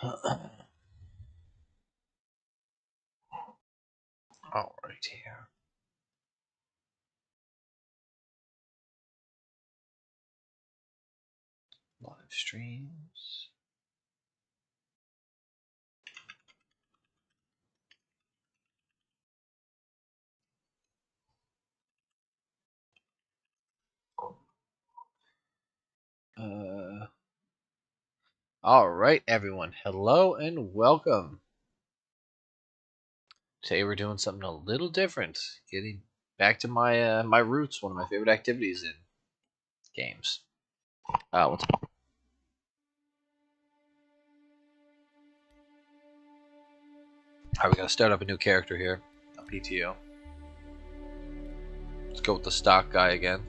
All right here. Live streams. All right, everyone. Hello and welcome. Today we're doing something a little different. Getting back to my my roots. One of my favorite activities in games. What's up? All right, we gotta start up a new character here. A PTO. Let's go with the stock guy again.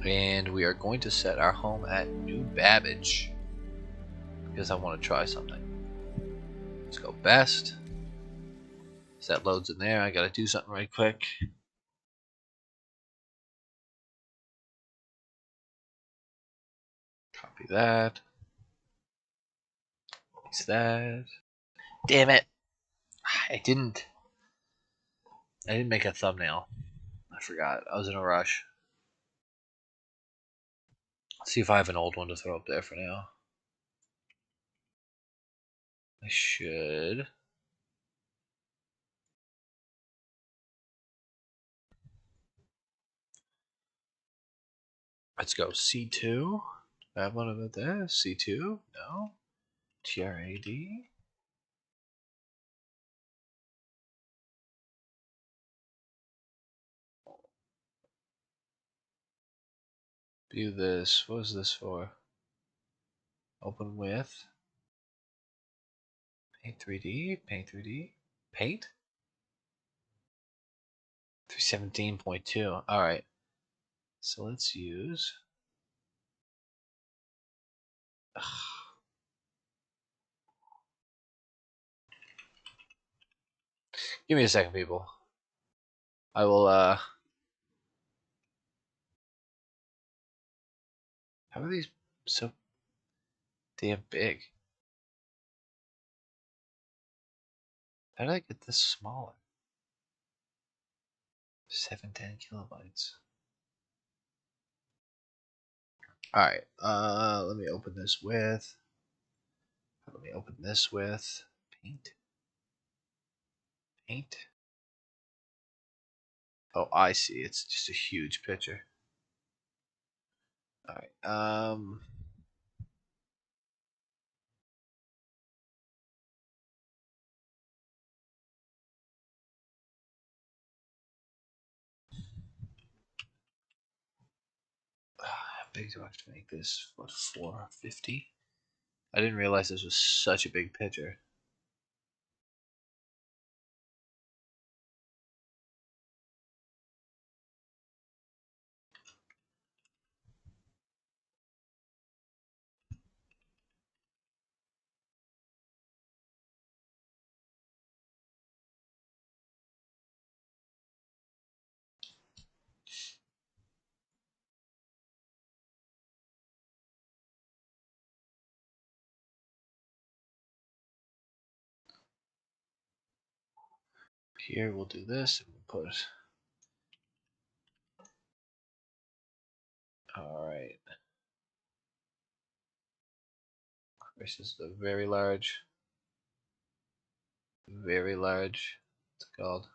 And we are going to set our home at New Babbage because I want to try something. Let's go best. As that loads in there, I gotta do something right quick. Copy that. Paste that. Damn it! I didn't make a thumbnail. I forgot. I was in a rush. Let's see if I have an old one to throw up there for now. I should. Let's go C2. I have one of it there. C2? No. TRAD. View this. What is this for? Open with. Paint 3D. Paint 3D. Paint? 317.2. Alright. So let's use. Ugh. Give me a second, people. I will, How are these so damn big? How did I get this smaller? 710 kilobytes. Alright, let me open this with. Paint. Paint. Oh, I see. It's just a huge picture. Alright, how big do I have to make this? What, 450? I didn't realize this was such a big picture. Here we'll do this and we'll put. Alright. This is the very large. Very large. What's it called?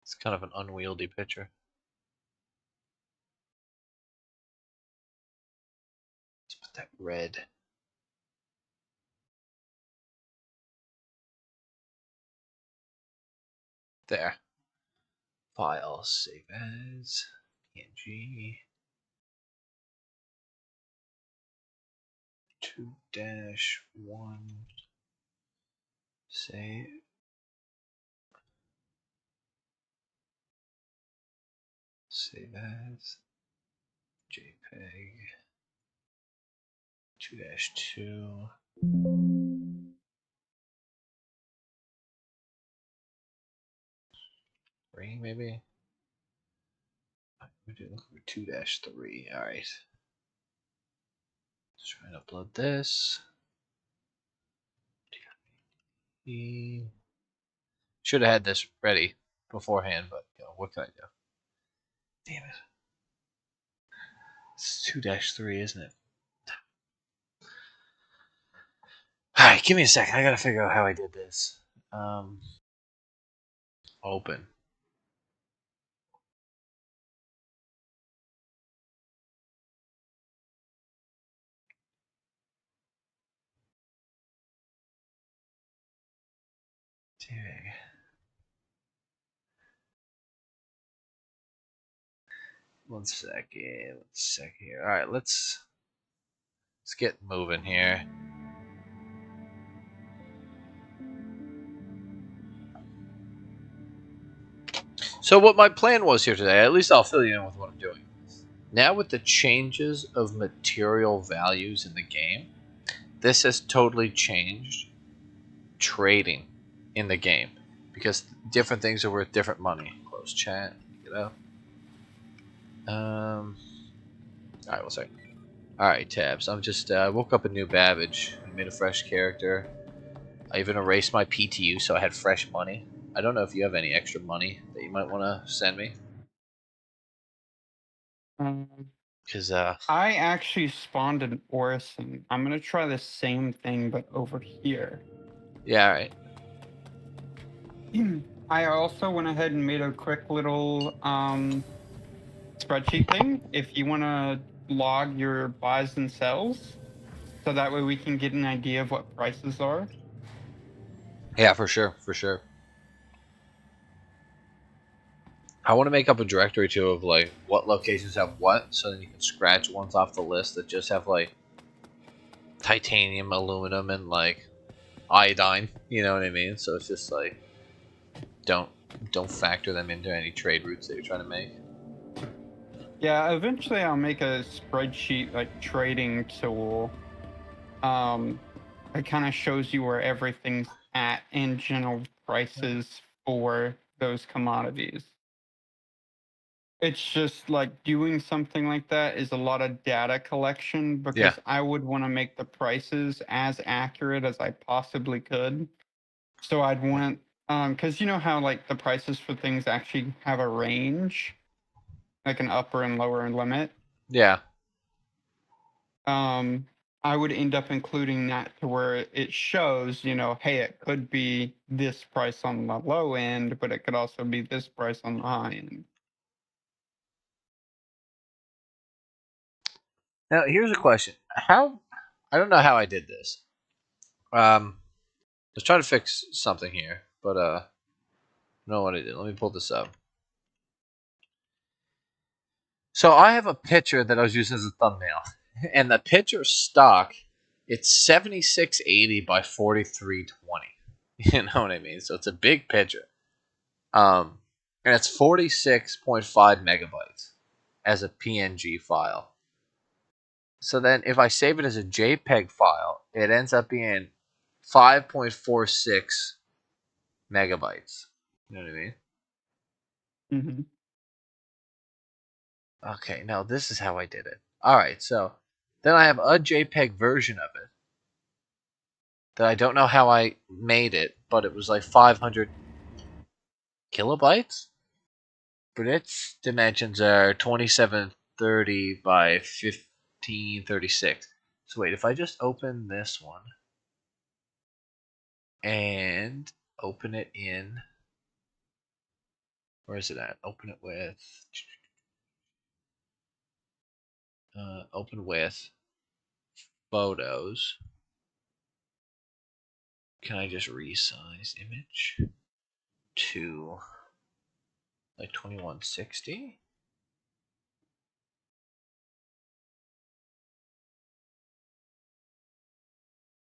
It's kind of an unwieldy picture. Let's put that red. There. File, save as, PNG. 2-1. Save. Save as. JPEG. 2-2. Three, maybe? We're doing 2-3. Alright. Let's try and upload this. Should have had this ready beforehand, but you know, what can I do? Damn it. It's 2-3, isn't it? Alright, give me a second. I gotta figure out how I did this. Open. Dang. One second here. Alright, let's get moving here. So what my plan was here today, at least I'll fill you in with what I'm doing. Now with the changes of material values in the game, this has totally changed trading in the game. Because different things are worth different money. Close chat, get out. Alright, well, sorry. Alright, tabs. I'm just, woke up a new Babbage. I made a fresh character. I even erased my PTU so I had fresh money. I don't know if you have any extra money that you might want to send me. Because, I actually spawned an Orison. I'm gonna try the same thing, but over here. yeah, alright. I also went ahead and made a quick little spreadsheet thing. If you want to log your buys and sells, so that way we can get an idea of what prices are. Yeah, for sure, for sure. I want to make up a directory too of like what locations have what, so then you can scratch ones off the list that just have like titanium, aluminum, and like iodine. You know what I mean? So it's just like don't factor them into any trade routes that you're trying to make. Yeah, eventually I'll make a spreadsheet like trading tool. It kind of shows you where everything's at and general prices for those commodities. It's just like doing something like that is a lot of data collection because Yeah. I would want to make the prices as accurate as I possibly could. So I'd want, because you know how like the prices for things actually have a range, like an upper and lower limit. Yeah. I would end up including that to where it shows, you know, hey, it could be this price on the low end, but it could also be this price on the high end. Now here's a question: how? I don't know how I did this. Let's try to fix something here, but I don't know what I did. Let me pull this up. So I have a picture that I was using as a thumbnail, and the picture stock, it's 7680 by 4320. You know what I mean? So it's a big picture. And it's 46.5 megabytes as a PNG file. So then if I save it as a JPEG file, it ends up being 5.46 megabytes. You know what I mean? Mm-hmm. Okay, now this is how I did it. Alright, so then I have a JPEG version of it that I don't know how I made it, but it was like 500 kilobytes? But its dimensions are 2730 by 1536. So wait, if I just open this one and open it in, where is it at? Open it with, open with photos. Can I just resize image to like 2160?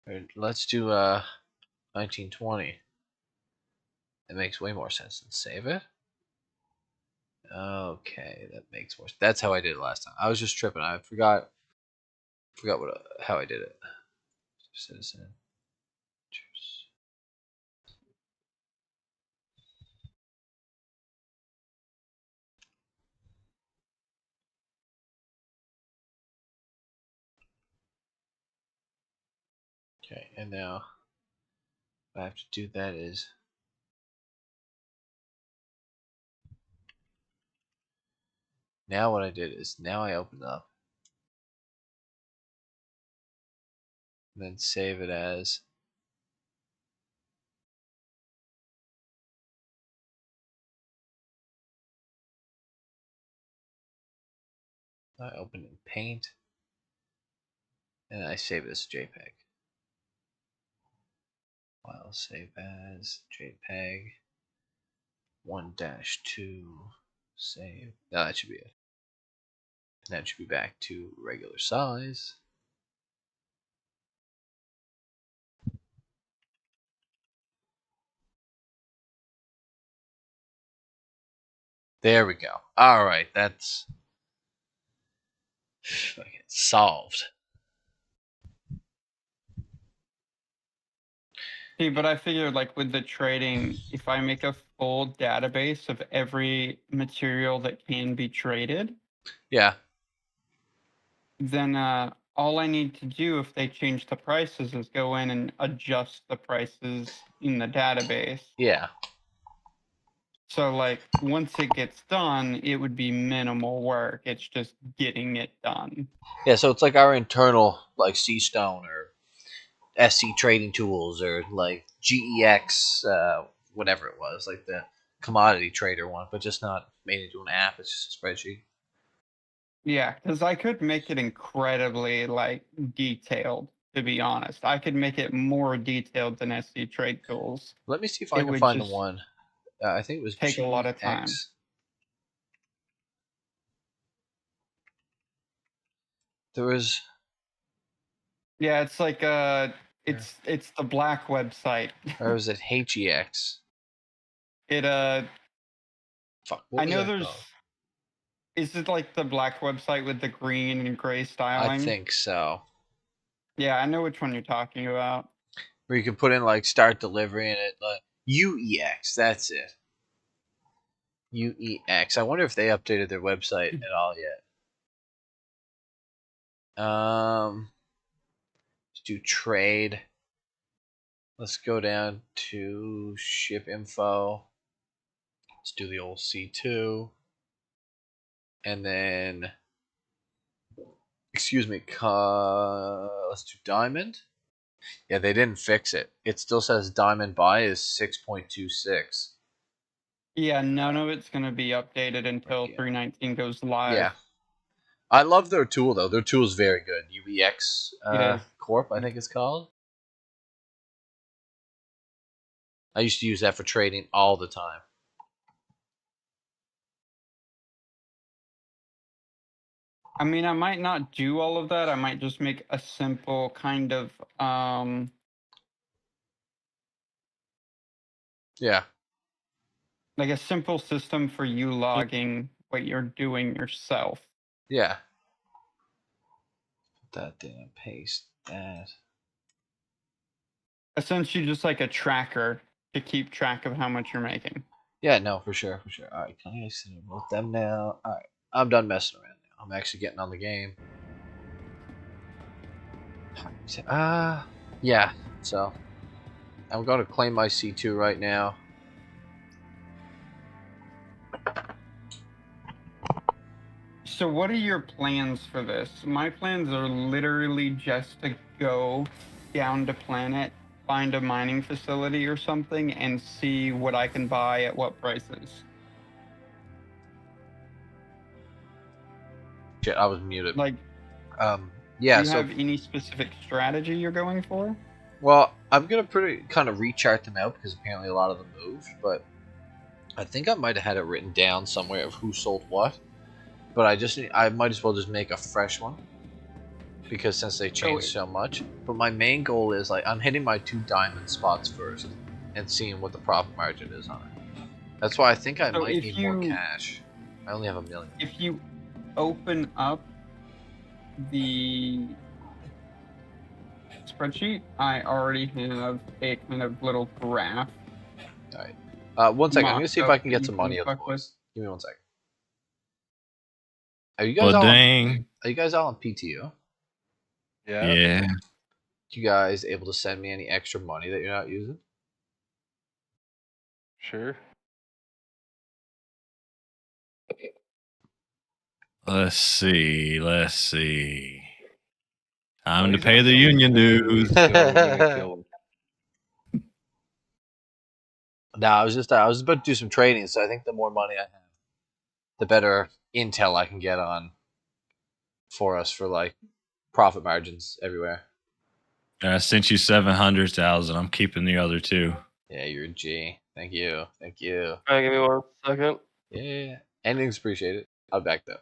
Or let's do 1920. It makes way more sense than save it. Okay, that makes more sense. That's how I did it last time. I was just tripping. I forgot Forgot how I did it. Citizen. Choose. Okay, and now what I have to do that is now what I did is now I open up and then save it as I open in Paint and I save it as JPEG. File save as JPEG 1-2 save. No, that should be it. And that should be back to regular size. There we go. All right, that's solved. See, but I figured like with the trading, if I make a full database of every material that can be traded, Yeah. then all I need to do if they change the prices is go in and adjust the prices in the database. Yeah. So like once it gets done, it would be minimal work. It's just getting it done. Yeah, so it's like our internal like C-Stone or SC Trading Tools or like GEX, whatever it was, like the commodity trader one, but just not made into an app. It's just a spreadsheet. Yeah, because I could make it incredibly like detailed. To be honest, I could make it more detailed than SC Trade Tools. Let me see if I It can would find the just one. I think it was take a lot of time. GEX. There was. Yeah, it's like it's the black website. Or was it HEX? It Fuck. What I was know that there's. called? Is it like the black website with the green and gray I styling? think so. Yeah, I know which one you're talking about. Where you can put in like start delivery and it like UEX. That's it. UEX. I wonder if they updated their website at all yet. Let's do trade. Let's go down to ship info. Let's do the old C2. And then, excuse me, let's do diamond. Yeah, they didn't fix it. It still says diamond buy is 6.26. Yeah, none of it's going to be updated until 3.19 goes live. Yeah. I love their tool, though. Their tool is very good. UEX It is. Corp, I think it's called. I used to use that for trading all the time. I mean, I might not do all of that. I might just make a simple kind of Yeah. like a simple system for you logging what you're doing yourself. Yeah. Put that there and paste that. Essentially just like a tracker to keep track of how much you're making. Yeah, no, for sure, for sure. All right, can I see both them now? All right, I'm done messing around now. I'm actually getting on the game. Yeah. So I'm going to claim my C2 right now. So what are your plans for this? My plans are literally just to go down to Planet, find a mining facility or something, and see what I can buy at what prices. Shit, I was muted. Like, yeah. do you So, have any specific strategy you're going for? well, I'm gonna kind of rechart them out because apparently a lot of them moved, but I think I might have had it written down somewhere of who sold what. But I might as well just make a fresh one because since they changed so much. But my main goal is like I'm hitting my 2 diamond spots first and seeing what the profit margin is on it. That's why I think I might need more cash. I only have $1 million. If you open up the spreadsheet, I already have a kind of little graph. Alright. 1 second. I'm going to see if I can get some money out of the fuck with. boys. Give me 1 second. Are you Well, guys all dang. Are you guys all on PTO? Yeah. You guys able to send me any extra money that you're not using? Sure. Let's see. Let's see. Time Oh, to he's pay not the selling union food, dues. so we're gonna kill him. No, I was about to do some trading, so I think the more money I have, the better intel I can get on for us for like profit margins everywhere. I sent you 700,000. I'm keeping the other two. Yeah, you're a G. Thank you. Thank you. All right, give me 1 second. Yeah. Anything's appreciated. I'll back though.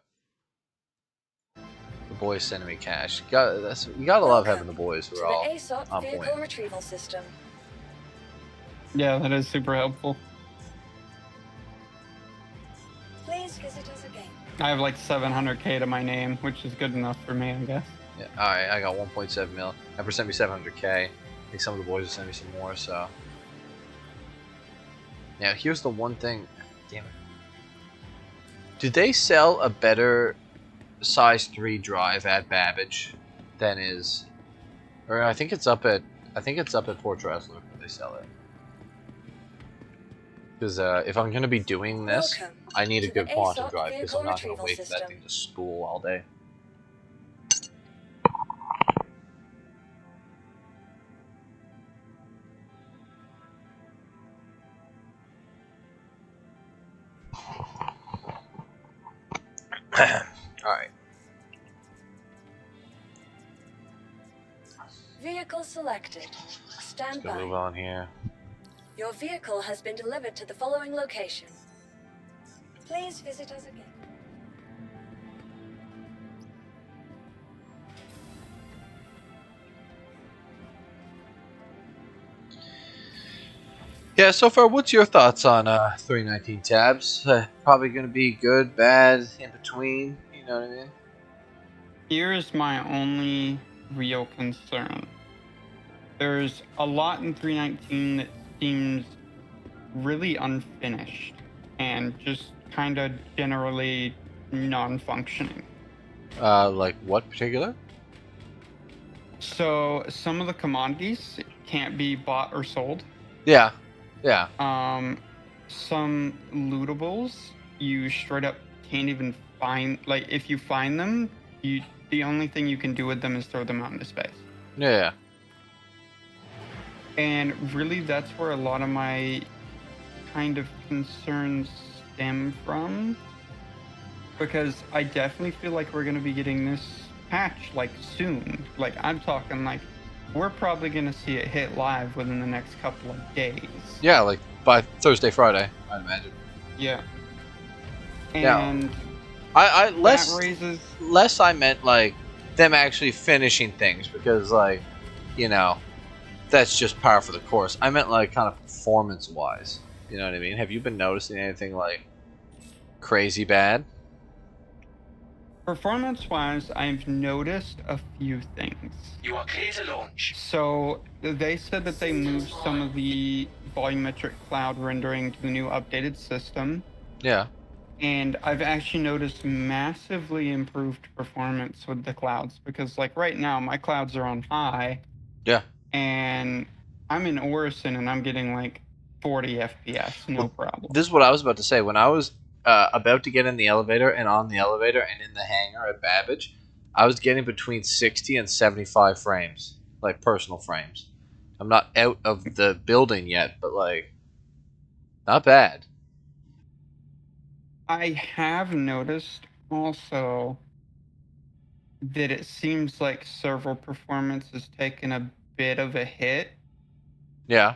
The boys sending me cash. You gotta love having the boys who are all on vehicle point. retrieval system. Yeah, that is super helpful. Please visit us again. I have like 700k to my name, which is good enough for me, I guess. Yeah, alright, I got 1.7 mil. Emperor sent me 700k. I think some of the boys will send me some more, so. Now, here's the one thing. Damn it. Do they sell a better size 3 drive at Babbage than is. Or I think it's up at Port Tressler where they sell it. Because if I'm going to be doing this, I need a good quantum drive because I'm not going to wait for that thing to spool all day. Alright. Vehicle selected. Stand Let's go by. move on here. Your vehicle has been delivered to the following location. Please visit us again. Yeah, so far, what's your thoughts on 319 tabs? Probably going to be good, bad, in between, you know what I mean? Here's my only real concern. There's a lot in 319 that seems really unfinished and just kind of generally non-functioning. Like what particular? So some of the commodities can't be bought or sold. Yeah, yeah. Some lootables you straight up can't even find. Like if you find them, the only thing you can do with them is throw them out into space. Yeah. And really, that's where a lot of my kind of concerns stem from. Because I definitely feel like we're going to be getting this patch, like, soon. Like, I'm talking, like, we're probably going to see it hit live within the next couple of days. Yeah, like, by Thursday, Friday, I'd imagine. Yeah. Yeah. And I raises... less I meant, like, them actually finishing things, because, like, you know, that's just par for the course. I meant, like, kind of performance-wise. You know what I mean? Have you been noticing anything, like, crazy bad? Performance-wise, I've noticed a few things. You are clear to launch. So, they said that they moved some of the volumetric cloud rendering to the new updated system. Yeah. And I've actually noticed massively improved performance with the clouds. Because, like, right now, my clouds are on high. Yeah. And I'm in Orison, and I'm getting, like, 40 FPS, no problem. This is what I was about to say. When I was about to get in the elevator and on the elevator and in the hangar at Babbage, I was getting between 60 and 75 frames, like personal frames. I'm not out of the building yet, but like, not bad. I have noticed also that it seems like server performance has taken a bit of a hit. Yeah.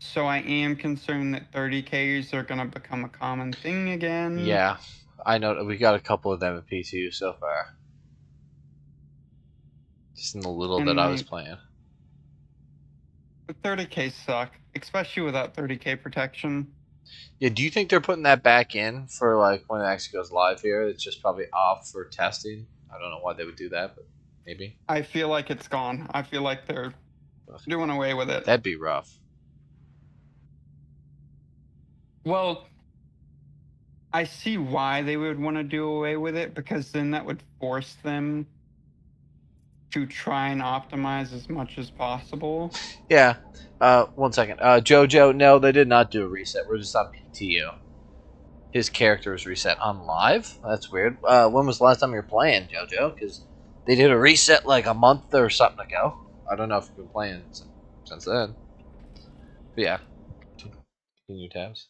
So I am concerned that 30Ks are going to become a common thing again. Yeah. I know we got a couple of them at P2 so far. Just in the little And that I was like, playing. The 30Ks suck, especially without 30K protection. Yeah, do you think they're putting that back in for like when it actually goes live here? It's just probably off for testing. I don't know why they would do that, but Maybe. I feel like it's gone. I feel like they're doing away with it. That'd be rough. Well, I see why they would want to do away with it, because then that would force them to try and optimize as much as possible. Yeah. 1 second. Jojo, no, they did not do a reset. We're just on PTU. His character was reset on live? That's weird. When was the last time you were playing, Jojo? Because they did a reset like a month or something ago. I don't know if you've been playing since then. But yeah. Continue tabs.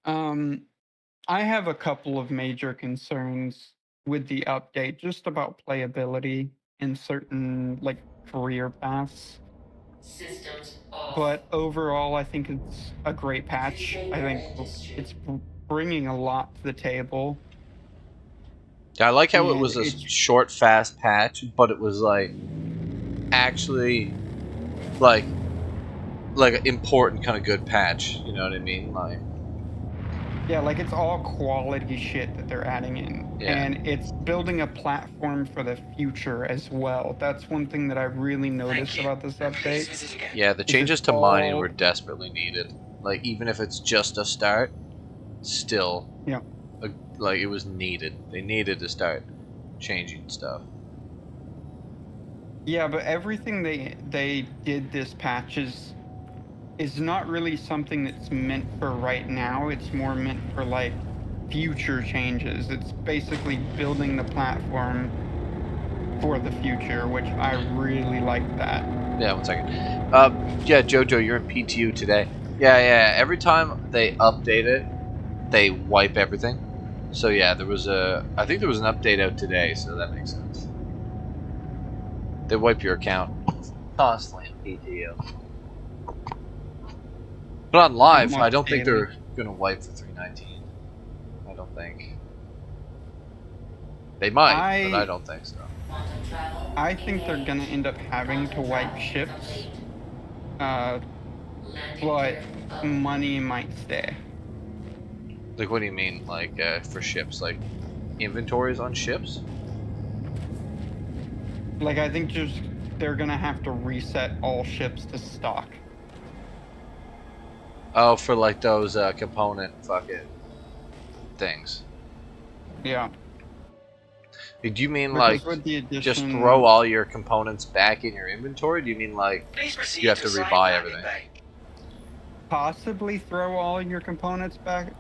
I have a couple of major concerns with the update, just about playability in certain like career paths. Systems off. But overall, I think it's a great patch. I think it's bringing a lot to the table. Yeah, I like how it And was a it's- short, fast patch, but it was like actually like an important kind of good patch. You know what I mean? Like. Yeah, like it's all quality shit that they're adding in. Yeah. And it's building a platform for the future as well. That's one thing that I really noticed about this Please update. visit again. Yeah, the Is changes it to mining all- were desperately needed. Like, even if it's just a start, still, Yeah. like, it was needed. They needed to start changing stuff. Yeah, but everything they did this patch is not really something that's meant for right now. It's more meant for like future changes. It's basically building the platform for the future, which I really like that. Yeah, 1 second. Yeah, Jojo, you're in PTU today. Yeah. Every time they update it, they wipe everything. So yeah, I think there was an update out today, so that makes sense. They wipe your account constantly in PTU. But on live, Not I don't think daily. they're gonna wipe the 319. I don't think. They might, but I don't think so. Quantum travel. I think they're gonna end up having to wipe ships, but money might stay. Like, what do you mean? Like, for ships? Like, inventories on ships? Like, I think just they're gonna have to reset all ships to stock. Oh, for like those component fucking things. Yeah. Do you mean Because like with the just addition, throw all your components back in your inventory? Do you mean like Please proceed you have to assigned rebuy landing everything? bay. possibly throw all your components back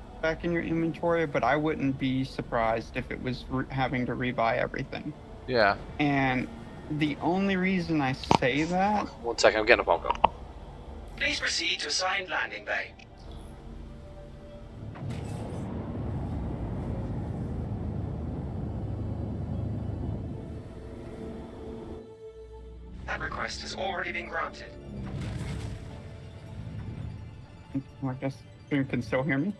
in your inventory, but I wouldn't be surprised if it was having to rebuy everything. Yeah. And the only reason I say that 1 second, I'm getting a phone call. Please proceed to assigned landing bay. That request has already been granted. I guess you can still hear me.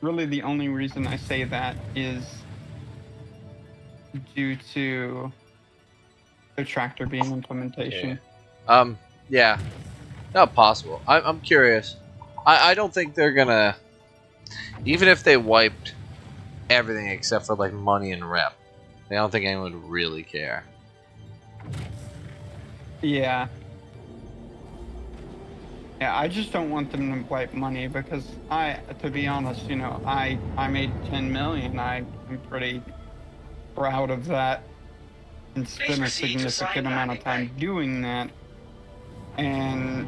Really, the only reason I say that is due to the tractor beam implementation. Yeah. Not possible. I'm curious. I don't think they're gonna, even if they wiped everything except for like money and rep, I don't think anyone would really care. Yeah. Yeah, I just don't want them to wipe money because to be honest, you know, I made 10 million. I'm pretty proud of that and spent a proceed to significant sign amount of time landing doing that. And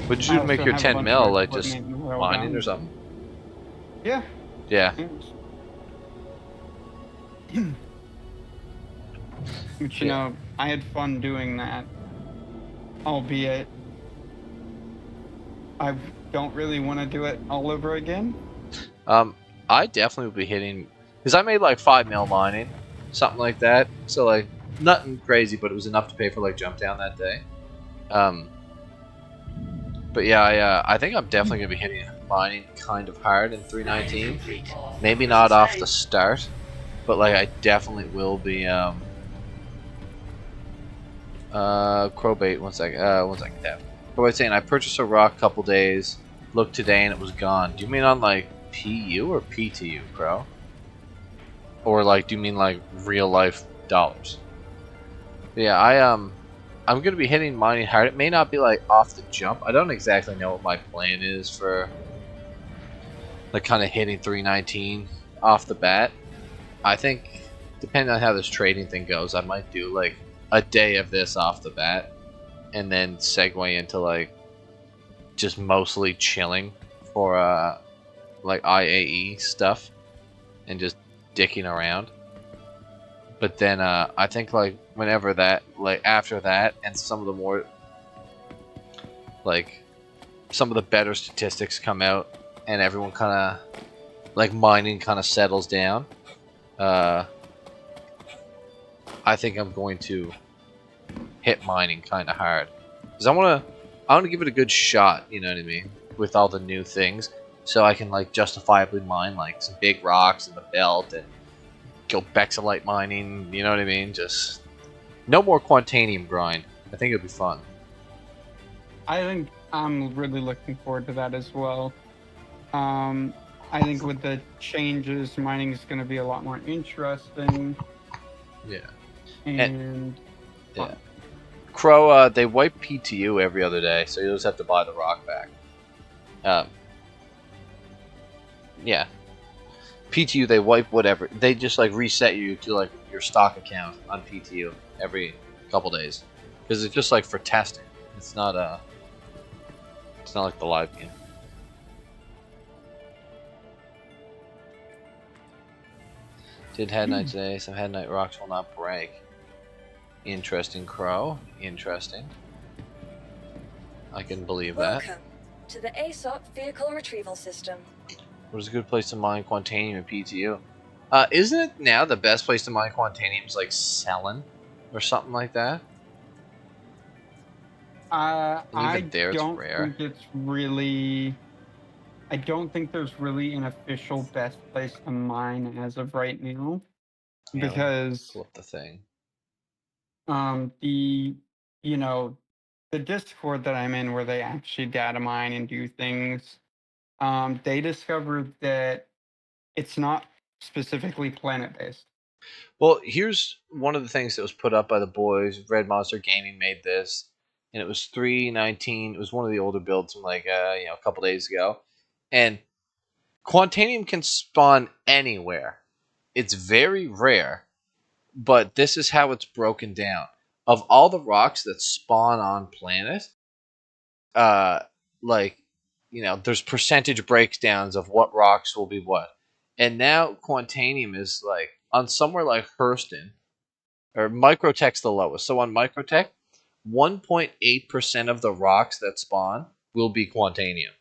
Would I you make also your have a 10 bunch mil of like just equipment and well mining done. or something? Yeah. Yeah. But you know, I had fun doing that. Albeit, I don't really want to do it all over again. I definitely would be hitting, because I made like 5 mil mining, something like that. So like nothing crazy, but it was enough to pay for like jump down that day. But yeah, I think I'm definitely gonna be hitting mining kind of hard in 319. complete. Maybe not off the start, but like I definitely will be. Crowbait. 1 second. 1 second. Tab. Crowbait saying I purchased a rock a couple days. Looked today and it was gone. Do you mean on like PU or PTU, bro? Or like, do you mean like real life dollars? Yeah, I'm gonna be hitting mining hard. It may not be like off the jump. I don't exactly know what my plan is for like kind of hitting 319 off the bat. I think depending on how this trading thing goes, I might do like a day of this off the bat, and then segue into like just mostly chilling for like IAE stuff and just dicking around. But then I think like whenever that, like after that, and some of the more like some of the better statistics come out, and everyone kind of like mining kind of settles down, I think I'm going to hit mining kind of hard because I want to give it a good shot. You know what I mean? With all the new things, so I can like justifiably mine like some big rocks in the belt and go Bexalite mining, you know what I mean? Just no more Quantanium grind. I think it'll be fun. I think I'm really looking forward to that as well. I think with the changes, mining is going to be a lot more interesting. Yeah. And Yeah. Crow, they wipe PTU every other day, so you just have to buy the rock back. Yeah. PTU, they wipe whatever. They just like reset you to like your stock account on PTU every couple days, because it's just like for testing. It's not like the live game. Did head night today. Some head night rocks will not break. Interesting, Crow. Interesting. I can believe that. Welcome to the ASOP Vehicle Retrieval System. Where's a good place to mine Quantanium and PTU? Isn't it now the best place to mine Quantanium is like Selin or something like that? I there it's don't rare. think it's really. I don't think there's really an official best place to mine as of right now, Yeah, let me because pull up the thing. the the Discord that I'm in, where they actually data mine and do things, they discovered that it's not specifically planet based. Well, here's one of the things that was put up by the boys. Red Monster Gaming made this, and it was 319. It was one of the older builds from like a couple days ago, and Quantanium can spawn anywhere. It's very rare, but this is how it's broken down. Of all the rocks that spawn on planet, there's percentage breakdowns of what rocks will be what. And now Quantanium is like on somewhere like Hurston, or Microtech's the lowest. So on Microtech, 1.8% of the rocks that spawn will be Quantanium.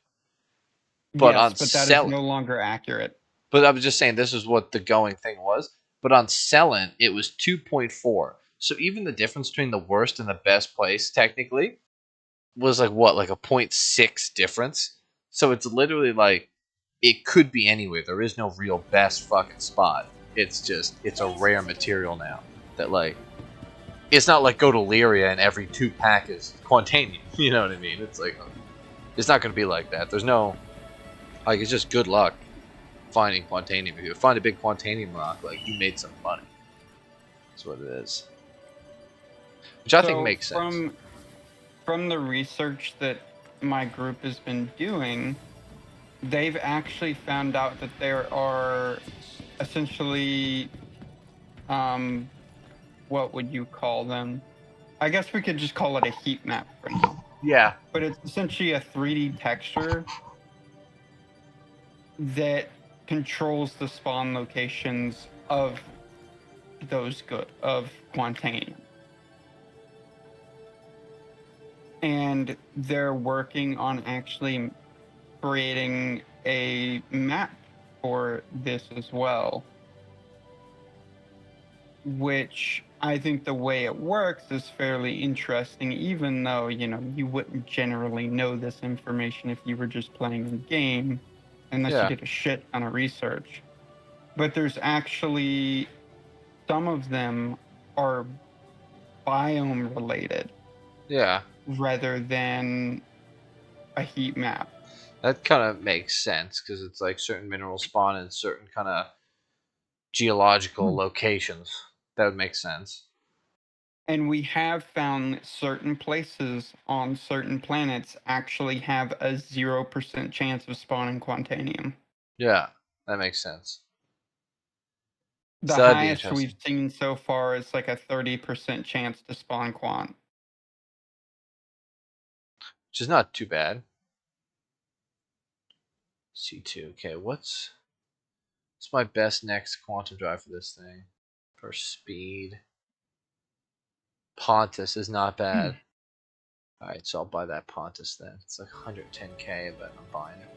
But yes, on but that is no longer accurate. But I was just saying this is what the going thing was. But on Selin, it was 2.4. So even the difference between the worst and the best place, technically, was like what, like a 0.6 difference. So it's literally like it could be anywhere. There is no real best fucking spot. It's a rare material now that like it's not like go to Lyria and every 2-pack is Quantanium. You know what I mean? It's like it's not going to be like that. There's no like it's just good luck finding Quantanium. If you find a big Quantanium rock, like you made some money. That's what it is. Which I think makes sense. From the research that my group has been doing, they've actually found out that there are essentially, what would you call them? I guess we could just call it a heat map for now. Yeah. But it's essentially a 3D texture that controls the spawn locations of Quantanium. And they're working on actually creating a map for this as well, which I think the way it works is fairly interesting, even though, you wouldn't generally know this information if you were just playing the game, unless you did a shit ton of research. But there's actually, some of them are biome related. Yeah. Rather than a heat map. That kind of makes sense because it's like certain minerals spawn in certain kind of geological locations. That would make sense. And we have found certain places on certain planets actually have a 0% chance of spawning Quantanium. Yeah, that makes sense. The So that'd be highest we've interesting. seen so far is like a 30% chance to spawn Quant. Which is not too bad. C2. Okay, what's my best next quantum drive for this thing? For speed. Pontus is not bad. Alright, so I'll buy that Pontus then. It's like 110k, but I'm buying it.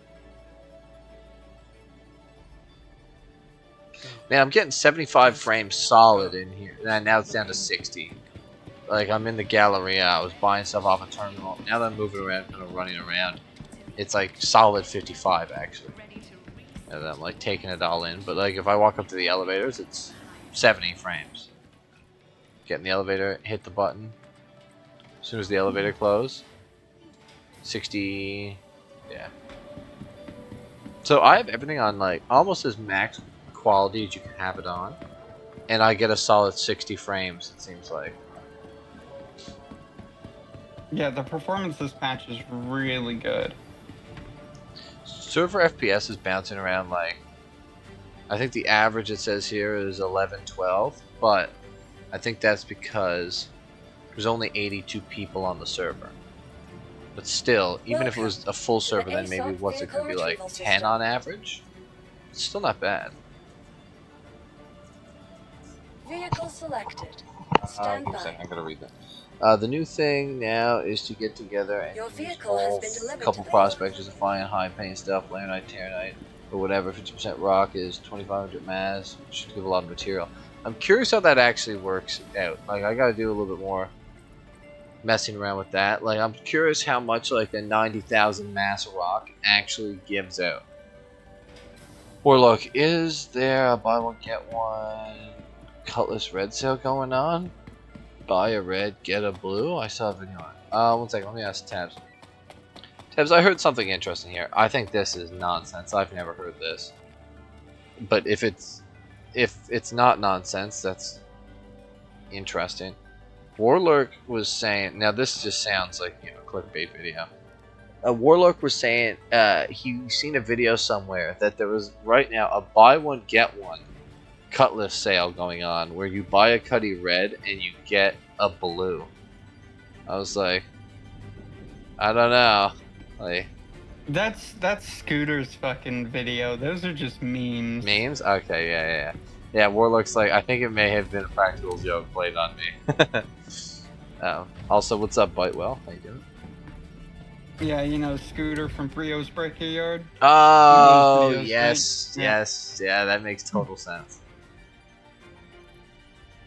Man, I'm getting 75 frames solid in here. And now it's down to 60. Like, I'm in the Galleria. I was buying stuff off a terminal. Now that I'm moving around, kind of running around, it's like solid 55 actually. And I'm like taking it all in. But like, if I walk up to the elevators, it's 70 frames. Get in the elevator, hit the button. As soon as the elevator closes, 60. Yeah. So I have everything on like almost as max quality as you can have it on, and I get a solid 60 frames. It seems like. Yeah, the performance of this patch is really good. Server FPS is bouncing around like, I think the average it says here is 11, 12, but I think that's because there's only 82 people on the server. But still, even if it was a full server, then maybe what's it could be like 10 on average? It's still not bad. Vehicle selected. Stand Give me a by. second, I gotta read that. The new thing now is to get together and Your use vehicle has all been delivered couple to the- prospectors to find high-paying stuff, Laranite, Terranite, or whatever. 50% rock is 2,500 mass, which should give a lot of material. I'm curious how that actually works out. Like, I gotta do a little bit more messing around with that. Like, I'm curious how much like the 90,000 mass rock actually gives out. Or look, is there a buy one get one Cutlass red sale going on? Buy a red, get a blue? I saw a video on it. One second, let me ask Tabs. Tabs, I heard something interesting here. I think this is nonsense. I've never heard this. But if it's not nonsense, that's interesting. Warlurk was saying, now this just sounds like, you know, a clickbait video. Warlurk was saying he seen a video somewhere that there was right now a buy one get one Cutlass sale going on where you buy a Cutty red and you get a blue. I was like, I don't know. Like, That's Scooter's fucking video. Those are just memes. memes? Okay, yeah. Yeah, Warlock's like, I think it may have been a practical joke played on me. Also, what's up, Bitewell? How you doing? Yeah, you know, Scooter from Frio's Breaker Yard. Oh, videos, yes, right? yes. Yeah, that makes total sense.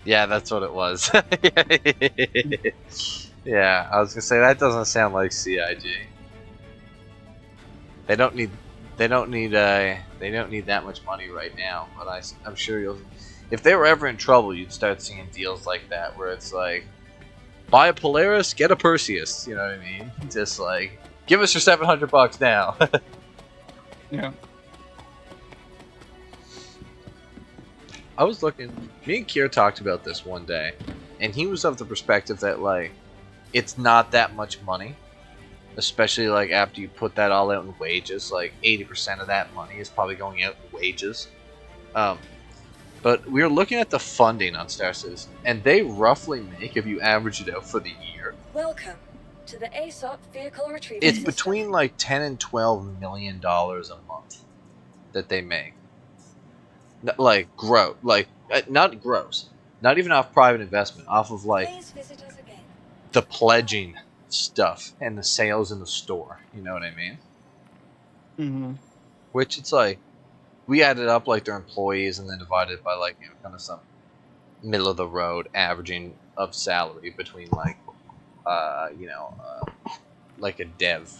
Yeah, that's what it was. Yeah, I was gonna say that doesn't sound like CIG. They don't need that much money right now. But I'm sure you'll. If they were ever in trouble, you'd start seeing deals like that where it's like, buy a Polaris, get a Perseus. You know what I mean? Just like, give us your $700 now. Yeah. I was looking. Me and Kier talked about this one day, and he was of the perspective that like, it's not that much money, especially like after you put that all out in wages. Like 80% of that money is probably going out in wages. But we were looking at the funding on Star Citizen, and they roughly make, if you average it out for the year, Welcome to the ASOP vehicle retrieval it's system. between like $10 and $12 million a month that they make. Like gross, like not gross, not even off private investment, off of like Please visit us again. the pledging stuff and the sales in the store. You know what I mean? Mm-hmm. Which it's like, we added up like their employees and then divided by like, you know, kind of some middle of the road averaging of salary between like, like a dev,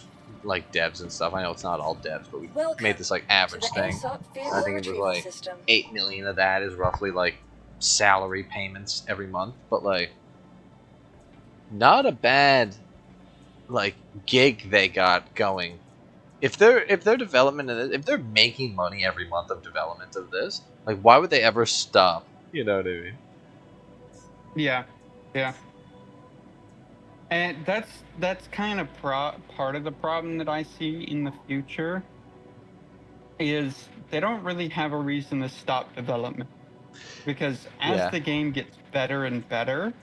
like devs and stuff. I know it's not all devs, but we Welcome made this like to average the thing. ASOP vehicle I think it was retrieval like system. 8 million of that is roughly like salary payments every month, but like not a bad like gig they got going if they're development in it, if they're making money every month of development of this, like why would they ever stop? You know what I mean? Yeah, yeah. And that's kind of part of the problem that I see in the future is they don't really have a reason to stop development, because as Yeah. the game gets better and better,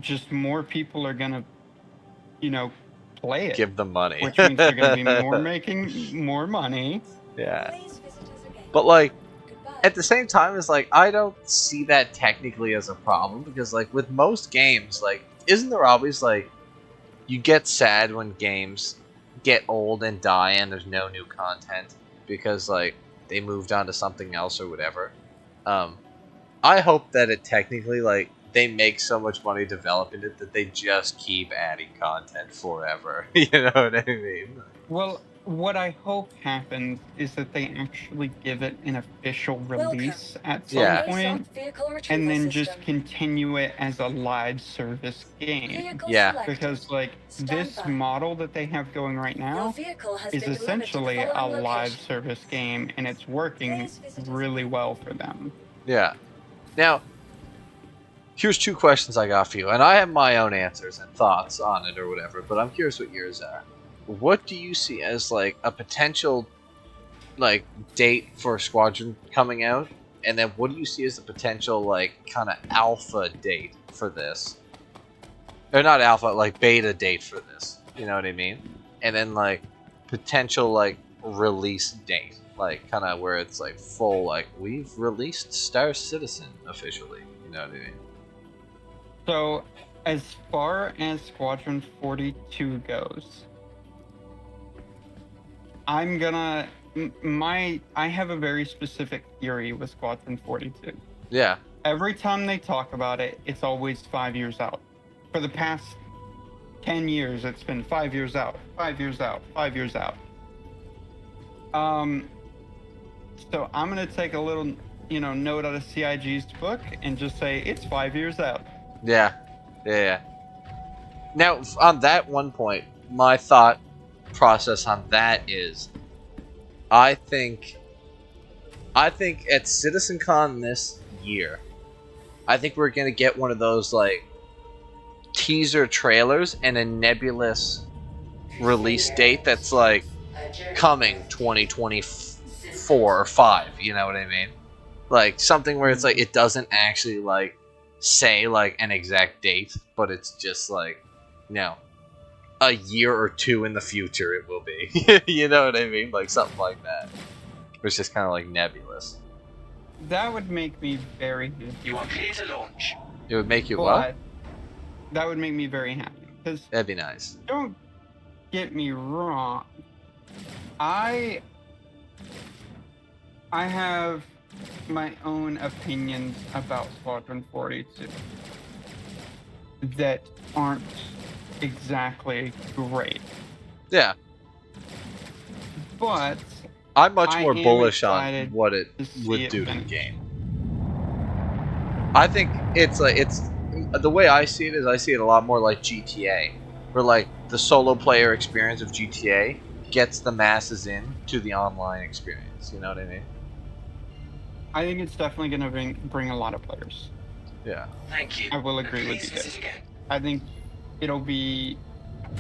just more people are gonna, play it, Give them money. which means they're gonna be making more money. Yeah. Please visit us again. But like Goodbye. at the same time, it's like I don't see that technically as a problem because like with most games, like isn't there always like you get sad when games get old and die and there's no new content because like they moved on to something else or whatever. I hope that it technically like they make so much money developing it that they just keep adding content forever. You know what I mean? Well, what I hope happens is that they actually give it an official release at some Yeah. point, Vehicle retrieval and then system. just continue it as a live service game. Vehicle Yeah. selected. Because like this Stand by. model that they have going right Your now vehicle has is been delivered to the essentially a following live location. service game, and it's working Please visit us really again. well for them. Yeah. Now, here's two questions I got for you, and I have my own answers and thoughts on it or whatever, but I'm curious what yours are. What do you see as like a potential like date for Squadron coming out, and then what do you see as the potential like kind of alpha date for this? Or not alpha, like beta date for this. You know what I mean? And then like potential like release date, like kind of where it's like full like we've released Star Citizen officially. You know what I mean? So, as far as Squadron 42 goes, I'm gonna I have a very specific theory with Squadron 42. Yeah. Every time they talk about it, it's always 5 years out. For the past 10 years, it's been 5 years out, 5 years out, 5 years out. So I'm gonna take a little, note out of CIG's book and just say it's 5 years out. Yeah. Yeah. Now, on that one point, my thought process on that is, I think at CitizenCon this year, I think we're gonna get one of those like teaser trailers and a nebulous release date that's like coming 2024 or 5. You know what I mean? Like something where it's like it doesn't actually like say like an exact date, but it's just like, a year or two in the future it will be. You know what I mean? Like something like that. It's just kind of like nebulous. That would make me very happy. You are clear to launch. It would make you what? That would make me very happy. Because That'd be nice. don't get me wrong, I have my own opinions about Squadron 42 that aren't exactly great. Yeah. But I'm much I more am bullish on excited what it to see would it do to the finish. game. I think it's the way I see it is I see it a lot more like GTA, where like the solo player experience of GTA gets the masses in to the online experience. You know what I mean? I think it's definitely going to bring a lot of players. Yeah. Thank you. I will agree Please with you visit guys. again. I think it'll be,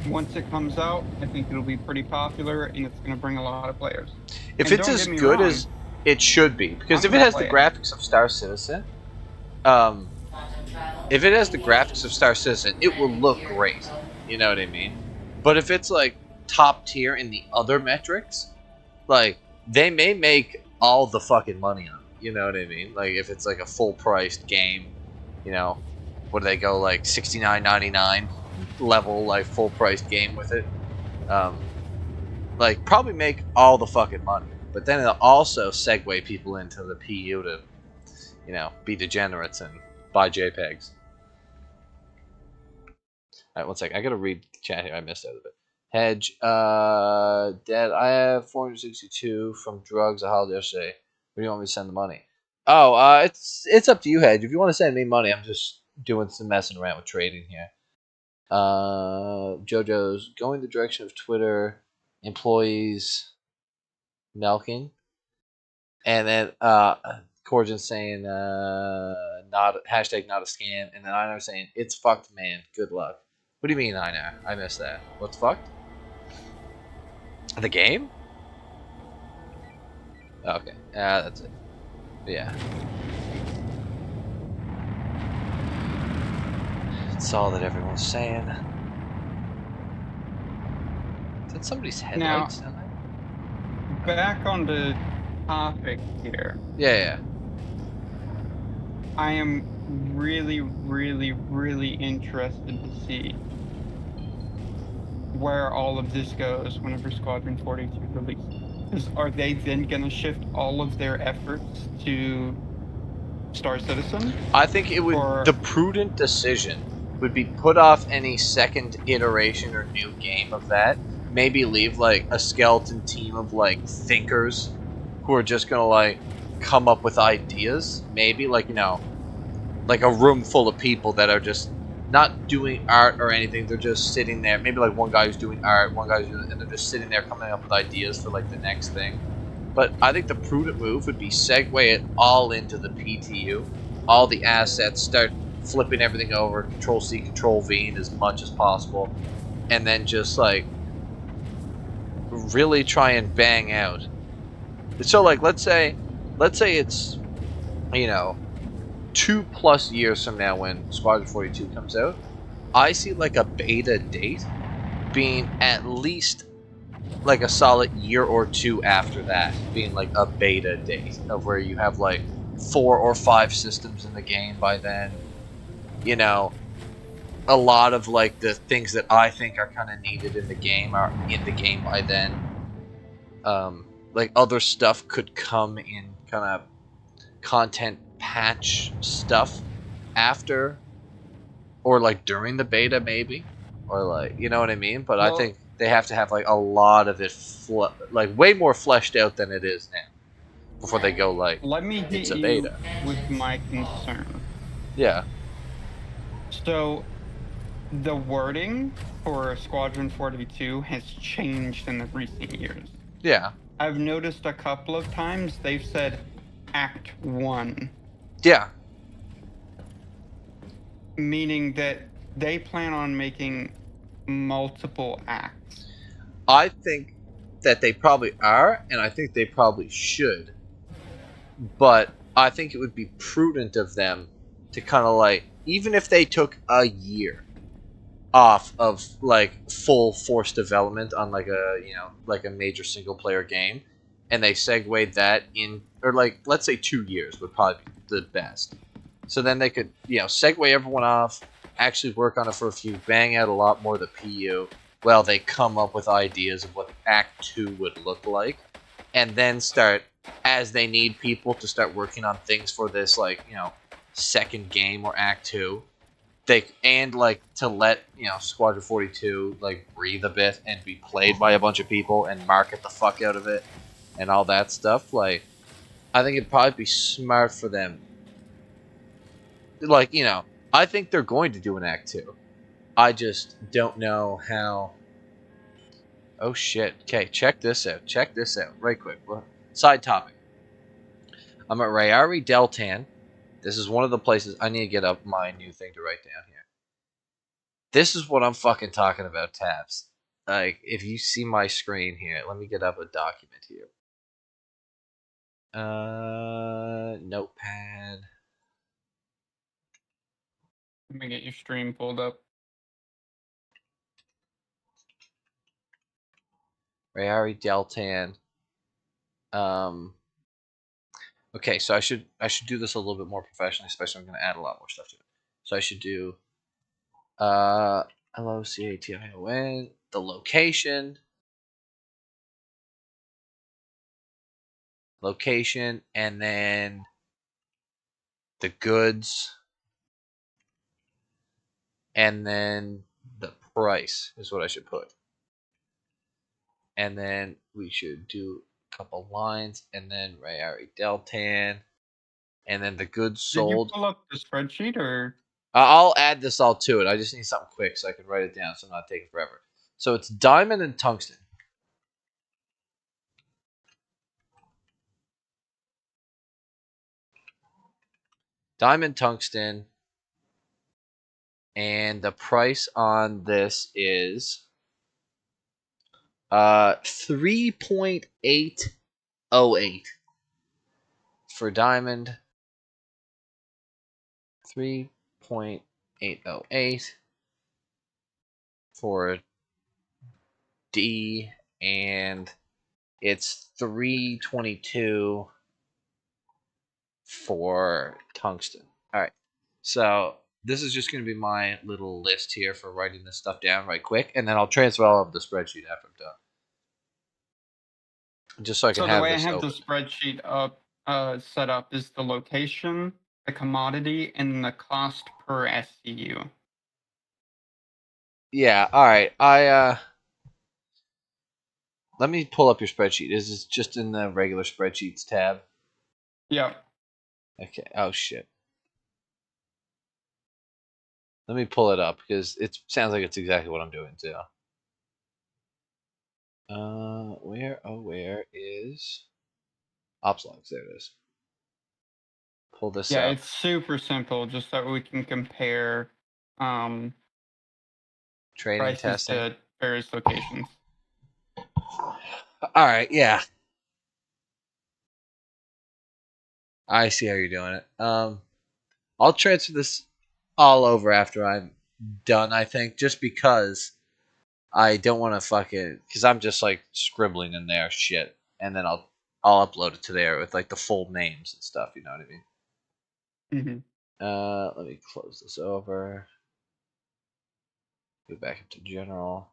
once it comes out, I think it'll be pretty popular and it's going to bring a lot of players. If And it's don't as get me good wrong, as it should be, because I'm if it gonna has the play it. graphics of Star Citizen, if it has the graphics of Star Citizen, it will look great. You know what I mean? But if it's like top tier in the other metrics, like they may make all the fucking money on it. You know what I mean? Like if it's like a full priced game, what do they go like $69.99 level like full priced game with it? Like probably make all the fucking money. But then it'll also segue people into the PU to, be degenerates and buy JPEGs. Alright, one sec. I gotta read the chat here. I missed out of it. Hedge, Dad, I have 462 from drugs I hauled yesterday. Where do you want me to send the money? Oh, it's up to you, Hedge. If you want to send me money, I'm just doing some messing around with trading here. JoJo's going the direction of Twitter employees milking, and then Corgin saying not hashtag not a scam, and then Einar saying it's fucked, man. Good luck. What do you mean, Einar? I missed that. What's fucked? The game? Okay, that's it. But yeah. That's all that everyone's saying. Is that somebody's headlights down there? Back on the topic here. Yeah. I am really, really, really interested to see where all of this goes whenever Squadron 42 releases. Are they then going to shift all of their efforts to Star Citizen? I think it would. The prudent decision would be put off any second iteration or new game of that. Maybe leave like a skeleton team of like thinkers who are just gonna like come up with ideas. Maybe like, you know, like a room full of people that are just not doing art or anything. They're just sitting there. Maybe like one guy who's doing art, one guy who's doing, and they're just sitting there coming up with ideas for like the next thing. But I think the prudent move would be segue it all into the PTU, all the assets, start flipping everything over, Control C, Control V as much as possible, and then just like really try and bang out. So like let's say it's, you know, 2+ years from now when Squadron 42 comes out, I see like a beta date being at least like a solid year or two after that, being like a beta date of where you have like 4 or 5 systems in the game by then. You know, a lot of like the things that I think are kind of needed in the game are in the game by then. Like other stuff could come in kind of content patch stuff after, or like during the beta maybe, or like, you know what I mean? But well, I think they have to have like a lot of it like way more fleshed out than it is now before they go like, let me hit it's a beta. You with my concern. Yeah. So the wording for Squadron 42 has changed in the recent years. Yeah. I've noticed a couple of times they've said Act 1. Yeah. Meaning that they plan on making multiple acts. I think that they probably are, and I think they probably should. But I think it would be prudent of them to kind of like, even if they took a year off of like full force development on like a, you know, like a major single player game, and they segued that in, or like let's say 2 years would probably be the best. So then they could, you know, segue everyone off, actually work on it for a few, bang out a lot more of the PU while they come up with ideas of what Act 2 would look like, and then start, as they need people to start working on things for this, like, you know, second game or Act 2, and like to let, you know, Squadron 42 like breathe a bit and be played by a bunch of people and market the fuck out of it and all that stuff. Like, I think it'd probably be smart for them. Like, you know, I think they're going to do an Act 2. I just don't know how. Oh shit. Okay, check this out. Check this out. Right quick. Side topic. I'm at Rayari Deltan. This is one of the places I need to get up my new thing to write down here. This is what I'm fucking talking about, Tabs. Like, if you see my screen here, let me get up a document here. Notepad. Let me get your stream pulled up. Rayari Deltan. Okay, so I should do this a little bit more professionally, especially I'm going to add a lot more stuff to it. So I should do LOCATION, the location, and then the goods, and then the price is what I should put. And then we should do a couple lines, and then Rayari Deltan, and then the goods sold. Did you pull up the spreadsheet, or? I'll add this all to it. I just need something quick so I can write it down so I'm not taking forever. So it's diamond and tungsten. diamond, tungsten, and the price on this is 3.808 for diamond. 3.808 for D, and it's 322 for tungsten. All right, so this is just going to be my little list here for writing this stuff down right quick, and then I'll transfer all of the spreadsheet after I'm done, just so I can So the have way I this have open. the spreadsheet up set up is the location, the commodity, and the cost per SCU. Yeah, all right. Let me pull up your spreadsheet. Is this just in the regular spreadsheets tab? Yep. Okay. Oh shit. Let me pull it up because it sounds like it's exactly what I'm doing too. Where is ops logs? There it is. Pull this Yeah, up. it's super simple, just so we can compare Training prices testing. to various locations. All right. Yeah. I see how you're doing it. I'll transfer this all over after I'm done. I think just because I don't want to fucking because I'm just like scribbling in there shit, and then I'll upload it to there with like the full names and stuff. You know what I mean? Let me close this over. Go back into general.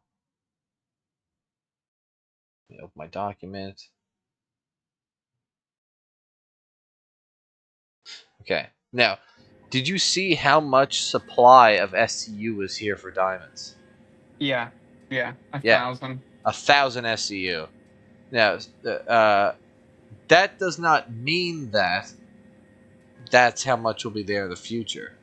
Let me open my document. Okay. Now, did you see how much supply of SCU was here for diamonds? Yeah, Yeah. 1,000. 1,000 SCU. Now, that does not mean that that's how much will be there in the future.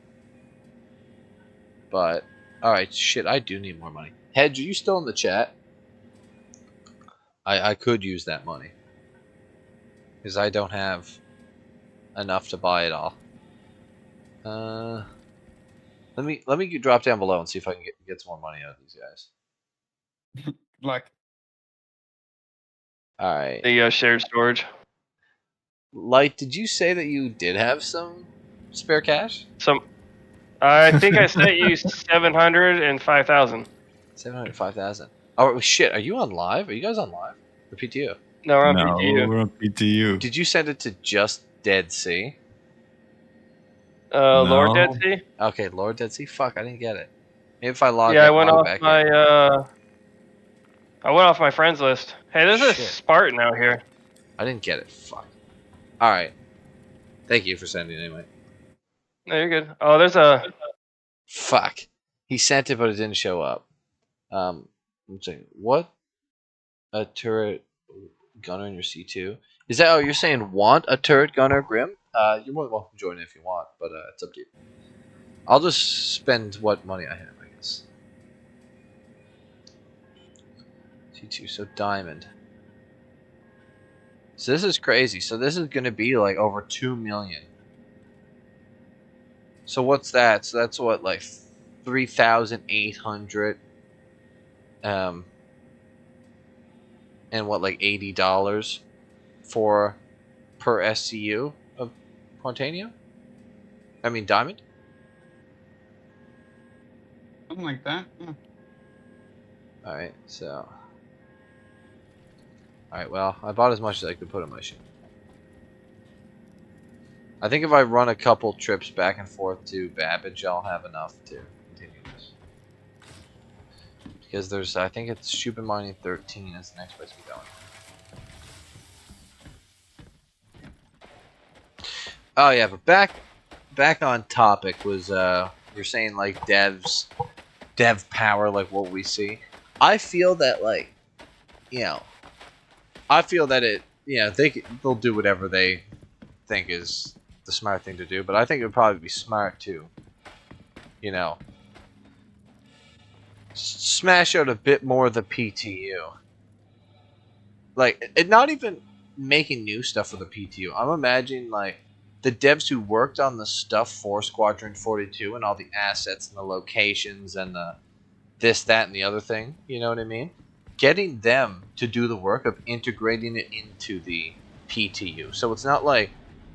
But, alright, shit, I do need more money. Hedge, are you still in the chat? I could use that money. Because I don't have enough to buy it all. Let me drop down below and see if I can get some more money out of these guys. Like, Alright. The shared storage. Light, did you say that you did have some spare cash? I think I sent you 700 and 5,000. 705,000. Oh shit! Are you on live? Are you guys on live? Or PTU? No, we're on No, PTU. we're on PTU. Did you send it to just Dead Sea? Lord No. Dead Sea? Okay, Lord Dead Sea. Fuck, I didn't get it. Maybe if I log Yeah, I in, went log off back my in. I went off my friends list. Hey, there's a Shit. Spartan out here. I didn't get it. Fuck. All right. Thank you for sending it anyway. No, you're good. Oh, there's a. Fuck. He sent it, but it didn't show up. I'm saying, what? A turret gunner in your C2? Is that? Oh, you're saying want a turret gunner, Grim? You're more than welcome to join if you want, but it's up to you. I'll just spend what money I have, I guess. C2, so diamond. So this is crazy. So this is going to be like over 2 million. So what's that? So that's what, like 3,800 and what, like $80 for per SCU of Quantanium? I mean diamond? something like that. Yeah. Alright, so alright, well, I bought as much as I could put in my ship. I think if I run a couple trips back and forth to Babbage, I'll have enough to continue this. Because there's, I think it's Shubin Mining 13 is the next place we're going. Oh yeah, but back on topic was, you're saying like dev power, like what we see. I feel that, like, you know, I feel that it, you know, they'll do whatever they think is the smart thing to do, but I think it would probably be smart to, you know, smash out a bit more of the PTU. Like, it not even making new stuff for the PTU. I'm imagining, like, the devs who worked on the stuff for Squadron 42 and all the assets and the locations and the this, that, and the other thing, you know what I mean? Getting them to do the work of integrating it into the PTU. So it's not like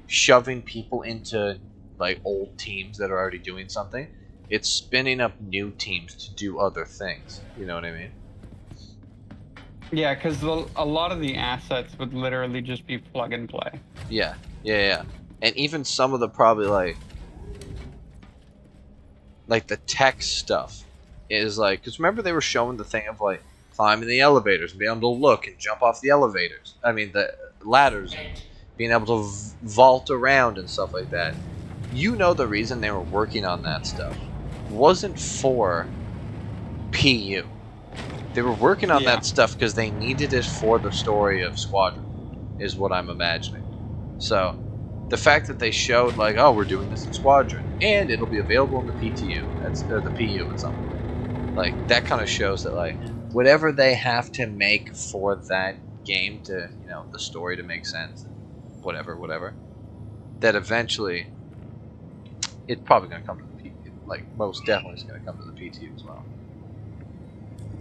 shoving people into like old teams that are already doing something. It's spinning up new teams to do other things. You know what I mean? Yeah, because a lot of the assets would literally just be plug and play. Yeah. And even some of the probably like the tech stuff is like, because remember they were showing the thing of like climbing the elevators and being able to look and jump off the elevators. I mean the ladders, and being able to vault around and stuff like that. You know the reason they were working on that stuff wasn't for PU. They were working on that stuff because they needed it for the story of Squadron, is what I'm imagining. So, the fact that they showed like, oh, we're doing this in Squadron, and it'll be available in the PTU, or the PU and something, like that kind of shows that like whatever they have to make for that game to, you know, the story to make sense, whatever, that eventually it's probably going to come to the PTU. Like most definitely, it's going to come to the PTU as well.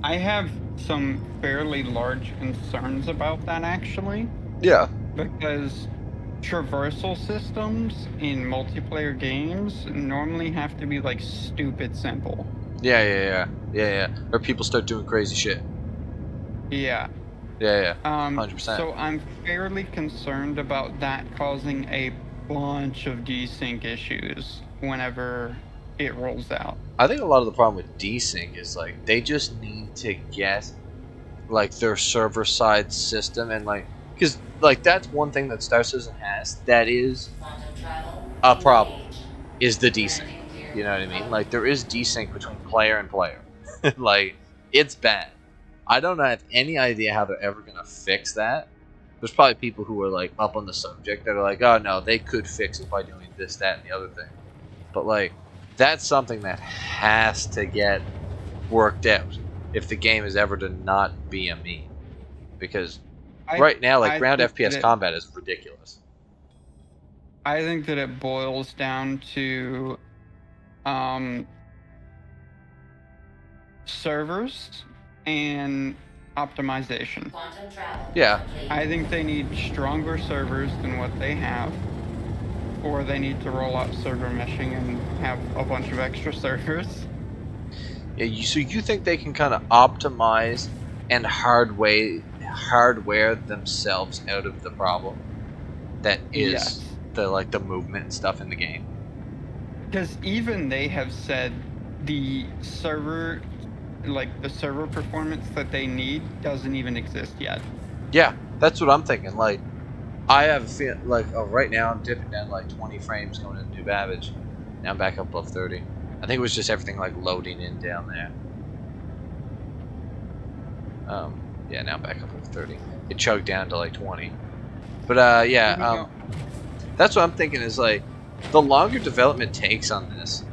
I have some fairly large concerns about that actually. Yeah. Because traversal systems in multiplayer games normally have to be like stupid simple. Yeah. Or people start doing crazy shit. Yeah. Yeah. 100%. So I'm fairly concerned about that causing a bunch of desync issues whenever it rolls out. I think a lot of the problem with desync is like they just need to get like their server side system, and like because like that's one thing that Star Citizen has that is a problem, is the desync. You know what I mean? Like there is desync between player and player. Like it's bad. I don't have any idea how they're ever gonna fix that. There's probably people who are like up on the subject that are like, oh no, they could fix it by doing this, that, and the other thing. But like that's something that has to get worked out if the game is ever to not be a meme. Because right now, like ground FPS combat is ridiculous. I think that it boils down to servers and optimization. Yeah. I think they need stronger servers than what they have, or they need to roll out server meshing and have a bunch of extra servers. Yeah. So you think they can kind of optimize and hardware themselves out of the problem that is the movement and stuff in the game? Because even they have said the server performance that they need doesn't even exist yet. Yeah, that's what I'm thinking. Like, I have a feel like right now I'm dipping down like 20 frames going into New Babbage. Now I'm back up above 30. I think it was just everything like loading in down there. Yeah, now I'm back up above 30. It chugged down to like 20. But that's what I'm thinking is like the longer development takes on this,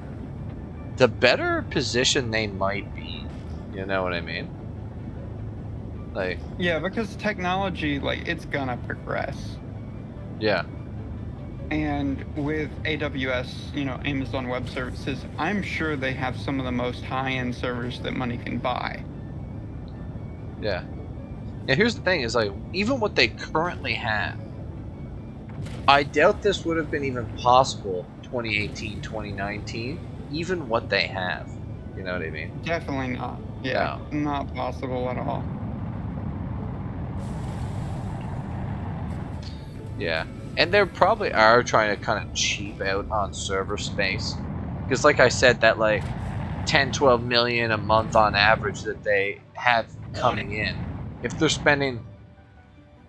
the better position they might be. You know what I mean? Like, yeah, because technology, like, it's gonna progress. Yeah. And with AWS, you know, Amazon Web Services, I'm sure they have some of the most high-end servers that money can buy. Yeah. And here's the thing is like, even what they currently have, I doubt this would have been even possible 2018, 2019, even what they have. You know what I mean? Definitely not. Yeah, no. Not possible at all. Yeah. And they probably are trying to kind of cheap out on server space. Because like I said, that like 10, 12 million a month on average that they have coming in, if they're spending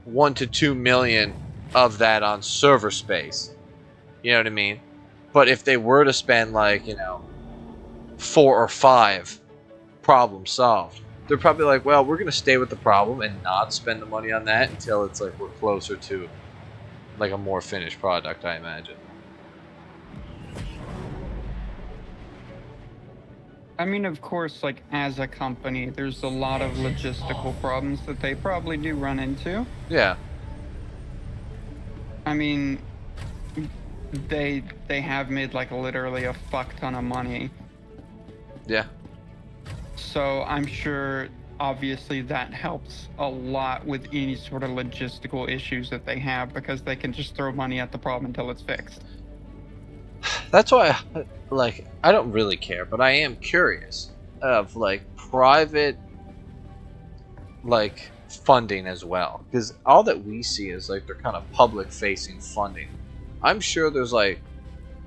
1 to 2 million of that on server space, you know what I mean? But if they were to spend like, you know, 4 or 5, problem solved. They're probably like, well, we're going to stay with the problem and not spend the money on that until it's like we're closer to like a more finished product, I imagine. I mean, of course, like as a company, there's a lot of logistical problems that they probably do run into. Yeah. I mean, they have made like literally a fuck ton of money. Yeah. So I'm sure obviously that helps a lot with any sort of logistical issues that they have, because they can just throw money at the problem until it's fixed. That's why, like, I don't really care, but I am curious of, like, private, like, funding as well. Because all that we see is, like, they're kind of public-facing funding. I'm sure there's, like,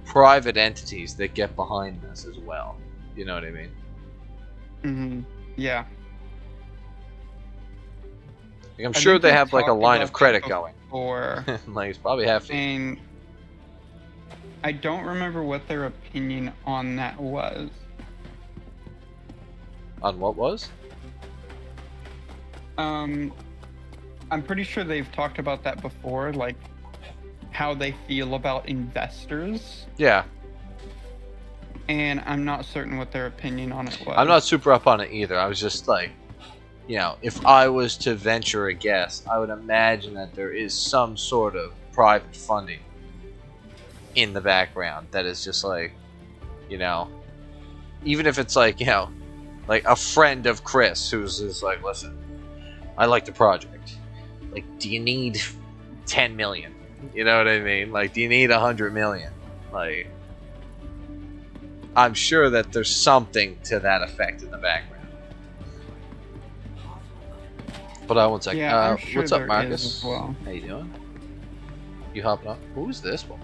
private entities that get behind this as well. You know what I mean? Mm-hmm. Yeah. Like, I'm sure they have, like, a line of credit going. Or Like, it's probably half. and I don't remember what their opinion on that was. On what was? I'm pretty sure they've talked about that before, like how they feel about investors, Yeah. and I'm not certain what their opinion on it was. I'm not super up on it either. I was just like, you know, if I was to venture a guess, I would imagine that there is some sort of private funding in the background that is just like, you know, even if it's like, you know, like a friend of Chris who's just like, listen, I like the project. Like, do you need 10 million? You know what I mean? Like, do you need 100 million? Like, I'm sure that there's something to that effect in the background. Hold on one second. Yeah, I'm sure what's up, there Marcus? is as well. How you doing? You hopping up? Who's this one?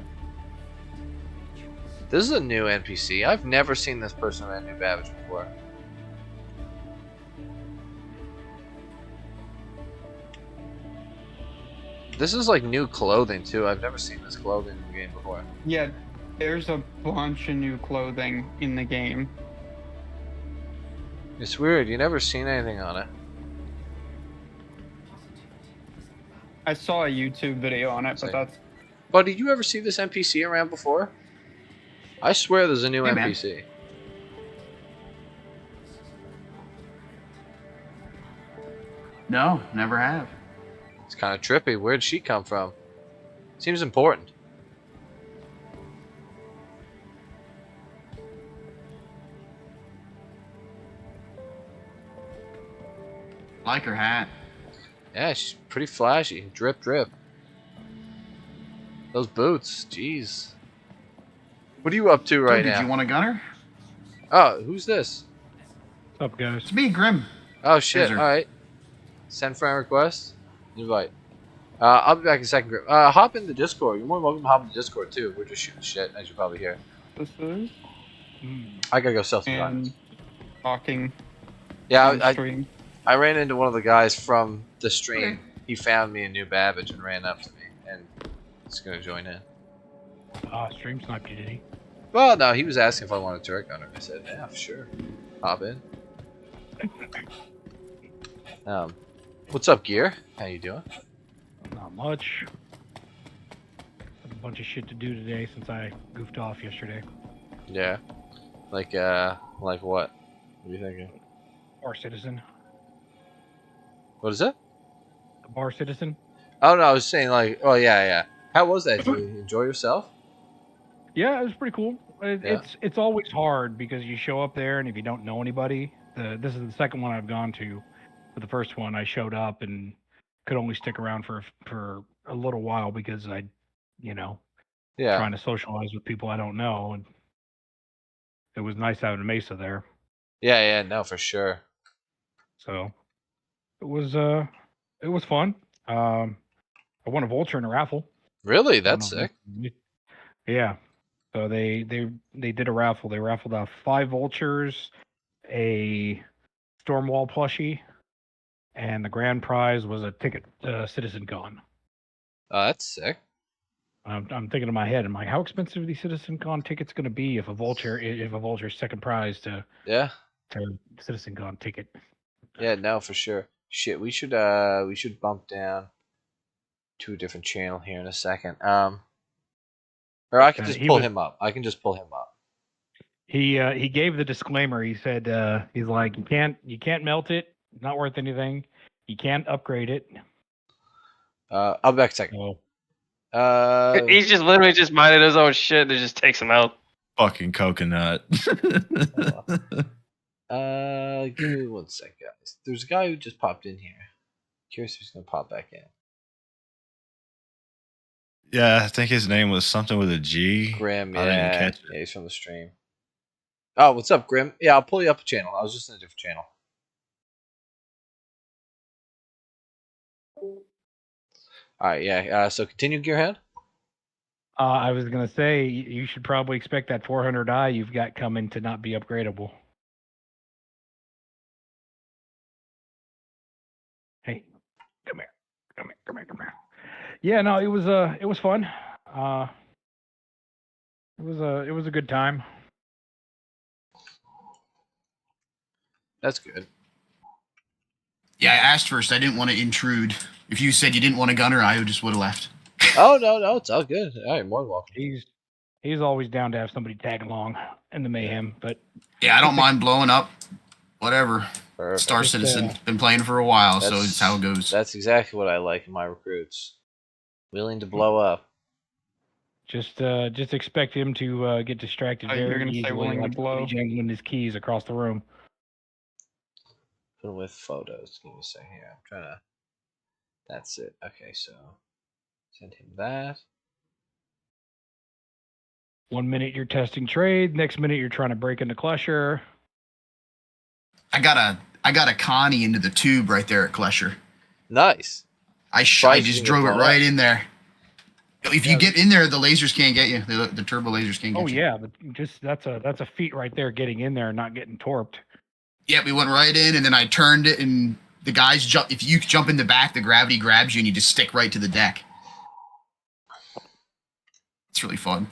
This is a new NPC. I've never seen this person in New Babbage before. This is like new clothing too. I've never seen this clothing in the game before. Yeah, there's a bunch of new clothing in the game. It's weird. You never seen anything on it. I saw a YouTube video on it, but that's But did you ever see this NPC around before? I swear there's a new Hey, man. NPC. No, never have. It's kind of trippy. Where'd she come from? Seems important. Like her hat. Yeah, she's pretty flashy. Drip, drip. Those boots, jeez. What are you up to right Did now? you want a gunner? Oh, who's this? What's up, guys? It's me, Grim. Oh shit! Desert. All right. Send friend request. Invite. I'll be back in a second. Group. Hop in the Discord. You're more than welcome to hop in the Discord too. We're just shooting shit, as you probably hear. this is I gotta go sell some guns. and talking Yeah, on stream. I ran into one of the guys from the stream. Okay. He found me in New Babbage and ran up to me, and he's gonna join in. Stream sniped you, did he? Well, no, he was asking if I wanted a turret gunner. I said, yeah, sure. Hop in. What's up, Gear? How you doing? Not much. Had a bunch of shit to do today since I goofed off yesterday. Yeah. Like what? What are you thinking? Bar Citizen. What is it? The Bar Citizen? Oh no, I was saying like, oh yeah, yeah. How was that? Did you enjoy yourself? Yeah, it was pretty cool. Yeah. It's always hard because you show up there and if you don't know anybody, this is the second one I've gone to. But the first one I showed up and could only stick around for a little while because I, Yeah. trying to socialize with people I don't know, and it was nice having a Mesa there. Yeah, yeah, no, for sure. So it was fun. I won a vulture in a raffle. Really? I don't That's know. sick. Yeah. So they did a raffle. They raffled off 5 vultures, a Stormwall plushie, and the grand prize was a ticket to Citizen Con. Oh, that's sick. I'm thinking in my head, I'm like, how expensive are these Citizen Con tickets going to be if a vulture's second prize to Yeah. Citizen Con ticket? Yeah, no, for sure. Shit, we should bump down to a different channel here in a second. Or I can just pull him up. I can just pull him up. He gave the disclaimer. He said he's like, you can't melt it. It's not worth anything. You can't upgrade it. I'll be back in a second. So, He's just literally just minding his own shit and it just takes him out. Fucking coconut. Give me 1 sec, guys. There's a guy who just popped in here. Curious if he's gonna pop back in. Yeah, I think his name was something with a G. Grim, I didn't yeah. catch it. Yeah, he's from the stream. Oh, what's up, Grim? Yeah, I'll pull you up a channel. I was just in a different channel. Alright, yeah. So continue, Gearhead. I was gonna say you should probably expect that 400i you've got coming to not be upgradable. Hey, come here. Yeah, no, it was fun. It was a good time. That's good. Yeah, I asked first. I didn't want to intrude. If you said you didn't want a gunner, I just would have left. Oh no, it's all good. Alright, more than welcome. He's always down to have somebody tag along in the mayhem, but Yeah, I don't mind blowing up. Whatever. Perfect. Star Citizen. Been playing for a while, so it's how it goes. That's exactly what I like in my recruits. Willing to blow up. just expect him to get distracted Oh, you're very gonna say easily, willing to like blow? jangling his keys across the room. Put him with photos. Give me a second here. I'm trying to. That's it. Okay, so send him that. 1 minute you're testing trade, next minute you're trying to break into Clusher. I got a Connie into the tube right there at Klesher. Nice. I just drove it right in there. If you get in there, the lasers can't get you. The turbo lasers can't get Oh you. yeah, but just that's a feat right there, getting in there and not getting torped. Yeah, we went right in, and then I turned it, and the guys jump. If you jump in the back, the gravity grabs you, and you just stick right to the deck. It's really fun.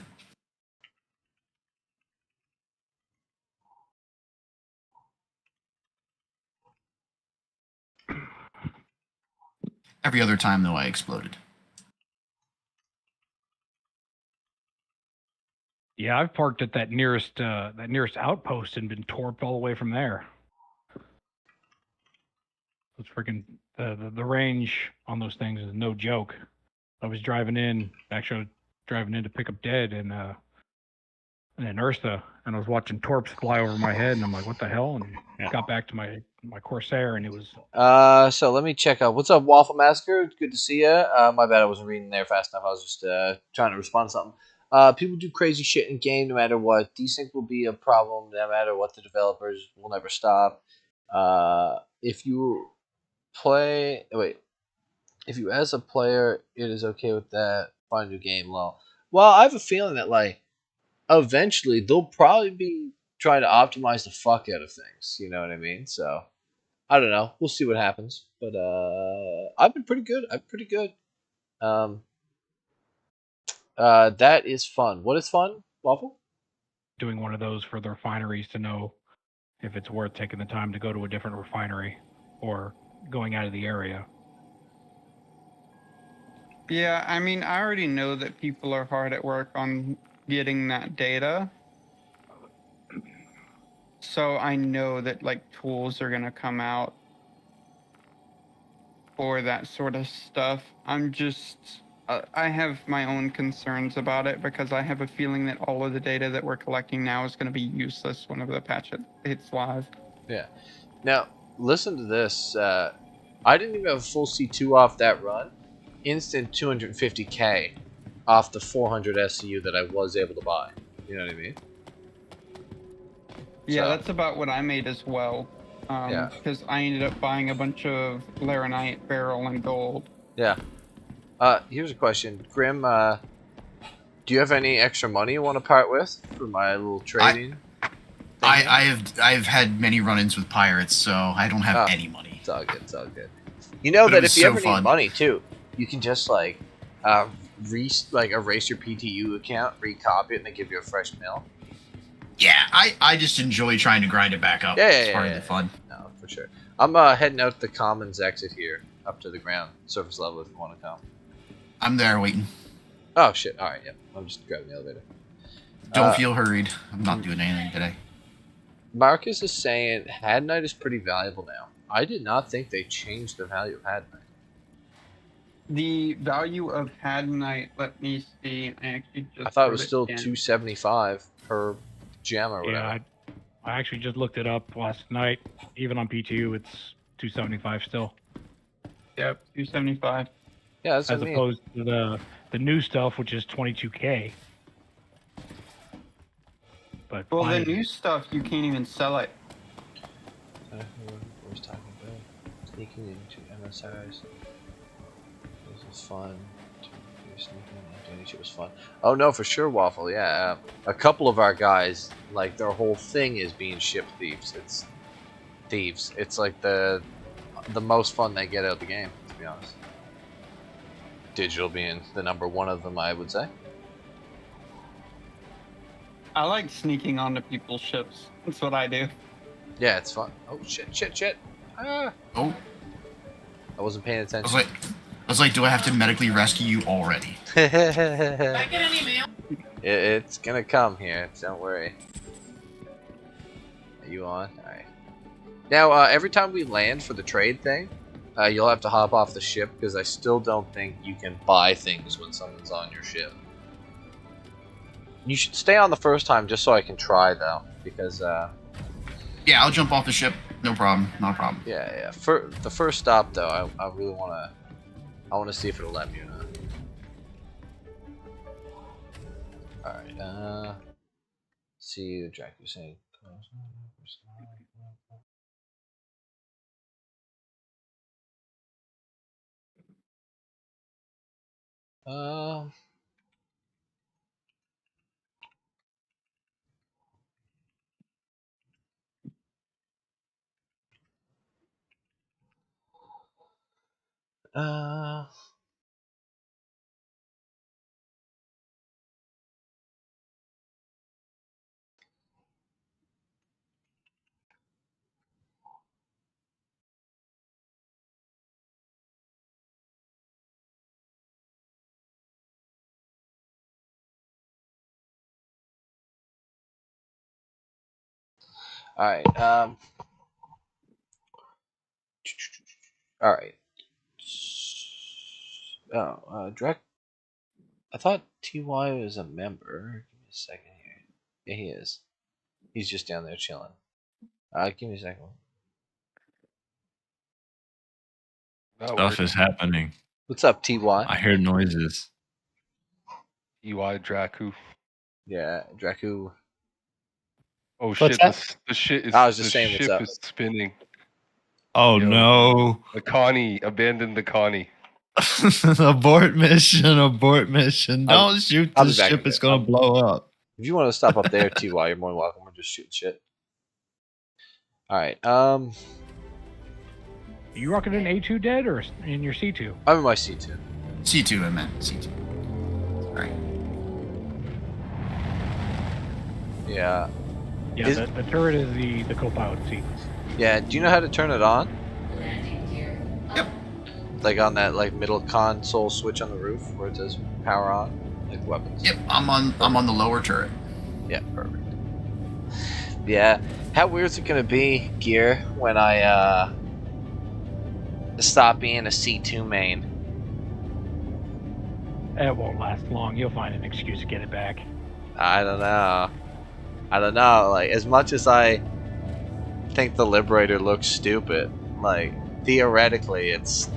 Every other time, though, I exploded. Yeah, I've parked at that nearest outpost and been torped all the way from there. It's freaking the range on those things is no joke. I was driving in to pick up Dead in Ursa, and I was watching torps fly over my head, and I'm like, what the hell? And got back to my Corsair, and it was So let me check out. What's up, Waffle Massacre? Good to see you. My bad, I wasn't reading there fast enough. I was just trying to respond to something. People do crazy shit in game no matter what. Desync will be a problem no matter what. The developers will never stop. If you as a player, it is okay with that. Find a new game, lol. Well, I have a feeling that like eventually they'll probably be trying to optimize the fuck out of things. You know what I mean? So I don't know. We'll see what happens. But I've been pretty good. That is fun. What is fun, Waffle? doing one of those for the refineries to know if it's worth taking the time to go to a different refinery or going out of the area. Yeah, I mean, I already know that people are hard at work on getting that data. So I know that like tools are going to come out for that sort of stuff. I'm just I have my own concerns about it because I have a feeling that all of the data that we're collecting now is going to be useless whenever the patch hits live. Yeah. Now, listen to this. I didn't even have a full C2 off that run. Instant 250k off the 400 SCU that I was able to buy. You know what I mean? Yeah, So- that's about what I made as well. Yeah. Because I ended up buying a bunch of Laranite, Beryl, and gold. Yeah. Here's a question. Grim, do you have any extra money you want to part with for my little trading? I've had many run-ins with pirates, so I don't have any money. It's all good. It's all good. You know But it that was if you so ever fun. need money too, you can just like erase your PTU account, recopy it, and they give you a fresh mill. Yeah, I just enjoy trying to grind it back up. It's part of the fun. No, for sure. I'm heading out the commons exit here, up to the ground, surface level if you want to come. I'm there waiting. Oh shit! All right, yeah. I'm just grabbing the elevator. Don't feel hurried. I'm not doing anything today. Marcus is saying Hadnite is pretty valuable now. I did not think they changed the value of Hadnite. The value of Hadnite, let me see. I actually just I thought it wrote was still down. 275 per gem or whatever. Yeah, I actually just looked it up last night. Even on P2, it's 275 still, Yep, 275. Yeah, that's as what I mean. opposed to the new stuff, which is 22K. But Well, the finding new it- stuff, you can't even sell it. Was talking about sneaking into MSRs. This was fun. Sneaking into each was fun. Oh no, for sure, Waffle. Yeah, a couple of our guys, like their whole thing is being ship thieves. It's thieves. It's like the most fun they get out of the game, to be honest. Digital being the number one of them, I would say. I like sneaking onto people's ships. That's what I do. Yeah, it's fun. Oh shit! Ah! Oh, I wasn't paying I was attention. like, do I have to medically rescue you already? It's gonna come here. Don't worry. Are you on? All right. Now, every time we land for the trade thing, you'll have to hop off the ship because I still don't think you can buy things when someone's on your ship. You should stay on the first time just so I can try though, because Yeah, I'll jump off the ship. No problem. Not a problem. yeah. For the first stop though, I really wanna see if it'll let me or not. All right. See, Jack, you're saying. Uh. Uh. All right. All right. Oh, Drek. I thought TY was a member. Give me a second here. Yeah, he is. He's just down there chilling. Give me a second. Stuff is happening. What's up, TY? I hear noises. EY Draku. Yeah, Draku. Oh What's shit! that? The shit is. I was just the saying what's ship up. is spinning. Oh Yo. no. The Connie abandoned the Connie. Abort mission, abort mission. I'll- Don't shoot I'll the be back in ship, a it's bit. gonna blow up. If you want to stop up there, TY, you're more than welcome. We're just shooting shit. All right. Are you rocking an A2 dead or in your C2? I'm in my C2. C2, I meant C2. Alright. Yeah. Yeah, Is- the turret is the co-pilot seat. Yeah. Do you know how to turn it on? Landing gear. Yep. Like on that middle console switch on the roof where it says power on, like weapons. Yep, I'm on the lower turret. Yeah, perfect. Yeah, how weird is it gonna be, Gear, when I stop being a C2 main? It won't last long. You'll find an excuse to get it back. I don't know. Like, as much as I think the Liberator looks stupid, like theoretically, it's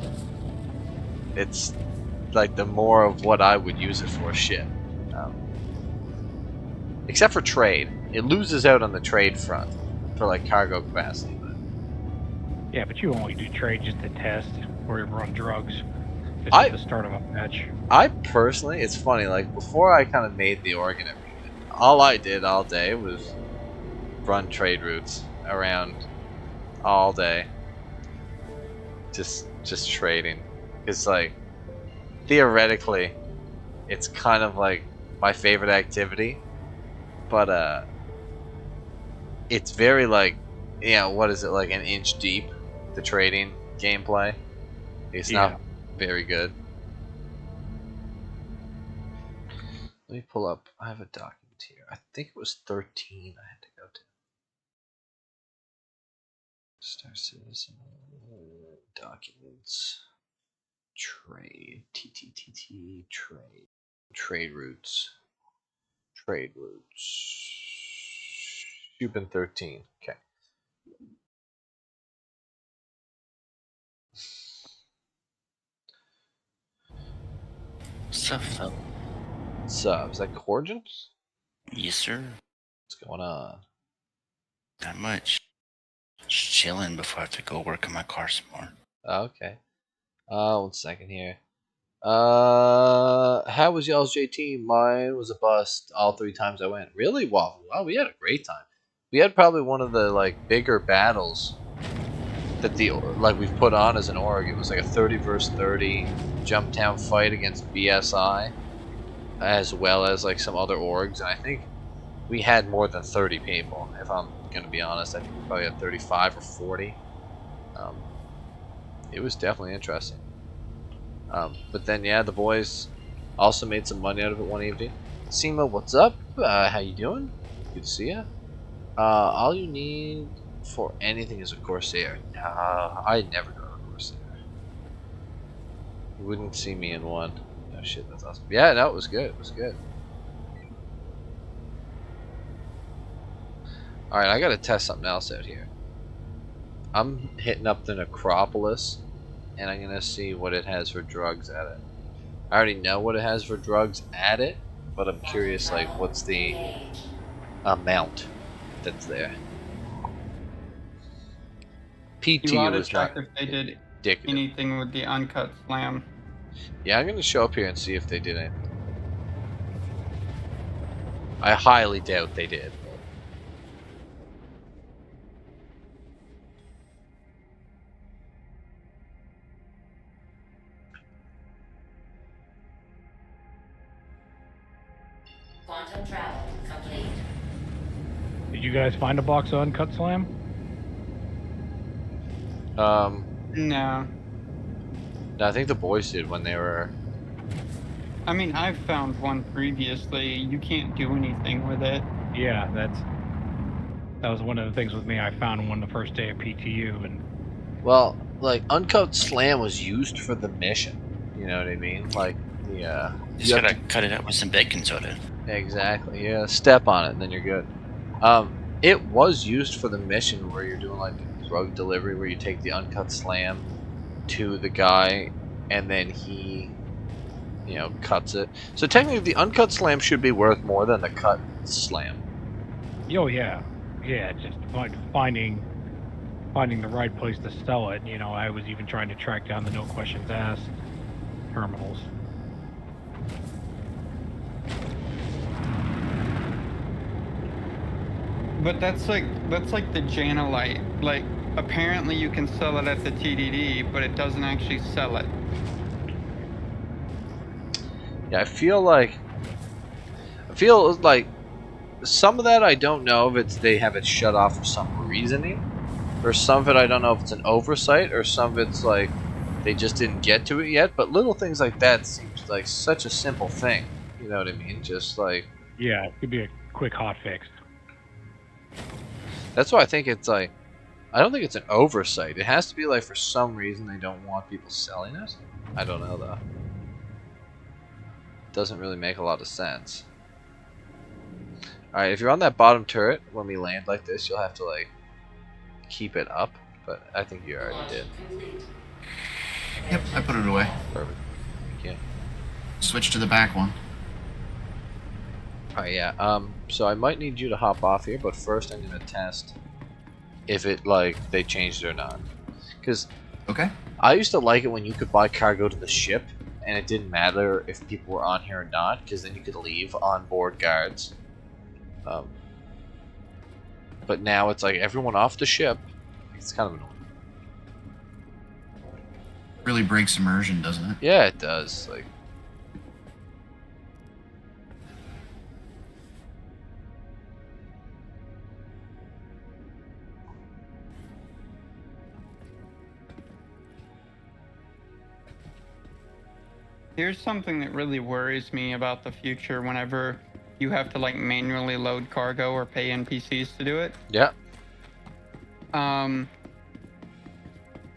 like the more of what I would use it for shit. Except for trade, it loses out on the trade front for like cargo capacity. But Yeah, but you only do trade just to test or you run drugs. Just I- at the start of a match. I personally, it's funny, like before I kind of made the organ, all I did all day was run trade routes around all day, just trading. It's like theoretically, it's kind of like my favorite activity, but it's very like, what is it, like an inch deep, the trading gameplay. It's not very good. Let me pull up. I have a document here. I think it was 13 I had to go to. Star Citizen documents. Trade. TTTT. Trade. Trade routes. Trade routes. Cuban 13. Okay. What's up, fella? What's up? Is that Corgent? Yes, sir. What's going on? Not much. Just chilling before I have to go work on my car some more. Okay. 1 second here. How was y'all's JT? Mine was a bust all 3 times I went. Really? Wow, we had a great time. We had probably one of the like bigger battles that we've put on as an org. It was like a 30 versus 30 jump town fight against BSI, as well as like some other orgs, and I think we had more than 30 people. If I'm gonna be honest, I think we probably had 35 or 40. It was definitely interesting. But then, yeah, the boys also made some money out of it one evening. Seema, what's up? How you doing? Good to see ya. All you need for anything is a Corsair. I'd never go to a Corsair. You wouldn't see me in one. Oh shit, that's awesome. Yeah, no, it was good. It was good. Alright, I gotta test something else out here. I'm hitting up the Necropolis, and I'm gonna see what it has for drugs at it. I already know what it has for drugs at it, but I'm curious, like, what's the amount that's there. PT You ought to was not check if they did indicative. anything with the uncut slam. Yeah, I'm gonna show up here and see if they did anything. I highly doubt they did. Quantum travel complete. Did you guys find a box of Uncut Slam? No. I think the boys did when they were. I mean, I've found one previously. You can't do anything with it. Yeah, that was one of the things with me. I found one the first day of PTU, and Well, like, Uncut Slam was used for the mission. You know what I mean? Like, the, Just you have gotta cut it up with some baking soda. Exactly, yeah. Step on it, and then you're good. It was used for the mission where you're doing, like, drug delivery, where you take the Uncut Slam to the guy, and then he, you know, cuts it. So technically, the Uncut Slam should be worth more than the cut slam. oh yeah, just finding the right place to sell it. You know, I was even trying to track down the no questions asked terminals. But that's like the Janolite. Like, apparently you can sell it at the TDD, but it doesn't actually sell it. Yeah, I feel like some of that I don't know if it's they have it shut off for some reasoning, or some of it I don't know if it's an oversight, or some of it's like they just didn't get to it yet. But little things like that seems like such a simple thing. You know what I mean? Just like, Yeah, it could be a quick hot fix. that's why I think it's like, I don't think it's an oversight. It has to be like for some reason they don't want people selling it. I don't know though. Doesn't really make a lot of sense. Alright, if you're on that bottom turret when we land like this, you'll have to like keep it up, but I think you already did. Yep, I put it away. Perfect. Thank you. Switch to the back one. Alright, yeah. So I might need you to hop off here, but first I'm gonna test if it like they changed it or not. Cause Okay. I used to like it when you could buy cargo to the ship, and it didn't matter if people were on here or not, because then you could leave on board guards. But now it's like everyone off the ship. It's kind of annoying. Really breaks immersion, doesn't it? Yeah, it does. Like, Here's something that really worries me about the future whenever you have to like manually load cargo or pay NPCs to do it. yeah.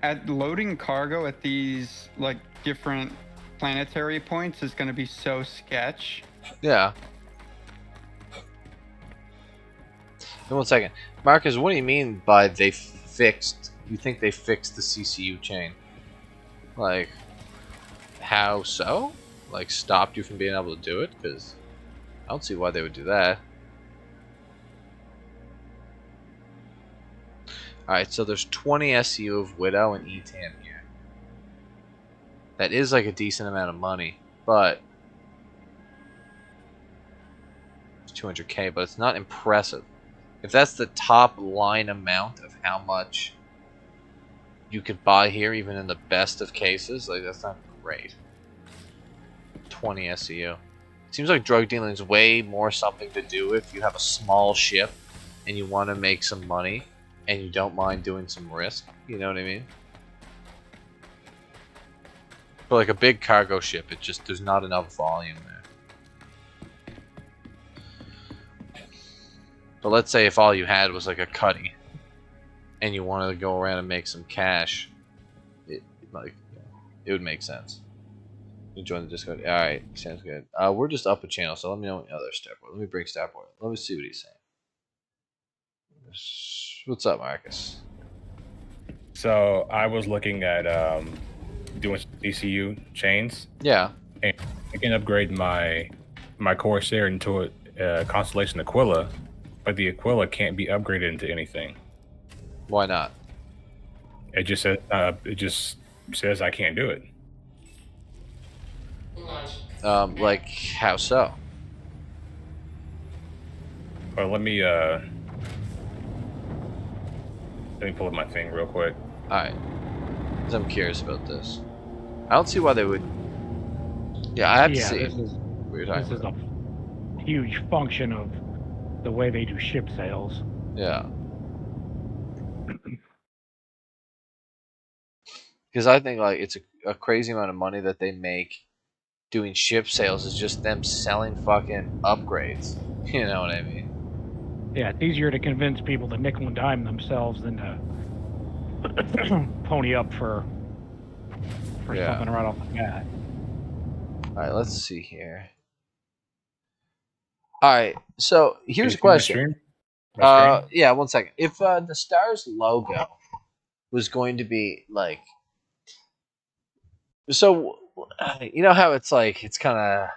at loading cargo at these like different planetary points is going to be so sketch. Yeah. One second. Marcus, what do you mean by they fixed? You think they fixed the CCU chain? Like, how so? Like, stopped you from being able to do it? Because I don't see why they would do that. Alright, so there's 20 SCU of Widow and ETAM here. That is like a decent amount of money, but it's 200k, but it's not impressive. If that's the top line amount of how much you could buy here, even in the best of cases, like, that's not great. 20 SCU. Seems like drug dealing is way more something to do if you have a small ship and you want to make some money and you don't mind doing some risk. You know what I mean? For like a big cargo ship, it just, there's not enough volume there. But let's say if all you had was like a cutty and you wanted to go around and make some cash, it would make sense. You join the Discord. Alright, sounds good. We're just up a channel, so let me know other Starboy. Let me bring Starboy. Let me see what he's saying. What's up, Marcus? So I was looking at doing DCU chains. Yeah. And I can upgrade my Corsair into a Constellation Aquila, but the Aquila can't be upgraded into anything. Why not? It just says I can't do it. Like how so? Well, let me pull up my thing real quick. Alright. Because I'm curious about this. I don't see why they would. Yeah, I have to see. This is a huge function of the way they do ship sales. Yeah. Because I think like it's a crazy amount of money that they make doing ship sales is just them selling fucking upgrades. You know what I mean? Yeah, it's easier to convince people to nickel and dime themselves than to pony up for something right off the bat. Alright, let's see here. Alright, so here's a question. Yeah, 1 second. If the STAARS logo was going to be like, so you know how it's like it's kind of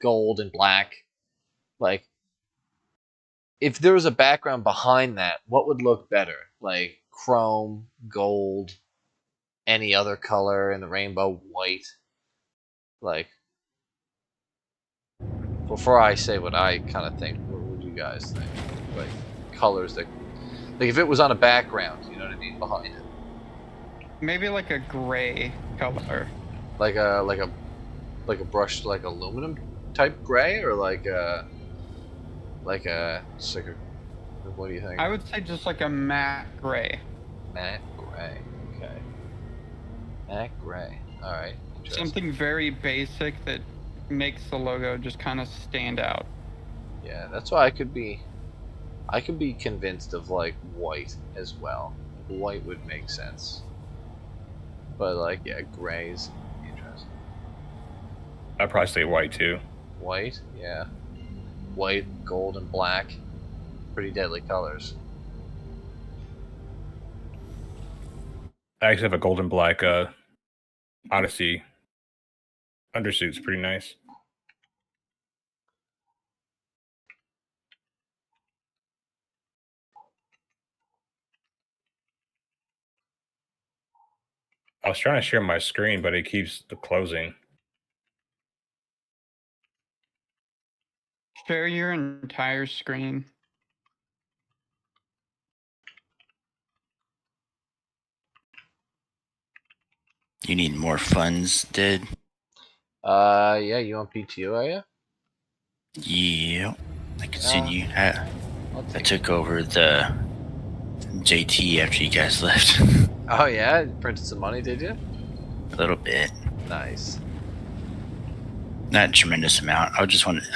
gold and black, like if there was a background behind that, what would look better? Like chrome, gold, any other color in the rainbow, white. Like, before I say what I kind of think, what would you guys think? Like colors that, like if it was on a background, you know what I mean, behind it. Maybe like a gray color. Like a brushed like aluminum type gray, or like a what do you think? I would say just like a matte gray. Matte gray, okay. Matte gray, all right. Something very basic that makes the logo just kind of stand out. Yeah, that's why I could be convinced of like white as well. White would make sense. But like, yeah, gray's interesting. I'd probably say white too. White, yeah. White, gold, and black. Pretty deadly colors. I actually have a gold and black Odyssey undersuit's pretty nice. I was trying to share my screen, but it keeps closing. Share your entire screen. You need more funds, Did? Yeah, you on PTO, are you? Yeah. I can send you. I took over the JT after you guys left. Oh yeah, you printed some money, did you? A little bit. Nice. Not a tremendous amount. I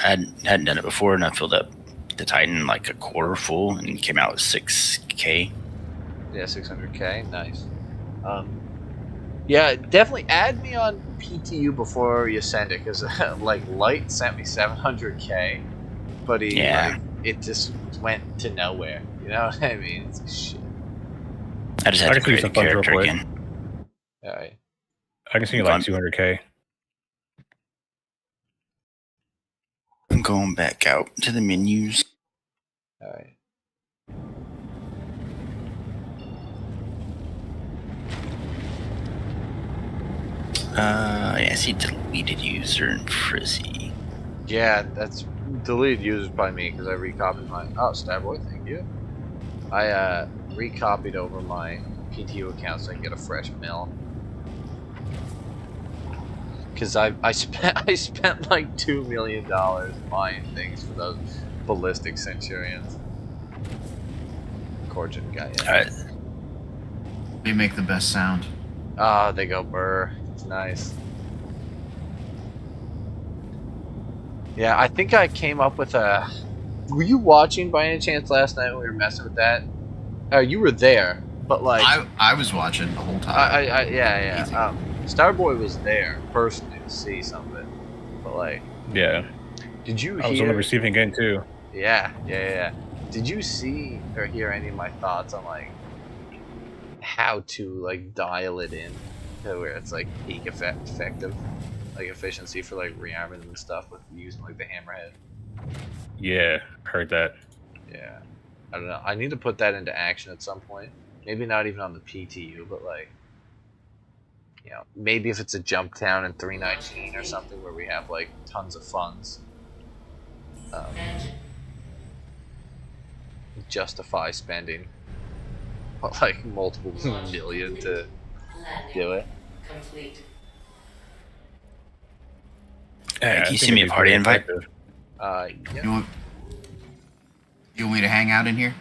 hadn't done it before, and I filled up the Titan like a quarter full and came out with 6K. Yeah, 600K. Nice. Yeah, definitely add me on PTU before you send it, because like Light sent me 700k, but it just went to nowhere. You know what I mean? It's like, shit. I just had I to can see create a some funds real character quick. again. All right. I can see like 200k. I'm going back out to the menus. All right. Yeah, I see deleted user and Frizzy. Yeah, that's deleted users by me because I recopied my. Oh, Starboy, thank you. I recopied over my PTU account so I can get a fresh mill. Because I spent like $2 million buying things for those ballistic centurions. Corjan guy. Yeah. Alright. They make the best sound. Ah, they go burr. It's nice. Yeah, I think I came up with a. Were you watching by any chance last night when we were messing with that? You were there, but like I was watching the whole time. Yeah. Starboy was there personally to see some of it, but like. Yeah. Did you I was on the receiving end too. Yeah. Did you see or hear any of my thoughts on like how to like dial it in to where it's like peak effective, like efficiency for like rearming and stuff with using like the hammerhead? Yeah, heard that. Yeah, I don't know. I need to put that into action at some point. Maybe not even on the PTU, but like, you know, maybe if it's a jump town in 319 or something where we have like tons of funds. Justify spending like multiple million to do it. Complete. Can you send me a party invite? Yeah. You want me to hang out in here?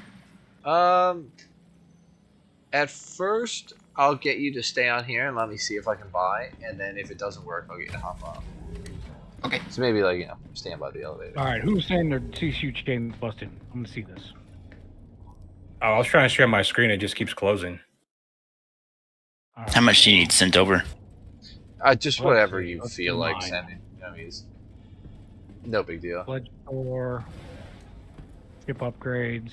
At first, I'll get you to stay on here and let me see if I can buy, and then if it doesn't work, I'll get you to hop off. Okay. So maybe like, you know, stand by the elevator. All right, who's saying their CCU chain's busted? I'm gonna see this. Oh, I was trying to share my screen. It just keeps closing. How much do you need sent over? Just whatever you feel like sending. You know, it's no big deal. Pledge store, skip upgrades,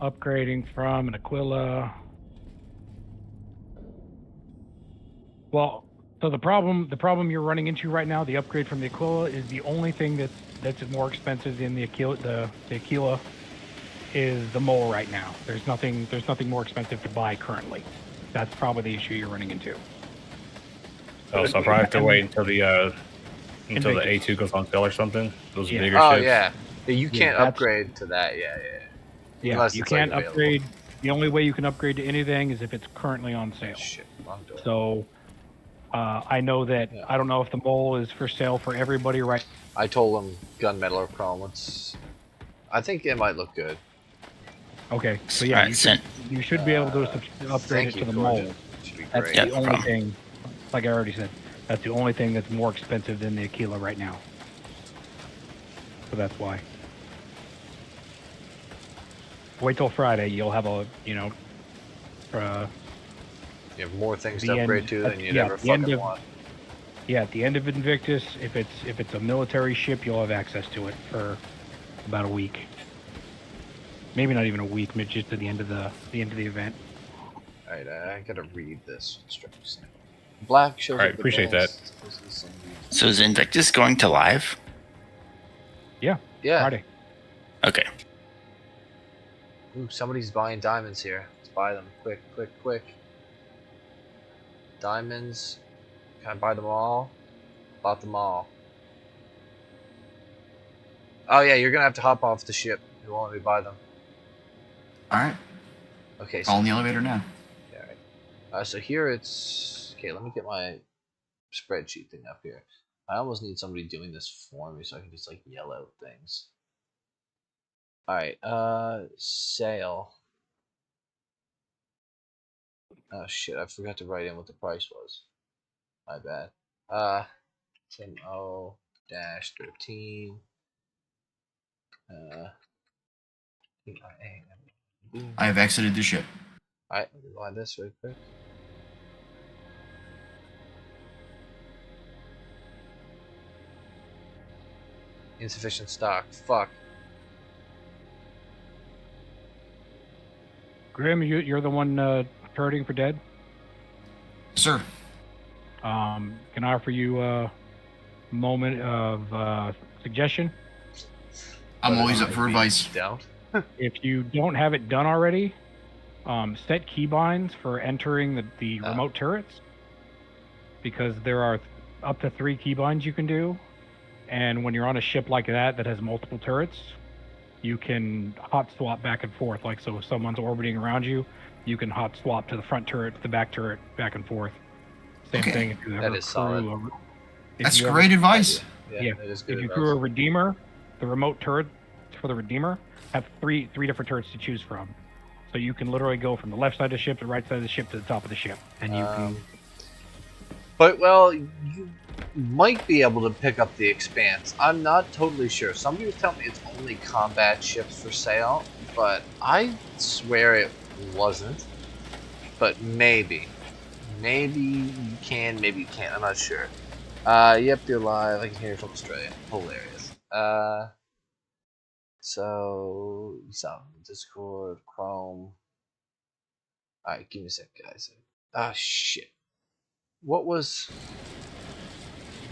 upgrading from an Aquila. Well, so the problem you're running into right now, the upgrade from the Aquila, is the only thing that's more expensive than the Aquila. The Aquila is the mole right now. There's nothing more expensive to buy currently. That's probably the issue you're running into. Oh, so I probably have to wait until the A2 goes on sale or something. Those bigger ships. Oh yeah, you can't upgrade to that. Yeah. Yeah, unless you it's, can't like, upgrade. The only way you can upgrade to anything is if it's currently on sale. Shit, I'm doing. So I know that I don't know if the mole is for sale for everybody right. I told him gunmetal or chrome. I think it might look good. Okay, so yeah, you should be able to upgrade it to the mole. That's the only thing. Like I already said, that's the only thing that's more expensive than the Aquila right now. So that's why. Wait till Friday. You'll have a, you know, you have more things to upgrade to than you'd ever fucking want. Yeah, at the end of Invictus, if it's a military ship, you'll have access to it for about a week. Maybe not even a week, but just to the end of the event. All right, I gotta read this instruction. Black shows. All right, appreciate that. So is Invictus going to live? Yeah. Friday. Okay. Ooh, somebody's buying diamonds here. Let's buy them quick. Diamonds. Can I buy them all? Bought them all. Oh yeah, you're gonna have to hop off the ship. You won't let me buy them. All right. Okay. Call in the elevator now. Yeah. Right. So here it's okay. Let me get my spreadsheet thing up here. I almost need somebody doing this for me so I can just like yell out things. All right. Sale. Oh shit! I forgot to write in what the price was. My bad. 10-0-13. I have exited the ship. Alright, let me line this real quick. Insufficient stock. Fuck. Grim, you're the one turreting for dead? Sir. Can I offer you a moment of suggestion? I'm always up for advice. Down. If you don't have it done already, set keybinds for entering the remote turrets, because there are up to 3 keybinds you can do, and when you're on a ship like that has multiple turrets, you can hot swap back and forth. Like, so if someone's orbiting around you, you can hot swap to the front turret, the back turret, back and forth. Same thing if you ever That is solid. That's great advice. Yeah, that is good if you advice. crew a Redeemer, the remote turret for the Redeemer have three different turrets to choose from. So you can literally go from the left side of the ship to the right side of the ship to the top of the ship, and you can. But well, you might be able to pick up the Expanse. I'm not totally sure. Somebody was telling me it's only combat ships for sale, but I swear it wasn't. But maybe. Maybe you can, maybe you can't. I'm not sure. Yep, you're live. I can hear you from Australia. Hilarious. So Discord, Chrome. Alright, give me a sec, guys. Ah, shit. What was...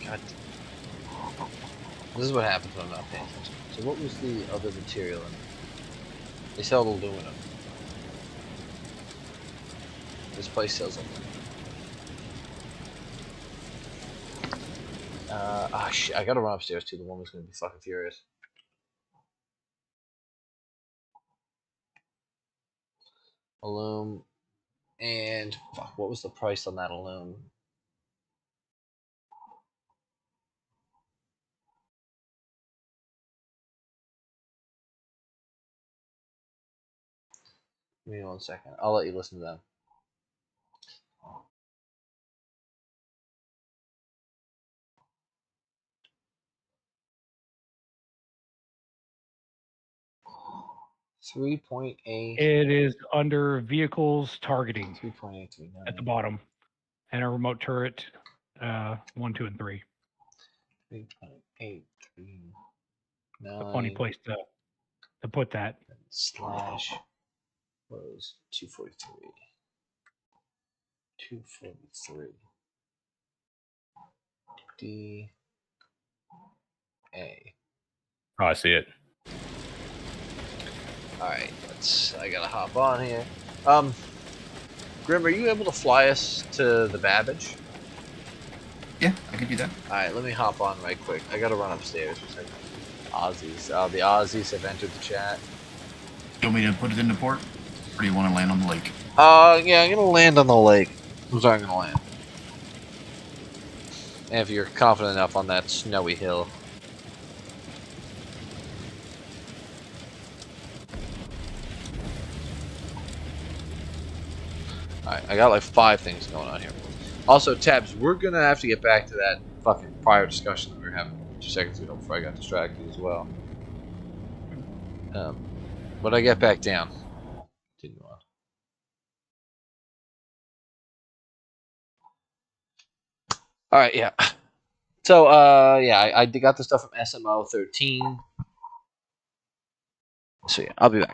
God. This is what happens when I'm not paying attention. So what was the other material in it? They sell aluminum. This place sells aluminum. Shit, I gotta run upstairs too. The woman's gonna be fucking furious. Aluminum. And fuck, what was the price on that aluminum? Give me 1 second. I'll let you listen to them. $3.8. It is under vehicles targeting 3.839 at the bottom, and a remote turret 1, 2, and 3. 3.839. A funny place to put that. Slash was 243. 243. D A. Oh, I see it. Alright, I gotta hop on here. Grim, are you able to fly us to the Babbage? Yeah, I can do that. Alright, let me hop on right quick. I gotta run upstairs for a second. Aussies. The Aussies have entered the chat. You want me to put it into port? Or do you want to land on the lake? Yeah, I'm gonna land on the lake. Who's I'm gonna land? And if you're confident enough on that snowy hill. Alright, I got like 5 things going on here. Also, Tabs, we're gonna have to get back to that fucking prior discussion that we were having 2 seconds ago before I got distracted as well. But I get back down. Continue on. Alright, yeah. So, yeah, I got the stuff from SMO 13. So, yeah, I'll be back.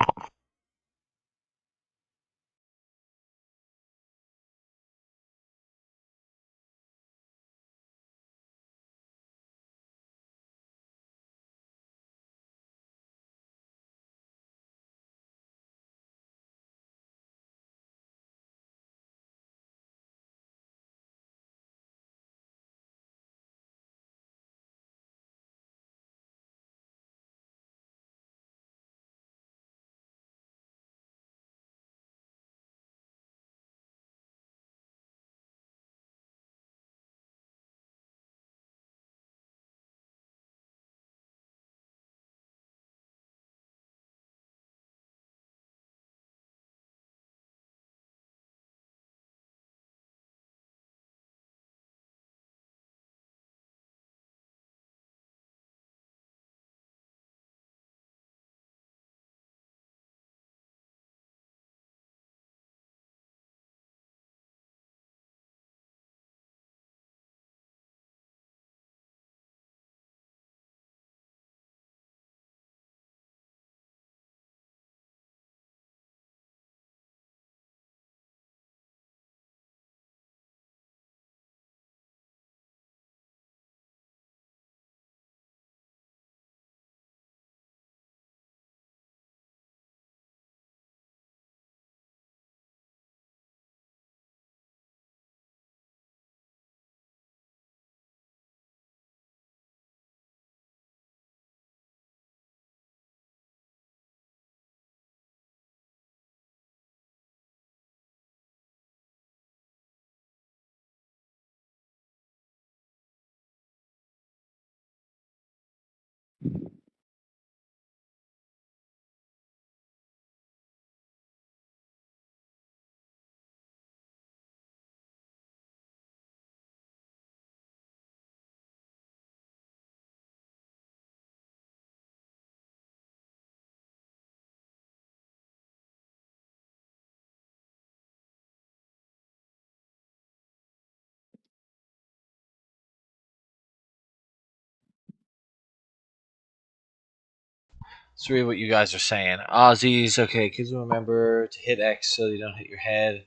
Let's read what you guys are saying. Aussies, okay, kids will remember to hit X so you don't hit your head.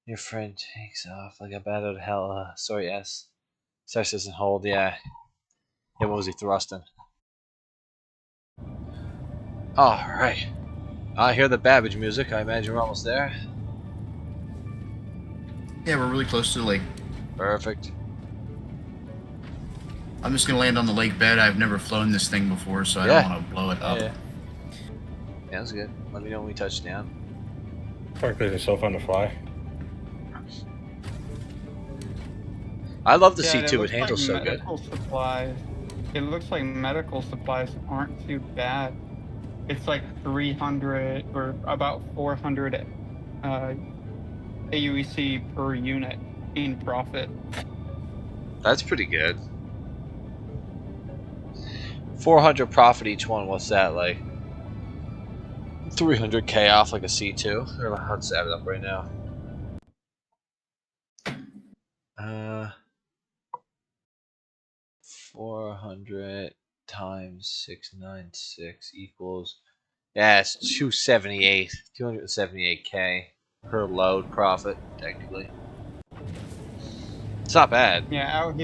Your friend takes off like a bat out of hell. Sorry, S. Starts doesn't hold, yeah. Yeah, what was he thrusting? Alright. I hear the Babbage music. I imagine we're almost there. Yeah, we're really close to the lake. Perfect. I'm just gonna land on the lake bed. I've never flown this thing before, so I don't want to blow it up. Yeah, that's good. Let me know when we touch down. Fuck, it's so fun to fly. I love the Yeah, C2. It handles so good. medical supplies. It looks like medical supplies aren't too bad. It's like 300 or about 400 aUEC per unit in profit. That's pretty good. 400 profit each one. What's that like? 300k off like a C2. Or let's add it up right now. 400 times 696 equals, yeah, it's 278k per load profit technically. It's not bad. Yeah, out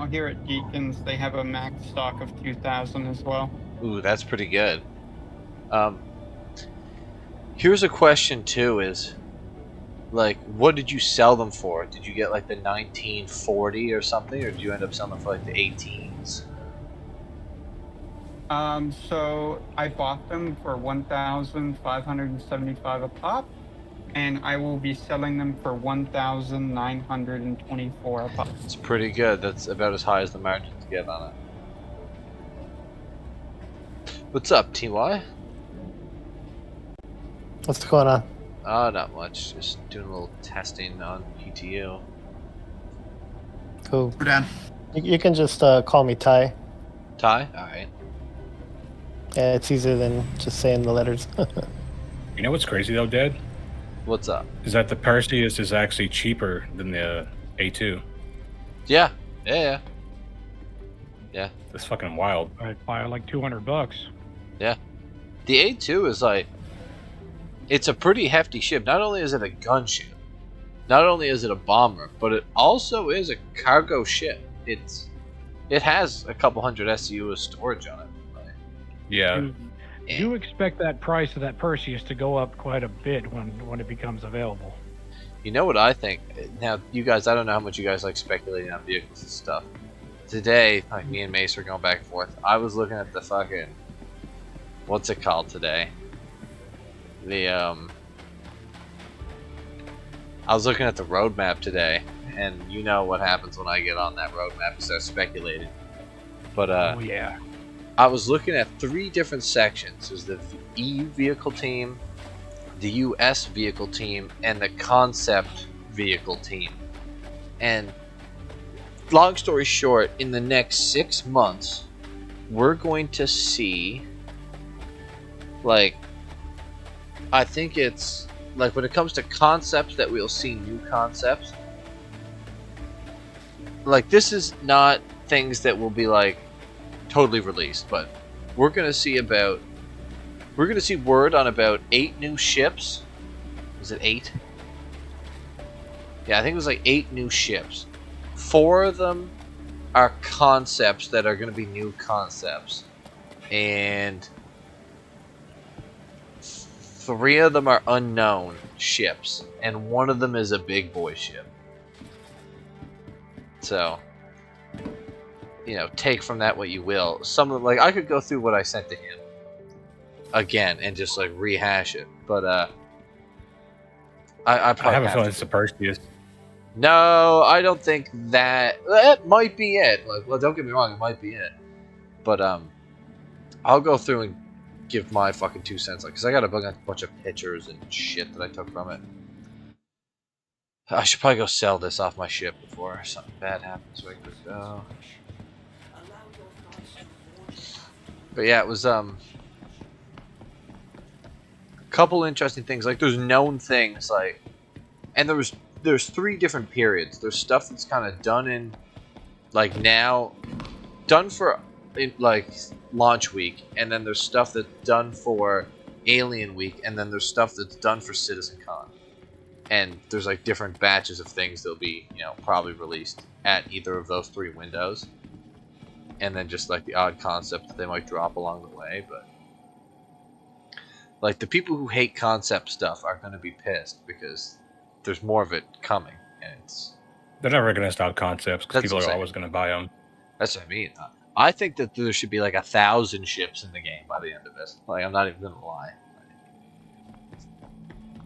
here at Deacons, they have a max stock of 2,000 as well. Ooh, that's pretty good. Here's a question too: is like, what did you sell them for? Did you get like the 1940 or something, or did you end up selling them for like the 18s? So I bought them for 1,575 a pop, and I will be selling them for 1,924 a pop. It's pretty good. That's about as high as the margins get on it. What's up, TY? What's going on? Not much. Just doing a little testing on PTU. Cool. We're down. You can just call me Ty. Ty? Alright. Yeah, it's easier than just saying the letters. You know what's crazy though, Dad? What's up? Is that the Perseus is actually cheaper than the A2. Yeah. Yeah. Yeah. That's fucking wild. I'd buy like $200. Yeah. The A2 is like, it's a pretty hefty ship. Not only is it a gunship, not only is it a bomber, but it also is a cargo ship. It has a couple hundred SCU of storage on it. Yeah. Do expect that price of that Perseus to go up quite a bit when it becomes available. You know what I think? Now, you guys, I don't know how much you guys like speculating on vehicles and stuff. Today, like me and Mace were going back and forth. I was looking at the fucking, what's it called today? I was looking at the roadmap today, and you know what happens when I get on that roadmap and start speculating. But oh yeah. I was looking at 3 different sections. There's the EU vehicle team, the US vehicle team, and the concept vehicle team. And long story short, in the next 6 months, we're going to see, like, I think it's, like, when it comes to concepts, that we'll see new concepts. Like, this is not things that will be, like, totally released, but we're gonna see word on about 8 new ships. Was it 8? Yeah, I think it was like 8 new ships. 4 of them are concepts that are gonna be new concepts, and 3 of them are unknown ships, and 1 of them is a big boy ship. So, you know, take from that what you will. Some of them, like, I could go through what I sent to him again and just like rehash it, but I probably have a feeling it's the Perseus. No, I don't think that might be it. Like, well, don't get me wrong, it might be it, but I'll go through and give my fucking 2 cents, like, because I got a bunch of pictures and shit that I took from it. I should probably go sell this off my ship before something bad happens. So I could go. But yeah, it was a couple interesting things. Like, there's known things, like, and there's 3 different periods. There's stuff that's kind of done in, like, now, done for, like, launch week, and then there's stuff that's done for Alien Week, and then there's stuff that's done for CitizenCon. And there's like different batches of things that'll be, you know, probably released at either of those 3 windows. And then just like the odd concept that they might drop along the way, but like the people who hate concept stuff are going to be pissed because there's more of it coming, and they're never going to stop concepts because people are insane. always going to buy them. That's what I mean. I think that there should be like 1,000 ships in the game by the end of this. Like, I'm not even going to lie.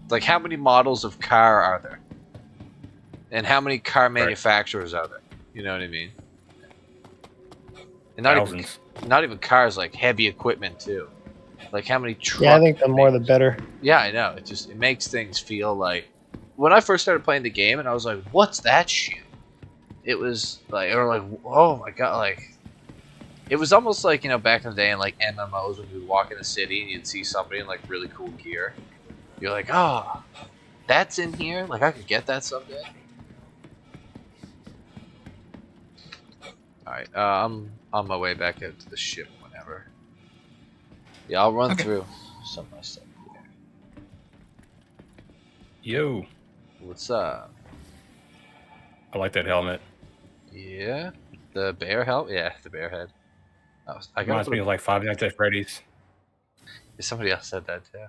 Like, how many models of car are there? And how many car manufacturers are there? You know what I mean? And not even cars, like heavy equipment too. Like how many trucks? Yeah, I think the more the better. Yeah, I know. It makes things feel like when I first started playing the game, and I was like, "What's that shit?" It was like, or like, "Oh my god!" Like, it was almost like, you know, back in the day in like MMOs when you would walk in a city and you'd see somebody in like really cool gear. You're like, "Oh, that's in here. Like I could get that someday." All right, I'm on my way back out to the ship whenever. Yeah, I'll run through some of my stuff here. Yo. What's up? I like that helmet. Yeah, the bear helmet. Yeah, the bear head. I got Reminds me of like Five Nights at Freddy's. Somebody else said that too.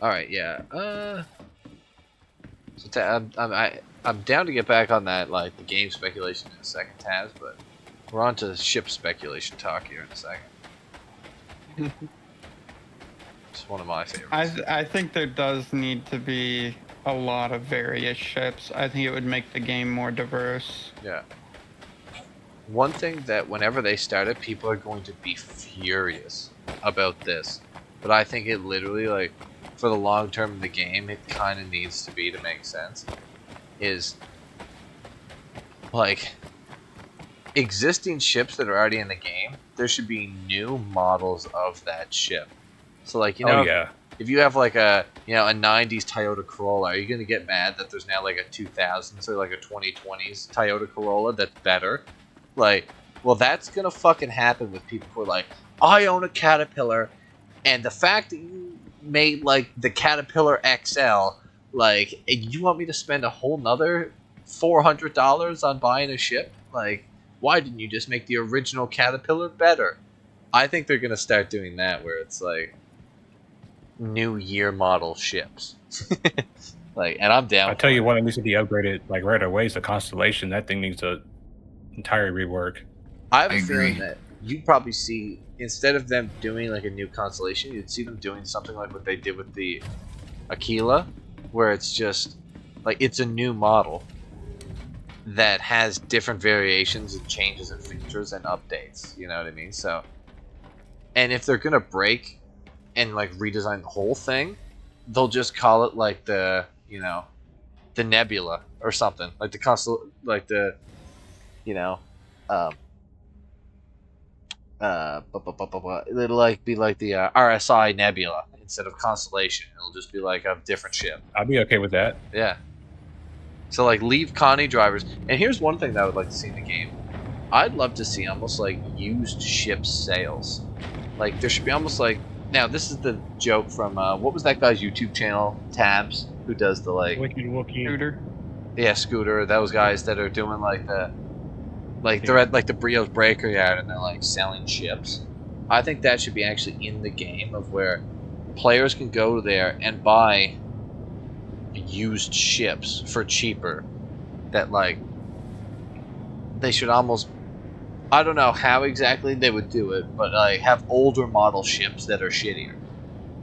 All right, yeah. So I'm down to get back on that, like the game speculation in a second, Taz, but we're on to ship speculation talk here in a second. It's one of my favorites. I think there does need to be a lot of various ships. I think it would make the game more diverse. Yeah. One thing that whenever they start it, people are going to be furious about this, but I think it literally, like, for the long term of the game, it kind of needs to be to make sense, is like existing ships that are already in the game, there should be new models of that ship. So like, you know, if you have like a, you know, a 90s Toyota Corolla, are you going to get mad that there's now like a 2000s or like a 2020s Toyota Corolla that's better? Like, well, that's going to fucking happen with people who are like, I own a Caterpillar, and the fact that you made like the Caterpillar XL, like, you want me to spend a whole nother $400 on buying a ship? Like, why didn't you just make the original Caterpillar better? I think they're gonna start doing that, where it's like new year model ships. Like, and I'm down. I tell you what, it needs to be upgraded like right away. Is the Constellation. That thing needs a entire rework. I have a feeling that you'd probably see, instead of them doing like a new Constellation, you'd see them doing something like what they did with the Aquila, where it's just like it's a new model that has different variations and changes and features and updates. You know what I mean? So, and if they're gonna break and like redesign the whole thing, they'll just call it like the, you know, the Nebula or something, like the like the, you know, it'll like be like the RSI Nebula instead of Constellation. It'll just be like a different ship. I'd be okay with that. Yeah. So like leave Connie drivers. And here's one thing that I would like to see in the game. I'd love to see almost like used ship sales. Like there should be almost like, now this is the joke from what was that guy's YouTube channel, Tabs, who does the like Wicked Wookie. Scooter. Yeah, Scooter. Those guys that are doing like the, like they're at like the Brio's Breaker Yard and they're like selling ships. I think that should be actually in the game, of where players can go there and buy used ships for cheaper. That like they should almost, I don't know how exactly they would do it, but like have older model ships that are shittier.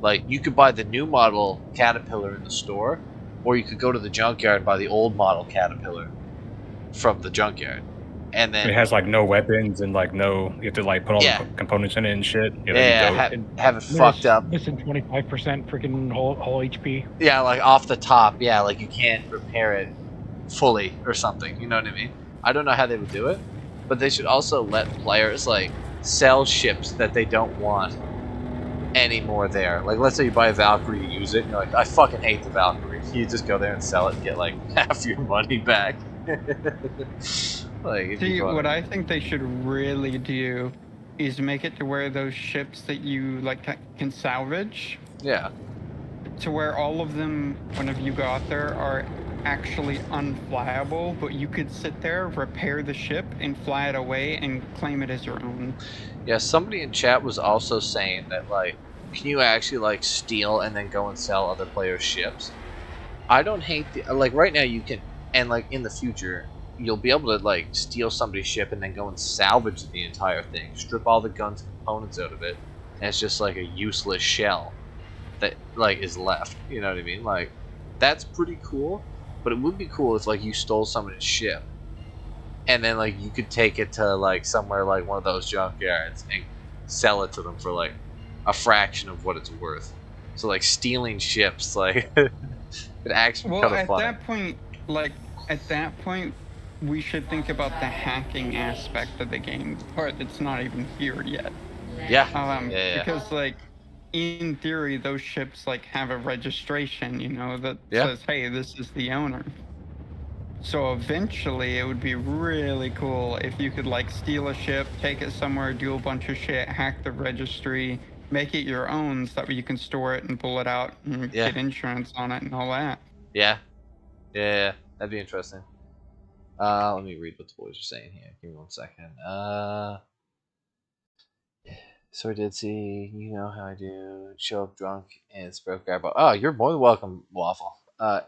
Like you could buy the new model Caterpillar in the store, or you could go to the junkyard and buy the old model Caterpillar from the junkyard. And then it has like no weapons and like no, you have to like put all the components in it and shit. Have it fucked up. Missing 25% freaking whole HP. Yeah, like off the top. Yeah, like you can't repair it fully or something. You know what I mean? I don't know how they would do it, but they should also let players like sell ships that they don't want anymore there. Like, let's say you buy a Valkyrie, you use it, and you're like, I fucking hate the Valkyrie. You just go there and sell it and get like half your money back. Like, see, what I think they should really do is make it to where those ships that you like can salvage. Yeah. To where all of them, whenever you go out there, are actually unflyable, but you could sit there, repair the ship, and fly it away and claim it as your own. Yeah, somebody in chat was also saying that, like, can you actually, like, steal and then go and sell other players' ships? I don't hate the... Like, right now you can... And, like, in the future, you'll be able to, like, steal somebody's ship and then go and salvage the entire thing. Strip all the guns and components out of it, and it's just, like, a useless shell that, like, is left. You know what I mean? Like, that's pretty cool. But it would be cool if, like, you stole somebody's ship, and then, like, you could take it to, like, somewhere like one of those junkyards and sell it to them for, like, a fraction of what it's worth. So, like, stealing ships, like, it actually kind of fun. At that point, we should think about the hacking aspect of the game, the part that's not even here yet. Yeah. Because, like, in theory, those ships like have a registration, you know, that says, "Hey, this is the owner." So eventually, it would be really cool if you could like steal a ship, take it somewhere, do a bunch of shit, hack the registry, make it your own, so that way you can store it and pull it out and get insurance on it and all that. Yeah, that'd be interesting. Let me read what the boys are saying here. Give me 1 second. So I did see, you know how I do, show up drunk and sprout grab. Oh, you're more than welcome, Waffle.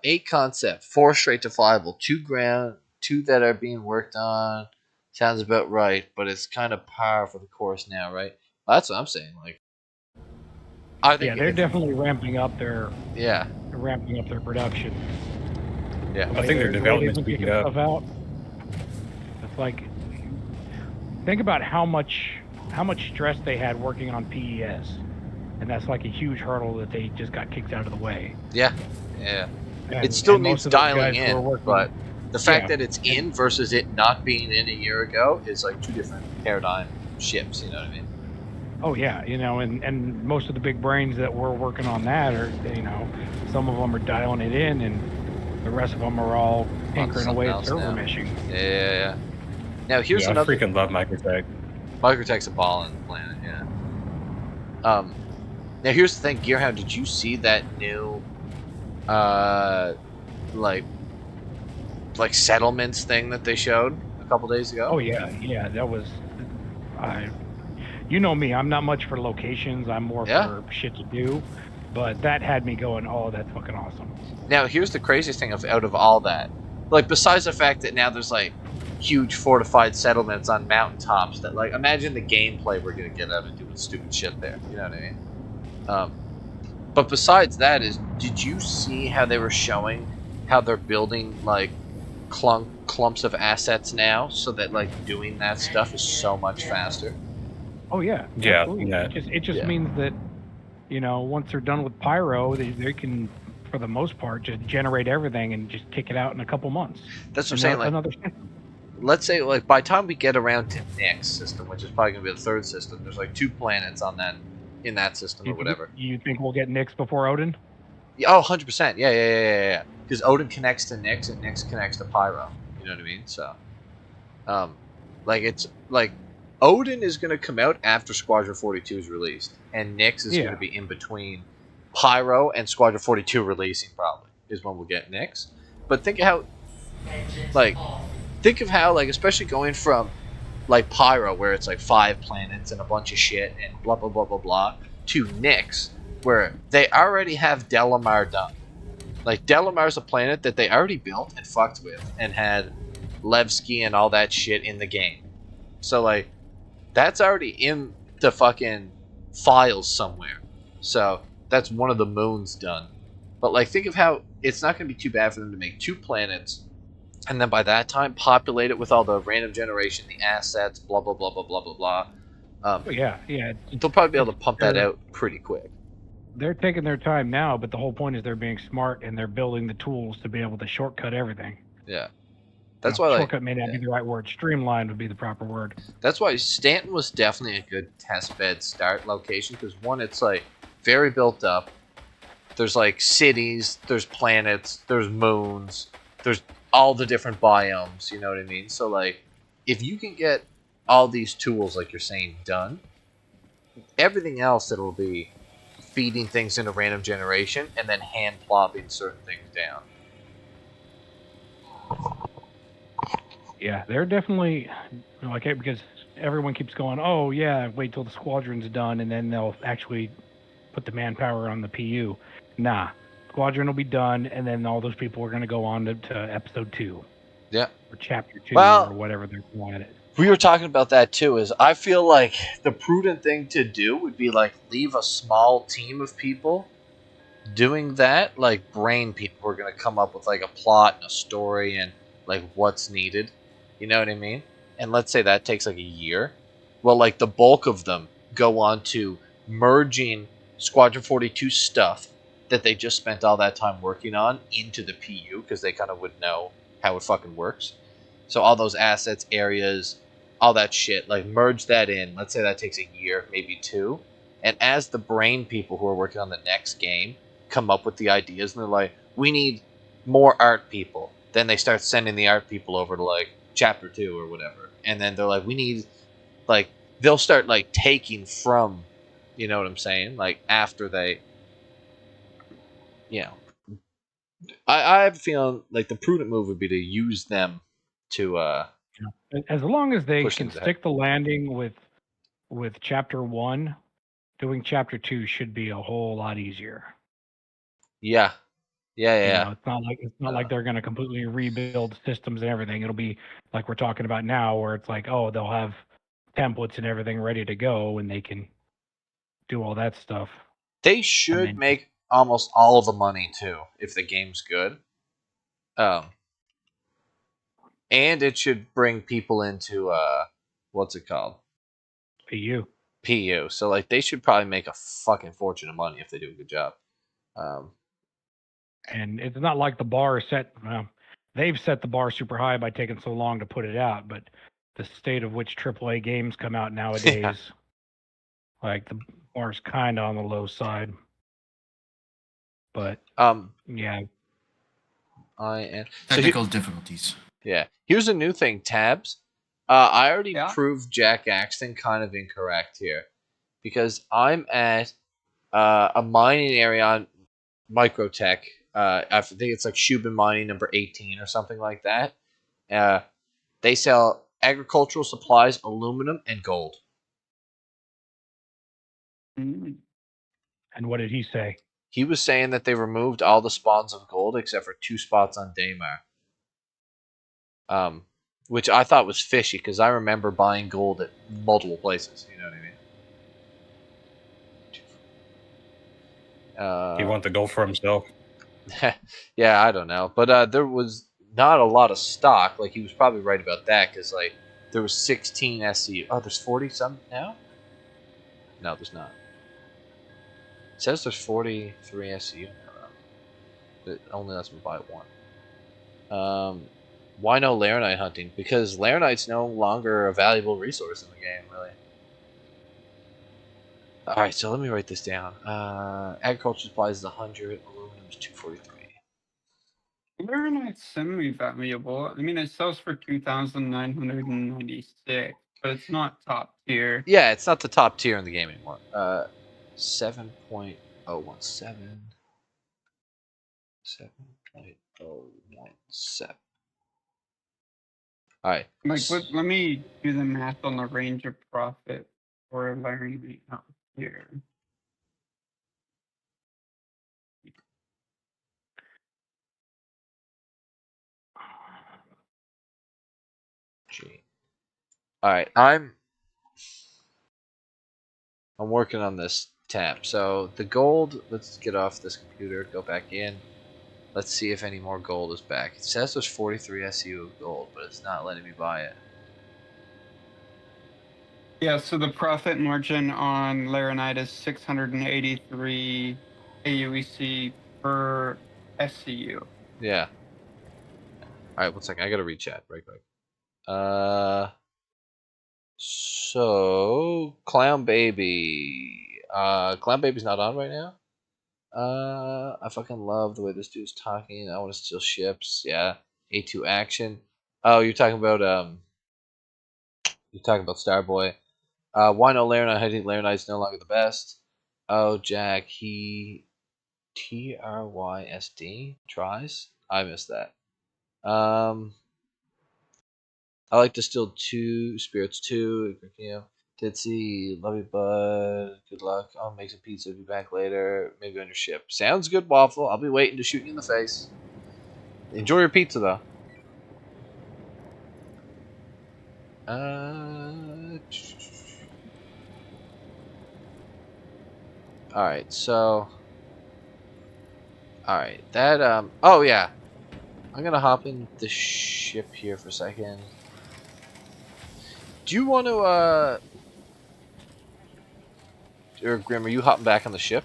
8 concept, 4 straight to flyable, 2 ground, 2 that are being worked on. Sounds about right, but it's kind of par for the course now, right? Well, that's what I'm saying. Like, I think they're definitely ramping up their they're ramping up their production. Yeah, I think their development's speeding up. It's like, think about how much stress they had working on PES, and that's like a huge hurdle that they just got kicked out of the way. Yeah. It still needs dialing in, but the fact that it's in versus it not being in a year ago is like 2 different paradigm shifts. You know what I mean? Oh yeah, you know, and most of the big brains that were working on that are, you know, some of them are dialing it in, and the rest of them are all tinkering away at server meshing. Yeah. Now here's another. I freaking love Microtech. Microtech's a ball on the planet, yeah. Now here's the thing, Gearhound, did you see that new, like settlements thing that they showed a couple days ago? Oh yeah, that was, you know me, I'm not much for locations, I'm more for shit to do, but that had me going, oh, that's fucking awesome. Now here's the craziest thing out of all that, like besides the fact that now there's like huge fortified settlements on mountaintops that, like, imagine the gameplay we're gonna get out of doing stupid shit there. You know what I mean? But besides that, did you see how they were showing how they're building like clumps of assets now, so that like doing that stuff is so much faster? Oh yeah. It just means that, you know, once they're done with Pyro, they can, for the most part, just generate everything and just kick it out in a couple months. That's what I'm saying. Like, let's say, like, by the time we get around to Nick's system, which is probably going to be the 3rd system, there's like 2 planets on that, in that system or whatever. You think we'll get Nick's before Odin? Yeah, 100%. Yeah. Because Odin connects to Nick's and Nick's connects to Pyro. You know what I mean? So, like, it's like Odin is going to come out after Squadron 42 is released, and Nick's is going to be in between Pyro and Squadron 42 releasing, probably, is when we'll get Nick's. But think of how, like, especially going from, like, Pyro, where it's, like, 5 planets and a bunch of shit and blah, blah, blah, blah, blah, to Nyx, where they already have Delamar done. Like, Delamar's a planet that they already built and fucked with and had Levski and all that shit in the game. So, like, that's already in the fucking files somewhere. So, that's one of the moons done. But, like, think of how it's not going to be too bad for them to make 2 planets, and then by that time, populate it with all the random generation, the assets, blah, blah, blah, blah, blah, blah, blah. Yeah. They'll probably be able to pump that out pretty quick. They're taking their time now, but the whole point is they're being smart and they're building the tools to be able to shortcut everything. Yeah. That's why, like, shortcut may not be the right word. Streamlined would be the proper word. that's why Stanton was definitely a good test bed start location, because one, it's like very built up. There's like cities, there's planets, there's moons, there's all the different biomes, you know what I mean? So like, if you can get all these tools, like you're saying, done, everything else it'll be feeding things into random generation and then hand plopping certain things down. Yeah, they're definitely like it, because everyone keeps going, oh yeah, wait till the squadron's done and then they'll actually put the manpower on the PU. Nah, squadron will be done and then all those people are going to go on to episode 2. Yeah. Or chapter 2 Well, or whatever they're calling it. we were talking about that too, is I feel like the prudent thing to do would be like leave a small team of people doing that, like brain people who are going to come up with like a plot and a story and like what's needed. You know what I mean? And let's say that takes like a year. Well, like the bulk of them go on to merging Squadron 42 stuff that they just spent all that time working on into the PU, because they kind of would know how it fucking works. So all those assets, areas, all that shit, like merge that in. Let's say that takes a year, maybe 2. And as the brain people who are working on the next game come up with the ideas, and they're like, we need more art people. Then they start sending the art people over to like chapter 2 or whatever. And then they're like, we need, like, they'll start like taking from, you know what I'm saying? Like after they, you know, I have a feeling like the prudent move would be to use them to As long as they push can things ahead. stick the landing with chapter 1, doing chapter 2 should be a whole lot easier. Yeah. Yeah, You yeah. know, it's not like they're going to completely rebuild systems and everything. It'll be like we're talking about now, where it's like, oh, they'll have templates and everything ready to go, and they can do all that stuff. They should make almost all of the money too if the game's good. And it should bring people into what's it called? PU. PU. So like they should probably make a fucking fortune of money if they do a good job. And it's not like the bar is set. They've set the bar super high by taking so long to put it out, but the state of which AAA games come out nowadays, like the bar's kind of on the low side. But yeah, technical difficulties. Yeah, here's a new thing, tabs. I already proved Jack Axton kind of incorrect here, because I'm at a mining area on Microtech. I think it's like Shubin Mining number 18 or something like that. They sell agricultural supplies, aluminum, and gold. And what did he say? He was saying that they removed all the spawns of gold except for 2 spots on Daymar. Which I thought was fishy, because I remember buying gold at multiple places. You know what I mean? He want the gold for himself. Yeah, I don't know, but there was not a lot of stock. Like, he was probably right about that, because like there was 16 SCU. Oh, there's 40 some now. No, there's not. It says there's 43 SCU. It only lets me buy 1. Why no Laranite hunting? Because Laranite's no longer a valuable resource in the game, really. Alright, so let me write this down. Agriculture supplies is 100, aluminum is 243. Laranite's semi-valuable. I mean, it sells for 2,996, but it's not top tier. Yeah, it's not the top tier in the game anymore. 7.017. 7.017. Alright. Like, let me do the math on the range of profit for Laranite out here. Alright, I'm working on this tab. So the gold, let's get off this computer, go back in. Let's see if any more gold is back. It says there's 43 SU of gold, but it's not letting me buy it. Yeah, so the profit margin on Laranite is 683 aUEC per SCU. Yeah. Alright, 1 second. I gotta read chat right quick. So Clown Baby. Clown Baby's not on right now. I fucking love the way this dude's talking. I want to steal ships. Yeah. A2 action. Oh, you're talking about Starboy. Why no Laranite? I think Laranite's no longer the best. Oh, Jack, he TRYSD tries. I missed that. I like to steal 2 spirits too. Did see, love you, bud. Good luck. I'll make some pizza. Be back later. Maybe on your ship. Sounds good, Waffle. I'll be waiting to shoot you in the face. Enjoy your pizza, though. Alright, so. Alright, that, oh, yeah. I'm gonna hop in the ship here for a second. Do you want to, or Grim, are you hopping back on the ship?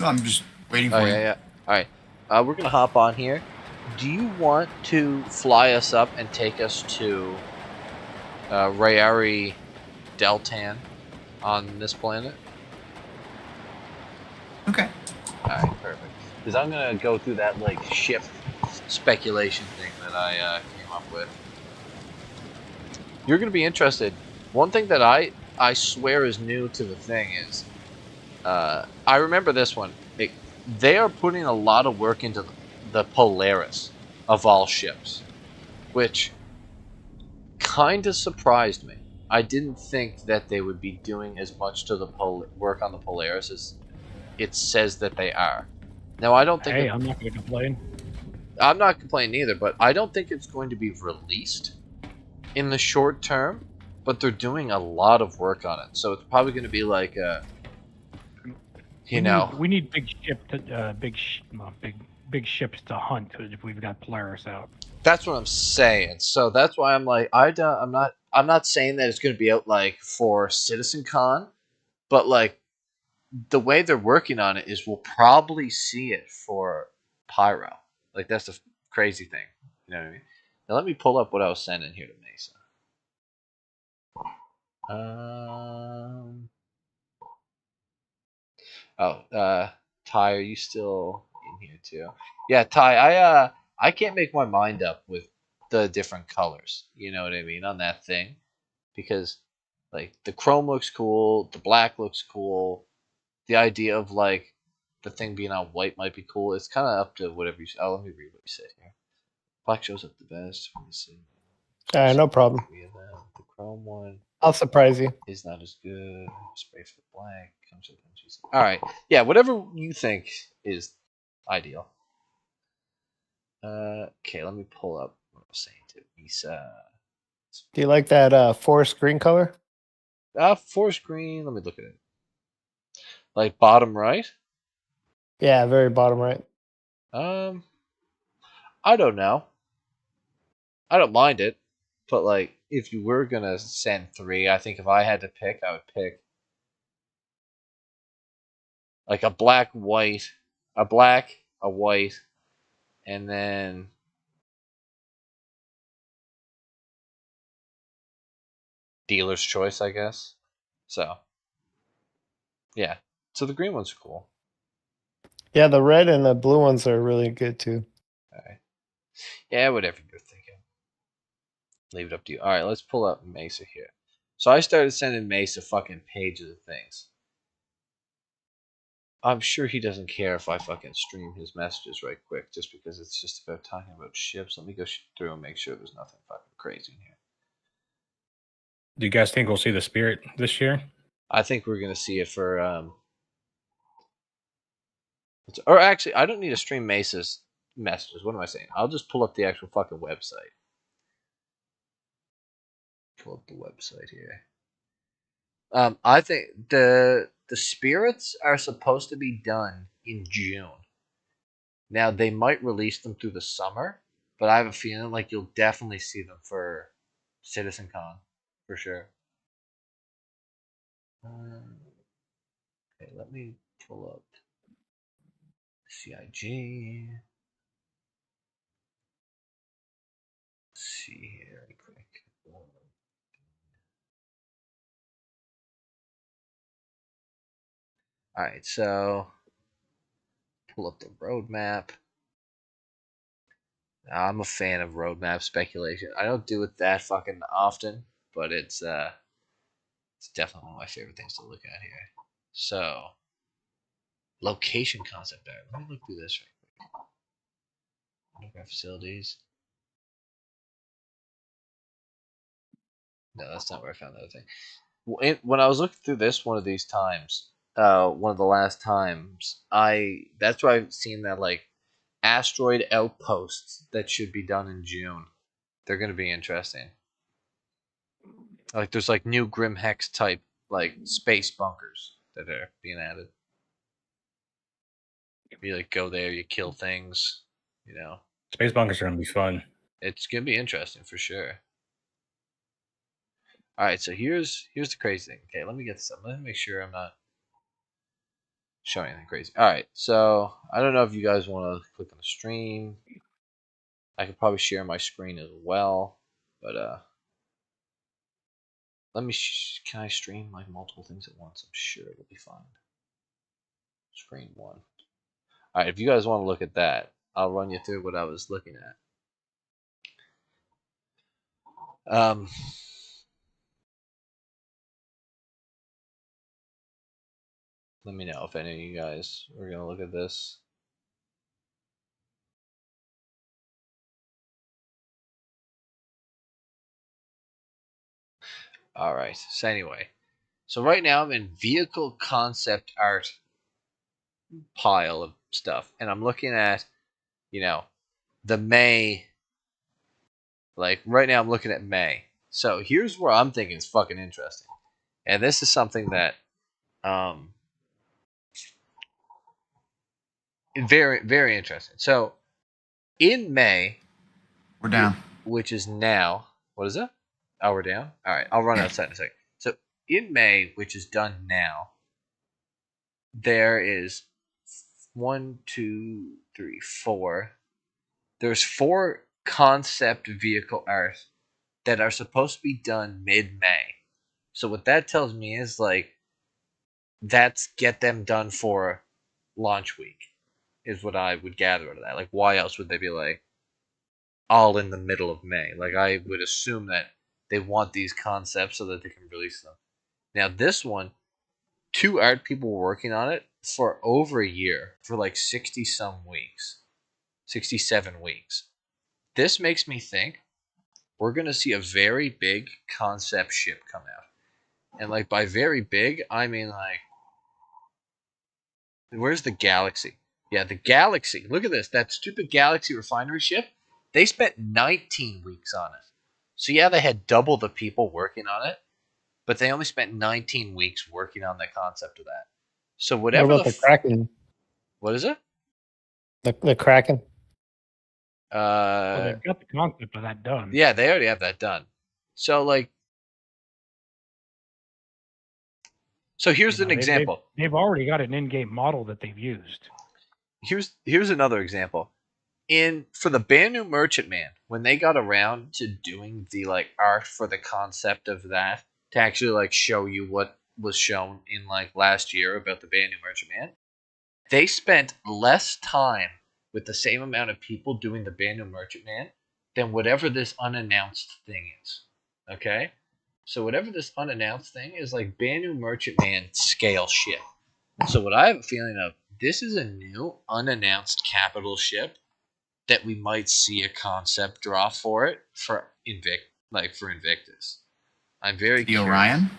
No, I'm just waiting for you. Yeah. Alright. We're gonna hop on here. Do you want to fly us up and take us to Rayari Deltan on this planet? Okay. Alright, perfect. Because I'm gonna go through that like ship speculation thing that I came up with. You're gonna be interested. One thing that I swear is new to the thing is, I remember this one. They are putting a lot of work into the Polaris of all ships, which kind of surprised me. I didn't think that they would be doing as much to the work on the Polaris as it says that they are. Now, I don't think. Hey, I'm not going to complain. I'm not complaining either, but I don't think it's going to be released in the short term. But they're doing a lot of work on it, so it's probably going to be like a. We need big ships to hunt if we've got Polaris out. That's what I'm saying. So that's why I'm like, I'm not saying that it's going to be out like for CitizenCon, but like the way they're working on it is we'll probably see it for Pyro. Like that's the crazy thing. You know what I mean? Now let me pull up what I was sending here to Mesa. Ty, are you still in here too? Yeah, Ty, I can't make my mind up with the different colors. You know what I mean on that thing, because like the chrome looks cool, the black looks cool. The idea of like the thing being on white might be cool. It's kind of up to whatever you. Oh, let me read what you said here. Black shows up the best. Let me see. No problem. The chrome one. I'll surprise you. Is not as good. Spray for the black. Comes with MGs. All right. Yeah, whatever you think is ideal. Okay, let me pull up what I was saying to Isa. Do you like that forest green color? Forest green. Let me look at it. Like bottom right? Yeah, very bottom right. I don't know. I don't mind it, but like if you were gonna send 3, I think if I had to pick, I would pick like a black, white, a white, and then dealer's choice, I guess. So, yeah. So the green one's cool. Yeah, the red and the blue ones are really good too. All right. Yeah, whatever you're thinking. Leave it up to you. All right, let's pull up Mesa here. So I started sending Mesa fucking pages of things. I'm sure he doesn't care if I fucking stream his messages right quick, just because it's just about talking about ships. Let me go through and make sure there's nothing fucking crazy in here. Do you guys think we'll see the Spirit this year? I think we're gonna see it for or actually, I don't need to stream Mesa's messages. What am I saying? I'll just pull up the actual fucking website. Pull up the website here. I think the spirits are supposed to be done in June. Now they might release them through the summer, but I have a feeling like you'll definitely see them for CitizenCon for sure. Okay, let me pull up CIG. see here really quick. Alright, so pull up the roadmap. Now, I'm a fan of roadmap speculation. I don't do it that fucking often, but it's definitely one of my favorite things to look at here. So, location concept art. Let me look through this right quick. Underground facilities. No, that's not where I found the other thing. When I was looking through this one of these times, one of the last times, that's where I've seen that like asteroid outposts that should be done in June. They're gonna be interesting. Like there's like new Grim Hex type like space bunkers that are being added. You like go there, you kill things, you know. Space bunkers are gonna be fun. It's gonna be interesting for sure. All right, so here's the crazy thing. Okay, let me get this up. Let me make sure I'm not showing anything crazy. All right, so I don't know if you guys want to click on the stream. I could probably share my screen as well, but let me. Can I stream like multiple things at once? I'm sure it'll be fine. Screen one. All right, if you guys want to look at that, I'll run you through what I was looking at. Let me know if any of you guys are gonna look at this. All right. So anyway, so right now I'm in vehicle concept art pile of stuff, and I'm looking at, you know, the May. Like right now I'm looking at May. So here's where I'm thinking is fucking interesting, and this is something that very very interesting. So in May, We're down. Which is now. What is it? Oh, we're down. All right, I'll run outside in a second. So in May, which is done now, there is 1, 2, 3, 4. There's 4 concept vehicle art that are supposed to be done mid-May. So what that tells me is like that's get them done for launch week, is what I would gather out of that. Like, why else would they be like all in the middle of May? Like, I would assume that they want these concepts so that they can release them. Now, this one, 2 art people were working on it for over a year, for like 60-some weeks. 67 weeks. This makes me think we're going to see a very big concept ship come out. And like by very big, I mean like, where's the Galaxy? Yeah, the Galaxy. Look at this. That stupid Galaxy refinery ship. They spent 19 weeks on it. So yeah, they had double the people working on it, but they only spent 19 weeks working on the concept of that. So whatever what about the Kraken? What is it? The Kraken. Well, they've got the concept of that done. Yeah, they already have that done. So like, so here's an example. They've already got an in-game model that they've used. Here's another example. For the brand new Merchantman, when they got around to doing the like art for the concept of that to actually like show you what was shown in like last year about the brand new Merchantman, they spent less time with the same amount of people doing the brand new Merchantman than whatever this unannounced thing is. Okay? So whatever this unannounced thing is, like brand new Merchantman scale ship. So what I have a feeling of, this is a new unannounced capital ship that we might see a concept draw for it for Invictus. I'm very The curious. Orion?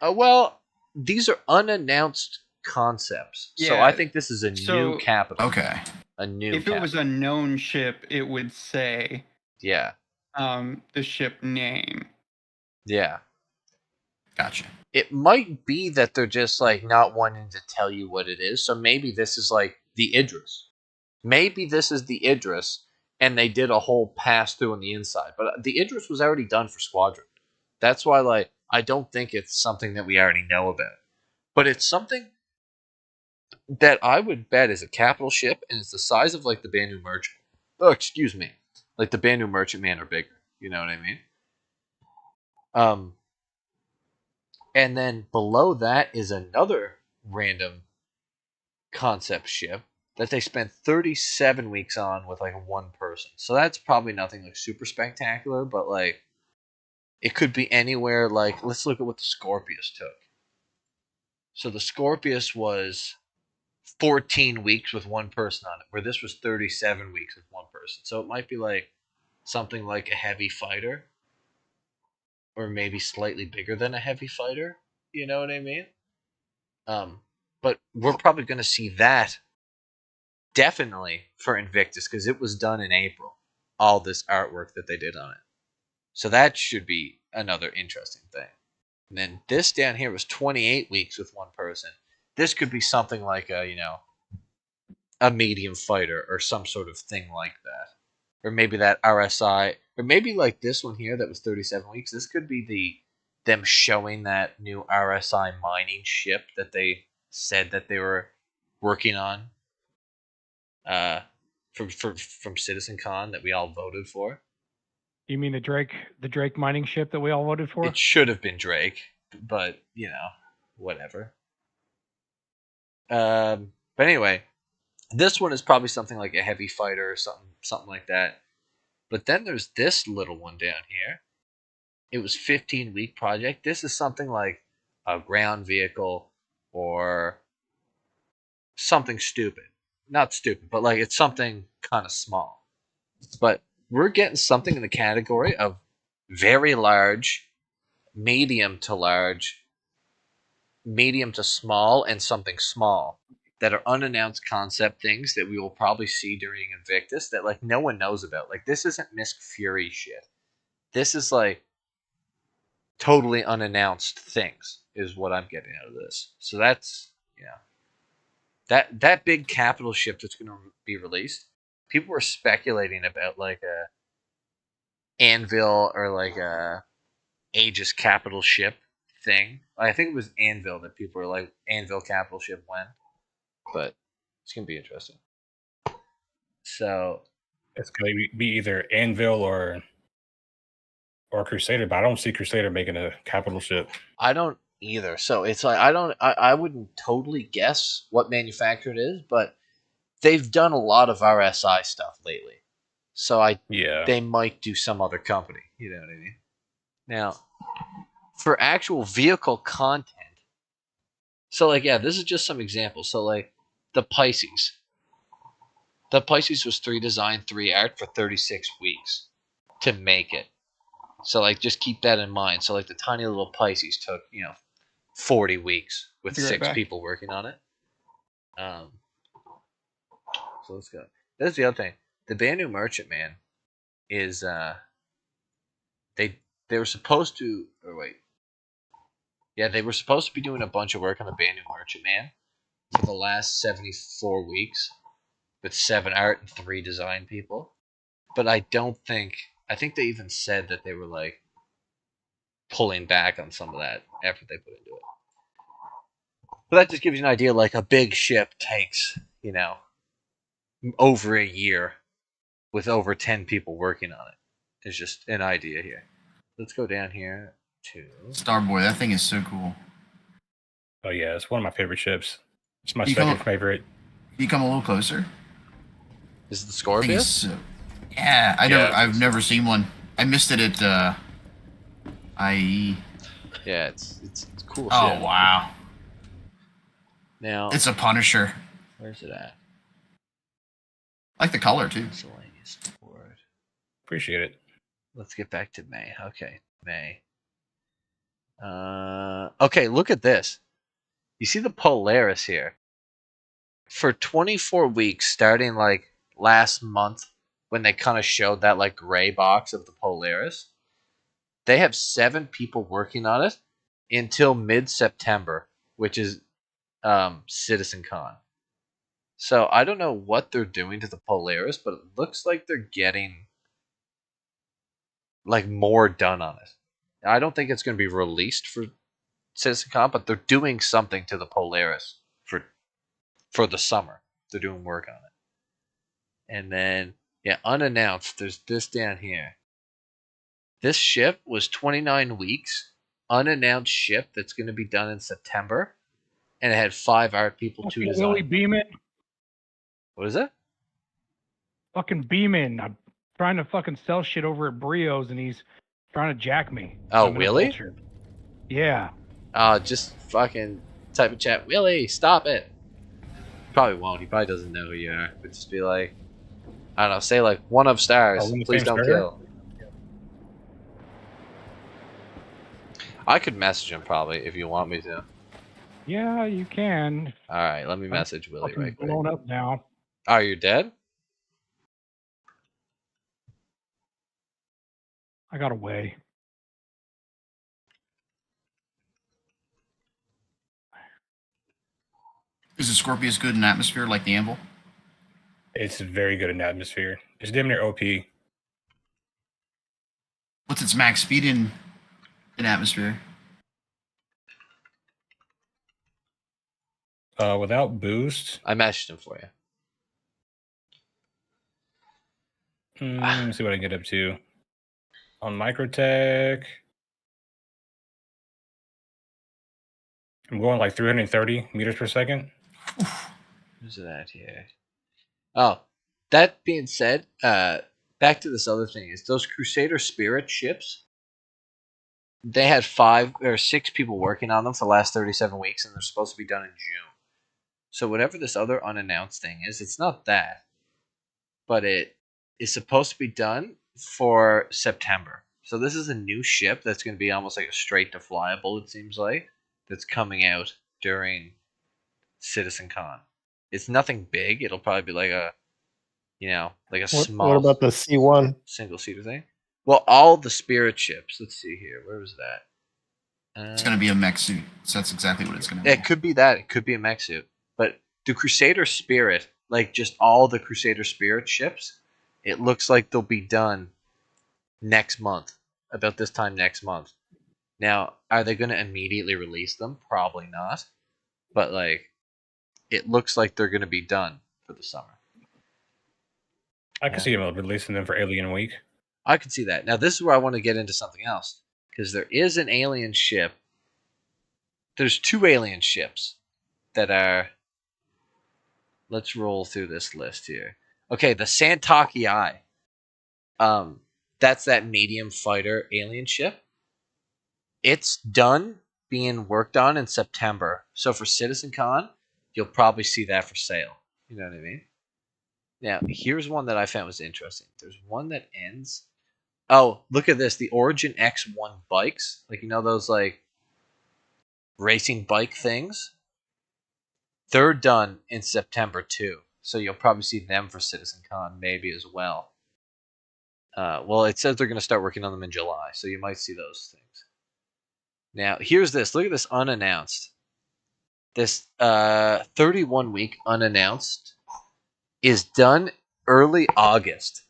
Well, these are unannounced concepts. So I think this is a new capital. Okay. A new If capital. it was a known ship, it would say Yeah. The ship name. Yeah. Gotcha. It might be that they're just like not wanting to tell you what it is. So maybe this is like the Idris. Maybe this is the Idris, and they did a whole pass through on the inside. But the Idris was already done for Squadron. That's why, like, I don't think it's something that we already know about. But it's something that I would bet is a capital ship, and it's the size of like the Banu Merchant. Oh, excuse me. Like the Banu Merchantman are bigger. You know what I mean? And then below that is another random concept ship that they spent 37 weeks on with like one person. So that's probably nothing like super spectacular, but like it could be anywhere. Like, let's look at what the Scorpius took. So the Scorpius was 14 weeks with one person on it, where this was 37 weeks with one person. So it might be like something like a heavy fighter, or maybe slightly bigger than a heavy fighter. You know what I mean? But we're probably going to see that definitely for Invictus, because it was done in April. All this artwork that they did on it. So that should be another interesting thing. And then this down here was 28 weeks with one person. This could be something like a medium fighter or some sort of thing like that. Or maybe that RSI, or maybe like this one here that was 37 weeks. This could be them showing that new RSI mining ship that they said that they were working on from CitizenCon that we all voted for. You mean the Drake mining ship that we all voted for? It should have been Drake, but whatever. But anyway, this one is probably something like a heavy fighter or something like that. But then there's this little one down here. It was 15-week project. This is something like a ground vehicle or something stupid. Not stupid, but like it's something kind of small. But we're getting something in the category of very large, medium to large, medium to small, and something small that are unannounced concept things that we will probably see during Invictus that like no one knows about. Like this isn't Miss Fury shit. This is like totally unannounced things is what I'm getting out of this. So that's that big capital ship that's going to be released. People were speculating about like a Anvil or like a Aegis capital ship thing. I think it was Anvil that people were like, Anvil capital ship when. But it's going to be interesting. So it's going to be either Anvil or Crusader, but I don't see Crusader making a capital ship. I don't either. So it's like I wouldn't totally guess what manufacturer it is, but they've done a lot of RSI stuff lately. So they might do some other company. You know what I mean? Now, for actual vehicle content, so like this is just some examples. So like the Pisces. The Pisces was 3 design, 3 art for 36 weeks to make it. So like just keep that in mind. So like the tiny little Pisces took 40 weeks with 6 people working on it. So let's go. That's the other thing. The Banu Merchantman is they were supposed to they were supposed to be doing a bunch of work on the Banu Merchantman for the last 74 weeks with 7 art and 3 design people. But I think they even said that they were like pulling back on some of that effort they put into it. But that just gives you an idea, like a big ship takes, over a year with over 10 people working on it. It's just an idea here. Let's go down here to Starboy. That thing is so cool. Oh yeah, it's one of my favorite ships. It's my second favorite. Can you come a little closer? Is it the Scorpius? Yeah, I've never seen one. I missed it at IE. Yeah, it's cool. Oh shit. wow! Now it's a Punisher. Where's it at? I like the color too. Appreciate it. Let's get back to May. Okay, May. Okay, look at this. You see the Polaris here. For 24 weeks, starting like last month, when they kind of showed that like gray box of the Polaris, they have 7 people working on it until mid-September, which is CitizenCon. So I don't know what they're doing to the Polaris, but it looks like they're getting like more done on it. I don't think it's going to be released for CitizenCon, but they're doing something to the Polaris for the summer. They're doing work on it. And then Yeah, unannounced. There's this down here. This ship was 29 weeks. Unannounced ship that's going to be done in September. And it had 5 art people to design. Willie Beeman. What is it? Fucking Beeman. I'm trying to fucking sell shit over at Brio's and he's trying to jack me. Oh, I'm in a Willie? vulture. Yeah. Just fucking type in chat, Willie, stop it. Probably won't. He probably doesn't know who you are. But just be like, I don't know, say like, one of stars. Oh, Please don't kill. I could message him probably if you want me to. Yeah, you can. Alright, let me message Willie right quick. Blown up now. Oh, you're dead? I got away. Is the Scorpius good in atmosphere like the Anvil? It's very good in atmosphere. It's damn near OP. What's its max speed in atmosphere? Without boost. I messaged him for you. Let me see what I get up to. On Microtech, I'm going like 330 meters per second. Who's that here? Oh, that being said, back to this other thing is those Crusader Spirit ships. They had 5 or 6 people working on them for the last 37 weeks, and they're supposed to be done in June. So whatever this other unannounced thing is, it's not that, but it is supposed to be done for September. So this is a new ship that's going to be almost like a straight to flyable, it seems like, that's coming out during CitizenCon. It's nothing big. It'll probably be like a, small. What about the C1 single seater thing? Well, all the Spirit ships. Let's see here. Where was that? It's going to be a mech suit. So that's exactly what it's going to be. It could be that. It could be a mech suit. But the Crusader Spirit, like just all the Crusader Spirit ships, it looks like they'll be done next month. About this time next month. Now, are they going to immediately release them? Probably not. But, it looks like they're going to be done for the summer. I can see them releasing them for Alien Week. I can see that. Now, this is where I want to get into something else. Because there is an alien ship. There's 2 alien ships that are... Let's roll through this list here. Okay, the Santaki Eye. That's that medium fighter alien ship. It's done being worked on in September. So for CitizenCon, you'll probably see that for sale. You know what I mean? Now, here's one that I found was interesting. There's one that ends... Oh, look at this. The Origin X1 bikes. Those, racing bike things? They're done in September, too. So you'll probably see them for CitizenCon, maybe as well. Well, it says they're going to start working on them in July, so you might see those things. Now, here's this. Look at this unannounced. This 31-week unannounced is done early August.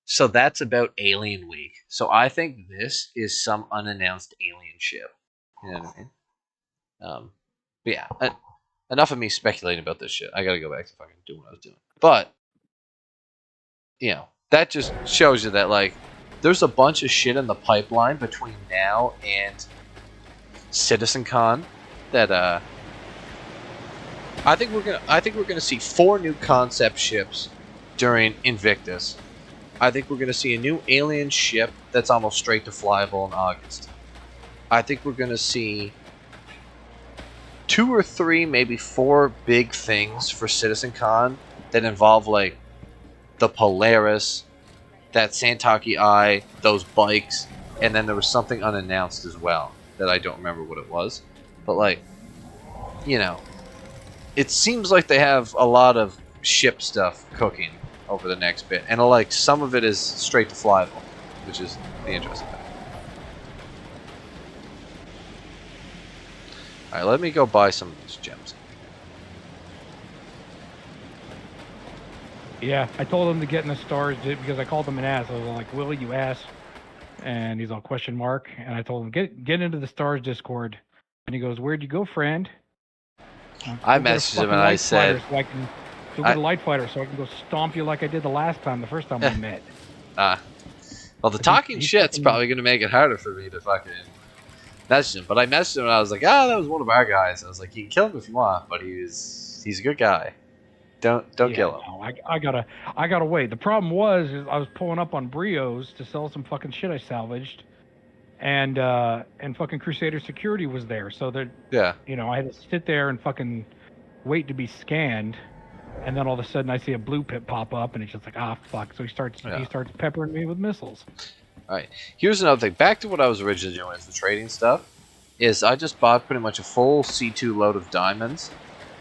So that's about Alien Week. So I think this is some unannounced alien ship. You know what I mean? But yeah, enough of me speculating about this shit. I got to go back to fucking doing what I was doing. But, that just shows you that, there's a bunch of shit in the pipeline between now and CitizenCon that I think we're gonna see 4 new concept ships during Invictus. I think we're gonna see a new alien ship that's almost straight to flyable in August. I think we're gonna see 2 or 3, maybe 4 big things for CitizenCon that involve the Polaris, that Santaki Eye, those bikes, and then there was something unannounced as well that I don't remember what it was. But it seems like they have a lot of ship stuff cooking over the next bit, and some of it is straight to flyable, which is the interesting thing. Alright, let me go buy some of these gems. Yeah, I told him to get in the STAARS because I called him an ass. I was like, Willie, you ass. And he's on question mark. And I told him, get into the STAARS Discord. And he goes, where'd you go, friend? I messaged him and I said, Go get a light fighter so I can go stomp you like I did the last time, the first time we met. Well, the talking shit's probably going to make it harder for me to fucking message him. But I messaged him and I was like, that was one of our guys. I was like, you can kill him if you want, but he's a good guy. Don't kill him. No, I gotta wait. The problem was is I was pulling up on Brios to sell some fucking shit I salvaged, and fucking Crusader Security was there, so that I had to sit there and fucking wait to be scanned, and then all of a sudden I see a blue pip pop up, and it's just like, fuck. So he starts peppering me with missiles. All right. Here's another thing. Back to what I was originally doing with the trading stuff. Is I just bought pretty much a full C2 load of diamonds.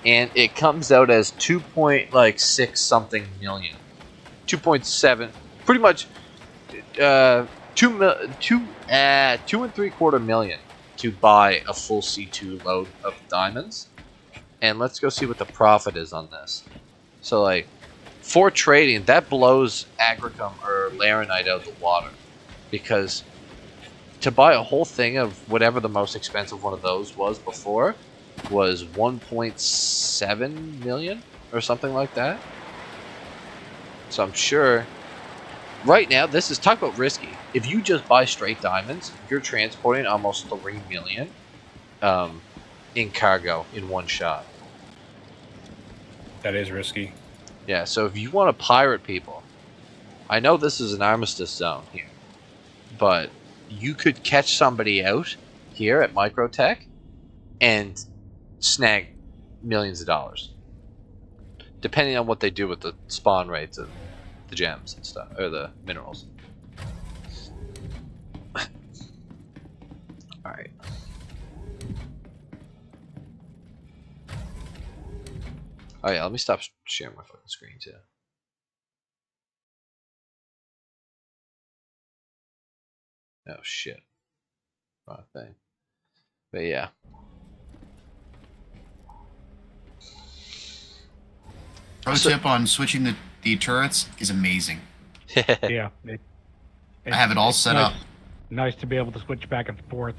And it comes out as 2.6 something million, 2.7, pretty much 2.75 million to buy a full C2 load of diamonds. And let's go see what the profit is on this. So like for trading, that blows Agricum or Laranite out of the water, because to buy a whole thing of whatever the most expensive one of those was before was 1.7 million or something like that. So I'm sure right now this is, talk about risky. If you just buy straight diamonds, you're transporting almost 3 million in cargo in one shot. That is risky. Yeah, so if you want to pirate people, I know this is an armistice zone here, but you could catch somebody out here at Microtech and snag millions of dollars, depending on what they do with the spawn rates of the gems and stuff, or the minerals. All right. Oh yeah, let me stop sharing my fucking screen too. Oh shit. Wrong thing. But yeah. Pro tip on switching the turrets is amazing. Yeah. I have it all set up. Nice to be able to switch back and forth.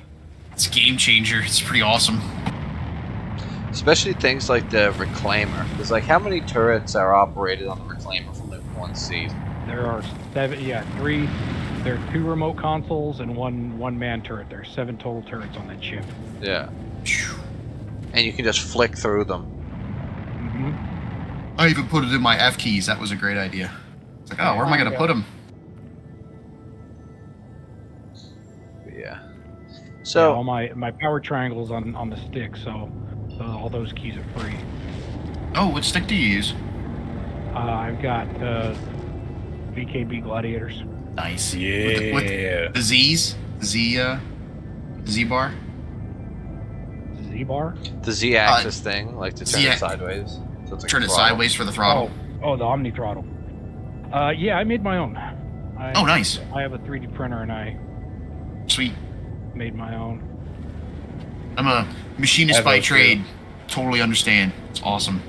It's a game changer. It's pretty awesome. Especially things like the Reclaimer. Because like, how many turrets are operated on the Reclaimer from the 1C? There are 3. There are 2 remote consoles and one man turret. There are 7 total turrets on that ship. Yeah. And you can just flick through them. I even put it in my F keys. That was a great idea. It's like, where am I going to put them? Yeah. So all my power triangles on the stick, so all those keys are free. Oh, what stick do you use? I've got VKB Gladiators. Nice. Yeah. With the Z's? Z-bar? Z-bar? The Z-axis thing, like to turn it sideways. So it's like turn it sideways for the throttle. Oh, the Omni throttle. Yeah, I made my own. Nice. I have a 3D printer and I Sweet. Made my own. I'm a machinist by trade. Totally understand. It's awesome.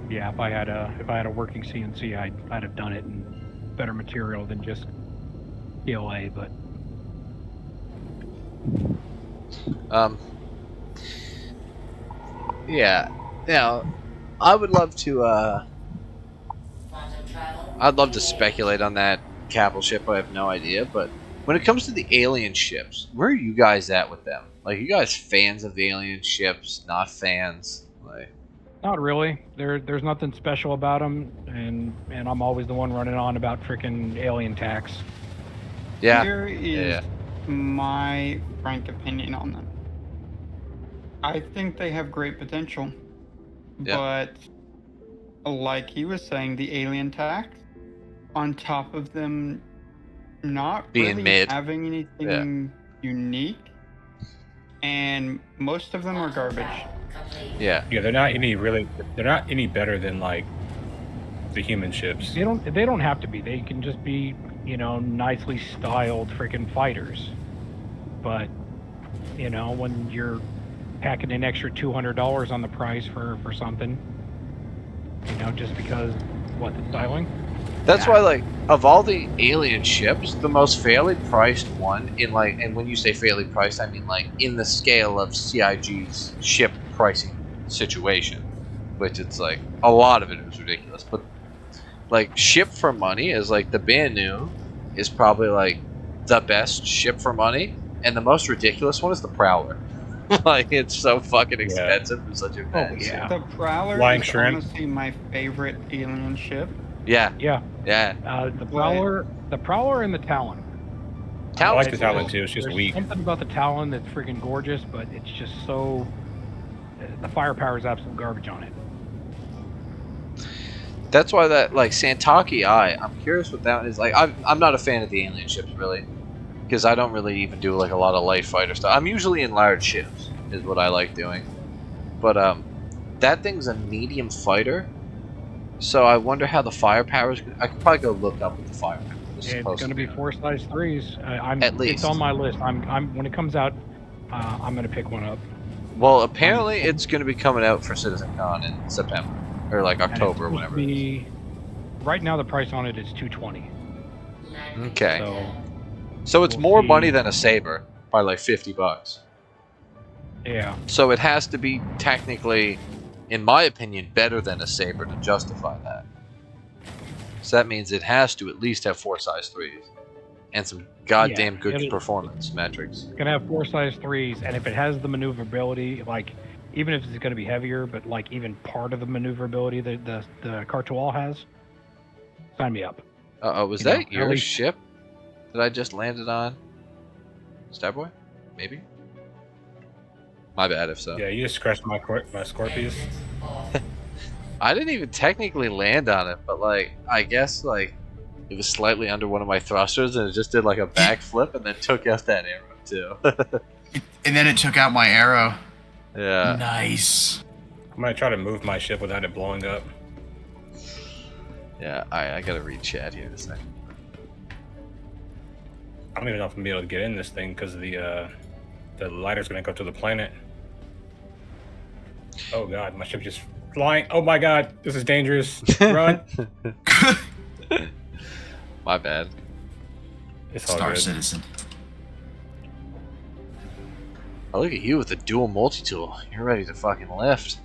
Yeah, if I had a working CNC, I'd have done it in better material than just PLA, but yeah. Now, I would love to I'd love to speculate on that capital ship. I have no idea, but when it comes to the alien ships, where are you guys at with them? Like, you guys fans of the alien ships? Not fans? Like, not really. There's nothing special about them, and I'm always the one running on about freaking alien tax. Yeah. Here is my frank opinion on them. I think they have great potential, but like he was saying, the alien tax, on top of them not being really mid, having anything unique, and most of them are garbage. Yeah. Yeah, they're not any better than like the human ships. They don't have to be. They can just be, nicely styled freaking fighters. But, when you're packing an extra $200 on the price for something, just because the styling. That's why, like, of all the alien ships, the most fairly priced one and when you say fairly priced, I mean like in the scale of CIG's ship pricing situation, which it's like a lot of it was ridiculous. But like ship for money is like the Banu is probably like the best ship for money, and the most ridiculous one is the Prowler. Like it's so fucking expensive for such a bad ship. The Prowler Flying is shrimp. honestly my favorite alien ship. Yeah. Yeah. The Prowler and the Talon. I like the Talon too. It's just There's weak. something about the Talon that's freaking gorgeous, but it's just so. The firepower is absolute garbage on it. That's why that like Santaki I'm curious what that is like. I'm not a fan of the alien ships really, because I don't really even do like a lot of light fighter stuff. I'm usually in large ships is what I like doing, but that thing's a medium fighter, so I wonder how the firepower is. I could probably go look up what the firepower is It's supposed going to be 4 size 3s. At least. It's on my list. I'm when it comes out, I'm going to pick one up. Well, apparently it's going to be coming out for CitizenCon in September or like October or whenever. Right now, the price on it is $220. Okay. So it's more money than a Saber by like $50. Yeah. So it has to be technically, in my opinion, better than a Saber to justify that. So that means it has to at least have 4 size 3s and some goddamn good performance metrics. It's going to have 4 size 3s, and if it has the maneuverability, like even if it's going to be heavier, but like even part of the maneuverability that the Cartual has, sign me up. Was that your ship that I just landed on? Starboy? Maybe? My bad if so. Yeah, you just crushed my Scorpius. I didn't even technically land on it, but like I guess like it was slightly under one of my thrusters and it just did like a backflip and then took out that arrow too. And then it took out my arrow. Yeah. Nice. I'm gonna try to move my ship without it blowing up. Yeah, I gotta read chat here in a second. I don't even know if I'm gonna be able to get in this thing because the lighter's gonna go to the planet. Oh god, my ship just flying. Oh my god, this is dangerous. Run. My bad. It's all Star good. Citizen. Oh, look at you with the dual multi-tool. You're ready to fucking lift.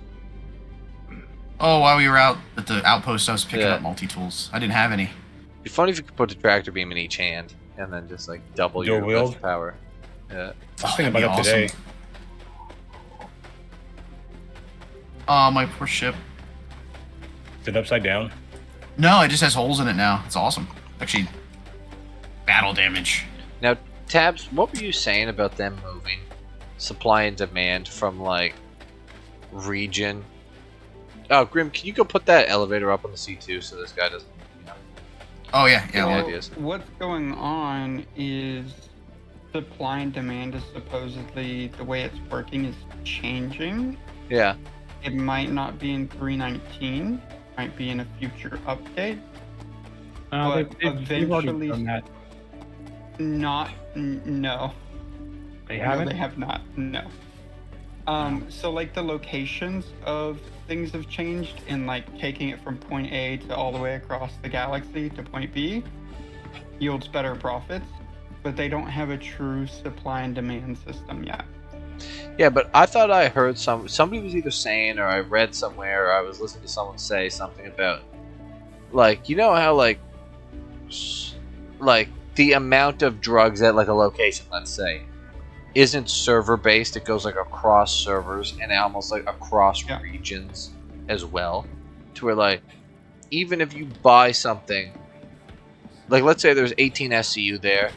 Oh, while we were out at the outpost, I was picking up multi-tools. I didn't have any. It'd be funny if you could put the tractor beam in each hand and then just like double your Dual-wield? lift power. Yeah. I was thinking about it today. Oh, my poor ship. Is it upside down? No, it just has holes in it now. It's awesome. Actually, battle damage. Now, Tabs, what were you saying about them moving supply and demand from like region? Oh, Grim, can you go put that elevator up on the C2 so this guy doesn't? Oh yeah, yeah. So Ideas. what's going on is supply and demand is supposedly the way it's working is changing. Yeah. It might not be in 3.19, might be in a future update. But they've already done that. No. They haven't? No, they have not. No. So like the locations of things have changed, and like taking it from point A to all the way across the galaxy to point B yields better profits, but they don't have a true supply and demand system yet. Yeah, but I thought I heard somebody was either saying, or I read somewhere, or I was listening to someone say something about, like, you know how like the amount of drugs at like a location, let's say, isn't server based. It goes like across servers and almost like across regions as well, to where like even if you buy something, like let's say there's 18 SCU there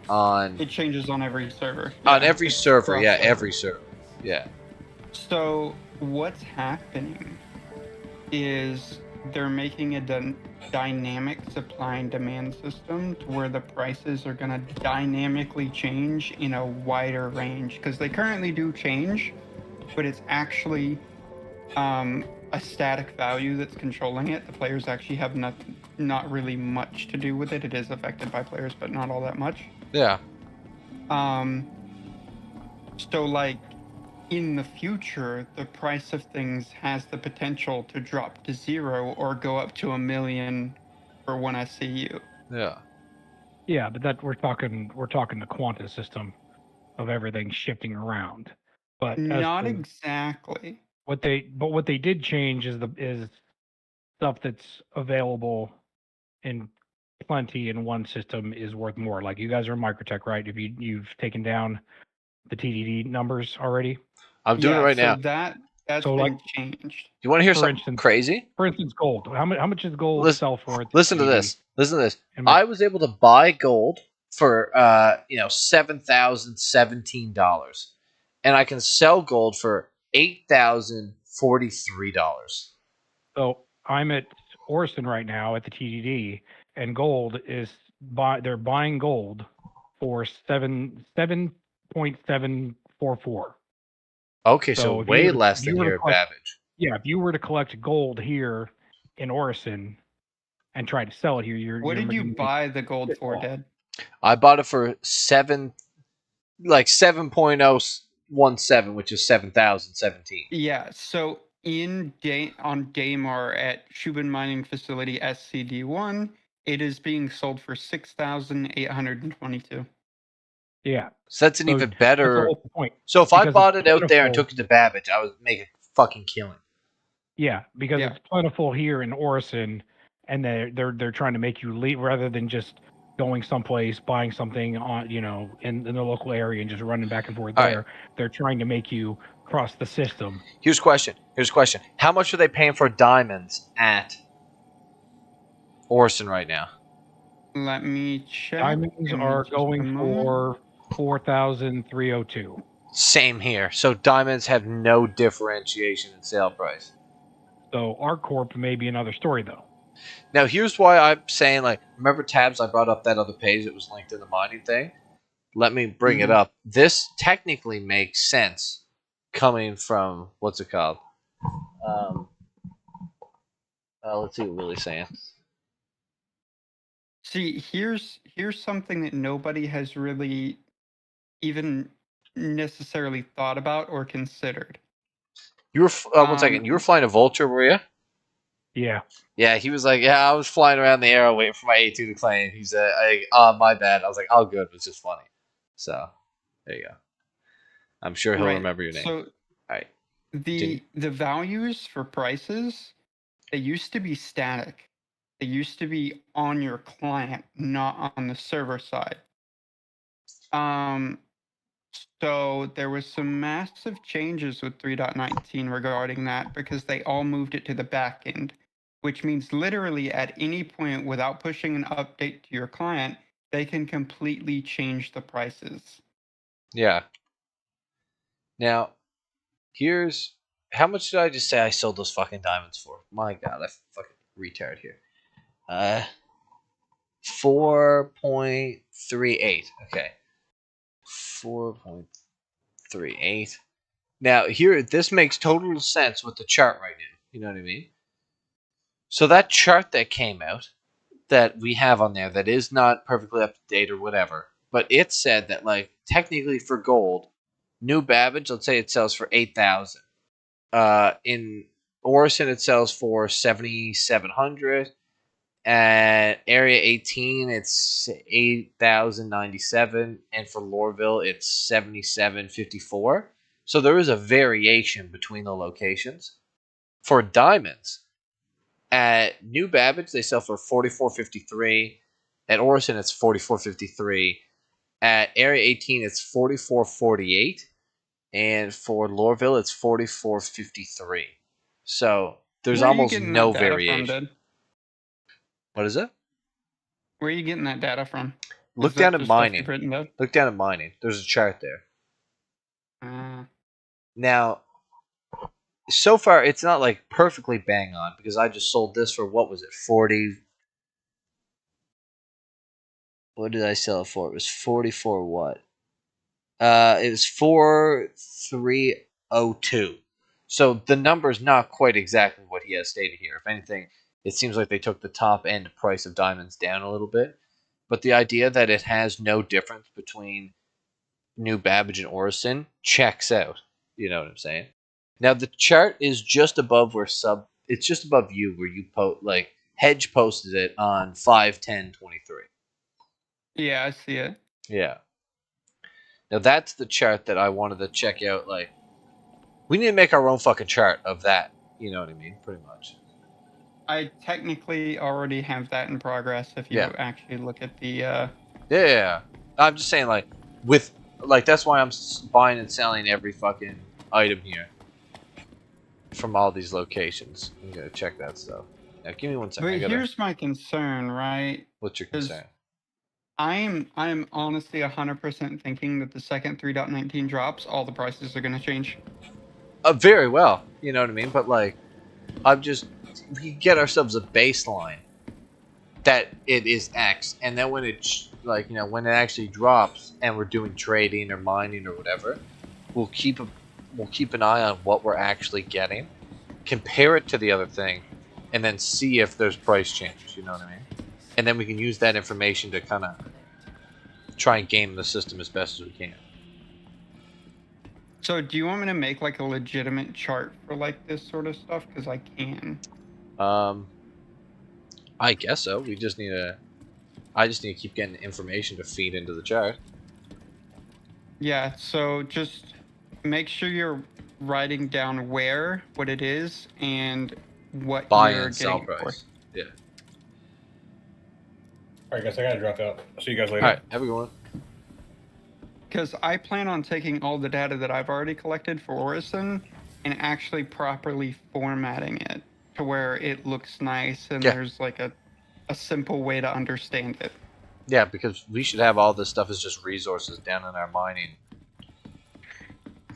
on, it changes on every server. On every server, yeah, every server, yeah. So what's happening is they're making a dynamic supply and demand system to where the prices are going to dynamically change in a wider range, because they currently do change, but it's actually a static value that's controlling it. The players actually have not really much to do with it. It is affected by players, but not all that much. Yeah. So like in the future, the price of things has the potential to drop to 0 or go up to $1 million for one SCU. Yeah. Yeah, but that we're talking the quanta system of everything shifting around. But not exactly. What they did change is stuff that's available in plenty in one system is worth more. Like you guys are Microtech, right? If you've taken down the TDD numbers already. I'm doing it right now. So that's So, been like, changed. You want to hear for something instance, crazy? For instance, gold. How much does gold sell for? At the Listen to TDD? this. Listen to this. And I was able to buy gold for $7,017, and I can sell gold for $8,043. So I'm at Orison right now at the TDD, and gold is they're buying gold for 7.744. Okay, so if way you were- less if than you were to here at collect- Babbage. Yeah, if you were to collect gold here in Orison and try to sell it here, What did you making- buy the gold for, Dad? I bought it for 7.017, which is 7,017. Yeah, so on Daymar at Shubin Mining Facility SCD1, it is being sold for 6,822. Yeah. So that's an even better. That's the whole point. So if I Because bought it's it out there and plentiful. took it to Babbage, I would make a fucking killing. Yeah, because it's plentiful here in Orison, and they're trying to make you leave rather than just going someplace, buying something on in the local area and just running back and forth All there. right. They're trying to make you cross the system. Here's a question. How much are they paying for diamonds at Orison right now? Let me check. Diamonds Give me are just a going moment. for 4,302. Same here. So diamonds have no differentiation in sale price. So ArcCorp may be another story though. Now here's why I'm saying, remember tabs I brought up that other page that was linked in the mining thing? Let me bring it up. This technically makes sense coming from, what's it called? Let's see what Willie's saying. See, here's something that nobody has really even necessarily thought about or considered. You were one second. You were flying a Vulture, were you? Yeah. Yeah, he was like, yeah, I was flying around the arrow waiting for my A2 to claim. He said, my bad. I was like, oh, good. It's just funny. So, there you go. I'm sure he'll remember your name. So, all right. The values for prices, they used to be static. They used to be on your client, not on the server side. So there was some massive changes with 3.19 regarding that because they all moved it to the back end, which means literally at any point without pushing an update to your client, they can completely change the prices. Yeah. Now, here's how much did I just say I sold those fucking diamonds for? My God, I fucking retard here. 4.38. Okay. 4.38. Now, here, this makes total sense with the chart right now. You know what I mean? So that chart that came out that we have on there that is not perfectly up to date or whatever, but it said that, technically for gold, New Babbage, let's say it sells for 8,000. In Orison, it sells for 7,700. At Area 18, it's 8,097, and for Loreville, it's 7,754. So there is a variation between the locations. For diamonds, at New Babbage, they sell for 44.53. At Orison, it's 44.53. At Area 18, it's 44.48, and for Loreville, it's 44.53. So there's Where are you almost getting no that data variation. from, Dad? What is it? Where are you getting that data from? Look Is that down at just stuff mining. you've written down? Look down at mining. There's a chart there. Now, so far, it's not perfectly bang on because I just sold this for, what was it, 40? What did I sell it for? It was 44 what? It was 4,302. So the number's not quite exactly what he has stated here. If anything, it seems like they took the top end price of diamonds down a little bit. But the idea that it has no difference between New Babbage and Orison checks out. You know what I'm saying? Now the chart is just above it's just above you where you Hedge posted it on 5/10/23. Yeah, I see it. Yeah. Now that's the chart that I wanted to check out We need to make our own fucking chart of that. You know what I mean? Pretty much. I technically already have that in progress if you Yeah. actually look at the... Yeah. I'm just saying, like, with... Like, that's why I'm buying and selling every fucking item here. From all these locations. I'm gonna check that stuff. Now, give me one second. But here's my concern, right? What's your concern? I'm honestly 100% thinking that the second 3.19 drops, all the prices are going to change. Very well. You know what I mean? But, like, we get ourselves a baseline that it is X, and then when it, like, you know, when it actually drops and we're doing trading or mining or whatever, we'll keep an eye on what we're actually getting, compare it to the other thing, and then see if there's price change. You know what I mean? And then we can use that information to kind of try and game the system as best as we can. So do you want me to make like a legitimate chart for like this sort of stuff? Because I can. I guess so. I just need to keep getting information to feed into the chart. Yeah, so just make sure you're writing down what it is, and what Buy you're and sell getting it for. price. Yeah. All right, guys, I gotta drop out. I'll see you guys later. All right, have a good one. Because I plan on taking all the data that I've already collected for Orison and actually properly formatting it to where it looks nice and there's like a simple way to understand it. Yeah, because we should have all this stuff as just resources down in our mining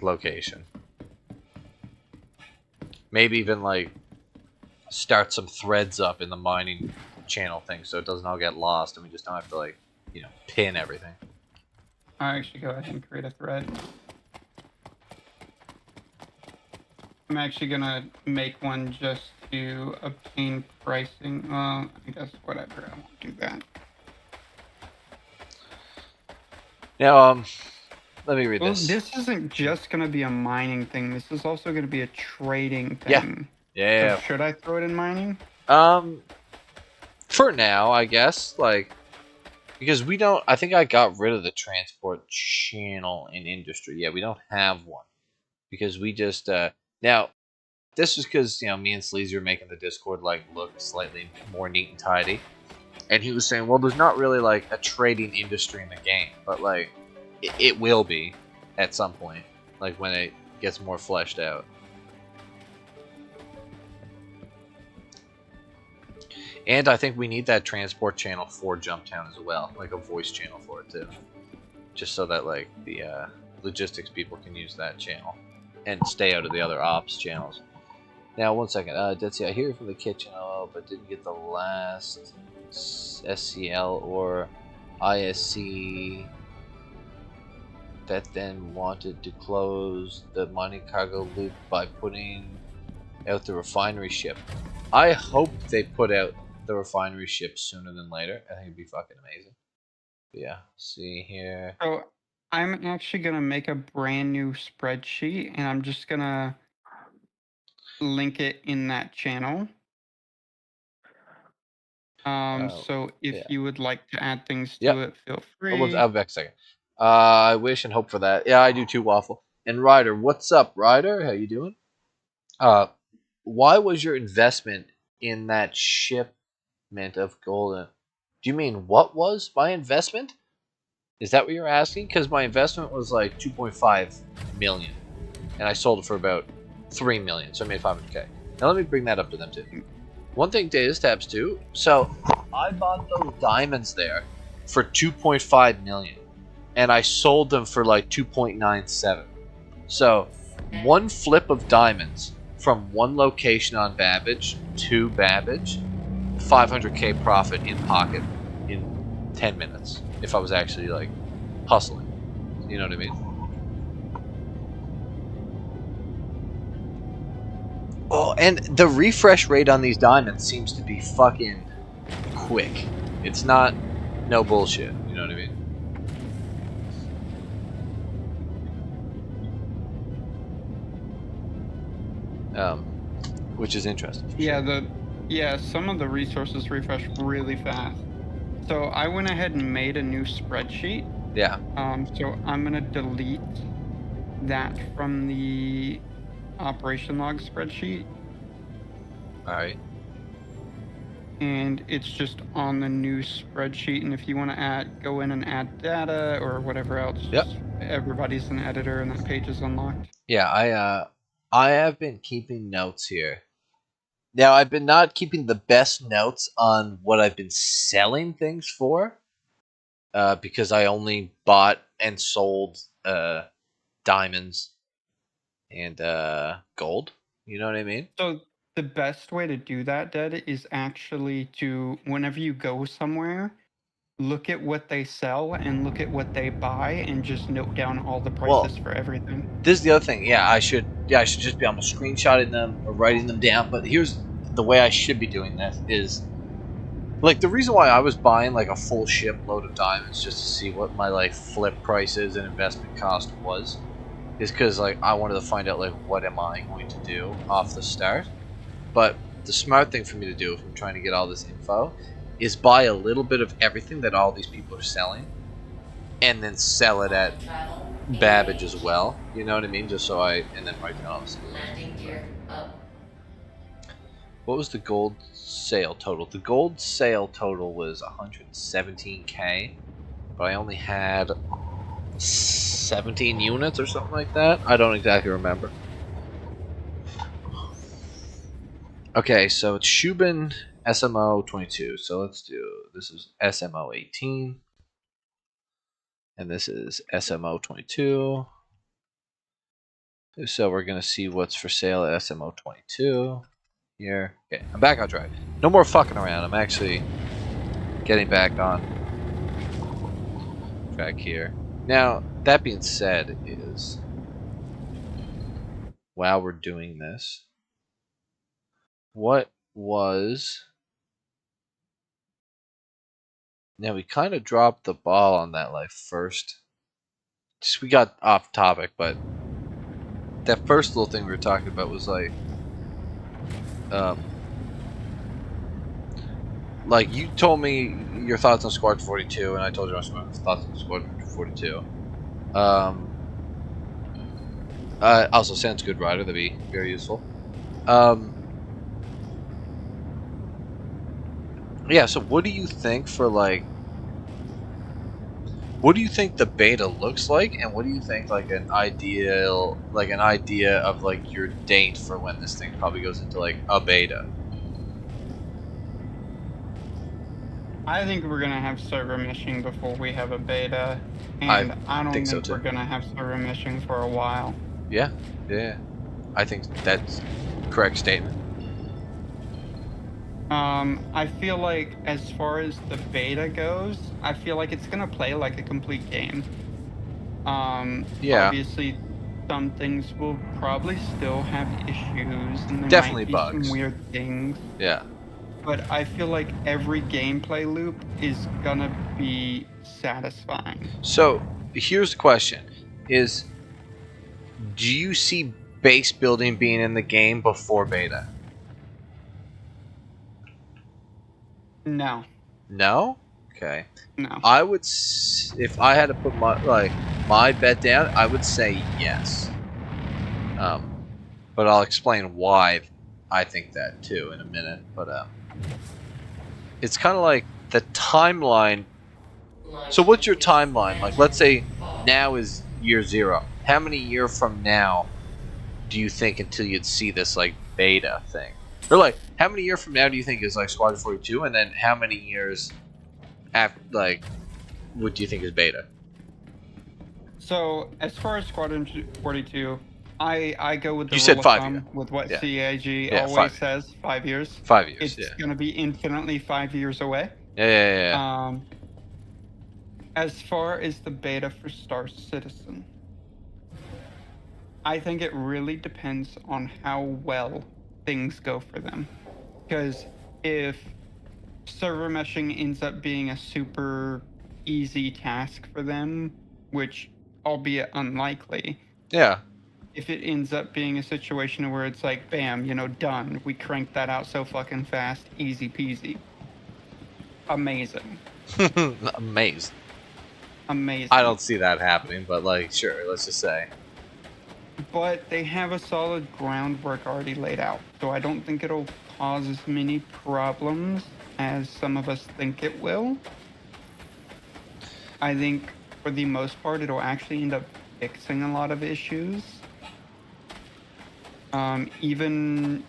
location. Maybe even like start some threads up in the mining channel thing so it doesn't all get lost and we just don't have to, like, you know, pin everything. I'll actually go ahead and create a thread. I'm actually gonna make one just to obtain pricing. I guess whatever, I won't do that. Now, let me read this. This isn't just gonna be a mining thing. This is also gonna be a trading thing. Yeah. So should I throw it in mining? For now, I guess, like, because we don't, I think I got rid of the transport channel in industry. Yeah, we don't have one. Because we just, now, this was because, you know, me and Sleazy were making the Discord, like, look slightly more neat and tidy. And he was saying, well, there's not really, like, a trading industry in the game. But, like, it will be at some point. Like, when it gets more fleshed out. And I think we need that transport channel for Jumptown as well. Like, a voice channel for it, too. Just so that, like, the logistics people can use that channel. And stay out of the other ops channels. Now, one second. Detsy, I hear you from the kitchen, but didn't get the last SCL or ISC that then wanted to close the mining cargo loop by putting out the refinery ship. I hope they put out the refinery ship sooner than later. I think it'd be fucking amazing. But yeah, see here. So I'm actually gonna make a brand new spreadsheet, and I'm just gonna link it in that channel. So if you would like to add things to it, feel free. I'll be back a second. I wish and hope for that. Yeah, I do too, Waffle. And Ryder, what's up, Ryder? How you doing? Why was your investment in that shipment of gold? Do you mean what was my investment? Is that what you're asking? Because my investment was like 2.5 million, and I sold it for about 3 million, so I made 500k. Now let me bring that up to them too. One thing Data Stabs too. So I bought those diamonds there for 2.5 million, and I sold them for like 2.97. So one flip of diamonds from one location on Babbage to Babbage, 500k profit in pocket in 10 minutes if I was actually like hustling. You know what I mean? Oh, and the refresh rate on these diamonds seems to be fucking quick. It's not no bullshit. You know what I mean? Which is interesting. Yeah, some of the resources refresh really fast. So I went ahead and made a new spreadsheet. Yeah. So I'm gonna delete that from the operation log spreadsheet, Alright. and it's just on the new spreadsheet. And if you want to go in and add data or whatever else, Yep. just everybody's an editor, and that page is unlocked. Yeah, I have been keeping notes here. Now, I've been not keeping the best notes on what I've been selling things for, because I only bought and sold diamonds and gold. You know what I mean? So the best way to do that, Dad, is actually to, whenever you go somewhere, look at what they sell and look at what they buy and just note down all the prices for everything. This is the other thing. Yeah, I should just be almost screenshotting them or writing them down. But here's the way I should be doing this is, like, the reason why I was buying like a full ship load of diamonds just to see what my like flip prices and investment cost was, is because like I wanted to find out like what am I going to do off the start. But the smart thing for me to do if I'm trying to get all this info is buy a little bit of everything that all these people are selling, and then sell it at Babbage as well. You know what I mean? Just so and then write down all this. Landing gear up. What was the gold sale total? The gold sale total was 117k, but I only had 17 units or something like that. I don't exactly remember. Okay, so it's Shubin SMO 22. So let's do, this is SMO 18. And this is SMO 22. So we're going to see what's for sale at SMO 22 here. Okay, I'm back on track. No more fucking around. I'm actually getting back on track here. Now, that being said, is while we're doing this, what was... Now, we kind of dropped the ball on that, like, first... Just, we got off topic, but that first little thing we were talking about was, like... like, you told me your thoughts on Squad 42, and I told you my thoughts on Squad 42. Also, sounds good rider, that'd be very useful. Yeah, so what do you think for, like... What do you think the beta looks like, and what do you think, like, an idea of, like, your date for when this thing probably goes into, like, a beta? I think we're gonna have server meshing before we have a beta, and I don't think so too. we're gonna have server meshing for a while. Yeah, yeah. I think that's a correct statement. I feel like as far as the beta goes, I feel like it's gonna play like a complete game. Yeah. Obviously, some things will probably still have issues, and there Definitely might be bugs. some weird things. Yeah. But I feel like every gameplay loop is gonna be satisfying. So, here's the question. Do you see base building being in the game before beta? No. No? Okay. No. I would, if I had to put my bet down, I would say yes. But I'll explain why I think that too in a minute. But it's kind of like the timeline. So what's your timeline? Like, let's say now is year 0. How many years from now do you think until you'd see this like beta thing? Or like, how many years from now do you think is like Squadron 42, and then how many years after, like, what do you think is beta? So as far as Squadron 42, I go with the You said rule 5 of thumb years. with what Yeah. CAG Yeah, always 5. says, 5 years. 5 years, It's yeah. gonna be infinitely 5 years away. Yeah. As far as the beta for Star Citizen, I think it really depends on how well things go for them. Because if server meshing ends up being a super easy task for them, which albeit unlikely. Yeah. If it ends up being a situation where it's like, bam, done. We cranked that out so fucking fast, easy peasy. Amazing. Amazing. Amazing. I don't see that happening, but like, sure, let's just say. but they have a solid groundwork already laid out, so I don't think it'll cause as many problems as some of us think it will. I think for the most part, it'll actually end up fixing a lot of issues. Even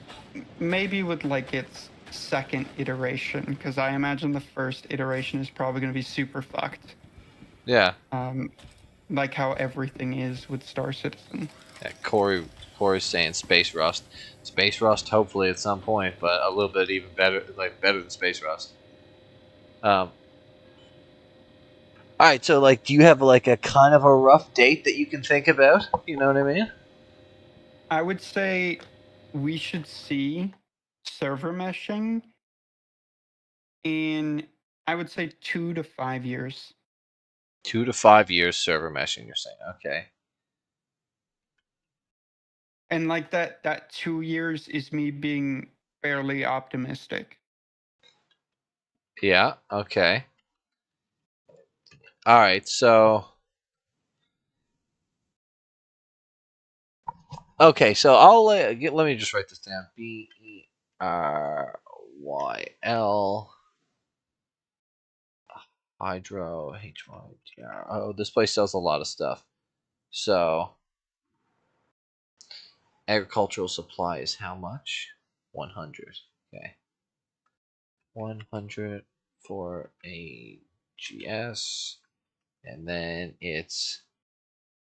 maybe with like its second iteration, because I imagine the first iteration is probably going to be super fucked. Yeah. Like how everything is with Star Citizen. Yeah, Corey's saying Space Rust. Space Rust, hopefully at some point, but a little bit even better, like better than Space Rust. All right, so like, do you have like a kind of a rough date that you can think about? You know what I mean? I would say we should see server meshing in, I would say, 2 to 5 years. 2 to 5 years server meshing, you're saying? Okay. And like that 2 years is me being fairly optimistic. Yeah, okay. All right, so... Okay, so I'll let me just write this down. BERYL Hydro HYDR. Oh, this place sells a lot of stuff. So agricultural supply is how much? 100. Okay. 100 for a GS, and then it's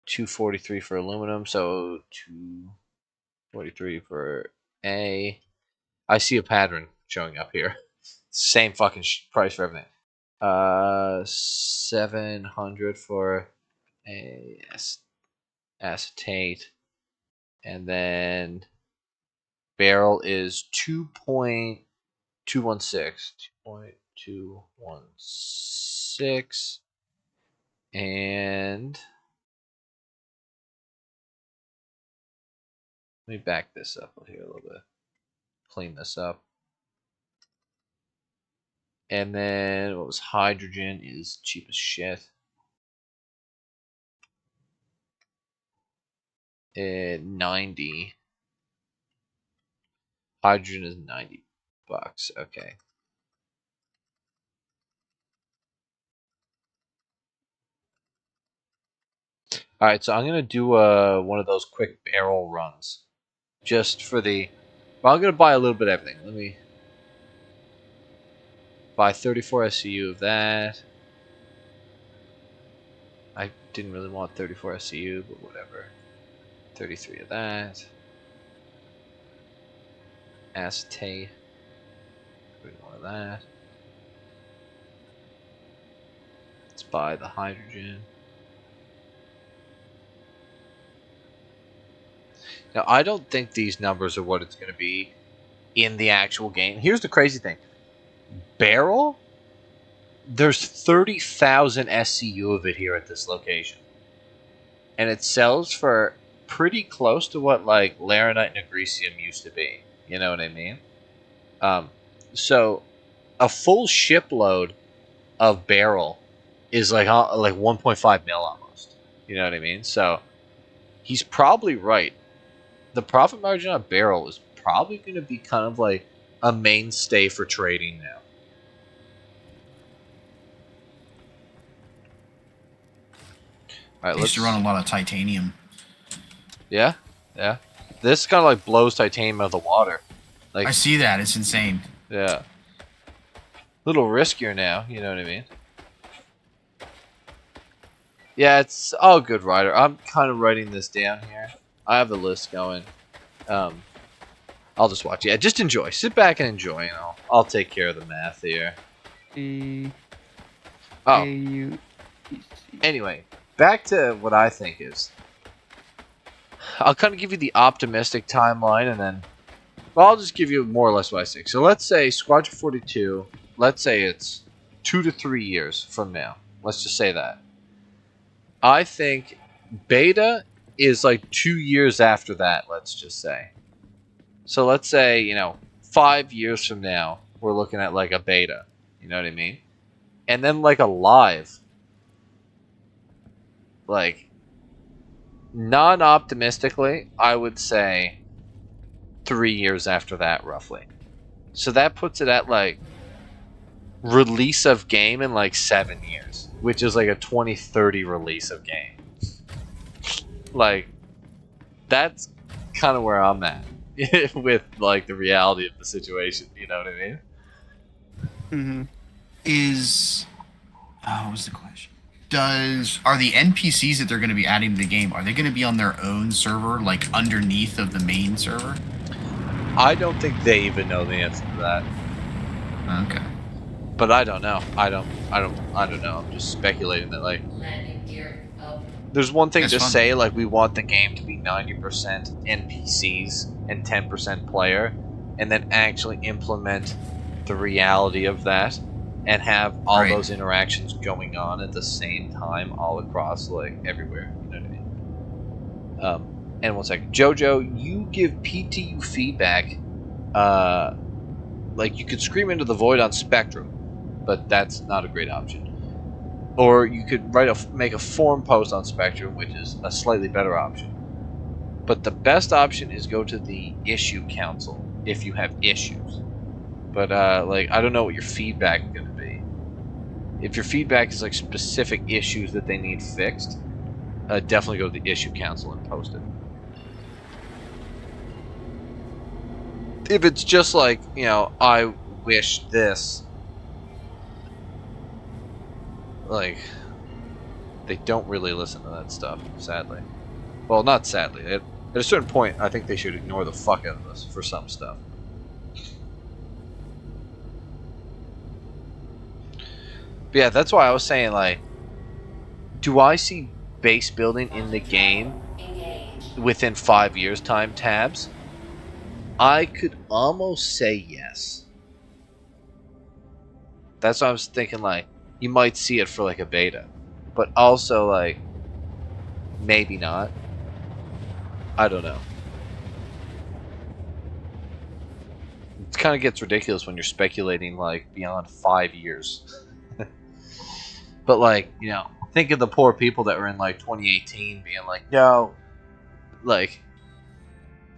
243 for aluminum, so 243 for A. I see a pattern showing up here. Same fucking price for everything. 700 for a acetate, and then barrel is 2.216. 2.216, and let me back this up here a little bit. Clean this up. And then what was hydrogen is cheap as shit. 90. Hydrogen is $90. Okay. All right, so I'm gonna do one of those quick barrel runs, just for the. Well, I'm gonna buy a little bit of everything. Let me buy 34 SCU of that. I didn't really want 34 SCU, but whatever. 33 of that. Acetate. 31 of that. Let's buy the hydrogen. Now, I don't think these numbers are what it's going to be in the actual game. Here's the crazy thing. Barrel? There's 30,000 SCU of it here at this location. And it sells for pretty close to what, like, Laranite and Agricium used to be. You know what I mean? So, a full shipload of barrel is like 1.5 mil almost. You know what I mean? So, he's probably right. The profit margin on barrel is probably going to be kind of like a mainstay for trading now. All right, I used to run a lot of titanium. Yeah, yeah. This kind of like blows titanium out of the water. Like, I see that. It's insane. Yeah. A little riskier now, you know what I mean? Yeah, it's all good, Ryder. I'm kind of writing this down here. I have the list going. I'll just watch. Yeah, just enjoy. Sit back and enjoy, and I'll take care of the math here. aUEC. Anyway, back to what I think is. I'll kind of give you the optimistic timeline, and then I'll just give you more or less what I think. So let's say Squadron 42. Let's say it's 2 to 3 years from now. Let's just say that. I think beta is like 2 years after that, let's just say. So let's say, 5 years from now, we're looking at like a beta. You know what I mean? And then like a live. Like non-optimistically, I would say 3 years after that, roughly. So that puts it at like release of game in like 7 years, which is like a 2030 release of game. Like, that's kind of where I'm at with like the reality of the situation. You know what I mean? Mm-hmm. What was the question? Are the NPCs that they're going to be adding to the game, are they going to be on their own server, like underneath of the main server? I don't think they even know the answer to that. Okay. But I don't know. I don't know. I'm just speculating that like there's one thing to say like we want the game to be 90% NPCs and 10% player, and then actually implement the reality of that and have all those interactions going on at the same time all across like everywhere. You know what I mean? And 1 second, Jojo, you give PTU feedback. Like you could scream into the void on Spectrum, but that's not a great option. Or you could make a forum post on Spectrum, which is a slightly better option. But the best option is go to the issue council if you have issues. But like I don't know what your feedback is going to be. If your feedback is like specific issues that they need fixed, definitely go to the issue council and post it. If it's just like, you know, I wish this, like, they don't really listen to that stuff, sadly. Well, not sadly. At a certain point, I think they should ignore the fuck out of us for some stuff. But yeah, that's why I was saying, like, do I see base building in the game within 5 years time tabs? I could almost say yes. That's what I was thinking, like, you might see it for, like, a beta. But also, like, maybe not. I don't know. It kind of gets ridiculous when you're speculating, like, beyond 5 years. But, like, you know, think of the poor people that were in, like, 2018 being like, no, like,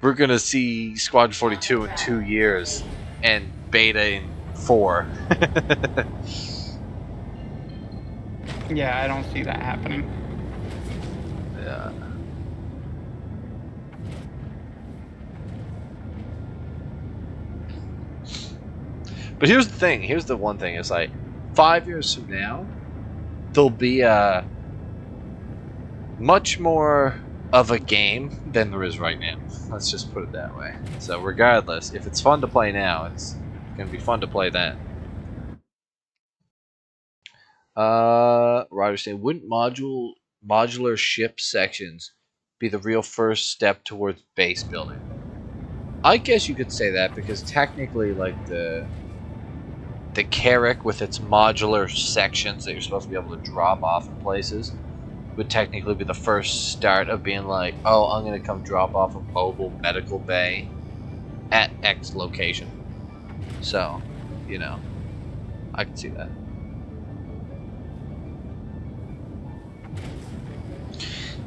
we're going to see Squadron 42 in 2 years and beta in 4. Yeah, I don't see that happening. Yeah. But here's the thing. Here's the one thing. It's like 5 years from now, there'll be much more of a game than there is right now. Let's just put it that way. So regardless, if it's fun to play now, it's going to be fun to play then. Ryder saying, wouldn't modular ship sections be the real first step towards base building? I guess you could say that, because technically, like, the Carrack with its modular sections that you're supposed to be able to drop off in places would technically be the first start of being like, oh, I'm going to come drop off a mobile medical bay at X location. So, you know, I can see that.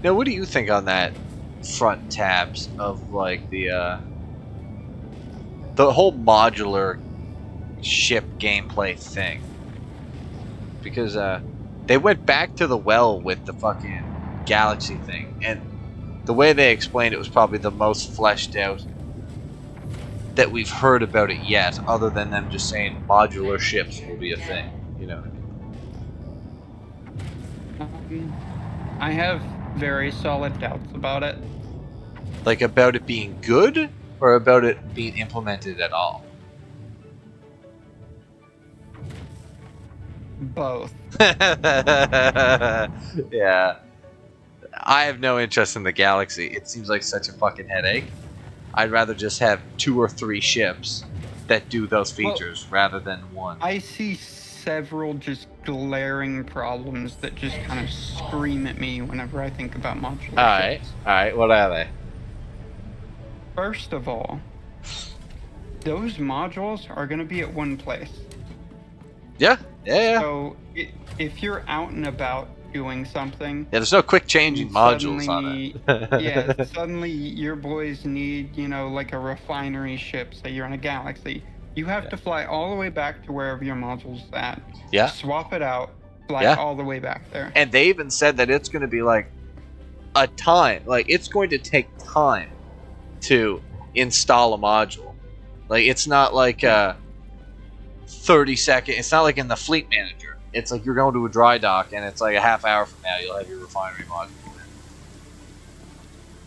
Now, what do you think on that front tabs of, like, the whole modular ship gameplay thing? Because they went back to the well with the fucking Galaxy thing, and the way they explained it was probably the most fleshed out that we've heard about it yet, other than them just saying modular ships will be a thing. You know what I mean? I have very solid doubts about it. Like, about it being good, or about it being implemented at all? Both. Yeah. I have no interest in the Galaxy. It seems like such a fucking headache. I'd rather just have 2 or 3 ships that do those features rather than one. I see several just glaring problems that just kind of scream at me whenever I think about modular ships. Alright, what are they? First of all, those modules are going to be at one place. Yeah. So if you're out and about doing something. Yeah, there's no quick changing and modules on suddenly- it. yeah, suddenly your boys need, like a refinery ship. Say you're in a galaxy. You have to fly all the way back to wherever your module's at. Yeah. Swap it out. Fly Yeah. all the way back there. And they even said that it's going to be like a time. Like, it's going to take time to install a module. Like, it's not like a 30-second. It's not like in the Fleet Manager. It's like you're going to a dry dock, and it's like a half hour from now you'll have your refinery module.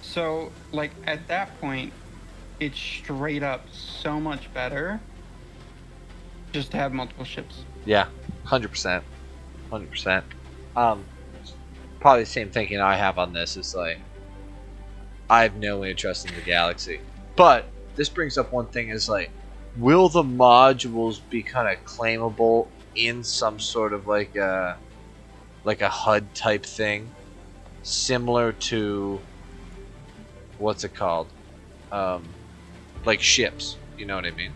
So, like, at that point, it's straight up so much better just to have multiple ships. Yeah, 100%. 100%. Probably the same thinking I have on this is like, I have no interest in the galaxy. But this brings up one thing is like, will the modules be kind of claimable in some sort of like a HUD type thing, similar to what's it called, like ships? You know what I mean?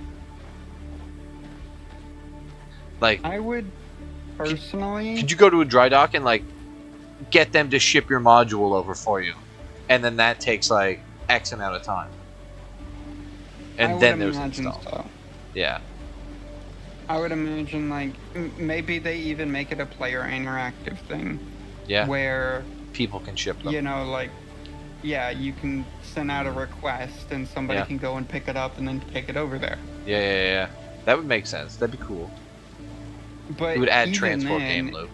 Like, I would personally. could you go to a dry dock and like get them to ship your module over for you, and then that takes like X amount of time, and then there's install. So. Yeah. I would imagine like maybe they even make it a player interactive thing. Yeah. Where people can ship them. Like, yeah, you can send out a request and somebody can go and pick it up and then take it over there. Yeah. That would make sense. That'd be cool. But it would add even transport then, game loop.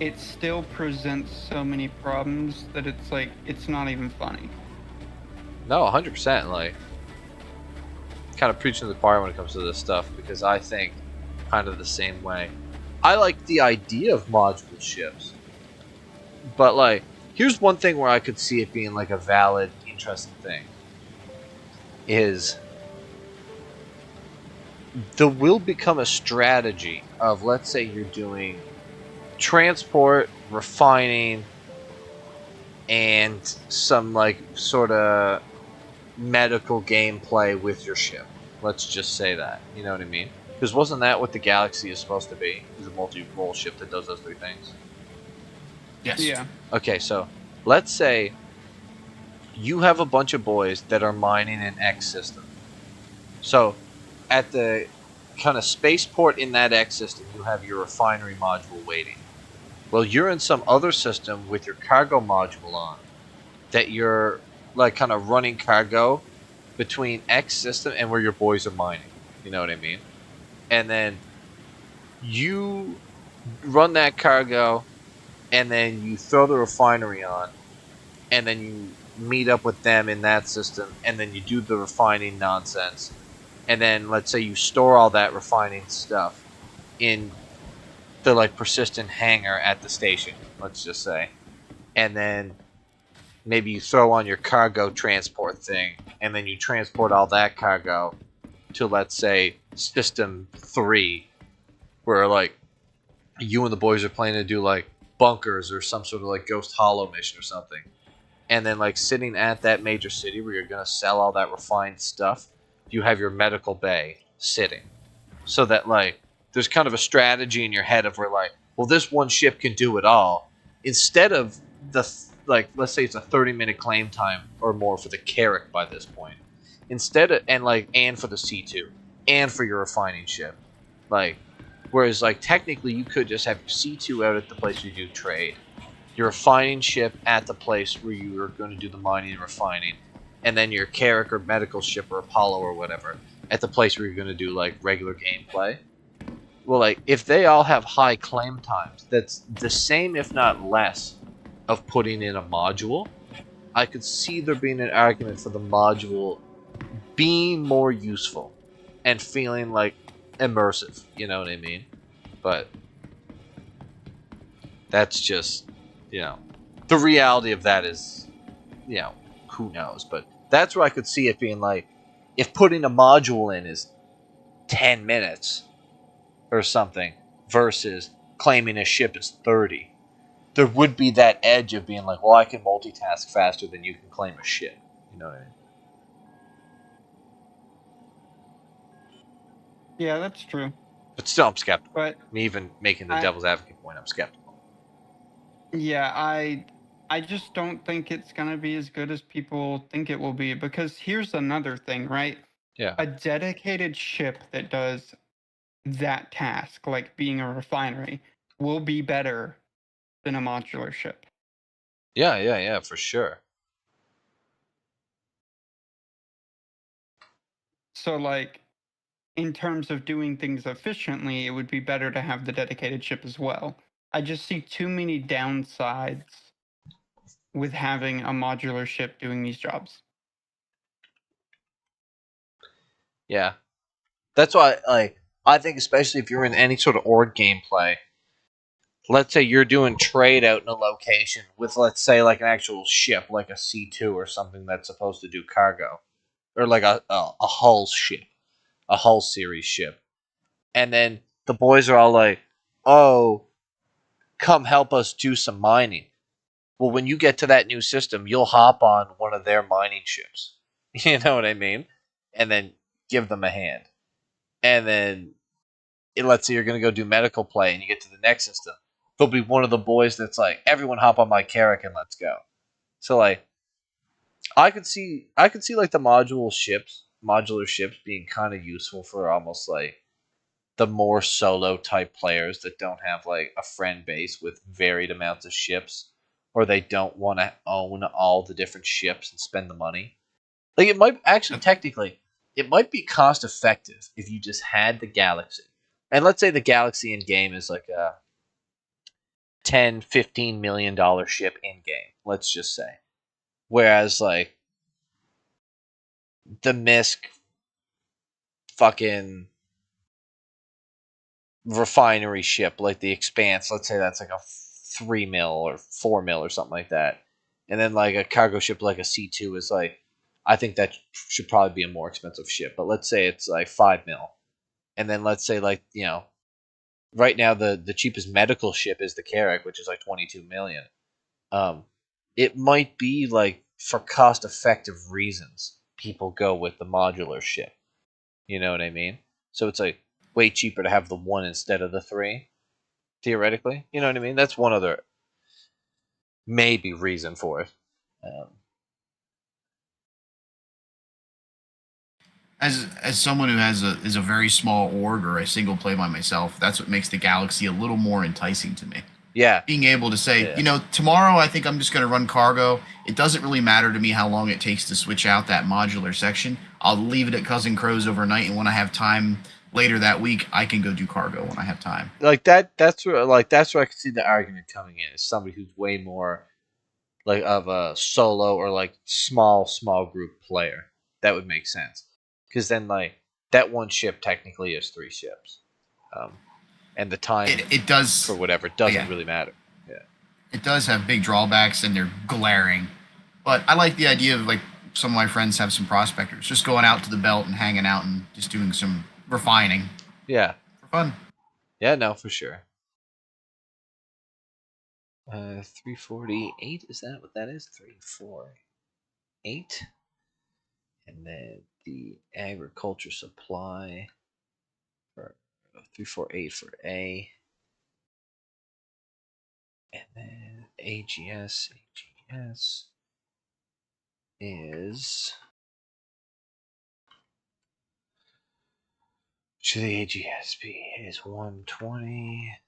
It still presents so many problems that it's like it's not even funny. No, 100%. Like, kind of preaching to the choir when it comes to this stuff, because I think kind of the same way. I like the idea of module ships, but like, here's one thing where I could see it being like a valid, interesting thing. Is there will become a strategy of, let's say you're doing transport, refining, and some like sort of medical gameplay with your ship. Let's just say that. You know what I mean? Because wasn't that what the Galaxy is supposed to be? It's a multi-role ship that does those three things. Yes. Yeah. Okay, so let's say you have a bunch of boys that are mining an X system. So at the kind of spaceport in that X system, you have your refinery module waiting. Well, you're in some other system with your cargo module on that you're like kind of running cargo between X system and where your boys are mining. You know what I mean? And then you run that cargo, and then you throw the refinery on, and then you meet up with them in that system, and then you do the refining nonsense. And then let's say you store all that refining stuff in the like persistent hangar at the station, let's just say. And then maybe you throw on your cargo transport thing, and then you transport all that cargo to, let's say, System 3, where like you and the boys are planning to do like bunkers or some sort of like Ghost Hollow mission or something. And then like sitting at that major city where you're going to sell all that refined stuff, you have your medical bay sitting. So that like there's kind of a strategy in your head of where like, well, this one ship can do it all. Instead of the like, let's say it's a 30-minute claim time or more for the Carrack by this point. Instead of, and for the C2 and for your refining ship. Like, whereas like technically you could just have your C2 out at the place where you do trade, your refining ship at the place where you are going to do the mining and refining, and then your Carrack or medical ship or Apollo or whatever at the place where you're going to do like regular gameplay. Well, like if they all have high claim times, that's the same if not less of putting in a module. I could see there being an argument for the module being more useful and feeling like immersive, you know what I mean? But that's just, the reality of that is, who knows? But that's where I could see it being like, if putting a module in is 10 minutes or something versus claiming a ship is 30, there would be that edge of being like, well, I can multitask faster than you can claim a ship. You know what I mean? Yeah, that's true. But still, I'm skeptical. But me even making the devil's advocate point, I'm skeptical. Yeah, I just don't think it's gonna be as good as people think it will be, because here's another thing, right? Yeah. A dedicated ship that does that task, like being a refinery, will be better than a modular ship. Yeah, for sure. So, like, in terms of doing things efficiently, it would be better to have the dedicated ship as well. I just see too many downsides with having a modular ship doing these jobs. Yeah. That's why, like, I think especially if you're in any sort of org gameplay, let's say you're doing trade out in a location with, let's say, like an actual ship, like a C2 or something that's supposed to do cargo, or like a hull ship, a hull series ship, and then the boys are all like, "Oh, come help us do some mining." Well, when you get to that new system, you'll hop on one of their mining ships. You know what I mean? And then give them a hand. And then let's say you're going to go do medical play and you get to the next system. There'll be one of the boys that's like, everyone hop on my Carrack and let's go. So like I could see like the modular ships being kind of useful for almost like the more solo type players that don't have like a friend base with varied amounts of ships, or they don't want to own all the different ships and spend the money. Like it might actually technically it might be cost effective if you just had the Galaxy. And let's say the Galaxy in game is like a 10-15 million dollar ship in game, let's just say. Whereas like the Misk fucking refinery ship, like the Expanse, let's say that's like a 3 mil or 4 mil or something like that. And then like a cargo ship like a C2 is like, I think that should probably be a more expensive ship, but let's say it's like 5 mil. And then let's say like, right now the cheapest medical ship is the Carrack, which is like 22 million. It might be like for cost effective reasons people go with the modular ship. You know what I mean? So it's like way cheaper to have the one instead of the three, theoretically. You know what I mean? That's one other maybe reason for it. As someone who is a very small org or a single play by myself, that's what makes the Galaxy a little more enticing to me. Yeah. Being able to say, Yeah. tomorrow I think I'm just going to run cargo. It doesn't really matter to me how long it takes to switch out that modular section. I'll leave it at Cousin Crow's overnight, and when I have time later that week, I can go do cargo when I have time. Like that's where I can see the argument coming in. Is somebody who's way more like of a solo or like small group player. That would make sense. Because then like that one ship technically is 3 ships. And the time it does for whatever doesn't really matter. Yeah. It does have big drawbacks, and they're glaring. But I like the idea of, like, some of my friends have some prospectors just going out to the belt and hanging out and just doing some refining. Yeah. For fun. Yeah, no, for sure. 348, is that what that is? 348. And then the agriculture supply for 348 for A. And then AGS is, should the AGS be, is 120.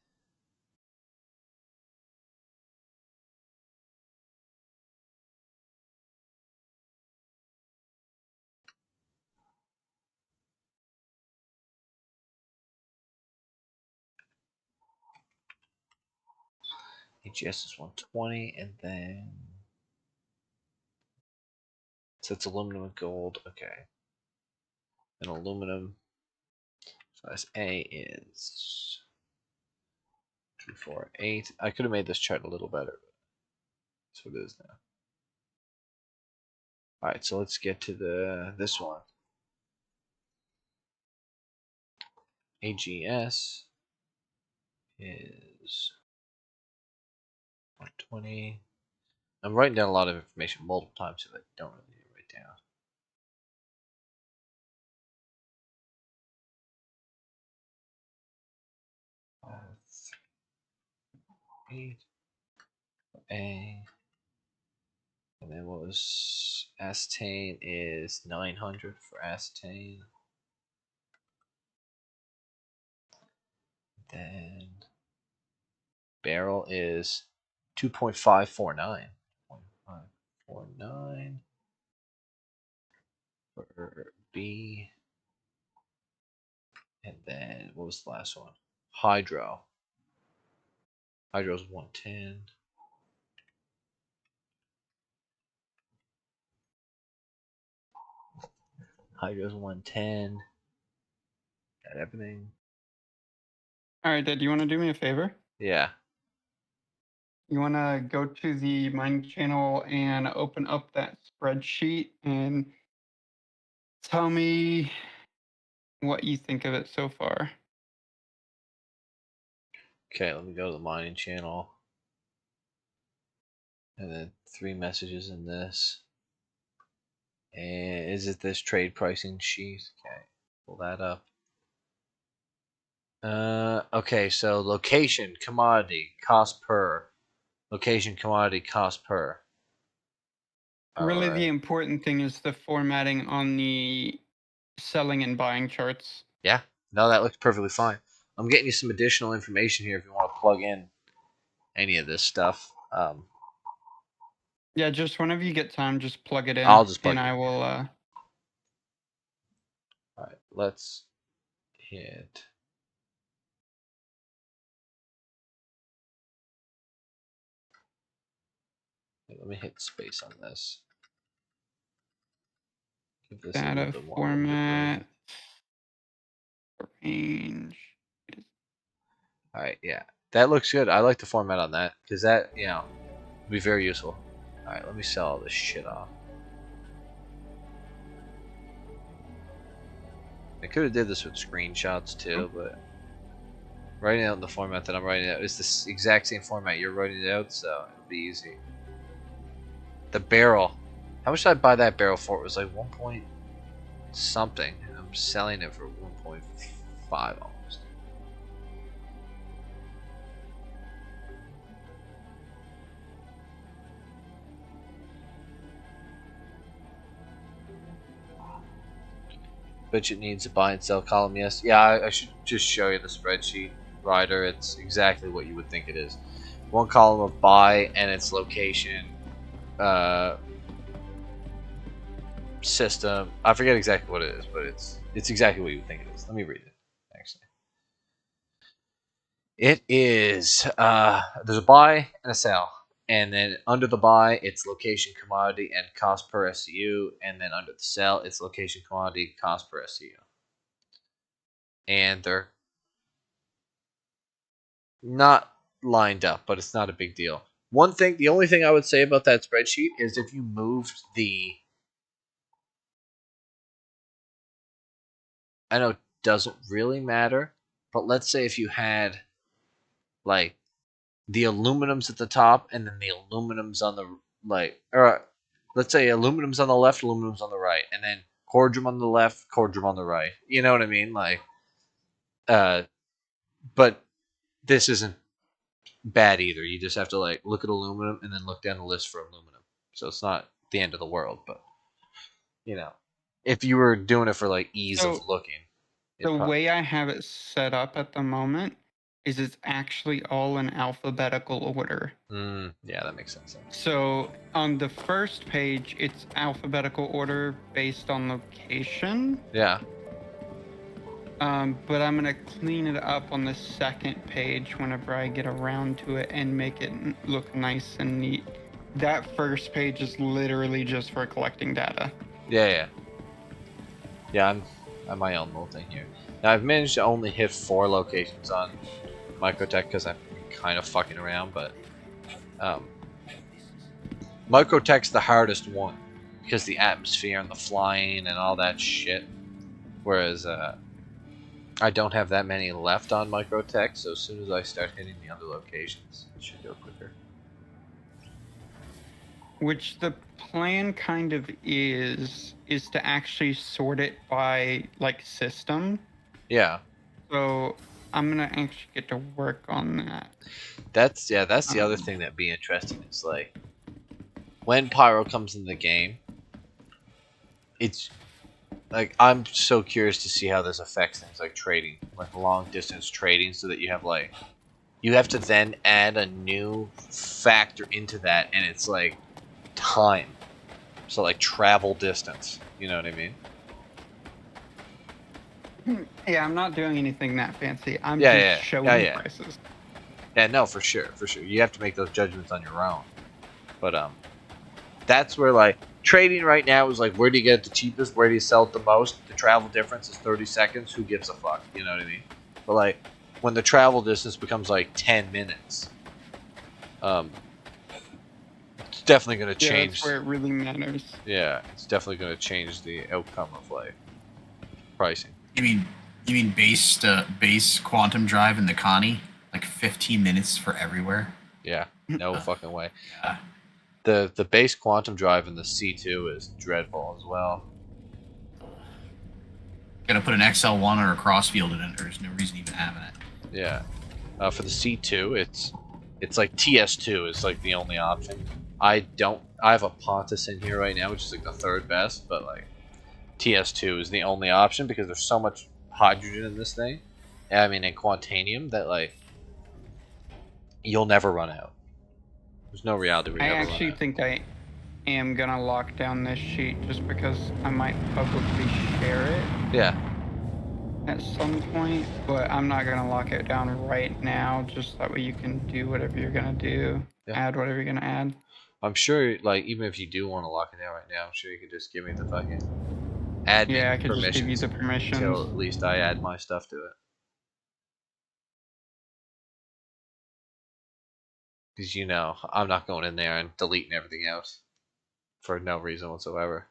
AGS is 120, and then so it's aluminum and gold. Okay. And aluminum size A is 348. I could have made this chart a little better, but that's what it is now. Alright, so let's get to this one. AGS is 120. I'm writing down a lot of information multiple times so that I don't really need to write down. Eight. A. And then what was acetane is 900 for acetane. Then barrel is 2.549. 0.549 for B. And then what was the last one? Hydro. Hydro's 110. Hydro's 110. Got everything. All right, Dad, do you want to do me a favor? Yeah. You want to go to the mine channel and open up that spreadsheet and tell me what you think of it so far. Okay, let me go to the mining channel. And then 3 messages in this. And is it this trade pricing sheet? Okay, pull that up. Okay, so location, commodity, cost per. Location, commodity, cost per. Really, the Alright. important thing is the formatting on the selling and buying charts. Yeah, no, that looks perfectly fine. I'm getting you some additional information here if you want to plug in any of this stuff. Yeah, just whenever you get time, just plug it in. I'll just plug and it I in. will. Alright, let's hit. Let me hit space on this. Give this a little Data bit more format. Range. Alright, yeah. That looks good. I like the format on that. Because that, you know, will be very useful. Alright, let me sell all this shit off. I could have did this with screenshots too, but writing out in the format that I'm writing out is the exact same format you're writing it out, so it'll be easy. The barrel. How much did I buy that barrel for? It was like 1 point something. I'm selling it for 1.5 almost. Budget needs a buy and sell column, yes. Yeah, I should just show you the spreadsheet, Ryder. It's exactly what you would think it is. 1 column of buy and its location, system. I forget exactly what it is, but it's exactly what you would think it is. Let me read it, actually. It is, there's a buy and a sell. And then under the buy, it's location, commodity, and cost per SCU. And then under the sell, it's location, commodity, cost per SCU. And they're not lined up, but it's not a big deal. The only thing I would say about that spreadsheet is if you moved the... I know it doesn't really matter, but let's say if you had, like, the aluminums at the top and then the aluminums on the or let's say aluminums on the left, aluminums on the right, and then cordium on the left, cordium on the right. You know what I mean? Like, but this isn't bad either. You just have to like look at aluminum and then look down the list for aluminum. So it's not the end of the world, but you know, if you were doing it for like ease of looking. The way I have it set up at the moment is it's actually all in alphabetical order. Yeah, that makes sense. So on the first page, it's alphabetical order based on location. Yeah. But I'm gonna clean it up on the second page whenever I get around to it and make it look nice and neat. That first page is literally just for collecting data. Yeah. I'm my own little thing here. Now I've managed to only hit 4 locations on Microtech because I'm kind of fucking around, but Microtech's the hardest one because the atmosphere and the flying and all that shit. Whereas I don't have that many left on Microtech, so as soon as I start hitting the other locations, it should go quicker. Which the plan kind of is to actually sort it by like system. Yeah. So I'm gonna actually get to work on that. That's the other thing that'd be interesting is like when Pyro comes in the game, it's like I'm so curious to see how this affects things like trading, like long distance trading, so that you have to then add a new factor into that, and it's like time. So like travel distance, you know what I mean? Yeah, I'm not doing anything that fancy. I'm just showing prices. Yeah, no, for sure. You have to make those judgments on your own. But that's where like trading right now is like, where do you get it the cheapest? Where do you sell it the most? The travel difference is 30 seconds. Who gives a fuck? You know what I mean? But like when the travel distance becomes like 10 minutes, it's definitely going to change. That's where it really matters. Yeah, it's definitely going to change the outcome of like pricing. You mean base quantum drive in the Connie? Like 15 minutes for everywhere? Yeah, no fucking way. Yeah. The base quantum drive in the C2 is dreadful as well. Gotta put an XL1 or a crossfield in it. There's no reason even having it. Yeah. For the C2, it's like TS2 is like the only option. I have a Pontus in here right now, which is like the third best, but like TS2 is the only option because there's so much hydrogen in this thing. I mean, in Quantanium, that like you'll never run out. There's no reality where you I ever actually run out. think I am gonna lock down this sheet just because I might publicly share it. Yeah. At some point, but I'm not gonna lock it down right now. Just that way you can do whatever you're gonna do, add whatever you're gonna add. I'm sure, like, even if you do want to lock it down right now, I'm sure you could just give me the fucking admin I could just give you the permissions. until at least I add my stuff to it. Because you know, I'm not going in there and deleting everything else for no reason whatsoever.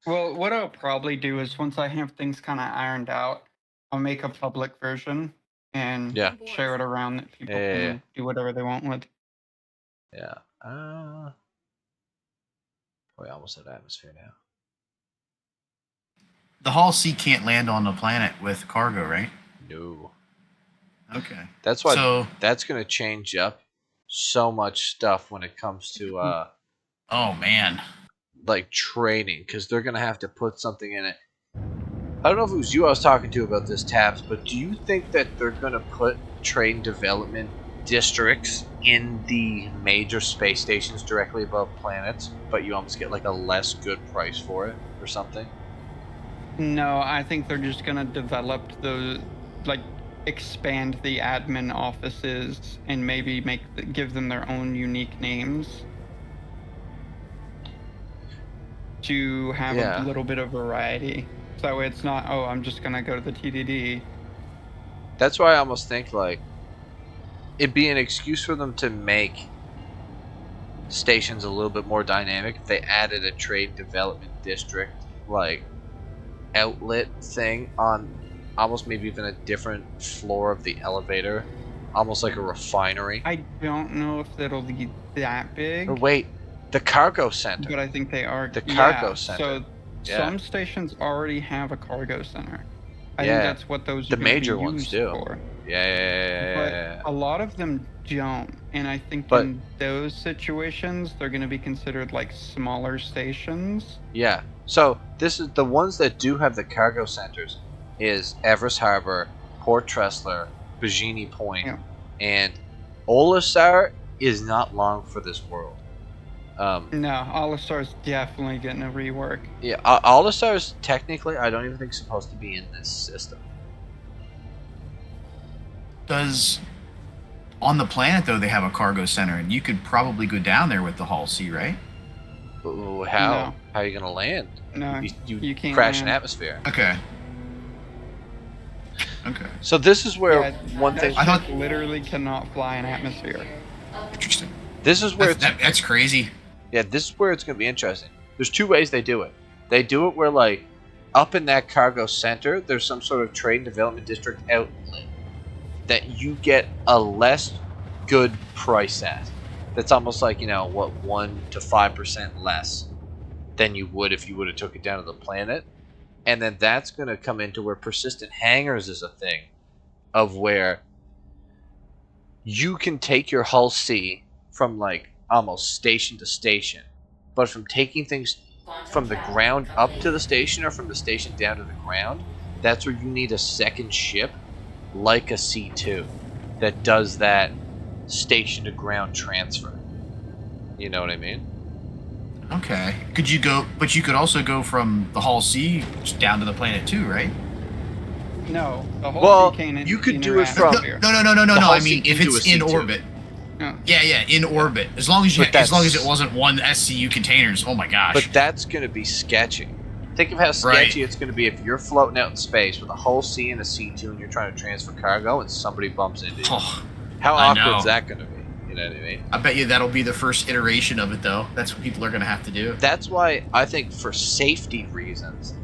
Well, what I'll probably do is once I have things kind of ironed out, I'll make a public version and share it around that people can do whatever they want with. Yeah. We almost have atmosphere now. The Hull C can't land on the planet with cargo, right? No. Okay. That's why that's going to change up so much stuff when it comes to oh man, like training, because they're going to have to put something in it. I don't know if it was you I was talking to about this, Tabs, but do you think that they're going to put train development districts in the major space stations directly above planets, but you almost get like a less good price for it or something? No, I think they're just gonna develop those, like expand the admin offices and maybe give them their own unique names to have a little bit of variety. So that way it's not, oh, I'm just gonna go to the TDD. That's why I almost think like it'd be an excuse for them to make stations a little bit more dynamic if they added a trade development district like outlet thing on almost maybe even a different floor of the elevator, almost like a refinery. I don't know if it'll be that big. Or wait, the cargo center. But I think they are. The cargo center. So some stations already have a cargo center. I think that's what those the major be ones used do. For. Yeah. But a lot of them don't, and I think in those situations they're going to be considered like smaller stations. Yeah. So this is the ones that do have the cargo centers is Everest Harbor, Port Tressler, Bajini Point, and Olisar is not long for this world. No, Olisar's definitely getting a rework. Yeah, Olisar's technically I don't even think supposed to be in this system. Does on the planet though they have a cargo center, and you could probably go down there with the Hull C, right? How? No. How are you gonna land? No, you can't crash land. an atmosphere. Okay. So this is where one thing I thought literally cannot fly an atmosphere. Interesting. This is where that's crazy. Yeah, this is where it's gonna be interesting. There's two ways they do it. They do it where like up in that cargo center, there's some sort of trade development district outlet that you get a less good price at. That's almost like, 1 to 5% less than you would if you would have took it down to the planet. And then that's going to come into where persistent hangars is a thing, of where you can take your hull C from like almost station to station, but from taking things from the ground up to the station or from the station down to the ground, that's where you need a second ship like a C2 that does that station to ground transfer. You know what I mean? Okay. Could you go? But you could also go from the Hull C down to the planet too, right? No, the whole Well, sea can't you could in do your it from- atmosphere. No. The Hull I C mean, can if do it's a in C2. orbit. No. Yeah, in orbit. As long as But as long as that's- it wasn't one SCU containers. Oh my gosh. But that's going to be sketchy. Think of how sketchy it's going to be if you're floating out in space with a Hull C and a C2 and you're trying to transfer cargo and somebody bumps into you. Oh, How I awkward know. is that going to be? You know what I mean? I bet you that'll be the first iteration of it, though. That's what people are going to have to do. That's why I think for safety reasons,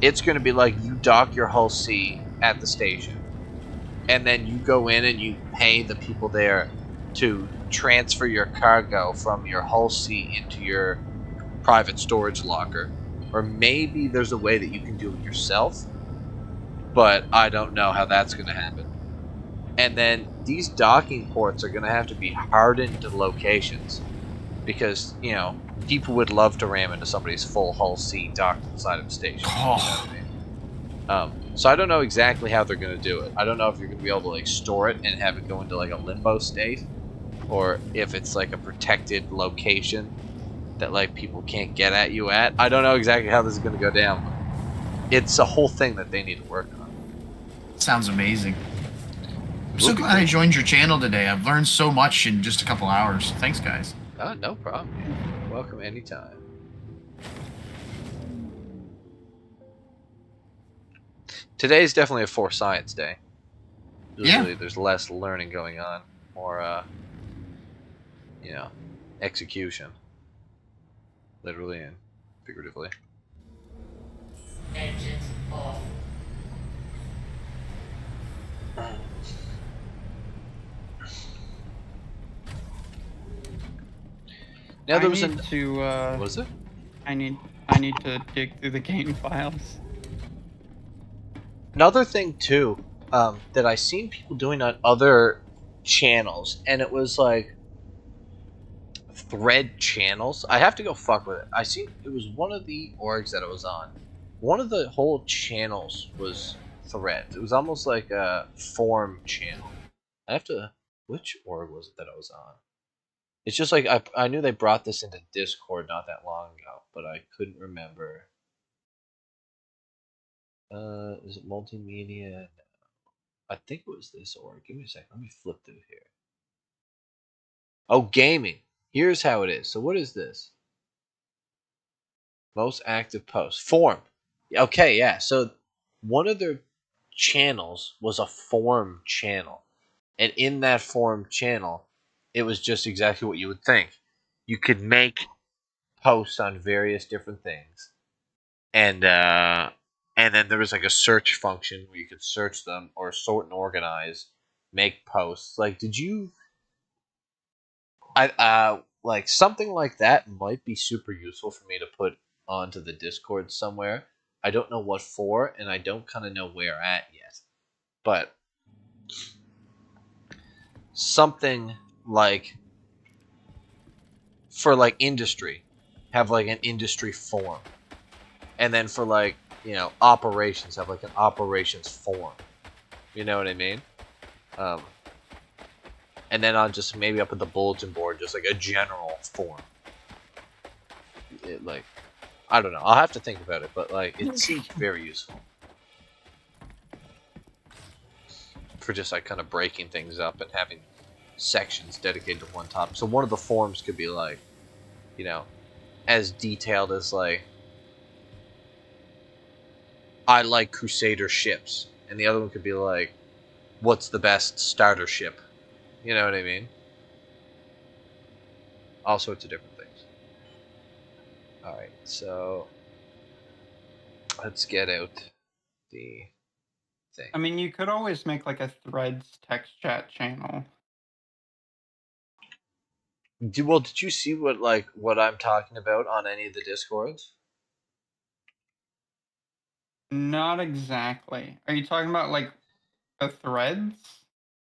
it's going to be like you dock your Hull C at the station, and then you go in and you pay the people there to transfer your cargo from your Hull C into your private storage locker. Or maybe there's a way that you can do it yourself, but I don't know how that's going to happen. And then these docking ports are going to have to be hardened to locations because, you know, people would love to ram into somebody's full Hull C docked inside of a station. You know what I mean? So I don't know exactly how they're going to do it. I don't know if you're going to be able to like store it and have it go into like a limbo state, or if it's like a protected location that like people can't get at you at. I don't know exactly how this is going to go down. But it's a whole thing that they need to work on. Sounds amazing. I'm so glad I joined your channel today. I've learned so much in just a couple hours. Thanks, guys. No problem. Welcome anytime. Today is definitely a Force Science Day. Usually there's less learning going on, more, you know, execution. Literally and figuratively. Engines off. Now there I was need to. What is it? I need to dig through the game files. Another thing too, that I seen people doing on other channels, and it was like thread channels. I have to go fuck with it. I seen it was one of the orgs that I was on. One of the whole channels was threads. It was almost like a forum channel. I have to. Which org was it that I was on? It's just like I knew they brought this into Discord not that long ago, but I couldn't remember. Is it multimedia? No. I think it was this org. Give me a second. Let me flip through here. Oh, gaming. Here's how it is. So what is this? Most active posts. Forum. Okay, yeah. So one of their channels was a forum channel. And in that forum channel, it was just exactly what you would think. You could make posts on various different things. And then there was like a search function where you could search them or sort and organize, make posts. Like, did you... like something like that might be super useful for me to put onto the Discord somewhere. I don't know what for, and I don't kind of know where at yet. But something like for like industry, have like an industry forum, and then for like, you know, operations, have like an operations forum. You know what I mean? And then I'll just maybe up at the bulletin board, just like a general forum. Like, I don't know. I'll have to think about it, but like, it seems very useful for just like kind of breaking things up and having sections dedicated to one topic. So one of the forums could be like, you know, as detailed as like, I like Crusader ships, and the other one could be like, what's the best starter ship? You know what I mean? All sorts of different things. Alright, so let's get out the thing. I mean, you could always make like a Threads text chat channel. Well, did you see what I'm talking about on any of the Discords? Not exactly. Are you talking about like the threads?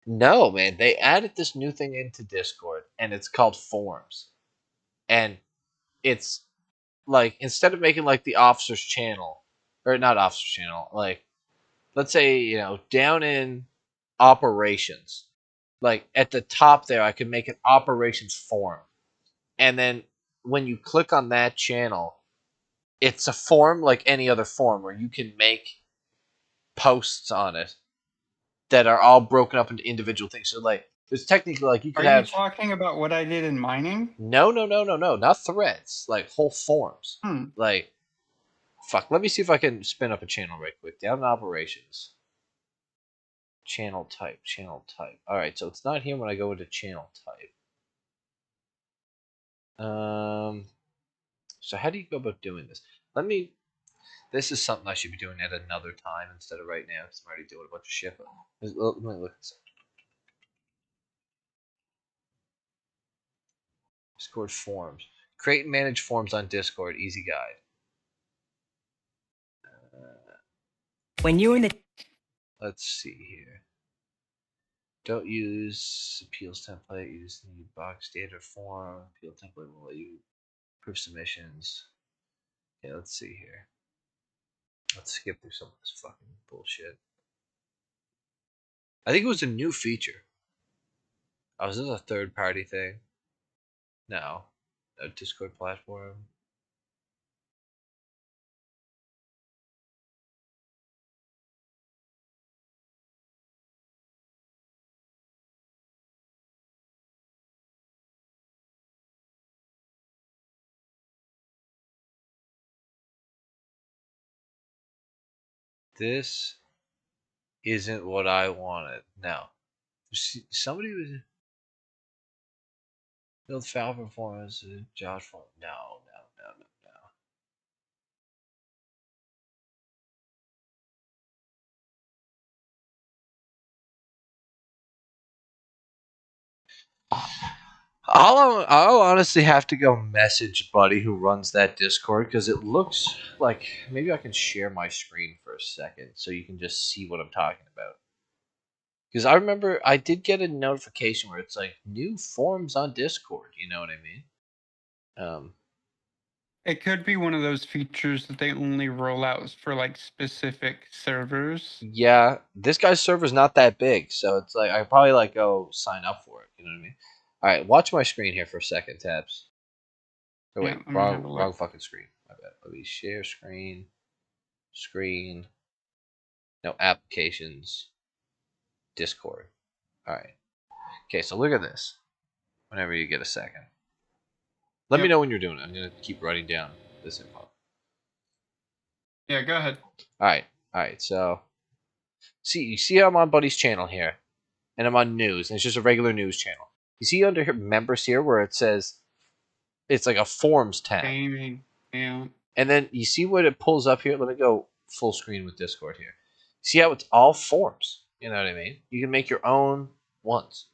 No, man. They added this new thing into Discord, and it's called forums. And it's like instead of making like the officers channel, or not officers channel, like let's say down in operations, like at the top there, I can make an operations forum, and then when you click on that channel, it's a forum like any other forum where you can make posts on it that are all broken up into individual things. So like there's technically like you could Are you have talking about what I did in mining? no, not threads, like whole forums. Like fuck, let me see if I can spin up a channel right quick. Down in operations. Channel type. Alright, so it's not here when I go into channel type. So how do you go about doing this? This is something I should be doing at another time instead of right now, because I'm already doing a bunch of shit. Let me look at this. Discord forums. Create and manage forums on Discord. Easy guide. When you're in the... Let's see here. Don't use appeals template. Use the box standard form. Appeal template will let you approve submissions. Okay, let's see here. Let's skip through some of this fucking bullshit. I think it was a new feature. Oh, is this a third-party thing? No. A Discord platform. This isn't what I wanted. No. Somebody was build file performance, Josh form. No. I'll honestly have to go message Buddy who runs that Discord, because it looks like maybe I can share my screen for a second so you can just see what I'm talking about. Because I remember I did get a notification where it's like new forums on Discord. You know what I mean? It could be one of those features that they only roll out for like specific servers. Yeah, this guy's server's not that big, so it's like I probably like go sign up for it. You know what I mean? All right, watch my screen here for a second, Tabs. Oh wait, Yeah, wrong fucking screen. My bad. Let me share screen. No applications. Discord. All right. Okay, so look at this. Whenever you get a second, let me know when you're doing it. I'm gonna keep writing down this info. Yeah, go ahead. All right. So, you see how I'm on Buddy's channel here, and I'm on news, and it's just a regular news channel. You see under here, members here, where it says it's like a forums tab. Gaming. Yeah. And then you see what it pulls up here. Let me go full screen with Discord here. See how it's all forums. You know what I mean? You can make your own ones.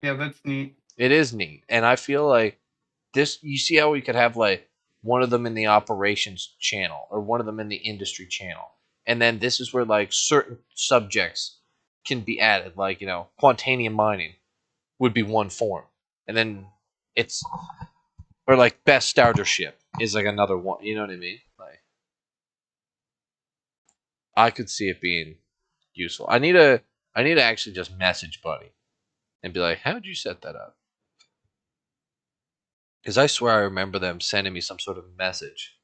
Yeah, that's neat. It is neat, and I feel like this. You see how we could have like one of them in the operations channel or one of them in the industry channel, and then this is where like certain subjects can be added, like quantanium mining would be one form, and then it's or like best starter ship is like another one. You know what I mean? Like I could see it being useful. I need to actually just message Buddy and be like, how'd you set that up? Because I swear I remember them sending me some sort of message.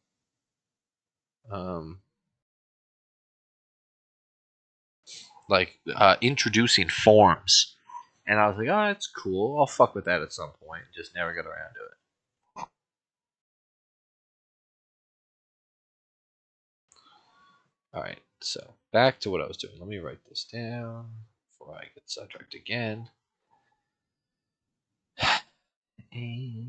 Like introducing forms. And I was like, oh, that's cool. I'll fuck with that at some point. Just never got around to it. Alright, so back to what I was doing. Let me write this down before I get sidetracked again. AGRSUP/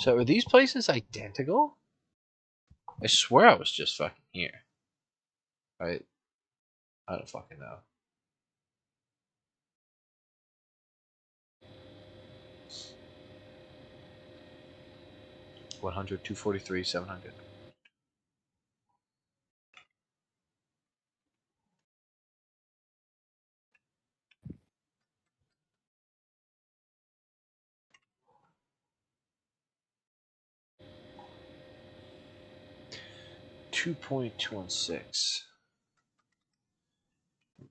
So are these places identical? I swear I was just fucking here. Right? I don't fucking know. $100, $243, $700. $2.216.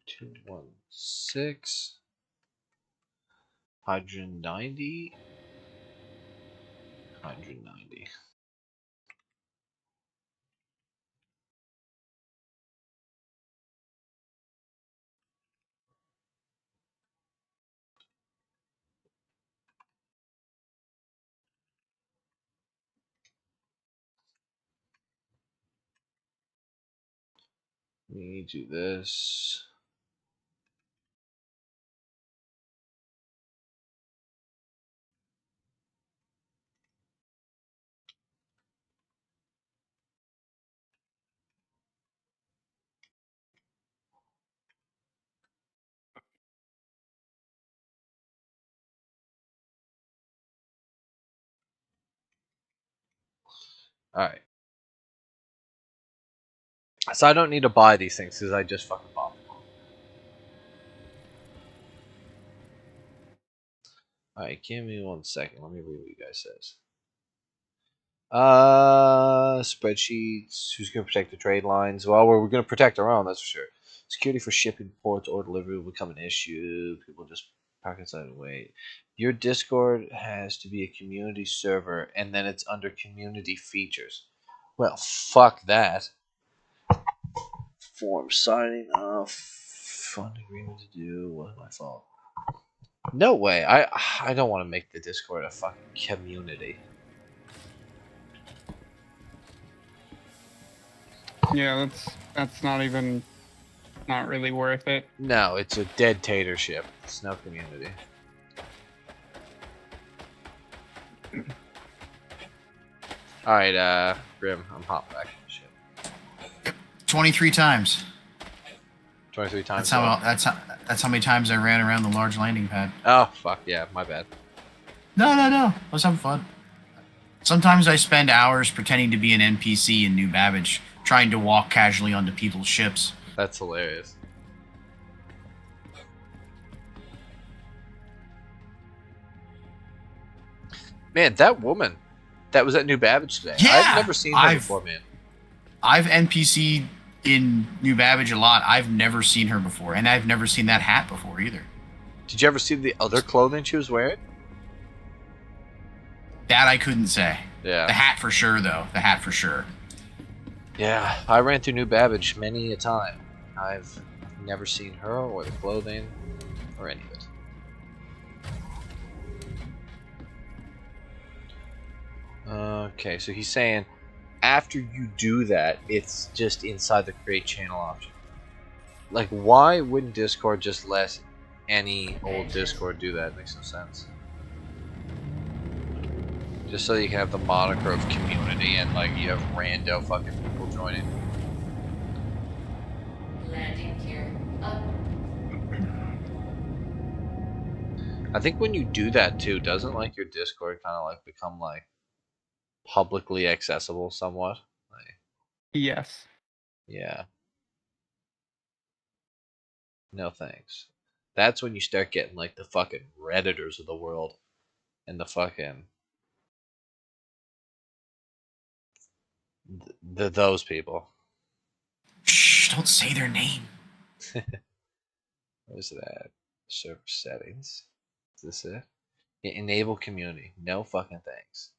216. 190. 190. We do this. Alright. So I don't need to buy these things because I just fucking bought them. Alright, give me 1 second. Let me read what you guys says. Spreadsheets. Who's going to protect the trade lines? Well, we're going to protect our own, that's for sure. Security for shipping, ports, or delivery will become an issue. People just park inside and wait. Your Discord has to be a community server, and then it's under community features. Well, fuck that. Form signing off. Fund agreement to do. What's my fault? No way. I don't want to make the Discord a fucking community. Yeah, that's not really worth it. No, it's a dead tatership. It's no community. Alright, Grim, I'm hopping back in the ship. 23 times. 23 times. That's how many times I ran around the large landing pad. Oh fuck yeah, my bad. No. I was having fun. Sometimes I spend hours pretending to be an NPC in New Babbage, trying to walk casually onto people's ships. That's hilarious. Man, that woman that was at New Babbage today. Yeah, I've never seen her before, man. I've NPC'd in New Babbage a lot. I've never seen her before, and I've never seen that hat before either. Did you ever see the other clothing she was wearing? That I couldn't say. Yeah. The hat for sure, though. The hat for sure. Yeah, I ran through New Babbage many a time. I've never seen her or the clothing or any of it. Okay, so he's saying after you do that, it's just inside the create channel option. Like, why wouldn't Discord just let any old Discord do that? It makes no sense. Just so you can have the moniker of community and like you have rando fucking people joining. Landing gear up. I think when you do that too, doesn't like your Discord kind of like become like publicly accessible somewhat? Like, Yes. yeah. No thanks. That's when you start getting like the fucking Redditors of the world and the fucking those people. Shh, don't say their name. Where's that? Server settings. Is this it? Yeah, enable community. No fucking thanks.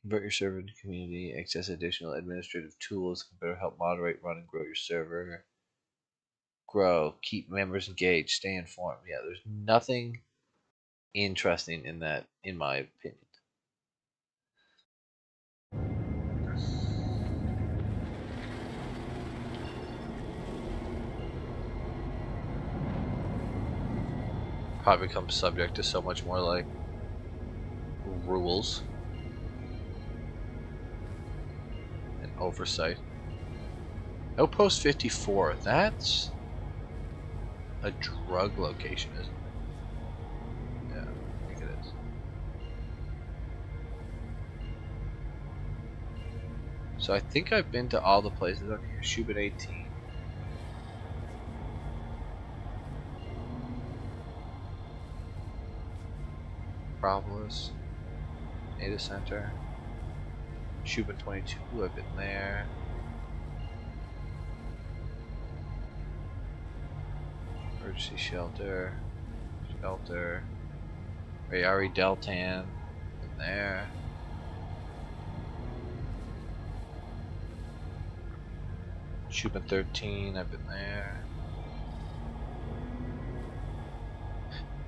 Convert your server into community. Access additional administrative tools. Can better help moderate, run, and grow your server. Grow. Keep members engaged. Stay informed. Yeah, there's nothing interesting in that, in my opinion. Probably becomes subject to so much more like rules. oversight. Outpost 54. That's a drug location, isn't it? Yeah, I think it is. So I think I've been to all the places up here. Schubert 18. Metropolis. Data Center. Schubert 22. I've been there. Emergency shelter. Rayari Deltan. Been there. Schubert 13. I've been there.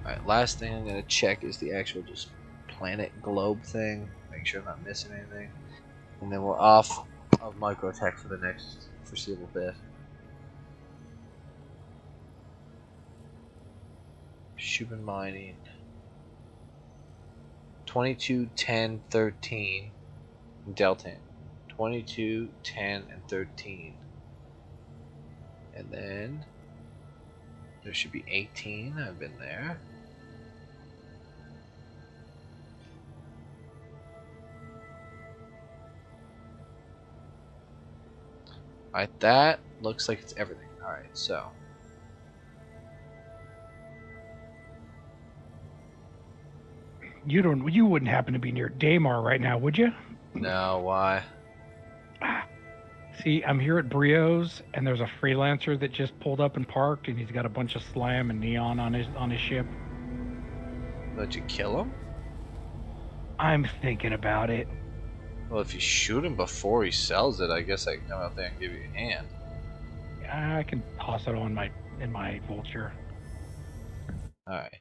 Alright, last thing I'm gonna check is the actual just planet globe thing. Make sure I'm not missing anything. And then we're off of Microtech for the next foreseeable bit. Schubert mining. 22, 10, 13. Delta. 22, 10, and 13. And then there should be 18. I've been there. Alright, that looks like it's everything. Alright, so. You wouldn't happen to be near Daymar right now, would you? No, why? See, I'm here at Brio's, and there's a freelancer that just pulled up and parked, and he's got a bunch of slam and neon on his ship. Let you kill him? I'm thinking about it. Well, if you shoot him before he sells it, I guess I can come out there and give you a hand. I can toss it on in my vulture. Alright.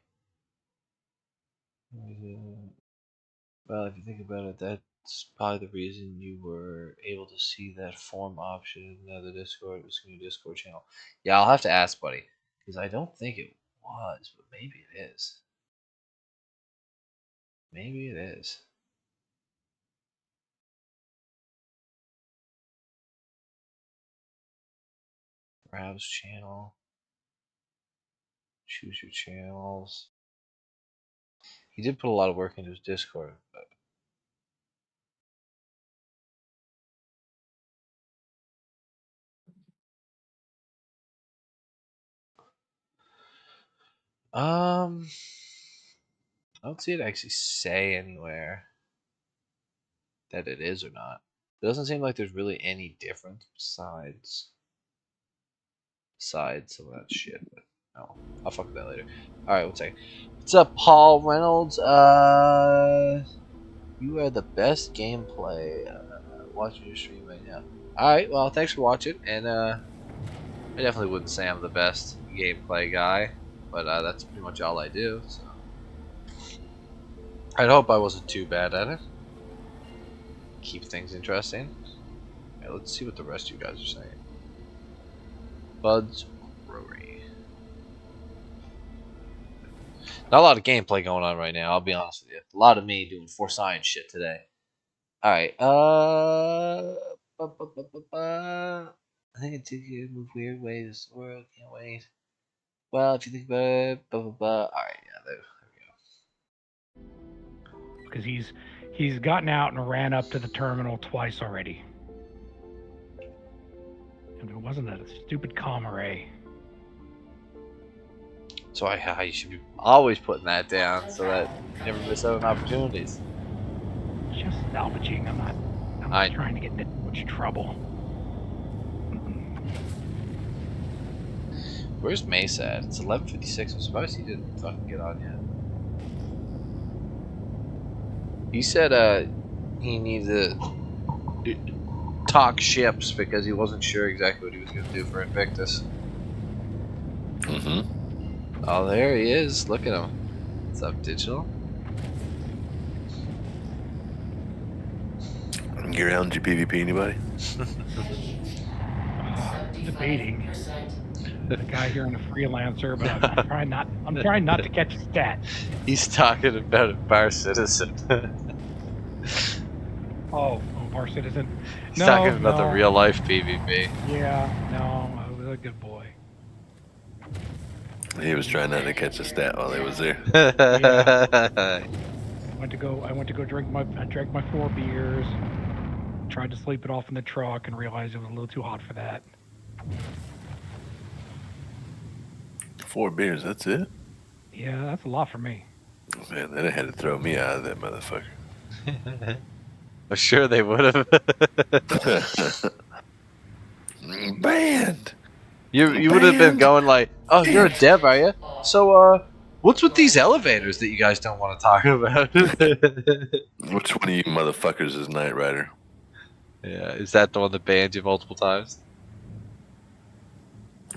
Well, if you think about it, that's probably the reason you were able to see that form option in the Discord. It was in your Discord channel. Yeah, I'll have to ask, buddy, because I don't think it was, but maybe it is. Maybe it is. Browse channel. Choose your channels. He did put a lot of work into his Discord, but I don't see it actually say anywhere that it is or not. It doesn't seem like there's really any difference besides some of that shit, but no. I'll fuck with that later. Alright, one second. What's up, Paul Reynolds? You are the best gameplay watching your stream right now. Alright, well, thanks for watching, and I definitely wouldn't say I'm the best gameplay guy, but that's pretty much all I do, so I'd hope I wasn't too bad at it. Keep things interesting. Okay, let's see what the rest of you guys are saying. Buds Rory. Not a lot of gameplay going on right now, I'll be honest with you. A lot of me doing For Science shit today. Alright, I think it took you to move weird ways. World, can't wait. Well, if you think about it, Alright, yeah, there we go. Because he's gotten out and ran up to the terminal twice already. And it wasn't a stupid comm array. So you should be always putting that down so that you never miss out on opportunities. Just salvaging. I'm not trying to get into much trouble. Where's Mace at? It's 11:56. I'm surprised he didn't fucking get on yet. He said he needed to talk ships because he wasn't sure exactly what he was going to do for Invictus. Mm-hmm. Oh, there he is. Look at him. What's up, Digital? You're LNG PvP, anybody? Debating. The guy here in a freelancer, but I'm trying not to catch a stat. He's talking about a bar citizen. Oh bar citizen. He's No, talking about the no. real life PvP. Yeah, no, I was a good boy. He was trying not to catch a stat while he was there. Yeah. I went to go drink I drank my 4 beers, tried to sleep it off in the truck, and realized it was a little too hot for that. 4 beers, that's it? Yeah, that's a lot for me. Man, then it had to throw me out of that motherfucker. I'm sure they would have. Banned. You would have been going like, oh, you're a dev, are you? So, what's with these elevators that you guys don't want to talk about? Which one of you motherfuckers is Knight Rider? Yeah, is that the one that banned you multiple times?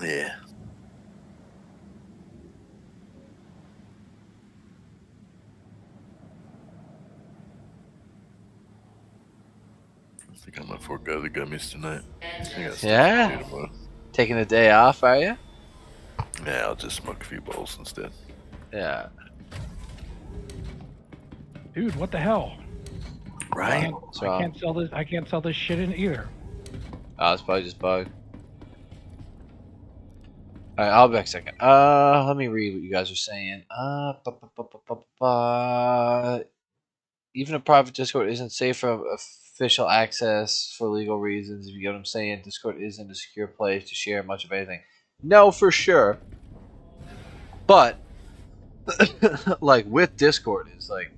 Yeah. I think I'm gonna forego the gummies tonight. I got stuff to do tomorrow. Taking a day off, are you? Yeah, I'll just smoke a few bowls instead. Yeah. Dude, what the hell? Right. I can't sell this. I can't sell this shit in either. Oh, it's probably just bug. Alright, I'll be back a second. Let me read what you guys are saying. Even a private Discord isn't safe for official access for legal reasons, if you get what I'm saying. Discord isn't a secure place to share much of anything. No, for sure. But, like, with Discord, it's like,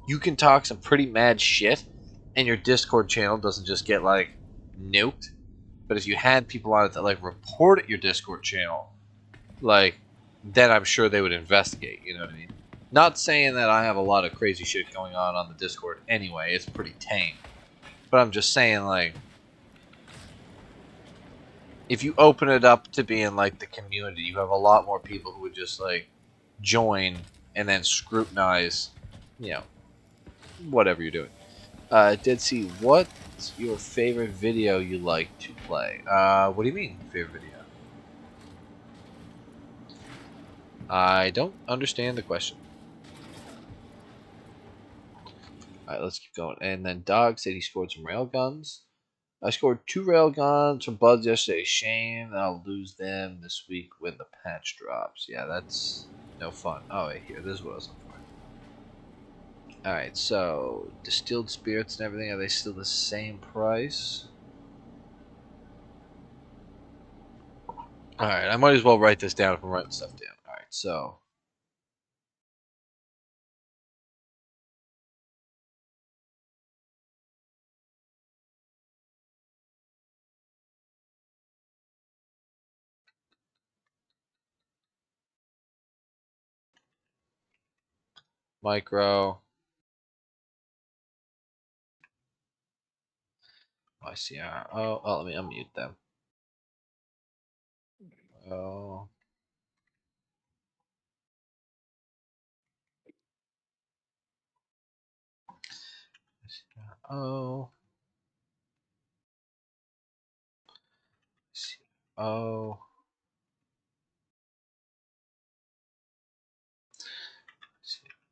you can talk some pretty mad shit, and your Discord channel doesn't just get, like, nuked. But if you had people on it that, like, report your Discord channel, like, then I'm sure they would investigate, you know what I mean? Not saying that I have a lot of crazy shit going on the Discord anyway, it's pretty tame. But I'm just saying, like, if you open it up to being, like, the community, you have a lot more people who would just, like, join and then scrutinize, you know, whatever you're doing. Dead Sea, what's your favorite video you like to play? What do you mean, favorite video? I don't understand the question. Alright, let's keep going. And then Dog said he scored some railguns. I scored 2 railguns from Buds yesterday. Shame that I'll lose them this week when the patch drops. Yeah, that's no fun. Oh, wait, here. This is what I was looking for. Alright, so distilled spirits and everything, are they still the same price? Alright, I might as well write this down if I'm writing stuff down. Alright, so micro. ICR. Oh, let me unmute them. Oh. Oh. Oh.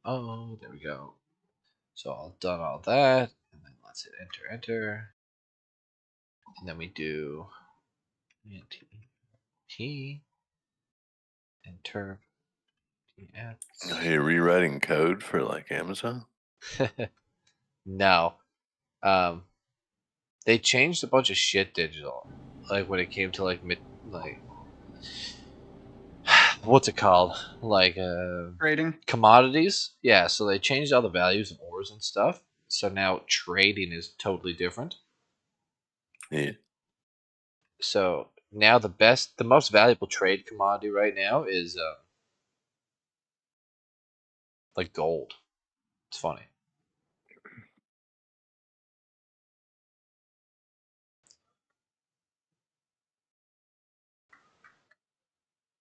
Oh, there we go. So I've done all that, and then let's hit enter. And then we do T enter TF. Are you rewriting code for like Amazon? No. They changed a bunch of shit digital. Like when it came to like what's it called? Like trading commodities. Yeah, so they changed all the values of ores and stuff. So now trading is totally different. Yeah. So now the most valuable trade commodity right now is like gold. It's funny.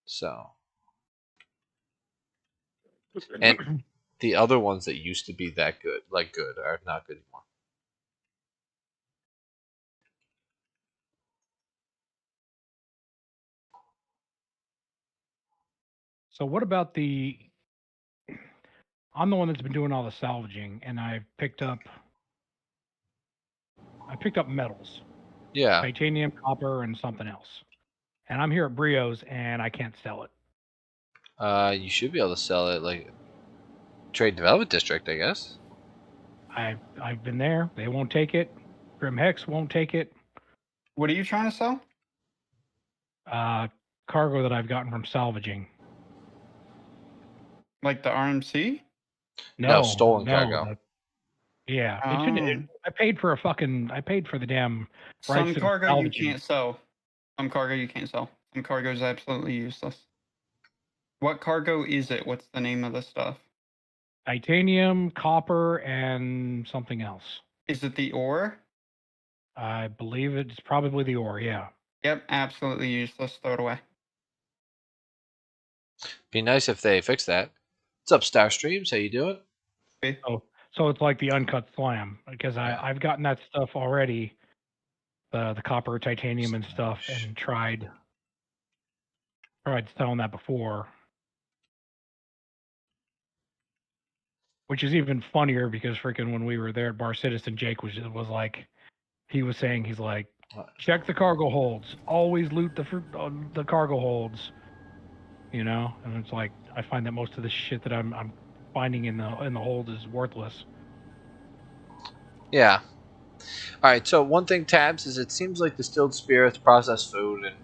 So, and the other ones that used to be that good, like good, are not good anymore. So what about I'm the one that's been doing all the salvaging, and I picked up picked up metals. Yeah. Titanium, copper, and something else. And I'm here at Brio's, and I can't sell it. You should be able to sell it like Trade Development District, I guess. I've been there. They won't take it. Grim Hex won't take it. What are you trying to sell? Cargo that I've gotten from salvaging. Like the RMC? No, stolen cargo. Yeah, I paid for the damn. Some cargo you can't sell. Some cargo you can't sell. Some cargo is absolutely useless. What cargo is it? What's the name of the stuff? Titanium, copper, and something else. Is it the ore? I believe it's probably the ore, yeah. Yep, absolutely useless. Throw it away. Be nice if they fix that. What's up, Star Streams? How you doing? Oh, so it's like the uncut slam, because I've gotten that stuff already, the copper, titanium, and stuff, and tried selling that before. Which is even funnier because freaking when we were there at Bar Citizen, Jake was like, he was saying, he's like, check the cargo holds, always loot the cargo holds, you know. And it's like I find that most of the shit that I'm finding in the hold is worthless. Yeah. All right. So one thing, Tabs, is it seems like distilled spirits, processed food, and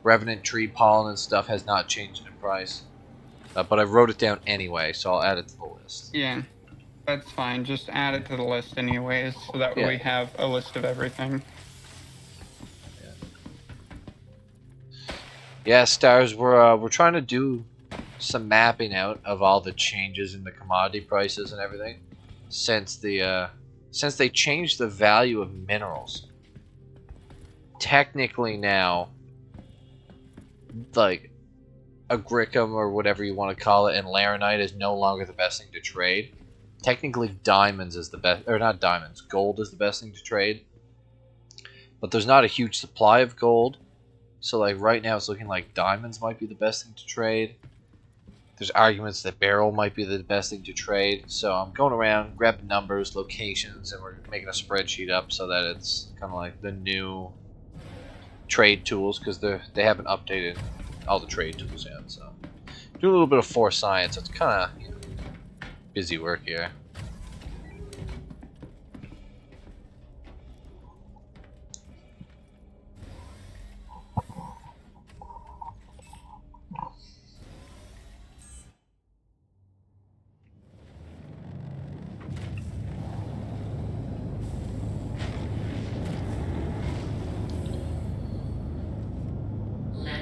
revenant tree pollen and stuff has not changed in price. But I wrote it down anyway, so I'll add it to the list. Yeah, that's fine. Just add it to the list anyways, so that way we have a list of everything. Yeah, Stars, we're trying to do some mapping out of all the changes in the commodity prices and everything since they changed the value of minerals. Technically now, like agricum or whatever you want to call it, and laranite is no longer the best thing to trade. Technically, diamonds is the best, or not diamonds, gold is the best thing to trade. But there's not a huge supply of gold, so like right now it's looking like diamonds might be the best thing to trade. There's arguments that beryl might be the best thing to trade, so I'm going around, grabbing numbers, locations, and we're making a spreadsheet up so that it's kind of like the new trade tools, because they haven't updated all the trade tools yet. So do a little bit of force science. It's kind of busy work here.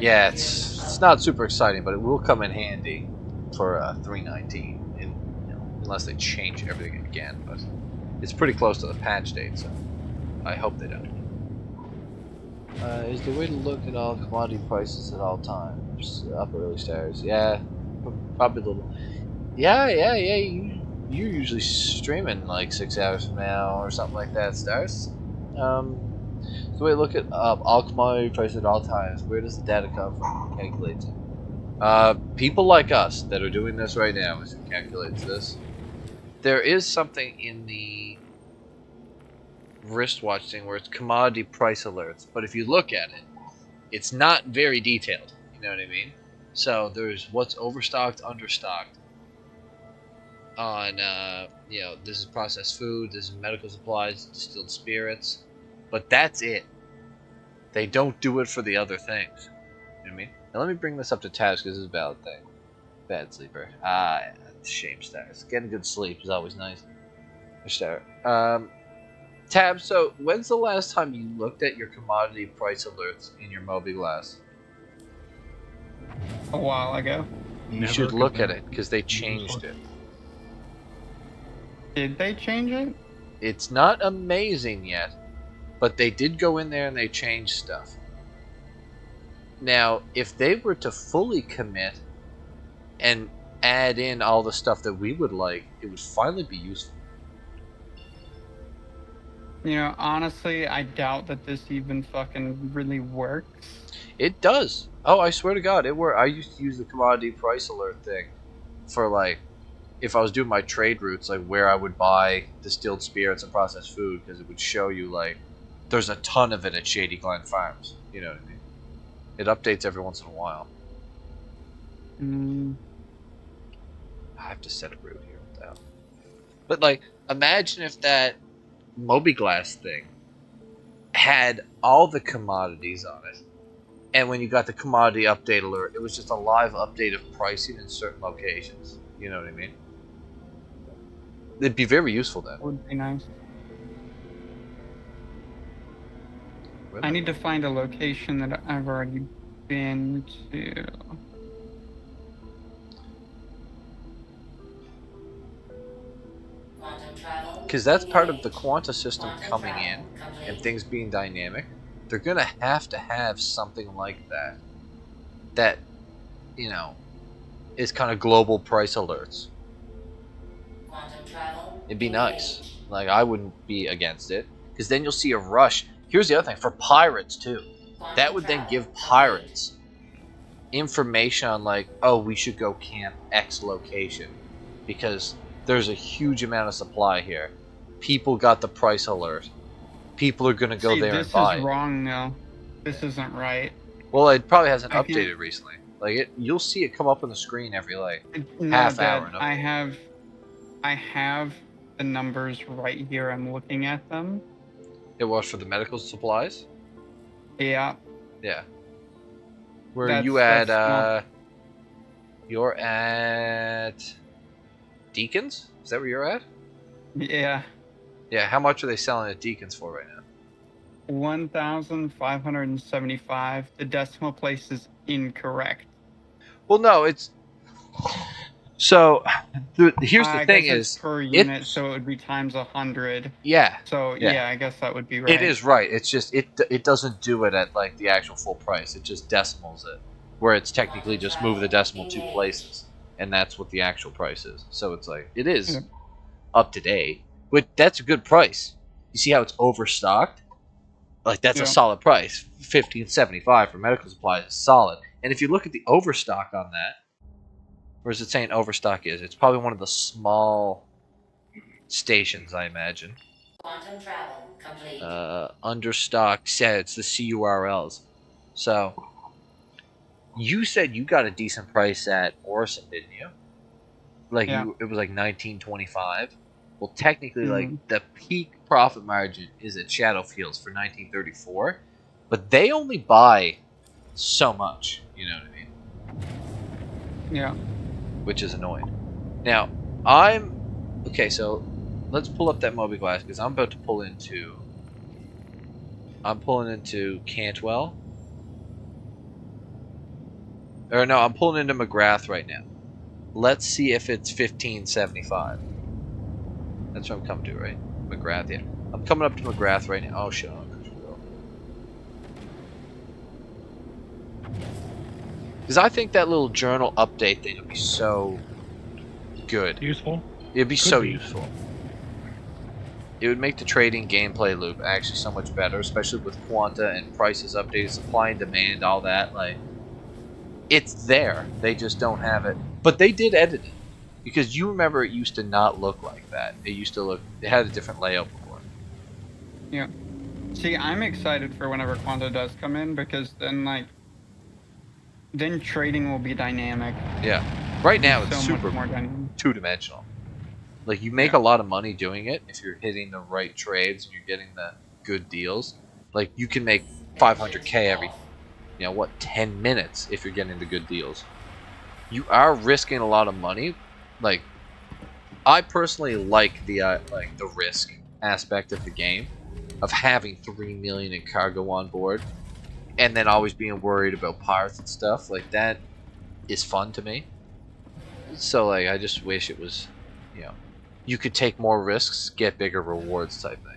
Yeah, it's not super exciting, but it will come in handy for 3.19, unless they change everything again. But it's pretty close to the patch date, so I hope they don't. Is there a way to look at all commodity prices at all times? Up early, Stars. Yeah, probably a little. Yeah. You're usually streaming like 6 hours from now or something like that, Stars. So we look at all commodity prices at all times. Where does the data come from? Who calculates it? People like us that are doing this right now is who calculates this. There is something in the wristwatch thing where it's commodity price alerts, but if you look at it, it's not very detailed. You know what I mean? So there's what's overstocked, understocked. On this is processed food, this is medical supplies, distilled spirits. But that's it. They don't do it for the other things. You know what I mean? Now let me bring this up to Tabs because this is a valid thing. Bad sleeper. Shame, Stars. Getting good sleep is always nice. Tabs, so when's the last time you looked at your commodity price alerts in your Moby Glass? A while ago. You should look at it because they changed it. Did they change it? It's not amazing yet. But they did go in there and they changed stuff. Now, if they were to fully commit and add in all the stuff that we would like, it would finally be useful. You know, honestly, I doubt that this even fucking really works. It does. Oh, I swear to God, it worked. I used to use the commodity price alert thing for like, if I was doing my trade routes, like where I would buy distilled spirits and processed food, because it would show you like there's a ton of it at Shady Glen Farms. You know what I mean? It updates every once in a while. I have to set a route here. What the hell? But like, imagine if that Mobiglass thing had all the commodities on it, and when you got the commodity update alert, it was just a live update of pricing in certain locations. You know what I mean? It'd be very useful then. Would be nice. I need to find a location that I've already been to. Because that's part of the Quanta system coming in and things being dynamic. They're going to have something like that. That, you know, is kind of global price alerts. It'd be nice. Like, I wouldn't be against it. Because then you'll see a rush. Here's the other thing. For pirates, too. That would then give pirates information on, like, oh, we should go camp X location. Because there's a huge amount of supply here. People got the price alert. People are going to go there and buy it. This is wrong, though. This isn't right. Well, it probably hasn't updated recently. Like, you'll see it come up on the screen every, like, half hour. I have the numbers right here. I'm looking at them. It was for the medical supplies? Yeah. Yeah. Where are you at, you're at Deacons? Is that where you're at? Yeah. Yeah, how much are they selling at Deacons for right now? 1,575. The decimal place is incorrect. Well, no, it's... So, here's the thing is... per unit, so it would be times 100. Yeah. So, yeah, I guess that would be right. It is right. It's just, it doesn't do it at, like, the actual full price. It just decimals it. Where it's technically just move the decimal 2 places. And that's what the actual price is. So it's like, it is up to date. But that's a good price. You see how it's overstocked? Like, that's a solid price. $15.75 for medical supplies is solid. And if you look at the overstock on that, where is it saying overstock is? It's probably one of the small stations, I imagine. Quantum travel complete. Understock said it's the CURLs. So, you said you got a decent price at Orison, didn't you? Like, it was like $19.25. Well, technically, like, the peak profit margin is at Shadowfields for $19.34, but they only buy so much. You know what I mean? Yeah. Which is annoying. Now, okay, so let's pull up that Mobiglass because I'm about to pull into. I'm pulling into Cantwell. Or no, I'm pulling into McGrath right now. Let's see if it's $15.75. That's what I'm coming to, right? McGrath, yeah. I'm coming up to McGrath right now. Oh shit. Because I think that little journal update thing would be so good. Useful? It'd be so useful. It would make the trading gameplay loop actually so much better, especially with Quanta and prices updated, supply and demand, all that. Like, it's there. They just don't have it. But they did edit it. Because you remember it used to not look like that. It used to look... It had a different layout before. Yeah. See, I'm excited for whenever Quanta does come in, because then, like... Then trading will be dynamic. Yeah. Right now it's so super much more dynamic. two-dimensional. Like, you make a lot of money doing it if you're hitting the right trades and you're getting the good deals. Like, you can make 500k every, 10 minutes if you're getting the good deals. You are risking a lot of money. Like, I personally like the risk aspect of the game, of having 3 million in cargo on board, and then always being worried about pirates and stuff. Like, that is fun to me. So, like, I just wish it was, you could take more risks, get bigger rewards type thing.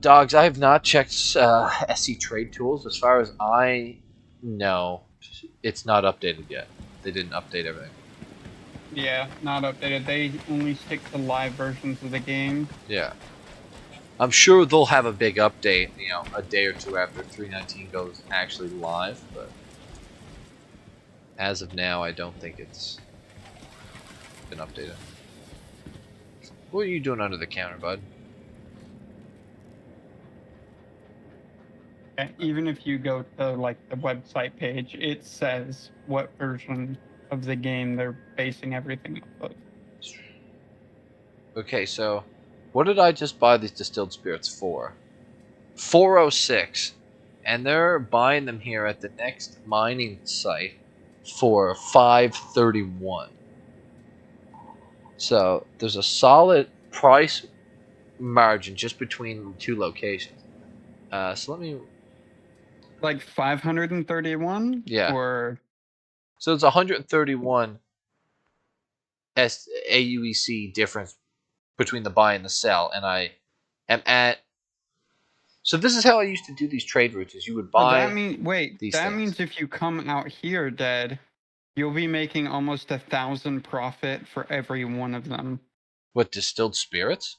Dogs, I have not checked SC Trade Tools. As far as I know, it's not updated yet. They didn't update everything. Yeah, not updated. They only stick to live versions of the game. Yeah. I'm sure they'll have a big update, a day or two after 3.19 goes actually live, but as of now, I don't think it's been updated. What are you doing under the counter, bud? Even if you go to like the website page, it says what version of the game they're basing everything off of. Okay, so what did I just buy these distilled spirits for? 406, and they're buying them here at the next mining site for 531. So there's a solid price margin just between the two locations. So let me. Like 531. Yeah. Or. So it's 131 aUEC difference between the buy and the sell, and I am at. So this is how I used to do these trade routes: is you would buy. That means if you come out here dead, you'll be making almost 1,000 profit for every one of them. What, distilled spirits?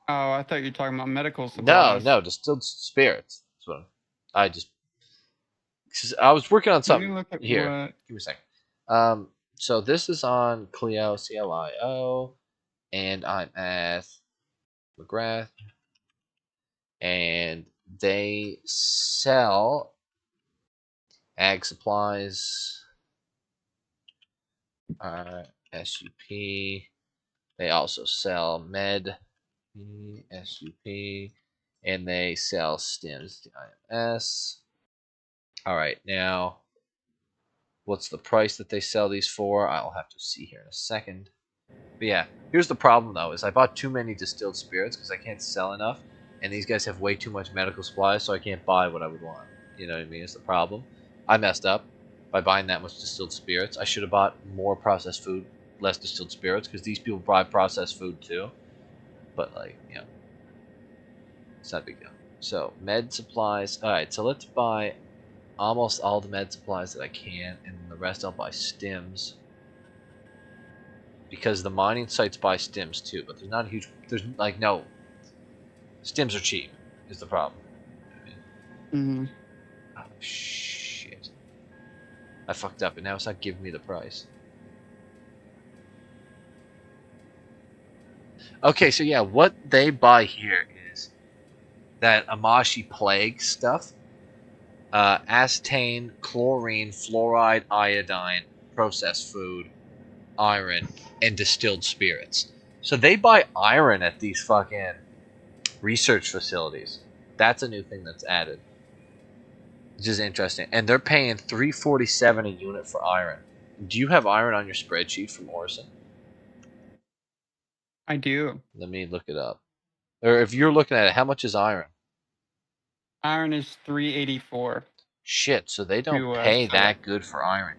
Oh, I thought you were talking about medical supplies. No, distilled spirits. That's what I just. I was working on something. Let me look at here. what... Give me a second. So this is on Clio, CLIO, and I'm at McGrath, and they sell ag supplies, SUP. They also sell med, SUP, and they sell stims, IMS. All right, now, what's the price that they sell these for? I'll have to see here in a second. But yeah, here's the problem though: is I bought too many distilled spirits because I can't sell enough, and these guys have way too much medical supplies, so I can't buy what I would want. You know what I mean? It's the problem. I messed up by buying that much distilled spirits. I should have bought more processed food, less distilled spirits, because these people buy processed food too. But like, you know, it's not a big deal. So med supplies. All right, so let's buy almost all the med supplies that I can, and the rest I'll buy stims. Because the mining sites buy stims too, but there's not a huge. There's like no. Stims are cheap, is the problem. Mm-hmm. Oh shit! I fucked up, and now it's not giving me the price. Okay, so yeah, what they buy here is that Amashi plague stuff. Acetane, chlorine, fluoride, iodine, processed food, iron, and distilled spirits. So they buy iron at these fucking research facilities. That's a new thing that's added, which is interesting. And they're paying $347 a unit for iron. Do you have iron on your spreadsheet from Orson? I do. Let me look it up. Or if you're looking at it, how much is iron? Iron is 384. Shit, so they don't pay that good for iron.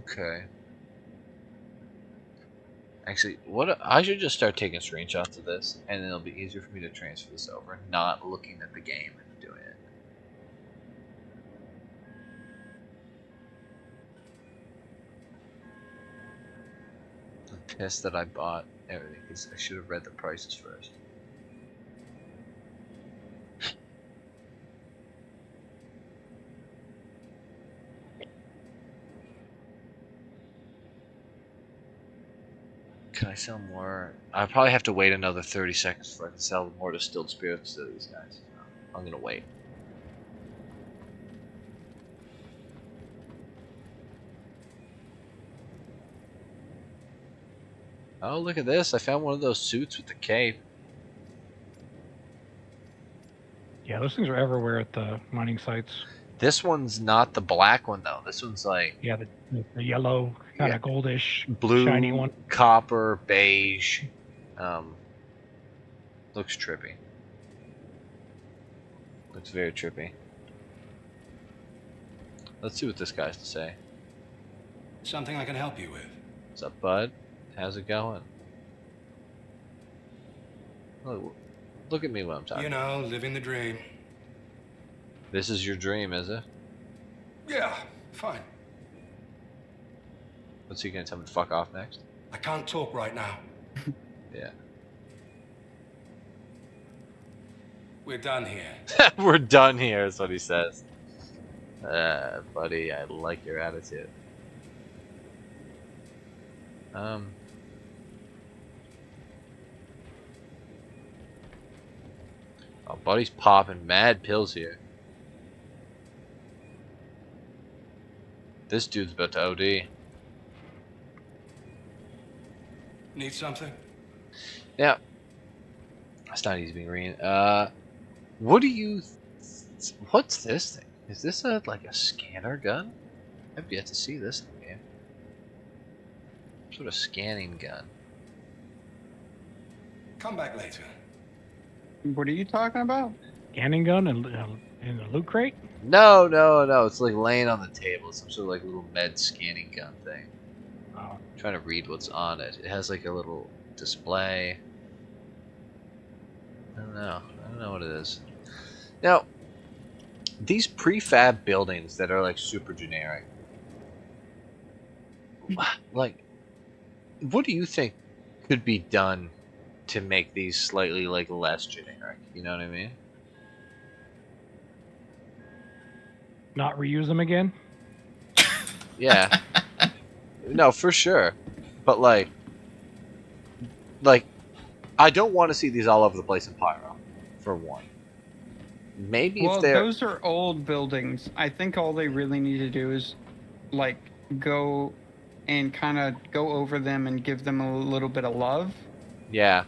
Okay. Actually, what I should just start taking screenshots of this, and then it'll be easier for me to transfer this over, not looking at the game and doing it. I'm pissed that I bought everything, because I should have read the prices first. Can I sell more? I probably have to wait another 30 seconds before I can sell more distilled spirits to these guys. I'm gonna wait. Oh, look at this. I found one of those suits with the cape. Yeah, those things are everywhere at the mining sites. This one's not the black one, though. This one's like... Yeah, the yellow, kind of goldish, blue, shiny one. Copper, beige. Looks trippy. Looks very trippy. Let's see what this guy's to say. Something I can help you with. What's up, bud? How's it going? Look at me when I'm talking. You know, living the dream. This is your dream, is it? Yeah, fine. What's he gonna tell me to fuck off next? I can't talk right now. Yeah. We're done here. We're done here, is what he says. Buddy, I like your attitude. Oh, buddy's popping mad pills here. This dude's about to OD. Need something? Yeah. That's not easy being green. What do you... What's this thing? Is this like a scanner gun? I've yet to see this in the game. Some sort of scanning gun. Come back later. What are you talking about? Scanning gun in a loot crate? No. It's like laying on the table. It's some sort of like little med scanning gun thing. Oh. I'm trying to read what's on it. It has like a little display. I don't know what it is. Now, these prefab buildings that are like super generic, like, what do you think could be done to make these slightly like less generic? You know what I mean? Not reuse them again? Yeah. No, for sure. But like, I don't want to see these all over the place in Pyro, for one. Maybe well, if they're... those are old buildings. I think all they really need to do is, like, go and kind of go over them and give them a little bit of love. Yeah.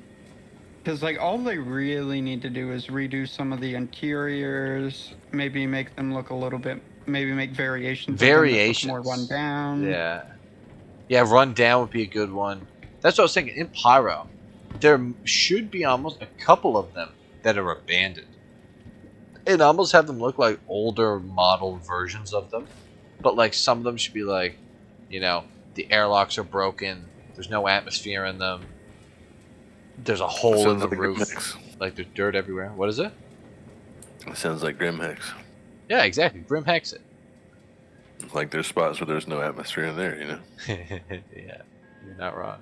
Because, like, all they really need to do is redo some of the interiors, maybe make them look a little bit, maybe make variations. Variations. More run down. Yeah. Yeah, run down would be a good one. That's what I was thinking. In Pyro, there should be almost a couple of them that are abandoned. And almost have them look like older model versions of them. But, like, some of them should be like, you know, the airlocks are broken. There's no atmosphere in them. There's a hole in the roof. Like, there's dirt everywhere. What is it? It sounds like Grim Hex. Yeah, exactly. Grim Hex it. Like there's spots where there's no atmosphere in there, you know? Yeah, you're not wrong.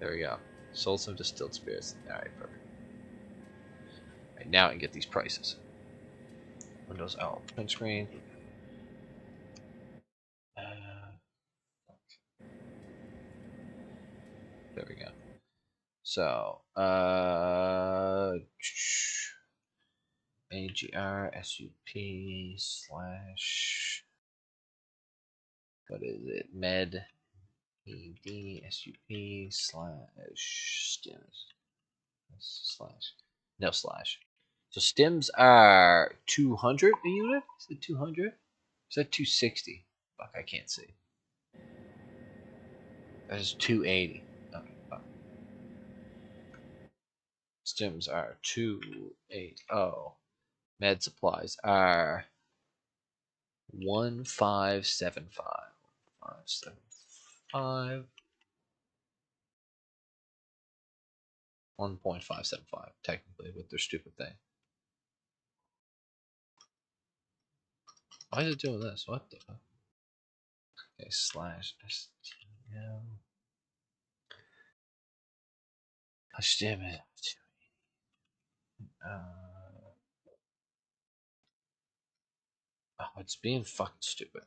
There we go. Sold some distilled spirits. Alright, perfect. Alright, now I can get these prices. Windows, print screen. There we go. So, AGR / what is it? Med ED / slash. So stims are 200 a unit? Is it 200? Is that 260? Fuck, I can't see. That is 280. Okay, fuck. Stims are 280. Med supplies are 1575. 575. 1.575 technically with their stupid thing. Why is it doing this? What the fuck? Okay, slash STL. Gosh damn it. Oh, it's being fucking stupid.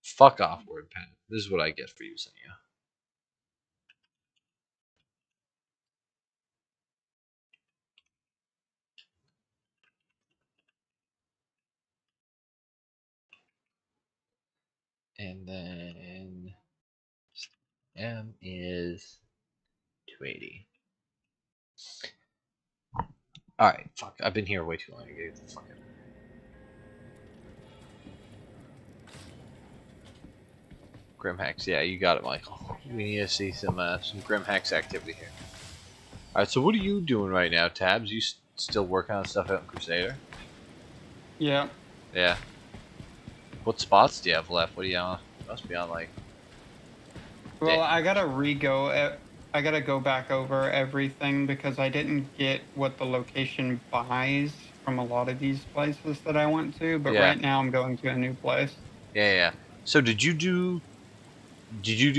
Fuck off, WordPad. This is what I get for using you. And then M is 280. Alright, fuck. I've been here way too long. I get the fuck out. Grim Hex, yeah, you got it, Michael. We need to see some Grim Hex activity here. Alright, so what are you doing right now, Tabs? You still working on stuff out in Crusader? Yeah. Yeah. What spots do you have left? What do you on? Must be on like... Well, I gotta I gotta go back over everything because I didn't get what the location buys from a lot of these places that I went to, but right now I'm going to a new place. Yeah. So did you do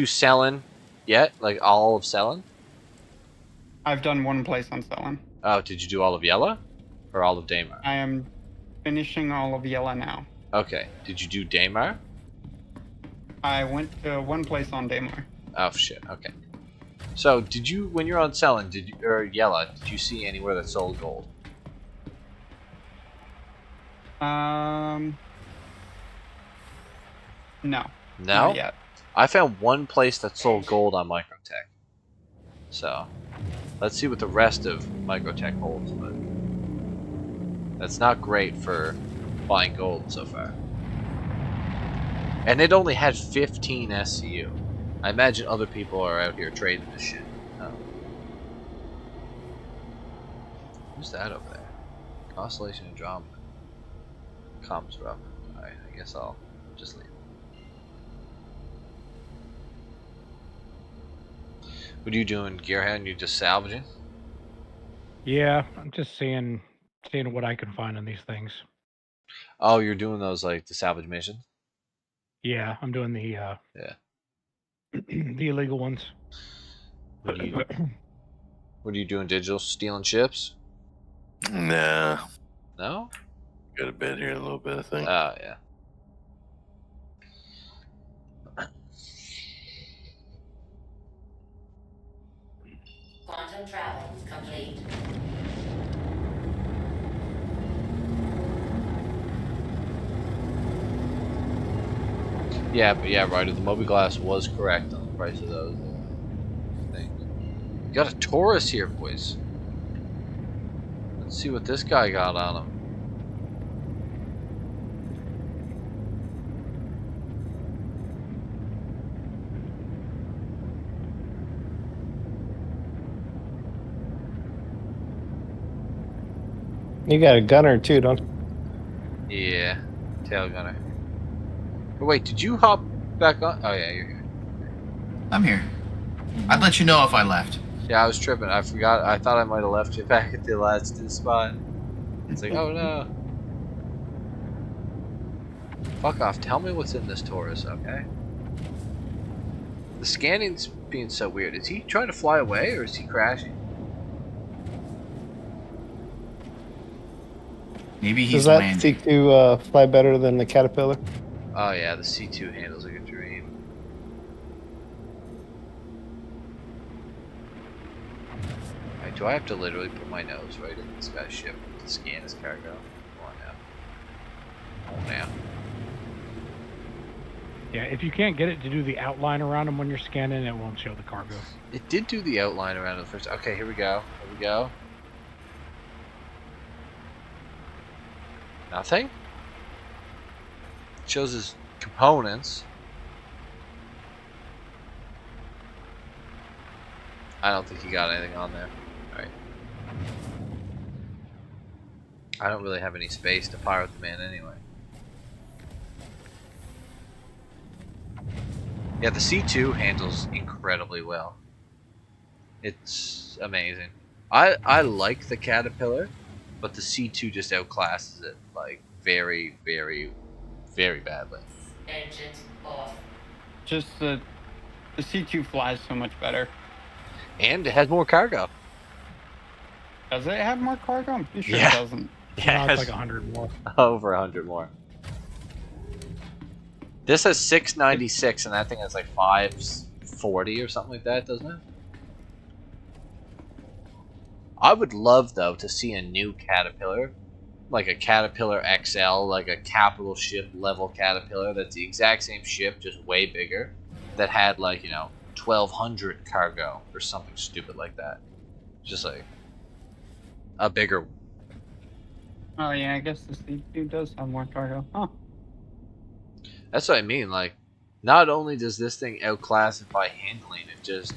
selling yet? Like all of selling? I've done one place on selling. Oh, did you do all of Yella? Or all of Daymar? I am finishing all of Yella now. Okay. Did you do Daymar? I went to one place on Daymar. Oh shit. Okay. So did you, when you're on selling, did you, or Yella, did you see anywhere that sold gold? No. No. Not yet. I found one place that sold gold on Microtech. So let's see what the rest of Microtech holds, but that's not great for buying gold so far. And it only had 15 SCU. I imagine other people are out here trading this shit. Oh. Who's that over there? Constellation and Drama. Comms drop. Alright, I guess I'll just leave. What are you doing, Gearhead? You just salvaging? Yeah, I'm just seeing what I can find on these things. Oh, you're doing those like the salvage missions? Yeah, I'm doing the Yeah. the illegal ones. What are you doing? Digital stealing ships? Nah. No? Got a bed here in a little bit, I think. Oh, yeah. Quantum travel complete. Yeah, but yeah, Ryder, the Mobiglass was correct on the price of those things. You got a Taurus here, boys. Let's see what this guy got on him. You got a gunner too, don't you? Yeah, tail gunner. But wait, did you hop back on? Oh yeah, you're here. I'm here. I'd let you know if I left. Yeah, I was tripping. I forgot. I thought I might have left you back at the last spot. It's like, oh no. Fuck off. Tell me what's in this Taurus, okay? The scanning's being so weird. Is he trying to fly away or is he crashing? Maybe Does he's that landing. C2 fly better than the Caterpillar? Oh yeah, the C2 handles like a dream. Alright, do I have to literally put my nose right in this guy's ship to scan his cargo? Come on now. Oh now. Yeah, if you can't get it to do the outline around them when you're scanning, it won't show the cargo. It did do the outline around the first. Okay, here we go. Here we go. Nothing? It shows his components. I don't think he got anything on there. Alright. I don't really have any space to pirate the man anyway. Yeah, the C2 handles incredibly well. It's amazing. I like the Caterpillar, but the C2 just outclasses it like very, very, very badly. Engines off. Just the C2 flies so much better. And it has more cargo. Does it have more cargo? I'm pretty sure Yeah. it doesn't. Yeah, No, it it's has like 100 more. over 100 more. This has 696 and that thing has like 540 or something like that, doesn't it? I would love though to see a new Caterpillar, like a Caterpillar XL, like a capital ship level Caterpillar that's the exact same ship, just way bigger, that had like, you know, 1200 cargo or something stupid like that. Just like a bigger. Oh yeah, I guess the C2 does have more cargo. Huh. That's what I mean. Like, not only does this thing outclass it by handling, it just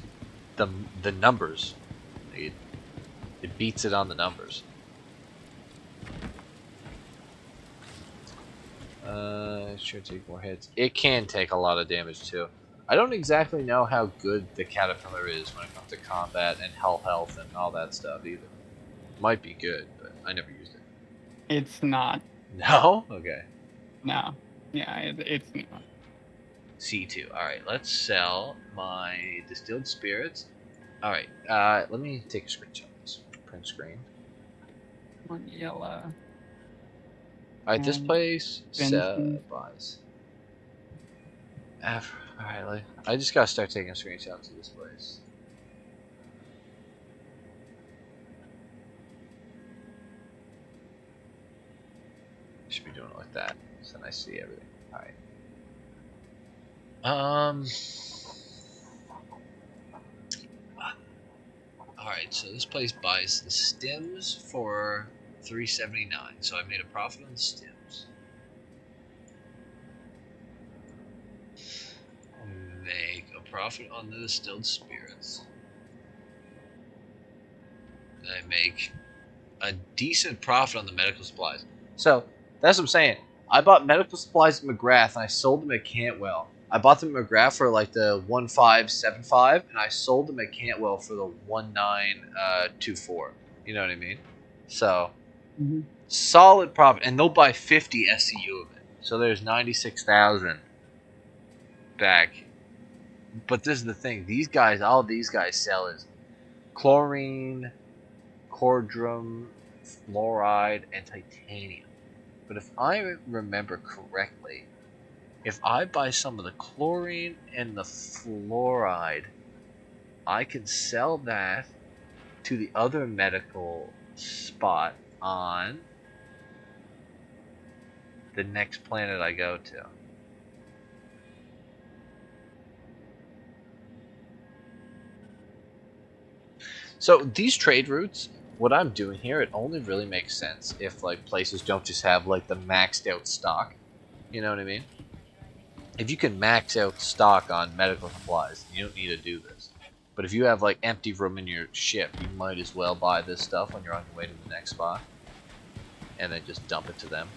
the numbers. It beats it on the numbers. It should take more hits. It can take a lot of damage too. I don't exactly know how good the Caterpillar is when it comes to combat and hull health and all that stuff either. Might be good, but I never used it. It's not. No? Okay. No. Yeah, it's not. C2. Alright, let's sell my distilled spirits. Alright, let me take a screenshot of this. Print screen. One yellow. Alright, this place Benson. buys. Alright, like, I just gotta start taking screenshots of this place. Should be doing it like that, so then I see everything. Alright. Alright, so this place buys the stems for $3.79, so I made a profit on the stems. Make a profit on the distilled spirits. And I make a decent profit on the medical supplies. So, that's what I'm saying. I bought medical supplies at McGrath and I sold them at Cantwell. I bought them at McGrath for like the 1575 and I sold them at Cantwell for the 1924. You know what I mean? So, solid profit. And they'll buy 50 SCU of it. So there's 96,000 back. But this is the thing. These guys, all these guys sell is chlorine, cordrum, fluoride, and titanium. But if I remember correctly, if I buy some of the chlorine and the fluoride, I can sell that to the other medical spot on the next planet I go to. So these trade routes, what I'm doing here, it only really makes sense if like places don't just have like the maxed out stock. You know what I mean? If you can max out stock on medical supplies, you don't need to do this. But if you have like empty room in your ship, you might as well buy this stuff when you're on your way to the next spot. And then just dump it to them.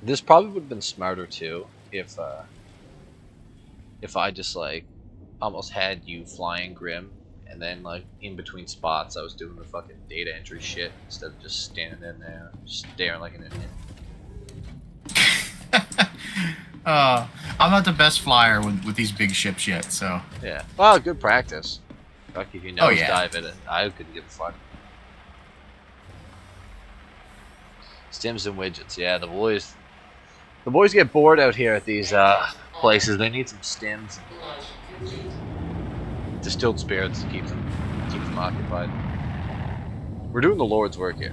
This probably would have been smarter too if I just like almost had you flying Grim and then like in between spots I was doing the fucking data entry shit instead of just standing in there staring like an idiot. I'm not the best flyer with these big ships yet, so. Yeah. Well, good practice. Fuck, if you Oh, yeah. dive it, I couldn't give a fuck. Stims and widgets, yeah, the boys get bored out here at these places. They need some stims, distilled spirits to keep them occupied. We're doing the Lord's work here.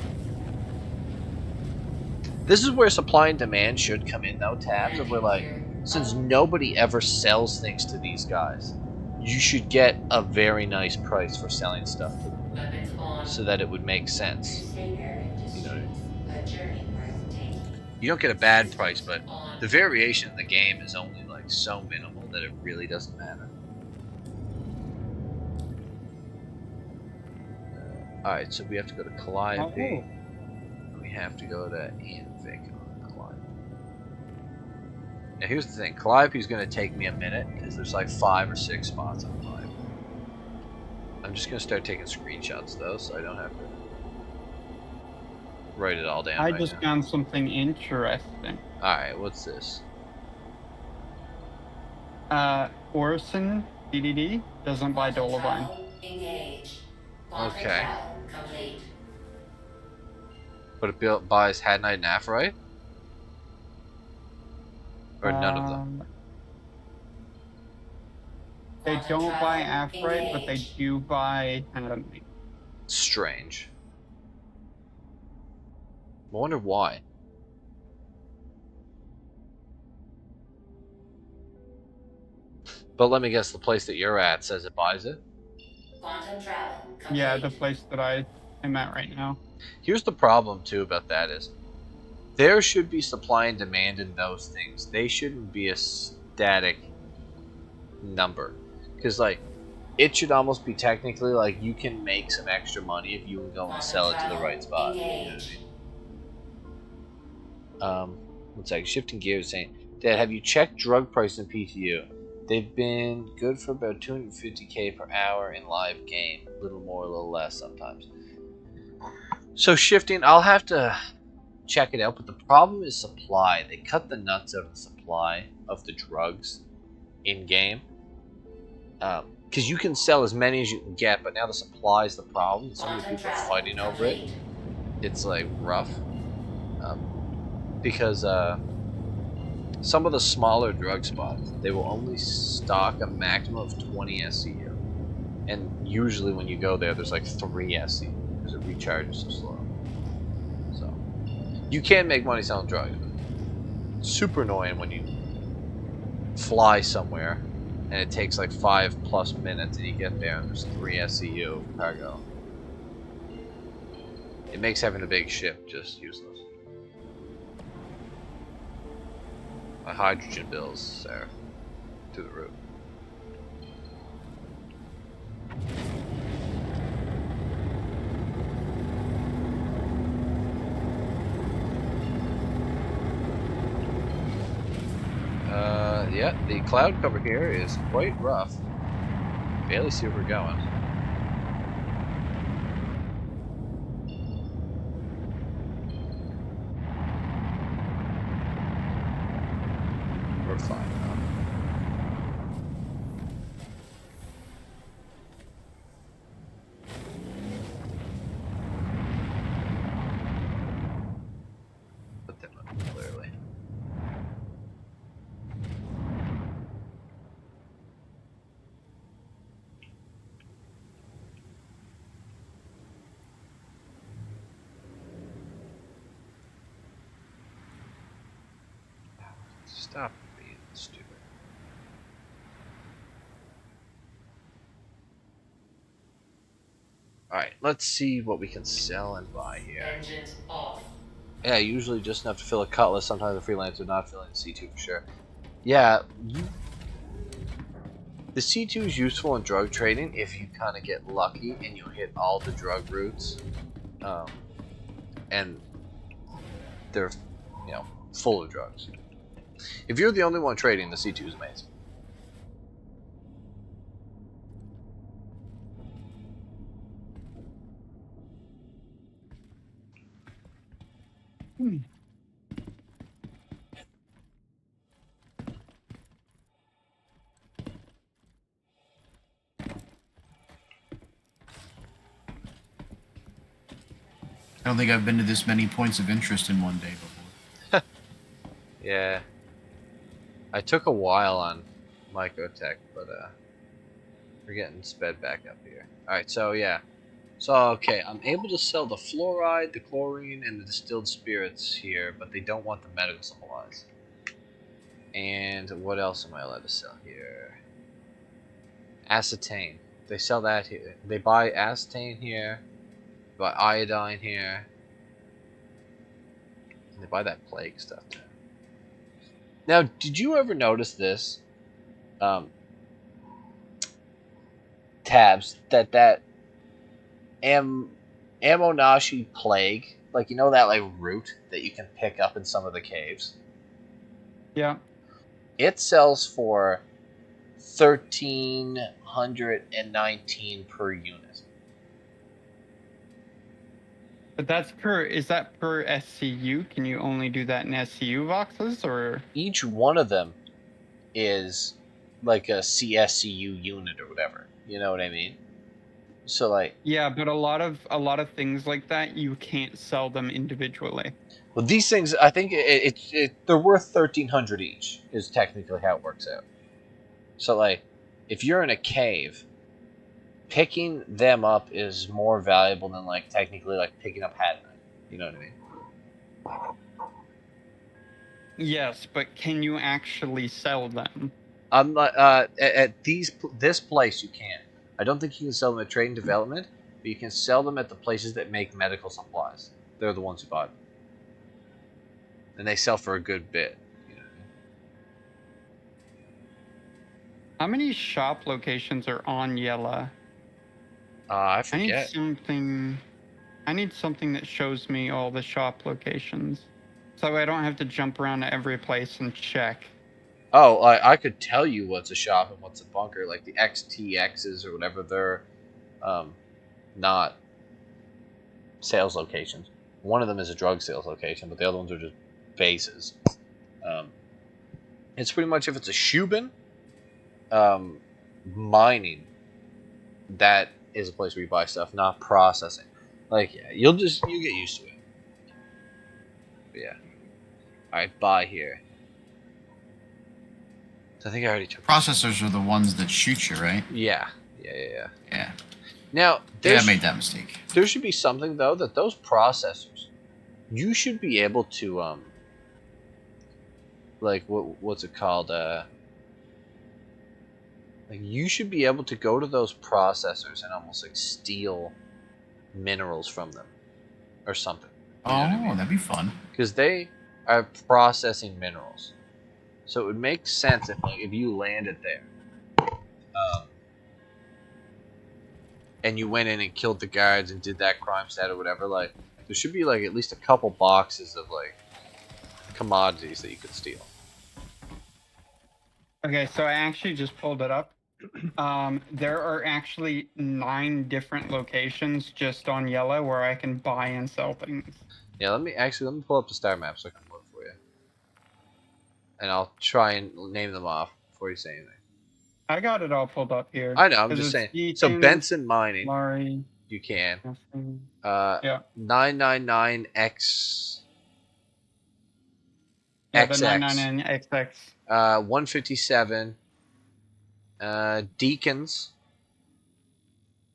This is where supply and demand should come in, though, Tabs. Of where like, since nobody ever sells things to these guys, you should get a very nice price for selling stuff to them, so that it would make sense. You know what I mean? You don't get a bad price, but the variation in the game is only like so minimal that it really doesn't matter. Alright, so we have to go to Calliope. And we have to go to Anvik on Calliope. Now here's the thing, Calliope is going to take me a minute because there's like 5 or 6 spots on Calliope. I'm just going to start taking screenshots though, so I don't have to write it all down. I just found something interesting. Alright, what's this? Orson, DDD, doesn't buy Dolivine. Okay. But it buys Hadnite and Aphrodite? Or none of them? They don't buy Aphrodite, but they do buy Hadnite. Strange. I wonder why. But let me guess, the place that you're at says it buys it? Yeah, the place that I am at right now. Here's the problem too about that is, there should be supply and demand in those things. They shouldn't be a static number. Because like, it should almost be technically like you can make some extra money if you can go and sell it to the right spot. You know what I mean? One second, shifting gears saying, Dad, have you checked drug price in PTU? They've been good for about 250k per hour in live game. A little more, a little less sometimes. So shifting, I'll have to check it out, but the problem is supply. They cut the nuts out of the supply of the drugs in-game. Because you can sell as many as you can get, but now the supply is the problem. So many people are fighting over it. It's like rough. Because some of the smaller drug spots, they will only stock a maximum of 20 SCU. And usually when you go there, there's like 3 SCU because it recharges so slow. So you can make money selling drugs, but it's super annoying when you fly somewhere and it takes like 5+ minutes and you get there and there's 3 SCU cargo. It makes having a big ship just useless. My hydrogen bills are through the roof. Yeah, the cloud cover here is quite rough. Barely see where we're going. We're fine now. Put them up clearly. Stop being stupid. Alright, let's see what we can sell and buy here. Engines off. Yeah, usually just enough to fill a cutlass. Sometimes a freelancer not filling the C2 for sure. Yeah, the C2 is useful in drug trading if you kind of get lucky and you hit all the drug routes. And they're, you know, full of drugs. If you're the only one trading, the C2 is amazing. I don't think I've been to this many points of interest in one day before. Yeah. I took a while on Microtech, but we're getting sped back up here. Alright, so yeah. So, okay, I'm able to sell the fluoride, the chlorine, and the distilled spirits here, but they don't want the medical supplies. And what else am I allowed to sell here? Acetane. They sell that here. They buy acetane here. They buy iodine here. And they buy that plague stuff too. Now, did you ever notice this? Tabs, that Amonashi plague, like, you know that like root that you can pick up in some of the caves? Yeah. It sells for 1,319 per unit. But that's is that per SCU? Can you only do that in SCU boxes, or? Each one of them is like a CSCU unit or whatever. You know what I mean? So like. Yeah, but a lot of things like that, you can't sell them individually. Well, these things, I think they're worth 1,300 each. Is technically how it works out. So like, if you're in a cave, picking them up is more valuable than like technically like picking up Hadanite. You know what I mean? Yes, but can you actually sell them? I'm not at this place you can. I don't think you can sell them at Trade and Development, but you can sell them at the places that make medical supplies. They're the ones who buy them, and they sell for a good bit. You know what I mean? How many shop locations are on Yella? I forget. I need something that shows me all the shop locations, so I don't have to jump around to every place and check. Oh, I could tell you what's a shop and what's a bunker. Like the XTXs or whatever, they're not sales locations. One of them is a drug sales location, but the other ones are just bases. It's pretty much, if it's a shoe bin, mining, that is a place where you buy stuff, not processing. Like, yeah, you get used to it. But yeah. Alright, buy here. So I think I already took Processors are the ones that shoot you, right? Yeah. Yeah. Now, I made that mistake. There should be something, though, that those processors, you should be able to, like, what's it called? Like, you should be able to go to those processors and almost, like, steal minerals from them. Or something. You know what I mean? That'd be fun. Because they are processing minerals. So it would make sense if you landed there. And you went in and killed the guards and did that crime stat or whatever, like, there should be, like, at least a couple boxes of, like, commodities that you could steal. Okay, so I actually just pulled it up. There are actually 9 different locations just on yellow where I can buy and sell things. Yeah, let me pull up the star map so I can look for you. And I'll try and name them off before you say anything. I got it all pulled up here. I know, I'm just saying. So Benson Mining, Laurie, you can. Yeah. 999X. Yeah, the XX. 999XX. 157. Deacons.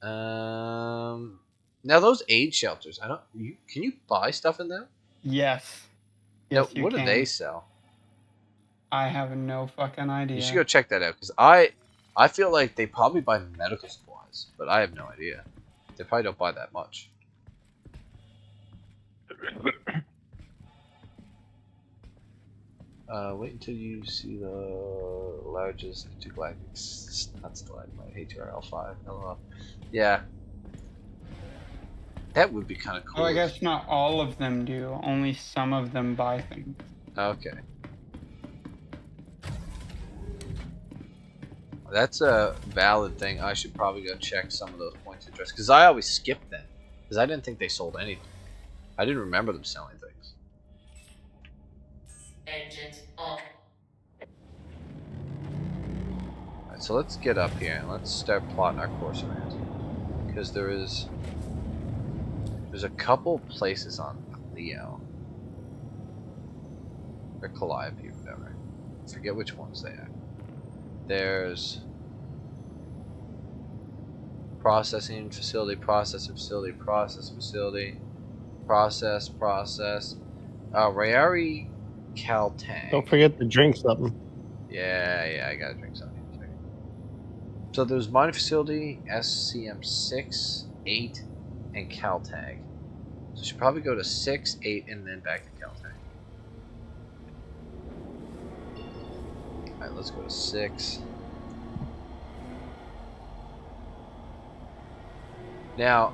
Now those aid shelters, can you buy stuff in them? Yes. No, Yes, you what do can. they sell? I have no fucking idea. You should go check that out, because I feel like they probably buy medical supplies, but I have no idea. They probably don't buy that much. Wait until you see the largest intergalactic, not stalagmite, HRL5. LOL. Yeah. That would be kind of cool. Well, I guess not all of them do. Only some of them buy things. Okay. That's a valid thing. I should probably go check some of those points of interest, because I always skip them, because I didn't think they sold anything. I didn't remember them selling things. Engines off. Alright, so let's get up here and let's start plotting our course around, because there's a couple places on Leo, or Calliope, whatever. I forget which ones they are. There's processing facility, processing facility, processing facility, process. Rayari Caltang. Don't forget to drink something. Yeah, I gotta drink something. So there's mining facility, SCM 6, 8, and Caltag. So we should probably go to 6, 8, and then back to Caltag. Alright, let's go to 6. Now,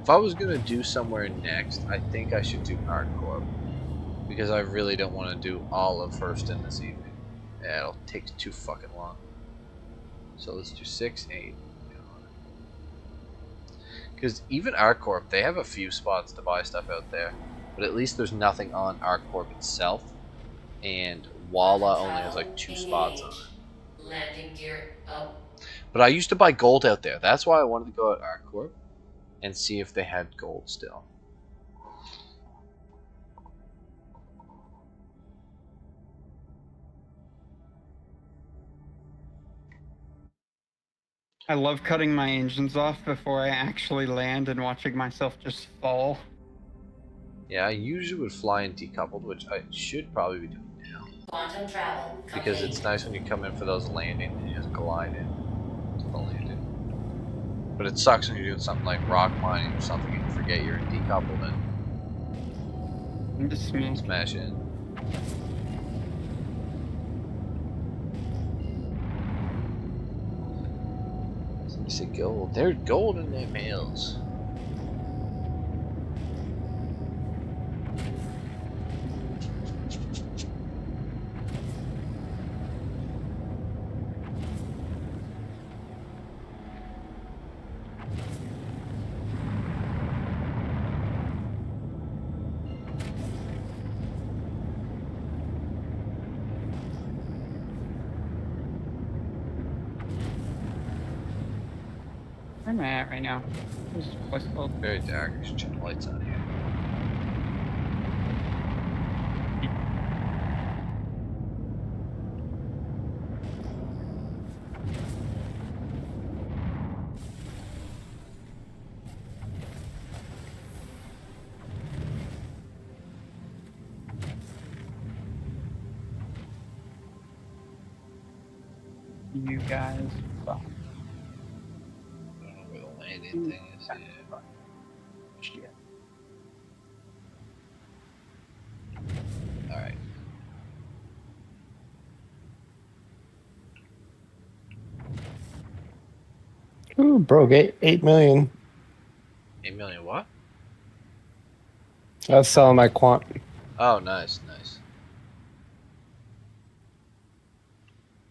if I was going to do somewhere next, I think I should do Hardcore. Because I really don't want to do all of Hurston this evening. Yeah, it'll take too fucking long. So let's do 6, 8. Because even ArcCorp, they have a few spots to buy stuff out there. But at least there's nothing on ArcCorp itself. And Walla only has like 2 spots on it. Landing gear up. But I used to buy gold out there. That's why I wanted to go at ArcCorp and see if they had gold still. I love cutting my engines off before I actually land and watching myself just fall. Yeah, I usually would fly in decoupled, which I should probably be doing now. Quantum travel complete. Because it's nice when you come in for those landings and you just glide in to the landing. But it sucks when you're doing something like rock mining or something and you forget you're in decoupled and just smash in. Let me see gold. There's gold in them hills. Where am I at right now? What's this place called? Very dark. I should turn the lights on here. You guys. I don't know where the landing thing is. Yeah. Alright. Ooh, broke 8 million. 8 million what? I was selling my quant. Oh, nice, nice.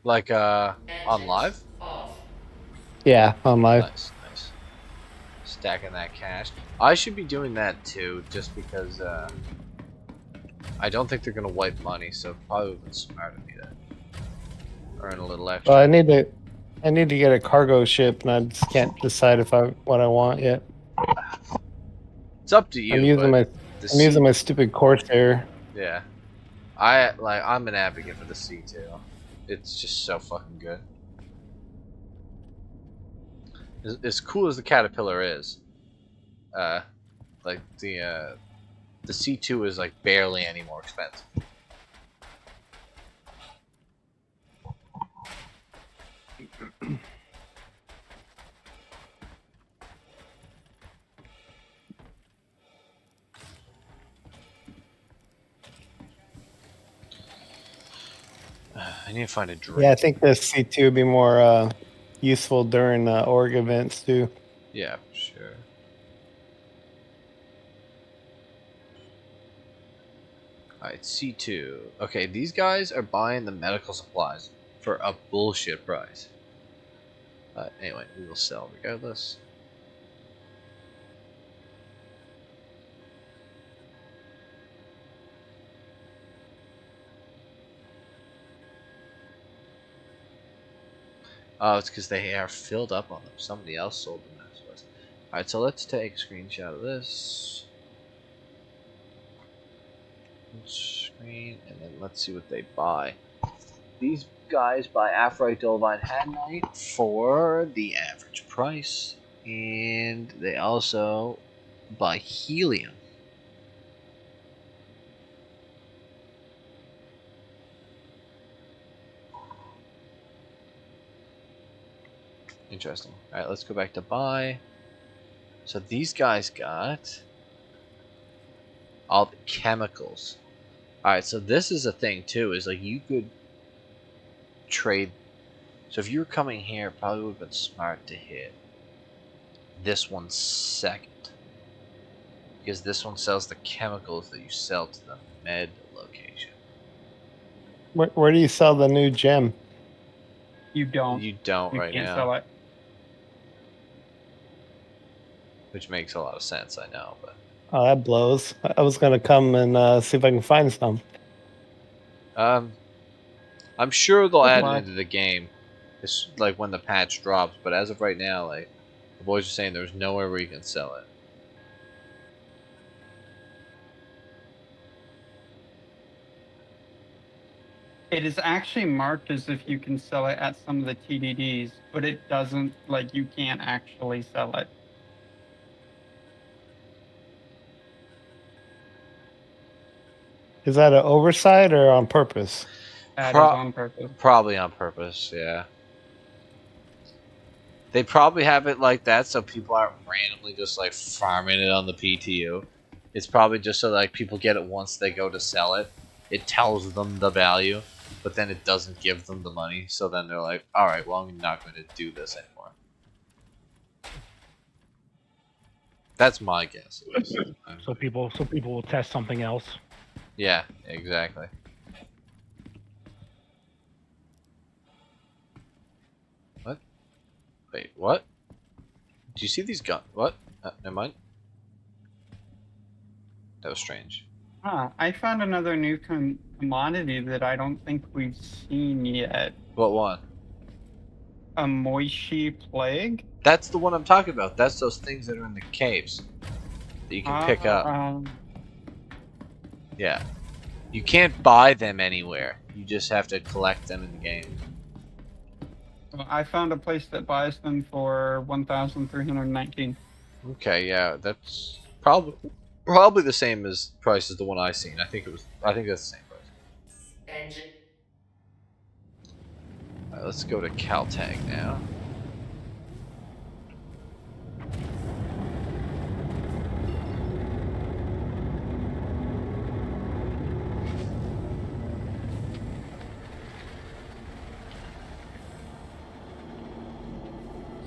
Like, on live? Yeah, on live. Nice, nice. Stacking that cash. I should be doing that too, just because, I don't think they're gonna wipe money, so it probably would have been smart of me to earn a little extra. Well, I need to get a cargo ship, and I just can't decide what I want yet. It's up to you. I'm using my stupid Corsair. Yeah. I'm an advocate for the C2. It's just so fucking good. As cool as the Caterpillar is, like the C2 is like barely any more expensive. I need to find a drink. Yeah, I think the C2 would be more useful during org events too. Yeah, for sure. Alright, C2. Okay, these guys are buying the medical supplies for a bullshit price. Anyway, we will sell regardless. Oh, it's because they are filled up on them. Somebody else sold them to us. Alright, so let's take a screenshot of this. Screen, and then let's see what they buy. These guys buy Aphrodite Dolvine Hadnite for the average price. And they also buy Helium. Interesting. Alright, let's go back to buy. So these guys got all the chemicals. Alright, so this is a thing too, is like you could trade. So if you were coming here, it probably would have been smart to hit this one second. Because this one sells the chemicals that you sell to the med location. Where do you sell the new gem? You don't. You don't right can't now. sell it. Which makes a lot of sense, I know, but Oh, that blows. I was gonna come and see if I can find some. I'm sure they'll add it luck. into the game. It's like when the patch drops, but as of right now, like the boys are saying, there's nowhere where you can sell it. It is actually marked as if you can sell it at some of the TDDs, but it doesn't, like, you can't actually sell it. Is that an oversight or on purpose? That is on purpose. Probably on purpose, yeah. They probably have it like that so people aren't randomly just like farming it on the PTU. It's probably just so like people get it once they go to sell it. It tells them the value, but then it doesn't give them the money. So then they're like, all right, well, I'm not going to do this anymore. That's my guess. So people will test something else. Yeah, exactly. What? Wait, what? Do you see these guns? What? Never mind. That was strange. I found another new commodity that I don't think we've seen yet. What one? A Moishi Plague. That's the one I'm talking about. That's those things that are in the caves that you can pick up. Yeah. You can't buy them anywhere. You just have to collect them in the game. I found a place that buys them for 1,319. Okay, yeah, that's probably the same as price as the one I seen. I think that's the same price. Alright, let's go to Caltag now.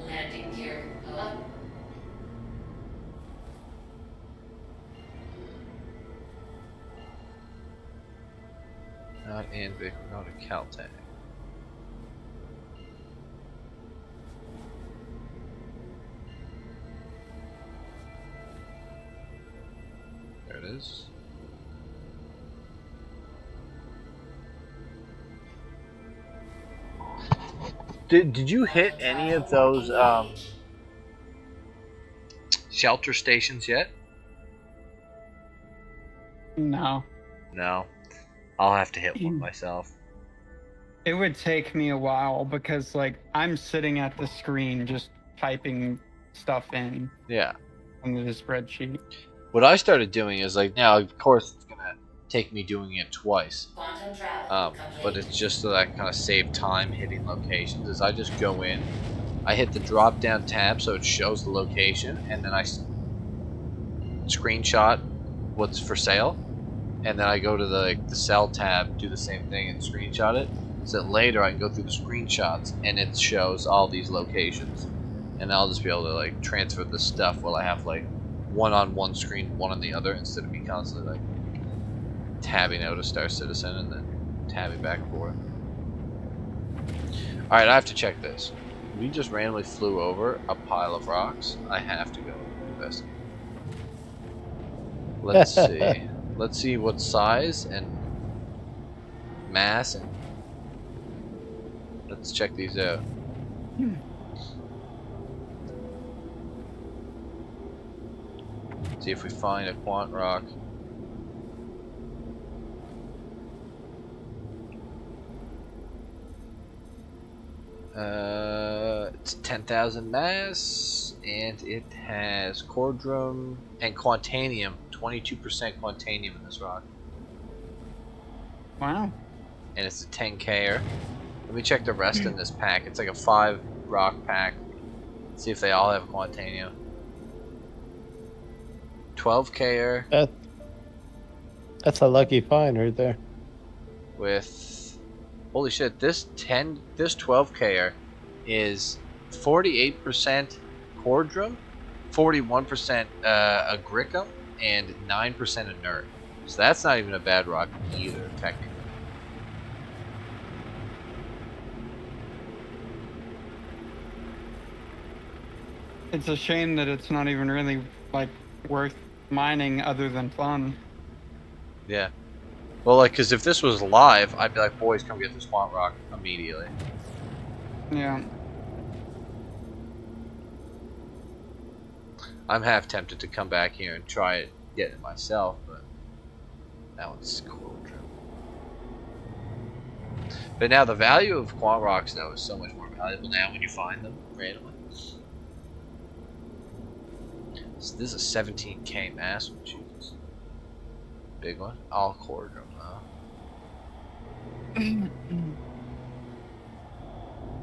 Landing gear up. Not Anvik, we're going to Caltag. There it is. Did you hit any of those shelter stations yet? No. No. I'll have to hit one myself. It would take me a while because, like, I'm sitting at the screen just typing stuff in. Yeah. On the spreadsheet. What I started doing is, like, now, of course, it's gonna take me doing it twice. But it's just so that I can kind of save time hitting locations. Is I just go in, I hit the drop down tab so it shows the location, and then I screenshot what's for sale, and then I go to the sell tab, do the same thing, and screenshot it. So that later I can go through the screenshots and it shows all these locations, and I'll just be able to like transfer the stuff while I have like one on one screen, one on the other, instead of me constantly like tabbing out a Star Citizen and then tabbing back and forth. Alright, I have to check this. We just randomly flew over a pile of rocks. I have to go investigate. Let's see. Let's see what size and mass, and let's check these out. See if we find a quant rock. It's 10,000 mass, and it has cordrum and quantanium. 22% quantanium in this rock. Wow. And it's a 10K-er. Let me check the rest in this pack. It's like a 5 rock pack. See if they all have quantanium. 12K-er. That's a lucky find right there. With, holy shit, this 12K-er is 48% cordrum, 41% agricum, and 9% inert. So that's not even a bad rock either, technically. It's a shame that it's not even really like worth mining other than fun. Yeah. Well, like, because if this was live, I'd be like, boys, come get this quant rock immediately. Yeah. I'm half tempted to come back here and try it, get it myself, but that one's cool. But now the value of quant rocks, though, is so much more valuable now when you find them randomly. So this is a 17K mass, which is big one. All cordrum, though.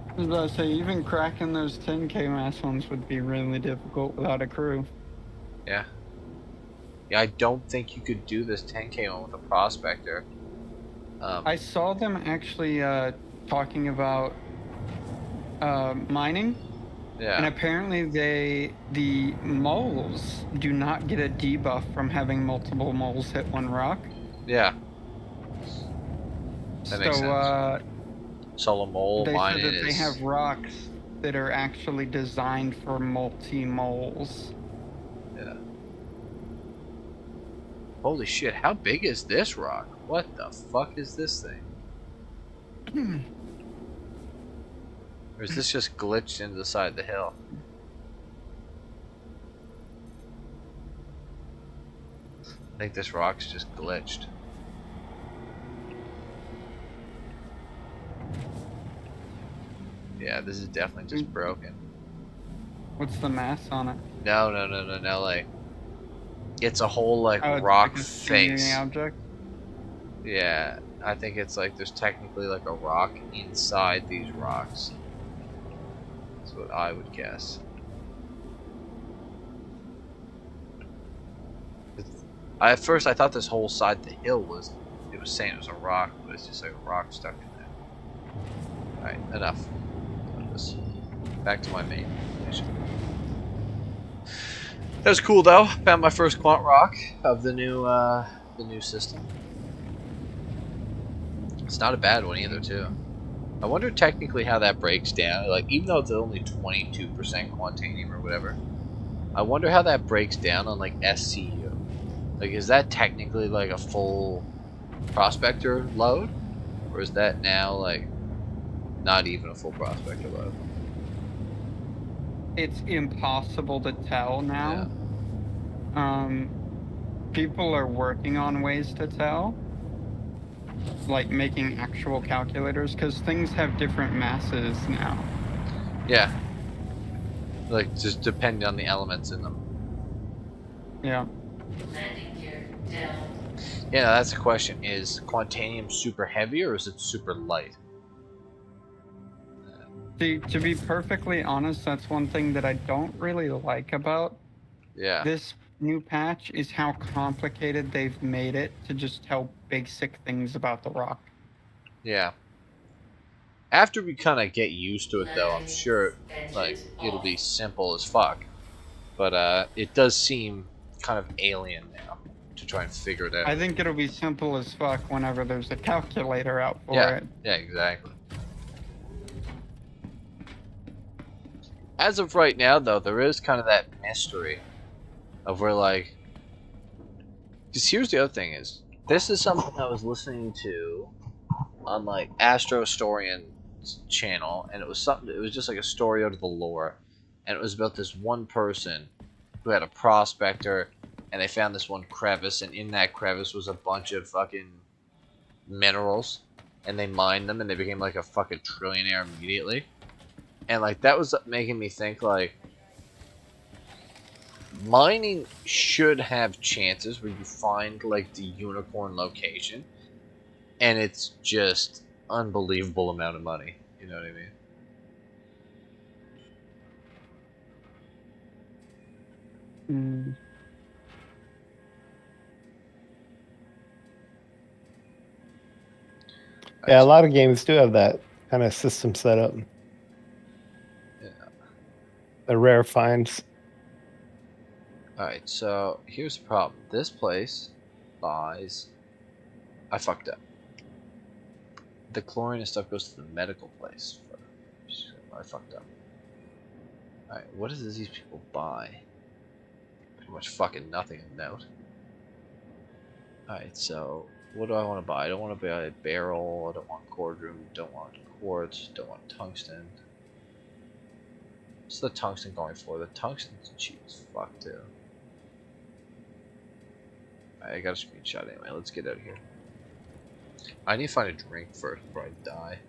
I was about to say, even cracking those 10K mass ones would be really difficult without a crew. Yeah. Yeah, I don't think you could do this 10K one with a prospector. I saw them actually talking about mining. Yeah. And apparently the moles do not get a debuff from having multiple moles hit one rock. Yeah. That makes sense. Solo mole mining said that they have rocks that are actually designed for multi-moles. Yeah. Holy shit, how big is this rock? What the fuck is this thing? Or is this just glitched into the side of the hill? I think this rock's just glitched. Yeah, this is definitely just broken. What's the mass on it? No, like it's a whole like Oh, it's rock like a spinning face. object? Yeah, I think it's like there's technically like a rock inside these rocks. That's what I would guess. At first I thought this whole side of the hill was, it was saying it was a rock, but it's just like a rock stuck in there. Alright, enough of this. Back to my main mission. That was cool though. Found my first quant rock of the new system. It's not a bad one either too. I wonder technically how that breaks down. Like, even though it's only 22% quantanium or whatever, I wonder how that breaks down on like SCU. Like, is that technically like a full prospector load? Or is that now like not even a full prospector load? It's impossible to tell now. People are working on ways to tell. Like making actual calculators, because things have different masses now. Yeah. Like, just depending on the elements in them. Yeah. Landing gear down. Yeah, that's the question. Is quantanium super heavy or is it super light? To be perfectly honest, that's one thing that I don't really like about this new patch is how complicated they've made it to just tell basic things about the rock. Yeah. After we kind of get used to it, though, I'm sure like it'll be simple as fuck. But it does seem kind of alien now to try and figure it out. I think it'll be simple as fuck whenever there's a calculator out for it. Yeah, exactly. As of right now, though, there is kind of that mystery of where, like, because here's the other thing is, this is something I was listening to on like Astro Historian's channel, and it was just like a story out of the lore, and it was about this one person who had a prospector, and they found this one crevice, and in that crevice was a bunch of fucking minerals, and they mined them, and they became like a fucking trillionaire immediately. And like that was making me think, like, mining should have chances where you find like the unicorn location, and it's just unbelievable amount of money. You know what I mean? Yeah, a lot of games do have that kind of system set up. Yeah. The rare finds. Alright, so here's the problem. This place buys... I fucked up. The chlorine and stuff goes to the medical place. I fucked up. Alright, what does these people buy? Pretty much fucking nothing of note. Alright, so what do I want to buy? I don't want to buy a barrel, I don't want cordroom, don't want quartz, don't want tungsten. What's the tungsten going for? The tungsten's cheap as fuck too. I got a screenshot anyway, let's get out of here. I need to find a drink first before I die.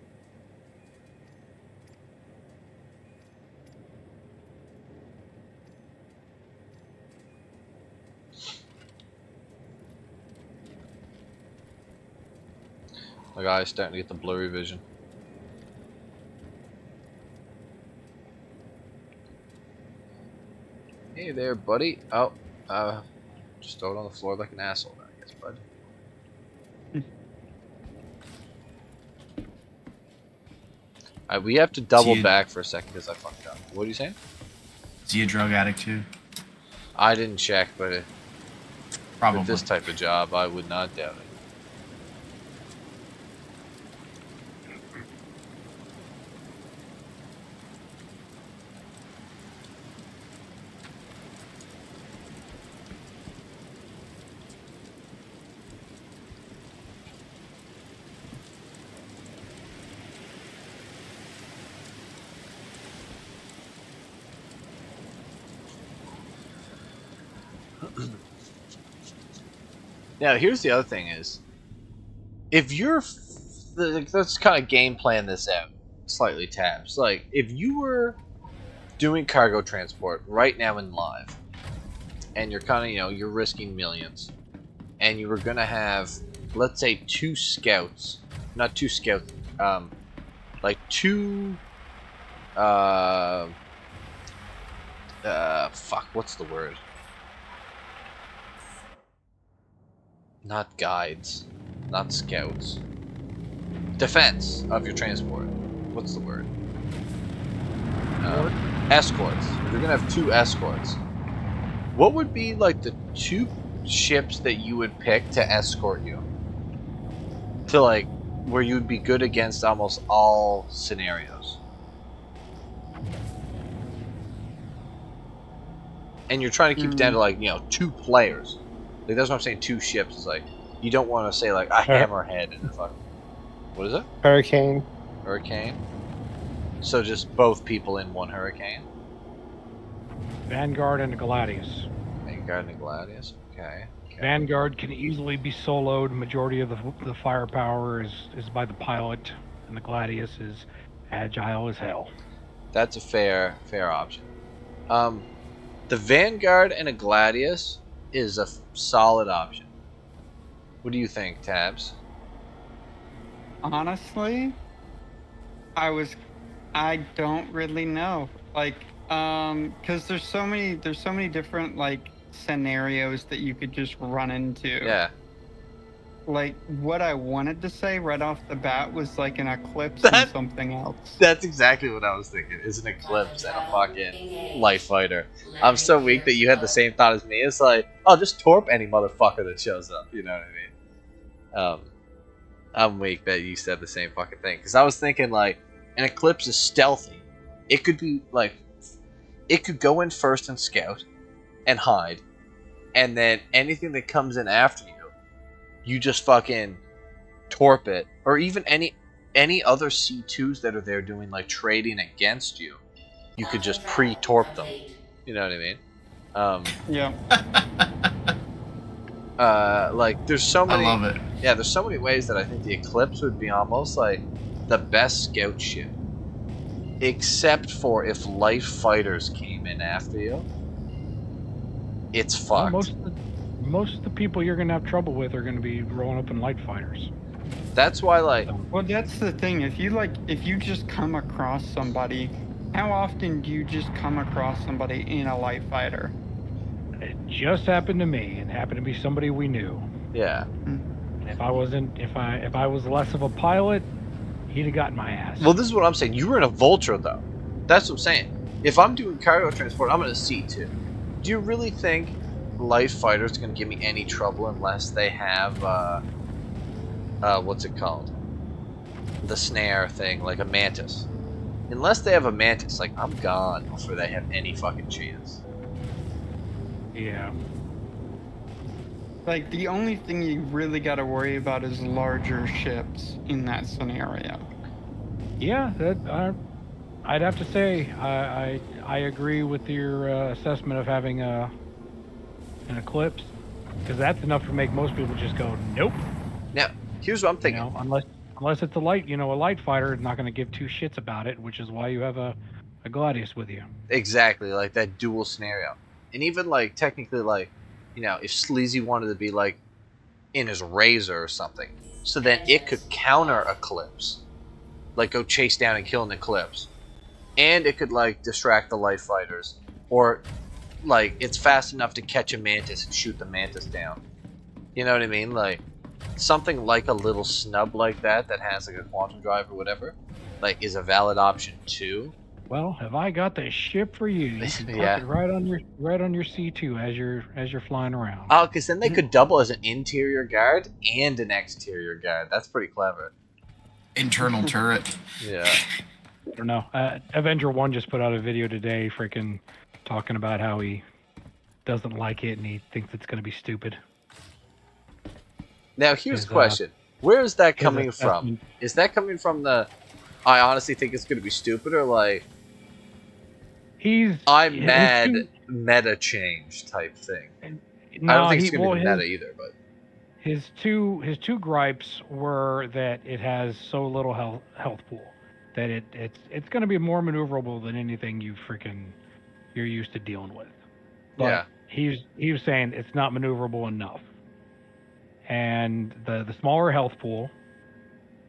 My guy's starting to get the blurry vision. Hey there, buddy. Oh, just throw it on the floor like an asshole, I guess, bud. Alright, we have to double back for a second because I fucked up. What are you saying? Is he a drug addict too? I didn't check, but Probably. with this type of job, I would not doubt it. Now, here's the other thing is, if you're, let's kind of game plan this out slightly, Tabs. Like, if you were doing cargo transport right now in live, and you're kind of, you know, you're risking millions, and you were gonna have, let's say, 2 scouts, not 2 scouts, like 2, fuck, what's the word? Not guides, not scouts. Defense of your transport. What's the word? Escorts. If you're gonna have 2 escorts, what would be like the 2 ships that you would pick to escort you? To like where you'd be good against almost all scenarios. And you're trying to keep it down to like, you know, 2 players. Like that's what I'm saying, 2 ships is like, you don't want to say like a hammerhead and a fucking, what is it? Hurricane. Hurricane. So just both people in one hurricane? Vanguard and a Gladius. Vanguard and a Gladius, okay. Vanguard can easily be soloed. Majority of the firepower is by the pilot, and the Gladius is agile as hell. That's a fair option. The Vanguard and a Gladius is a solid option. What do you think, Tabs? Honestly, I don't really know. Like, because there's so many different like scenarios that you could just run into. Yeah. Like what I wanted to say right off the bat was like an eclipse and something else. That's exactly what I was thinking. Is an eclipse and a fucking light fighter. I'm so weak that you had the same thought as me. It's like, oh, just torp any motherfucker that shows up. You know what I mean? I'm weak that you said the same fucking thing. Because I was thinking like, an eclipse is stealthy. It could be like, it could go in first and scout and hide, and then anything that comes in after you, you just fucking torp it. Or even any other C2s that are there doing like trading against you, you could just pre-torp them. You know what I mean? Yeah. Like there's so many. I love it. Yeah, there's so many ways that I think the Eclipse would be almost like the best scout ship, except for if light fighters came in after you. It's fucked. Well, most of the people you're gonna have trouble with are gonna be rolling up in light fighters. That's why, like. Well, that's the thing. If you just come across somebody, how often do you just come across somebody in a light fighter? It just happened to me. It happened to be somebody we knew. Yeah. If I was less of a pilot, he'd have gotten my ass. Well, this is what I'm saying. You were in a Vulture, though. That's what I'm saying. If I'm doing cargo transport, I'm in a C2. Do you really think light fighters are going to give me any trouble unless they have, what's it called? The snare thing, like a mantis. Unless they have a mantis, like, I'm gone before they have any fucking chance. Yeah. Like, the only thing you really got to worry about is larger ships in that scenario. Yeah, I'd have to say I agree with your assessment of having an Eclipse, because that's enough to make most people just go nope. Now, here's what I'm thinking. You know, unless it's a light fighter, is not going to give 2 shits about it, which is why you have a Gladius with you. Exactly, like that dual scenario. And even like technically, like, you know, if Sleazy wanted to be like in his Razor or something, so then it could counter Eclipse, like go chase down and kill an Eclipse, and it could like distract the light fighters, or like it's fast enough to catch a mantis and shoot the mantis down. You know what I mean? Like something like a little snub like that has like a quantum drive or whatever, like is a valid option too. Well, have I got the ship for you? You can park it right on your C2 as you're flying around. Oh, because then they could double as an interior guard and an exterior guard. That's pretty clever. Internal turret. Yeah. I don't know. Avenger 1 just put out a video today, freaking talking about how he doesn't like it and he thinks it's going to be stupid. Now, here's the question. Where is that coming from? Is that coming from the, I honestly think it's going to be stupid, or like, I'm mad meta change type thing? No, I don't think it's going to be meta either, but. His two gripes were that it has so little health pool that it's going to be more maneuverable than anything you're used to dealing with. But he was saying it's not maneuverable enough. And the smaller health pool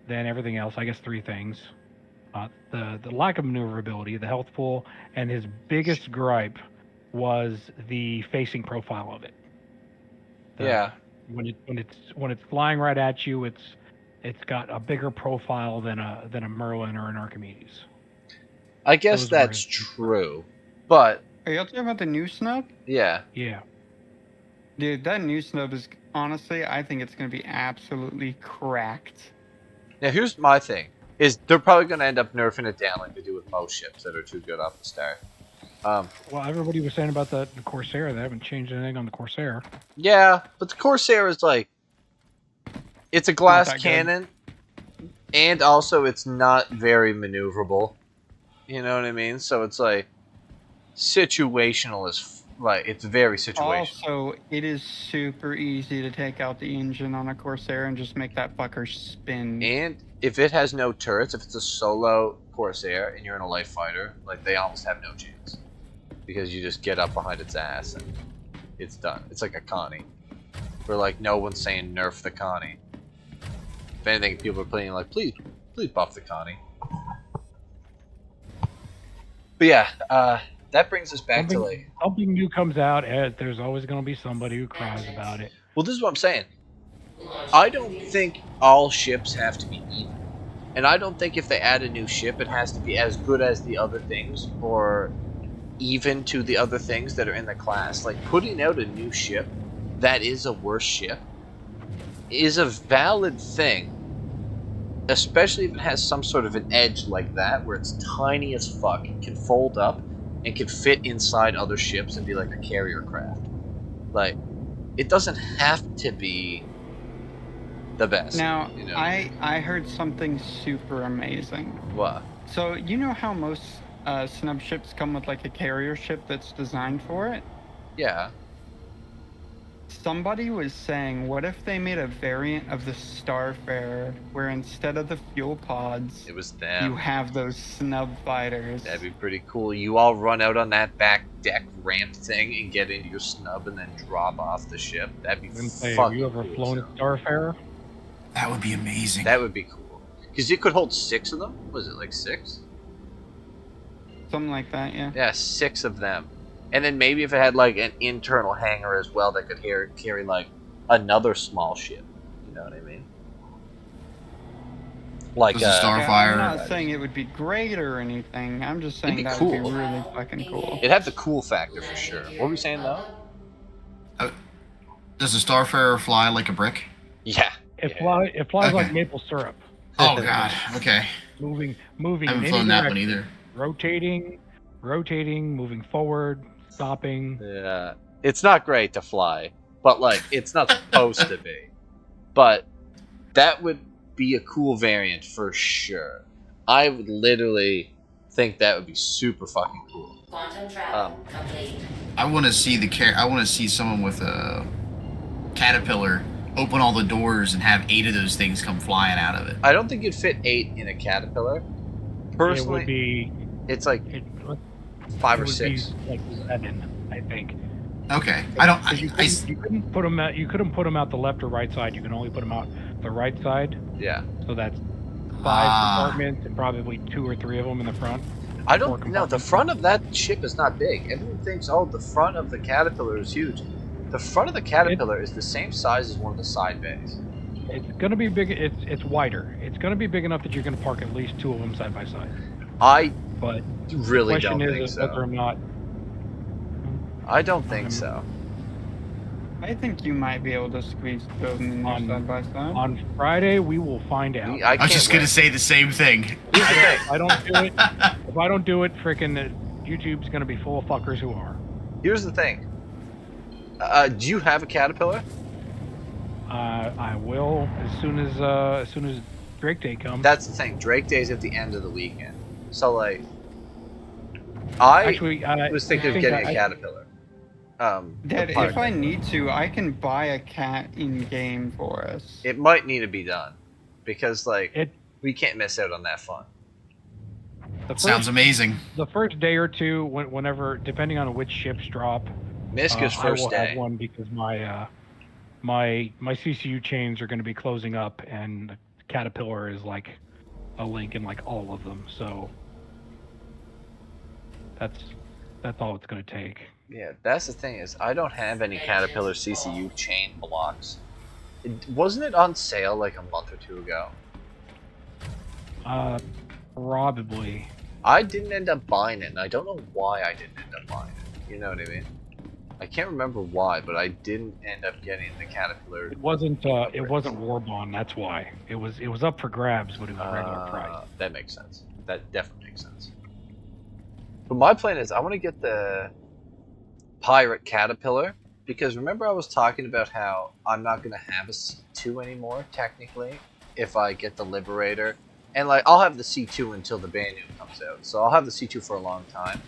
than everything else, I guess 3 things. The lack of maneuverability, the health pool, and his biggest gripe was the facing profile of it. When it's flying right at you, it's got a bigger profile than a Merlin or an Archimedes. I guess that's true, but are you talking about the new snub? Yeah. Yeah. Dude, that new snub is honestly, I think it's going to be absolutely cracked. Now, here's my thing: is they're probably going to end up nerfing it down like they do with most ships that are too good off the start. Well, everybody was saying about the Corsair. They haven't changed anything on the Corsair. Yeah, but the Corsair is like, it's a glass cannon, and also it's not very maneuverable. You know what I mean? So it's like situational is like it's very situational. Also, it is super easy to take out the engine on a Corsair and just make that fucker spin. And if it has no turrets, if it's a solo Corsair and you're in a light fighter, like they almost have no chance. Because you just get up behind its ass and it's done. It's like a Connie. Where like no one's saying nerf the Connie. If anything, people are playing like, please buff the Connie. But yeah, that brings us back to like something new comes out, there's always going to be somebody who cries about it. Well, this is what I'm saying. I don't think all ships have to be even. And I don't think if they add a new ship, it has to be as good as the other things or even to the other things that are in the class. Like, putting out a new ship that is a worse ship is a valid thing. Especially if it has some sort of an edge like that, where it's tiny as fuck, can fold up, and can fit inside other ships and be like a carrier craft. Like, it doesn't have to be the best. Now, you know? I heard something super amazing. What? So, you know how most snub ships come with like a carrier ship that's designed for it? Yeah. Somebody was saying, what if they made a variant of the Starfarer where instead of the fuel pods, it was them. You have those snub fighters. That'd be pretty cool. You all run out on that back deck ramp thing and get into your snub and then drop off the ship. That'd be fucking have you ever cool, flown a Starfarer? That would be amazing. That would be cool. Because it could hold 6 of them? Was it like 6? Something like that, yeah. Yeah, 6 of them. And then maybe if it had like an internal hangar as well that could carry like another small ship. You know what I mean? Like a Starfire. I'm not saying it would be great or anything. I'm just saying that would be really fucking cool. It'd have the cool factor for sure. What were we saying though? Does the Starfarer fly like a brick? Yeah. It flies like maple syrup. Oh god. Okay. Moving. I haven't flown that one either. Rotating, moving forward, stopping. Yeah. It's not great to fly, but like it's not supposed to be. But that would be a cool variant for sure. I would literally think that would be super fucking cool. I want to see I want to see someone with a caterpillar open all the doors and have 8 of those things come flying out of it. I don't think you'd fit 8 in a caterpillar. Personally, it would be. It's like 5 or 6. Like 7, I think. Okay, you couldn't put them out. You couldn't put them out the left or right side. You can only put them out the right side. Yeah. So that's 5 compartments and probably 2 or 3 of them in the front. I don't know. The front of that ship is not big. Everyone thinks, oh, the front of the Caterpillar is huge. The front of the Caterpillar is the same size as one of the side bays. It's going to be big. It's wider. It's going to be big enough that you're going to park at least 2 of them side by side. But really don't think so. Whether or not. I don't think so. I think you might be able to squeeze those in there side by side. On Friday, we will find out. I was just going to say the same thing. If I don't do it, freaking YouTube's going to be full of fuckers who are. Here's the thing. Do you have a Caterpillar? I will as soon as Drake Day comes. That's the thing. Drake Day's at the end of the weekend. So like, I was thinking of getting a Caterpillar. Dad, if I need to, I can buy a cat in game for us. It might need to be done, because like we can't miss out on that fun. Sounds amazing. The first day or two, whenever, depending on which ships drop, Miska's I first will day. have one because my CCU chains are going to be closing up, and Caterpillar is like a link in like all of them. So that's all it's going to take. Yeah, that's the thing is I don't have any Caterpillar CCU chain blocks. Wasn't it on sale like a month or two ago? Probably. I didn't end up buying it, and I don't know why I didn't end up buying it. You know what I mean? I can't remember why, but I didn't end up getting the Caterpillar. It wasn't Warbond. That's why. It was up for grabs, but it was regular price. That makes sense. That definitely makes sense. But my plan is I want to get the Pirate Caterpillar, because remember I was talking about how I'm not going to have a C2 anymore, technically, if I get the Liberator. And like I'll have the C2 until the Banu comes out, so I'll have the C2 for a long time.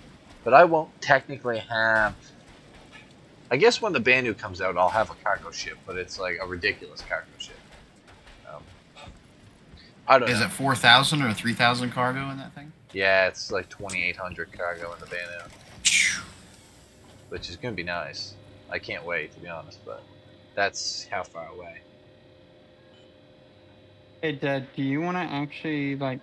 But I won't technically have... I guess when the Banu comes out, I'll have a cargo ship, but it's like a ridiculous cargo ship. I don't know. Is it 4,000 or 3,000 cargo in that thing? Yeah, it's like 2,800 cargo in the Banu. Which is going to be nice. I can't wait, to be honest, but that's how far away. Hey, Dad, do you want to actually, like,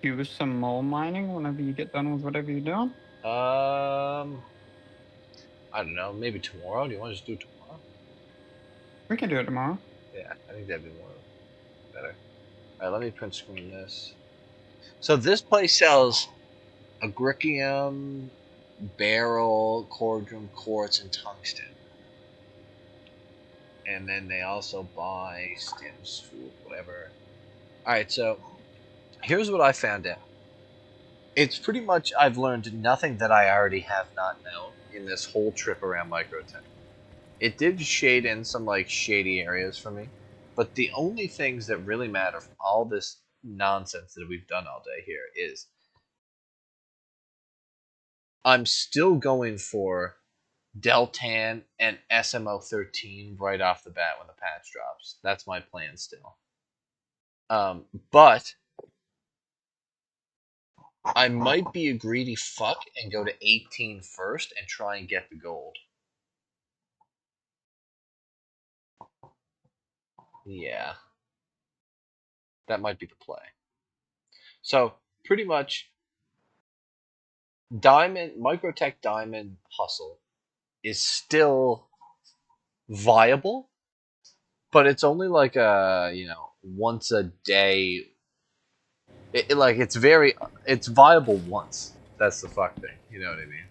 do some mole mining whenever you get done with whatever you're doing? I don't know, maybe tomorrow? Do you want to just do it tomorrow? We can do it tomorrow. Yeah, I think that'd be better. Alright, let me print screen this. So this place sells agricium, beryl, cordium, quartz, and tungsten. And then they also buy stems, food, whatever. Alright, so here's what I found out. It's pretty much I've learned nothing that I already have not known in this whole trip around Microtech. It did shade in some like shady areas for me, but the only things that really matter from all this nonsense that we've done all day here is I'm still going for Deltan and SMO13 right off the bat when the patch drops. That's my plan still. But I might be a greedy fuck and go to 18 first and try and get the gold. Yeah. That might be the play. So, pretty much, Microtech Diamond Hustle is still viable, but it's only like a, once a day. It's viable once. That's the fuck thing. You know what I mean?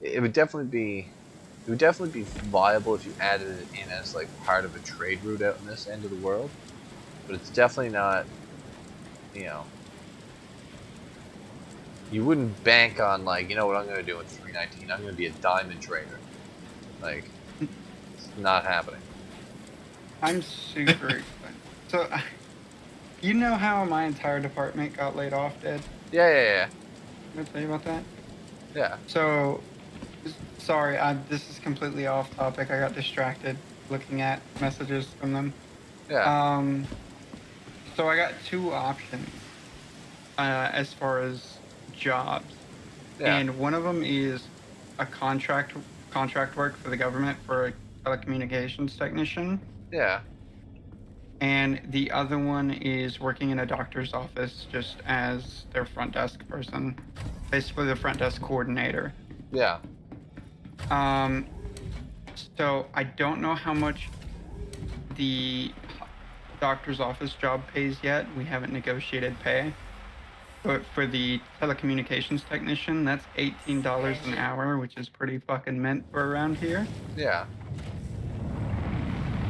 It would definitely be viable if you added it in as like part of a trade route out in this end of the world. But it's definitely not, you wouldn't bank on like, you know what I'm gonna do in 319? I'm gonna be a diamond trader. Like, it's not happening. I'm super excited. So, you know how my entire department got laid off, Dad? Yeah. Can I tell you about that? Yeah. So, sorry, this is completely off topic. I got distracted looking at messages from them. Yeah. So I got two options as far as jobs. Yeah. And one of them is a contract work for the government for a telecommunications technician. Yeah. And the other one is working in a doctor's office just as their front desk person, basically the front desk coordinator. Yeah. So I don't know how much the doctor's office job pays yet. We haven't negotiated pay. But for the telecommunications technician, that's $18 an hour, which is pretty fucking mint for around here. Yeah.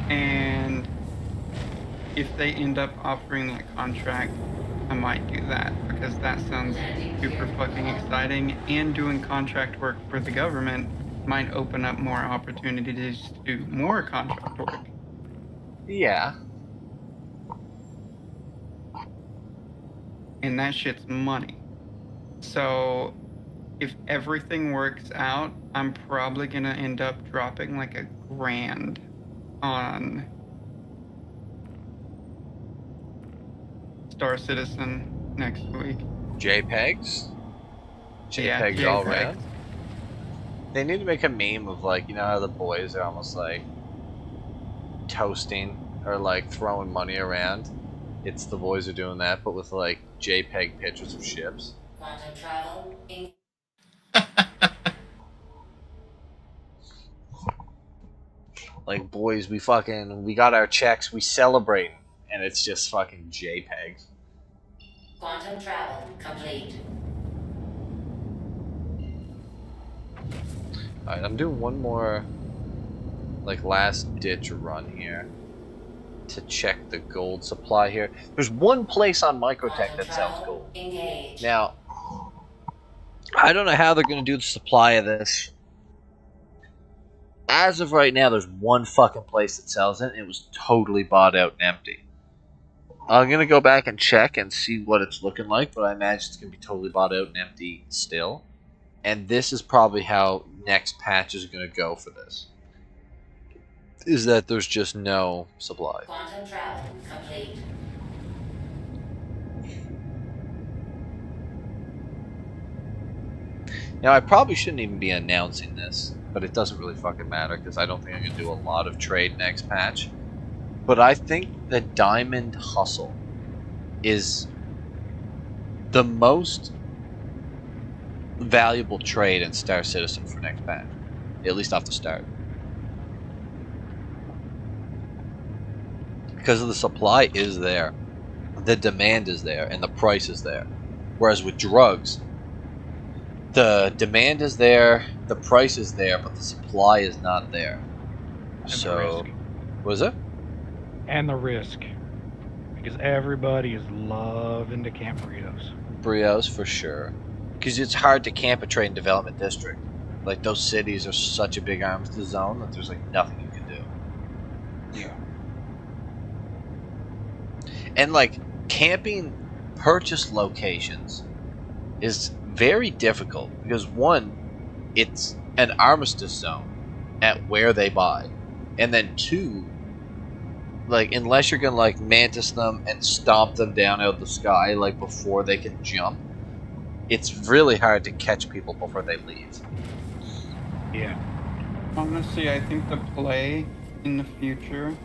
And if they end up offering that contract, I might do that because that sounds super fucking exciting. And doing contract work for the government might open up more opportunities to do more contract work. Yeah. And that shit's money. So if everything works out, I'm probably gonna end up dropping like $1,000 on Star Citizen next week. JPEGs? Yeah, JPEGs all JPEG. around? They need to make a meme of, like, you know how the boys are almost like toasting or like throwing money around? It's the boys are doing that, but with like JPEG pictures of ships. Quantum travel. Like, boys, we got our checks, we celebrate, and it's just fucking JPEGs. Quantum travel complete. Alright, I'm doing one more, like, last ditch run here to check the gold supply here. There's one place on Microtech that sells gold. Engage. Now, I don't know how they're going to do the supply of this. As of right now, there's one fucking place that sells it, and it was totally bought out and empty. I'm going to go back and check and see what it's looking like, but I imagine it's going to be totally bought out and empty still. And this is probably how next patch is going to go for this. Is that there's just no supply. Quantum travel complete. Now, I probably shouldn't even be announcing this, but it doesn't really fucking matter because I don't think I'm going to do a lot of trade next patch. But I think the Diamond Hustle is the most valuable trade in Star Citizen for next patch, at least off the start. Because the supply is there, the demand is there, and the price is there. Whereas with drugs, the demand is there, the price is there, but the supply is not there. So, what is it? And the risk. Because everybody is loving to camp burritos. Burritos, for sure. Because it's hard to camp a trade and development district. Like, those cities are such a big arms zone that there's, like, nothing you can do. Yeah. And, like, camping purchase locations is very difficult. Because, one, it's an armistice zone at where they buy. And then, two, like, unless you're gonna, like, mantis them and stomp them down out of the sky, like, before they can jump, it's really hard to catch people before they leave. Yeah. Honestly, I think the play in the future,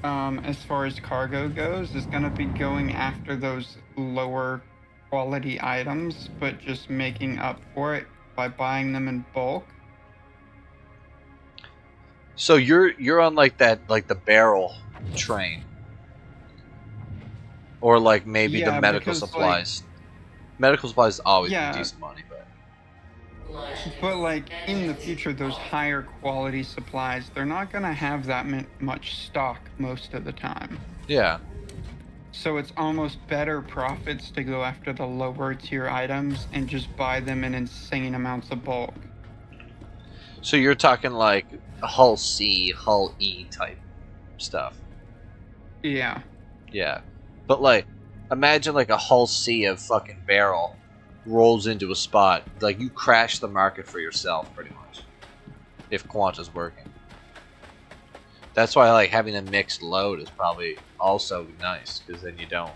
as far as cargo goes, is going to be going after those lower quality items, but just making up for it by buying them in bulk. So you're on, like, that, like, the barrel train, or like maybe the medical supplies. Like, medical supplies always be decent money, but like in the future, those higher quality supplies, they're not gonna have that much stock most of the time. Yeah. So it's almost better profits to go after the lower tier items and just buy them in insane amounts of bulk. So you're talking like Hull C, Hull E type stuff. Yeah. Yeah. But, like, imagine, like, a Hull C of fucking barrel rolls into a spot. Like, you crash the market for yourself, pretty much. If Quanta's working. That's why, like, having a mixed load is probably also nice, because then you don't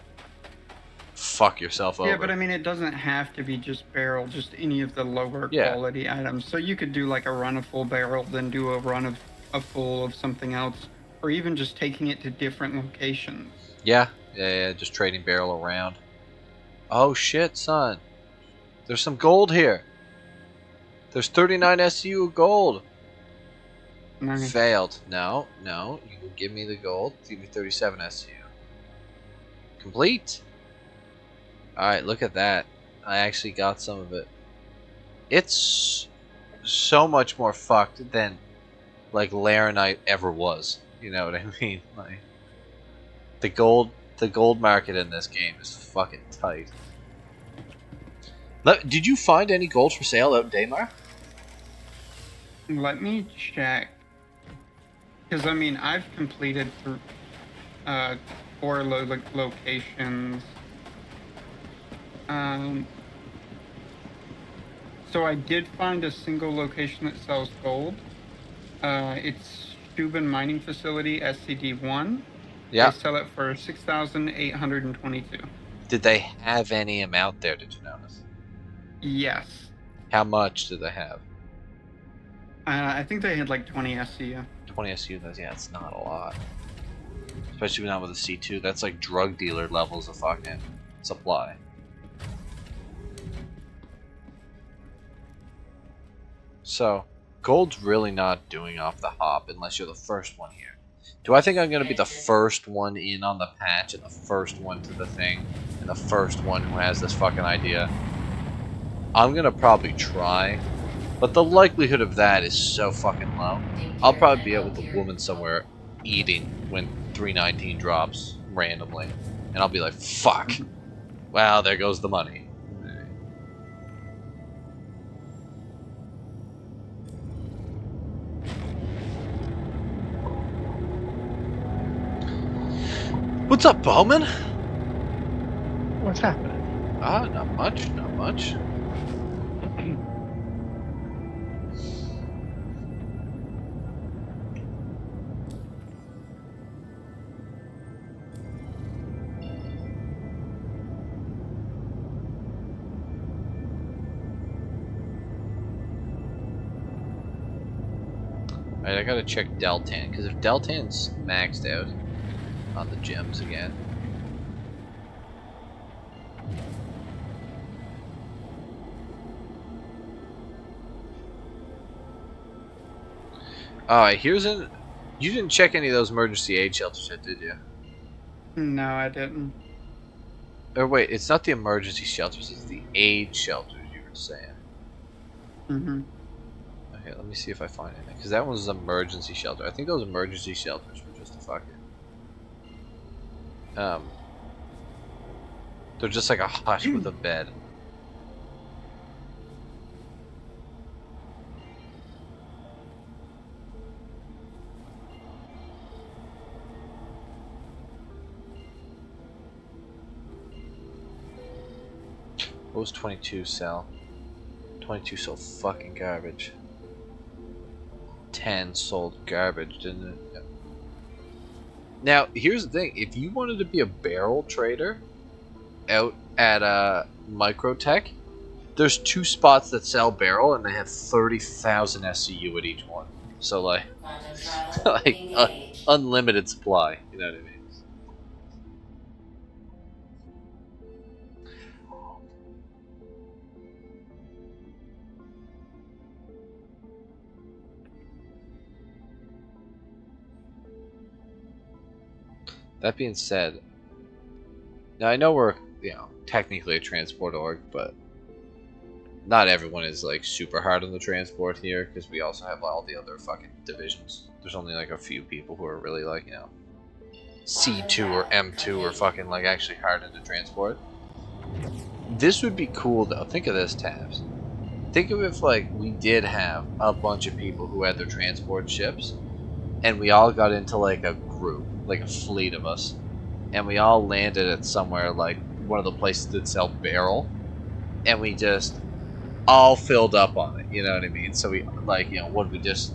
fuck yourself over. Yeah, but I mean, it doesn't have to be just barrel, just any of the lower quality items. So you could do, like, a run of full barrel, then do a run of a full of something else, or even just taking it to different locations. Yeah, just trading barrel around. Oh shit, son. There's some gold here. There's 39 SU of gold. Nice. Failed. No, you will give me the gold. Give me 37 SU. Complete. Alright, look at that. I actually got some of it. It's so much more fucked than, like, Laranite ever was. You know what I mean? Like, the gold market in this game is fucking tight. Did you find any gold for sale out in Daymar? Let me check. Because, I mean, I've completed 4 locations. So I did find a single location that sells gold. It's Steuben Mining Facility, SCD-1. Yeah. They sell it for 6,822. Did they have any amount there? Did you notice? Yes. How much did they have? I think they had like 20 SCU. 20 SU. Yeah, it's not a lot. Especially not with a C2. That's like drug dealer levels of fucking supply. So, gold's really not doing off the hop unless you're the first one here. Do I think I'm going to be the first one in on the patch and the first one to the thing and the first one who has this fucking idea? I'm going to probably try, but the likelihood of that is so fucking low. I'll probably be out with a woman somewhere eating when 319 drops randomly, and I'll be like, fuck. Wow, there goes the money. What's up, Bowman? What's happening? Ah, not much, not much. Alright, I gotta check Deltan, because if Deltan's maxed out on the gems again. Alright, here's an... You didn't check any of those emergency aid shelters yet, did you? No, I didn't. Or wait, it's not the emergency shelters, it's the aid shelters you were saying. Mm-hmm. Okay, let me see if I find anything, because that one's an emergency shelter. I think those emergency shelters were just a fucking... they're just like a hut with a bed. What was 22 sell? 22 sold fucking garbage. 10 sold garbage, didn't it? Yeah. Now, here's the thing. If you wanted to be a barrel trader out at Microtech, there's 2 spots that sell barrel, and they have 30,000 SCU at each one. So, like, unlimited supply. You know what I mean? That being said, now I know we're, you know, technically a transport org, but not everyone is like super hard on the transport here, because we also have all the other fucking divisions. There's only like a few people who are really like, you know, C2 or M2 or fucking like actually hard into transport. This would be cool though. Think of this, Tabs. Think of if like we did have a bunch of people who had their transport ships, and we all got into like a group, like a fleet of us, and we all landed at somewhere like one of the places that sell barrel, and we just all filled up on it, you know what I mean? So we, like, you know, would we just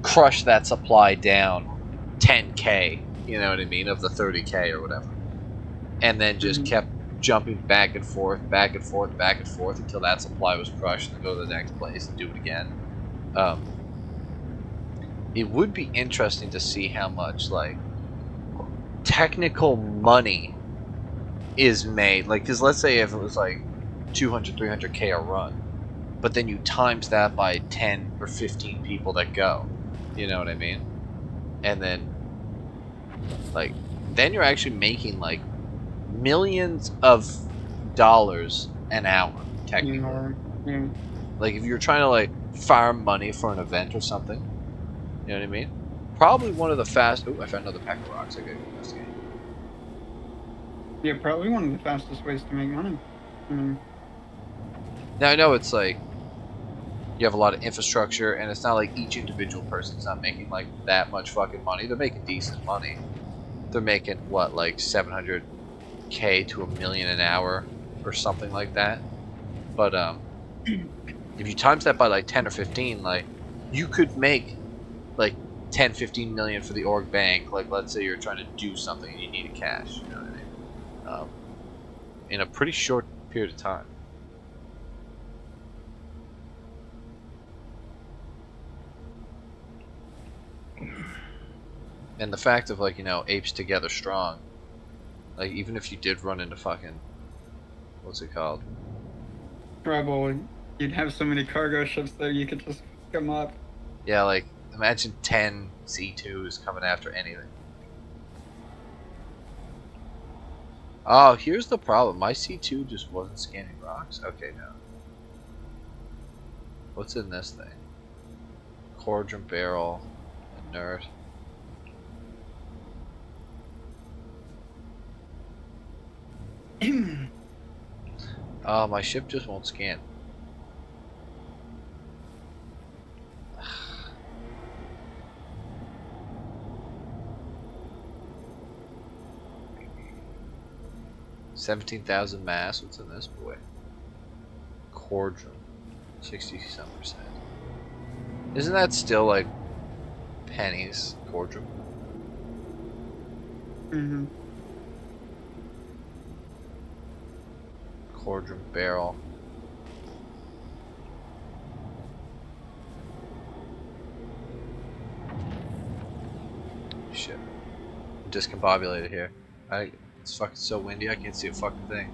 crush that supply down 10k, you know what I mean, of the 30k or whatever, and then just kept jumping back and forth, back and forth, back and forth until that supply was crushed, and go to the next place and do it again. It would be interesting to see how much like technical money is made, like, because let's say if it was like 200, 300k a run, but then you times that by 10 or 15 people that go, you know what I mean, and then like then you're actually making like millions of dollars an hour technically. Like if you're trying to like farm money for an event or something, you know what I mean, probably one of the fast... Ooh, I found another pack of rocks. I gotta go investigate. Yeah, probably one of the fastest ways to make money. Now I know it's like you have a lot of infrastructure, and it's not like each individual person's not making like that much fucking money. They're making decent money. They're making what, like 700k to $1 million an hour or something like that. But if you times that by like 10 or 15, like you could make like 10, 15 million for the org bank. Like let's say you're trying to do something and you need cash, you know what I mean? In a pretty short period of time. And the fact of like, you know, apes together strong. Like even if you did run into fucking, what's it called? Trouble. You'd have so many cargo ships there you could just pick them up. Yeah, like imagine 10 C2s coming after anything. Oh, here's the problem. My C2 just wasn't scanning rocks. Okay, no. What's in this thing? Cordron barrel, inert. Oh, my ship just won't scan. $17,000 mass. What's in this boy? Cordron, 60-some%. Isn't that still like pennies? Cordron. Mm-hmm. Cordron barrel. Shit. I'm discombobulated here. It's fucking so windy I can't see a fucking thing.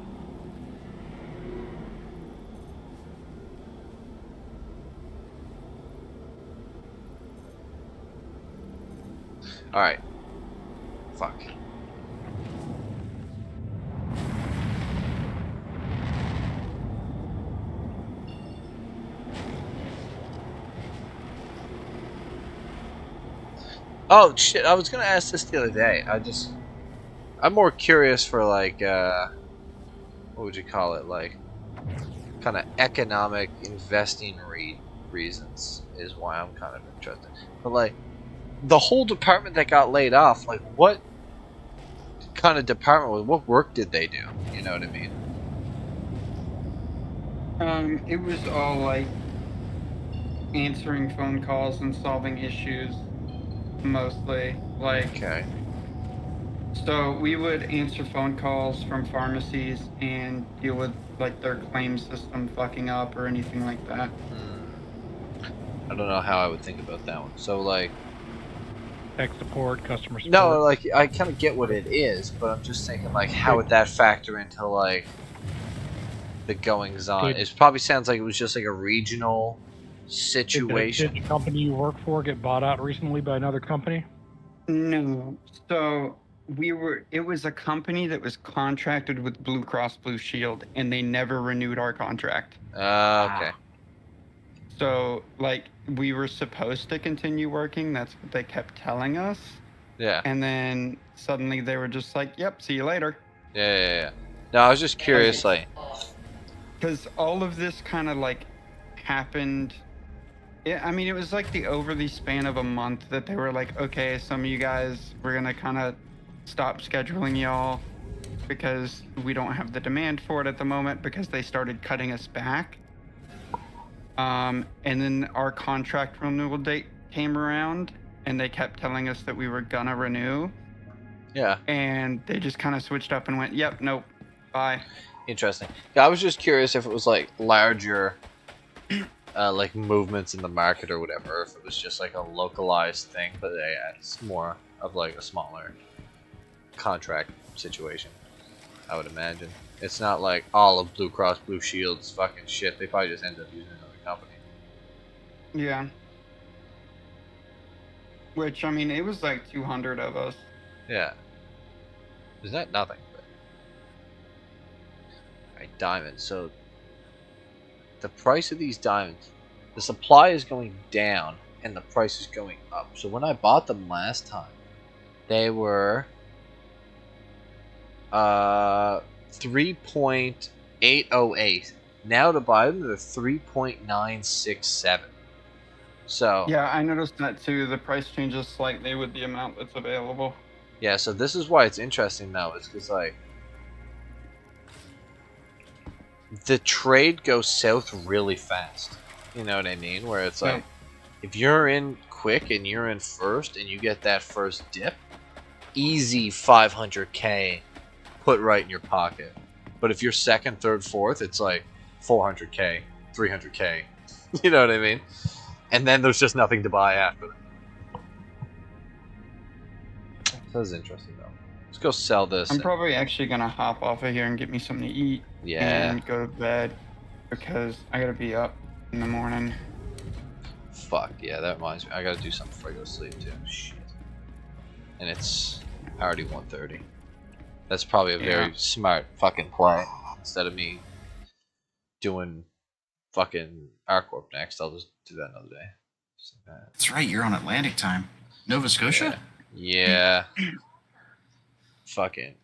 Alright. Fuck. Oh shit, I was gonna ask this the other day. I'm more curious for like what would you call it, like kind of economic investing reasons is why I'm kind of interested. But like the whole department that got laid off, like what kind of department, what work did they do? You know what I mean? It was all like answering phone calls and solving issues, mostly. Like, okay. So we would answer phone calls from pharmacies and deal with like their claim system fucking up or anything like that. I don't know how I would think about that one. So like tech support, customer support. No, like I kind of get what it is, but I'm just thinking like how would that factor into like the goings on? It probably sounds like it was just like a regional situation. Did the company you work for get bought out recently by another company? No. So it was a company that was contracted with Blue Cross Blue Shield and they never renewed our contract. Okay. So like we were supposed to continue working, that's what they kept telling us. Yeah. And then suddenly they were just like, yep, see you later. Yeah. No, I was just curious, like, because all of this kind of like happened. I mean, it was like over the span of a month that they were like, okay, some of you guys, we're gonna kind of stop scheduling y'all because we don't have the demand for it at the moment, because they started cutting us back. And then our contract renewal date came around and they kept telling us that we were gonna renew. Yeah. And they just kind of switched up and went, yep, nope, bye. Interesting. Yeah, I was just curious if it was like larger like movements in the market or whatever, or if it was just like a localized thing, but yeah, it's more of like a smaller contract situation, I would imagine. It's not like all of Blue Cross Blue Shield's fucking shit. They probably just ended up using another company. Yeah. Which, I mean, it was like 200 of us. Yeah. Is that nothing? Alright, diamonds. So the price of these diamonds, the supply is going down and the price is going up. So when I bought them last time, they were 3.808. Now to buy them, they're 3.967. So yeah, I noticed that too. The price changes slightly with the amount that's available. Yeah, so this is why it's interesting though, is because like the trade goes south really fast. You know what I mean? Where it's like, if you're in quick and you're in first and you get that first dip, easy 500k put right in your pocket. But if you're second, third, fourth, it's like 400k, 300k. You know what I mean? And then there's just nothing to buy after that. That was interesting though. Let's go sell this. I'm probably actually gonna hop off of here and get me something to eat. Yeah. And go to bed because I gotta be up in the morning. Fuck yeah, that reminds me. I gotta do something before I go to sleep too. Shit. And it's already 1:30. That's probably a very smart fucking play. Instead of me doing fucking ArcCorp next, I'll just do that another day. That's right, you're on Atlantic time. Nova Scotia? Yeah. Fucking.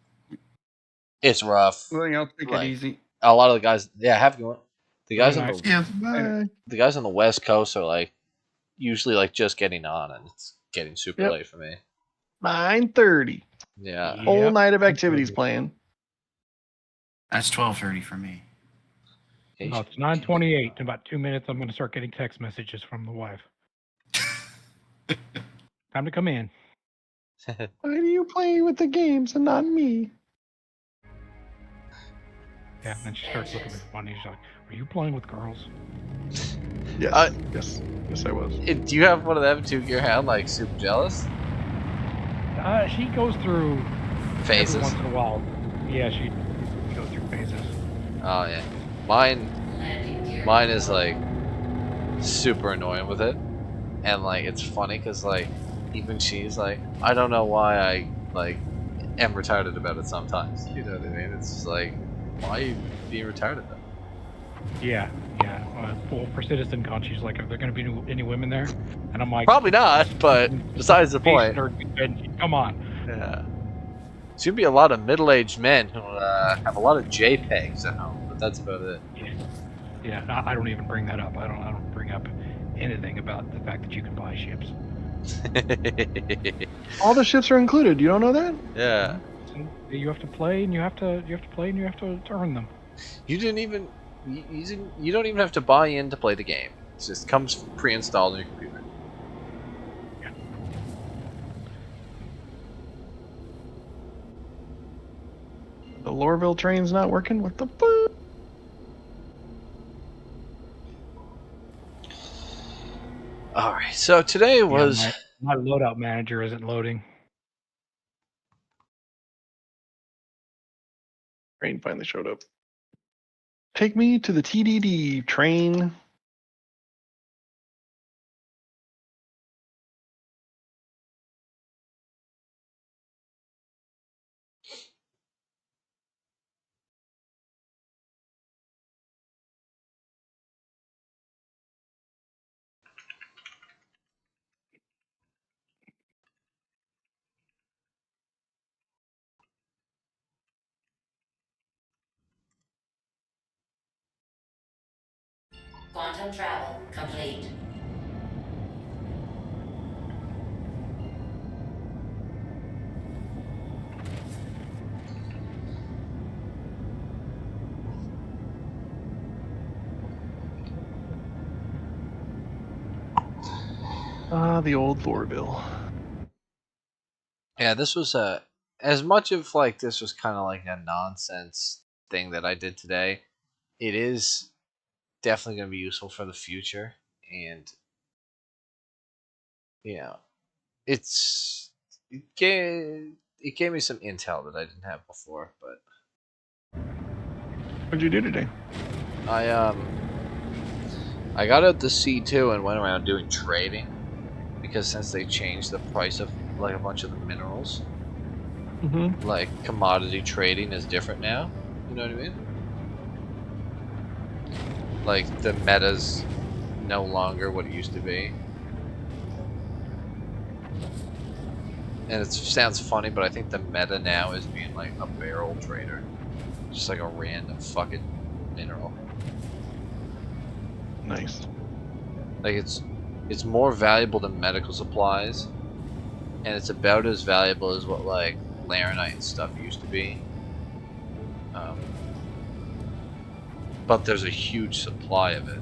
It's rough. Well, I'll take it easy. A lot of the guys, have a good one. The guys on Bye. the guys on the West Coast are like usually like just getting on, and it's getting super late for me. 9:30. Yeah. Whole night of activities planned. That's 12:30 for me. No, it's 9:28. In about 2 minutes, I'm going to start getting text messages from the wife. Time to come in. Why do you play with the games and not me? Yeah, and then she starts looking at me funny. She's like, "Are you playing with girls?" Yeah. Yes, I was. Do you have one of them too? Your hand like super jealous? She goes through Phases. every once in a while. Yeah, she goes through phases. Oh yeah, mine is like super annoying with it, and like it's funny because like even she's like, I don't know why I like am retarded about it sometimes. You know what I mean? It's just like, why are you being retarded though? Yeah. Well, for Citizen Con, she's like, "Are there going to be any women there?" And I'm like, probably not. But besides the point, come on. Yeah. It's gonna be a lot of middle-aged men who have a lot of JPEGs at home, but that's about it. Yeah, I don't even bring that up. I don't bring up anything about the fact that you can buy ships. All the ships are included. You don't know that? Yeah. You have to play, and you have to play, and you have to earn them. You didn't even. You don't even have to buy in to play the game. It just comes pre-installed on your computer. The Lorville train's not working? What the fuck? Alright, so today was... My loadout manager isn't loading. Train finally showed up. Take me to the TDD train. Quantum travel complete. Ah, the old Lorville. Yeah, this was as much of like this was kind of like a nonsense thing that I did today. It is definitely going to be useful for the future, and yeah, it gave me some intel that I didn't have before. But What'd you do today? I got out the C2 and went around doing trading, because since they changed the price of like a bunch of the minerals, like commodity trading is different now. You know what I mean? Like the meta's no longer what it used to be. And it sounds funny, but I think the meta now is being like a barrel trader. Just like a random fucking mineral. Nice. Like it's more valuable than medical supplies, and it's about as valuable as what like laranite and stuff used to be. but there's a huge supply of it.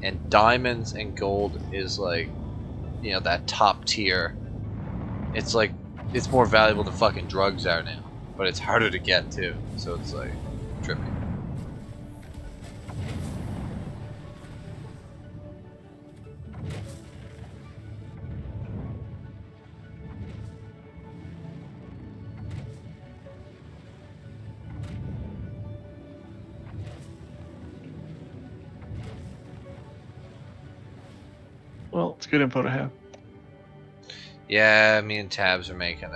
And diamonds and gold is like, you know, that top tier. It's like, it's more valuable than fucking drugs are now, but it's harder to get too. So it's like trippy. Well, it's good info to have. Yeah, me and Tabs are making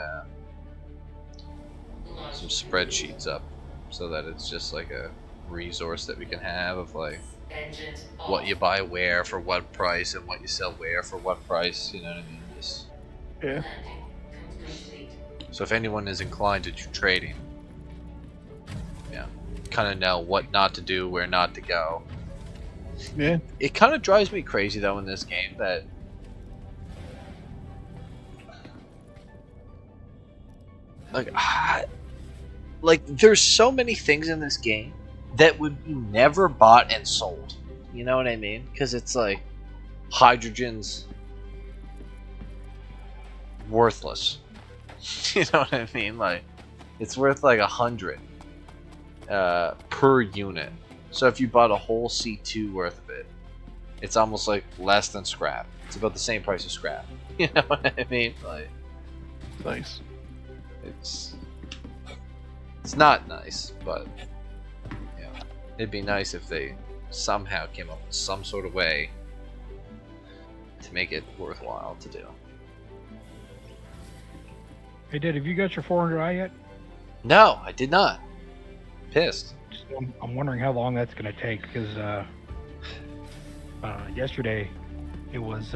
some spreadsheets up so that it's just like a resource that we can have of like what you buy where for what price and what you sell where for what price, you know what I mean? Just, yeah. So if anyone is inclined to do trading, yeah, kind of know what not to do, where not to go. Yeah. It kind of drives me crazy though in this game that like there's so many things in this game that would be never bought and sold. You know what I mean? Because it's like hydrogen's worthless. You know what I mean? Like it's worth like 100 per unit. So if you bought a whole C2 worth of it, it's almost like less than scrap. It's about the same price as scrap. You know what I mean? Like, nice. It's not nice, but yeah, it'd be nice if they somehow came up with some sort of way to make it worthwhile to do. Hey, Dad, have you got your 400i yet? No, I did not. Pissed. I'm wondering how long that's going to take, because yesterday it was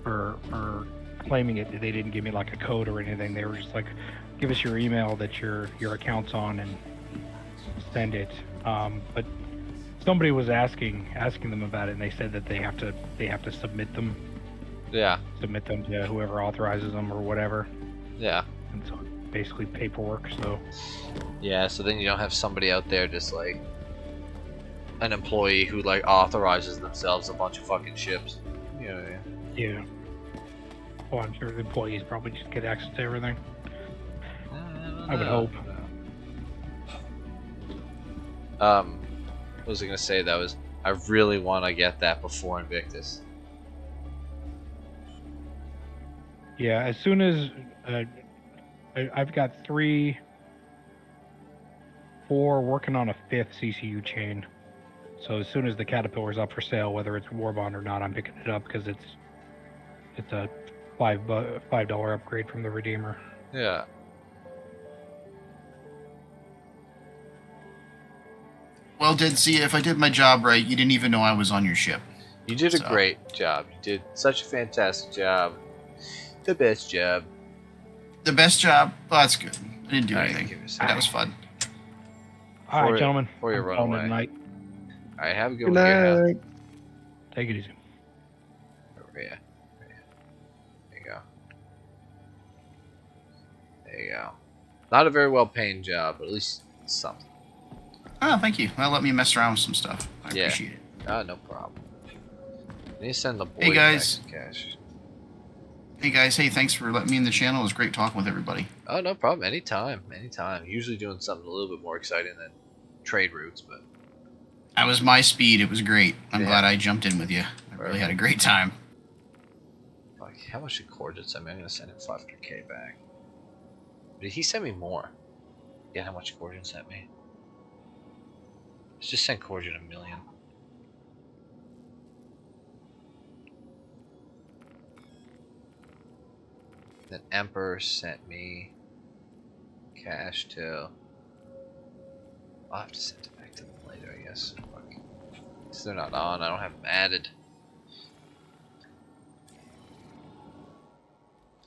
for claiming it, they didn't give me like a code or anything. They were just like, give us your email that your account's on and send it. But somebody was asking them about it, and they said that they have to submit them. Yeah. Submit them to whoever authorizes them or whatever. Yeah. And so basically paperwork. So. Yeah. So then you don't have somebody out there just like an employee who like authorizes themselves a bunch of fucking ships. You know what I mean? Yeah. Well, I'm sure the employees probably just get access to everything. I would hope. What was I gonna say? That was I really want to get that before Invictus. Yeah, as soon as I've got 4 working on a 5th CCU chain. So as soon as the Caterpillar's up for sale, whether it's Warbond or not, I'm picking it up because it's a $5 upgrade from the Redeemer. Yeah. Well, if I did my job right, you didn't even know I was on your ship. You did a great job. You did such a fantastic job. The best job. The best job? Oh, that's good. I didn't do anything. That was fun. All right, gentlemen. Before you I'm run calling it away. a night. All right, have a good Good one. Get night. Take it easy. Over here. There you go. There you go. Not a very well paying job, but at least something. Oh, thank you. Well, let me mess around with some stuff. I appreciate it. No problem. I need to send the boys Hey, guys. back some cash. Hey, guys. Hey, thanks for letting me in the channel. It was great talking with everybody. Oh, no problem. Anytime. Anytime. Usually doing something a little bit more exciting than trade routes, but... That was my speed. It was great. I'm glad I jumped in with you. I really had a great time. Like, how much did Cordial send me? I'm going to send him 500k back. Did he send me more? Yeah, how much Cordial sent me? Let's just send Cordial $1 million. Then Emperor sent me cash too. I'll have to send it back to them later, I guess. Fuck. Because they're not on, I don't have them added.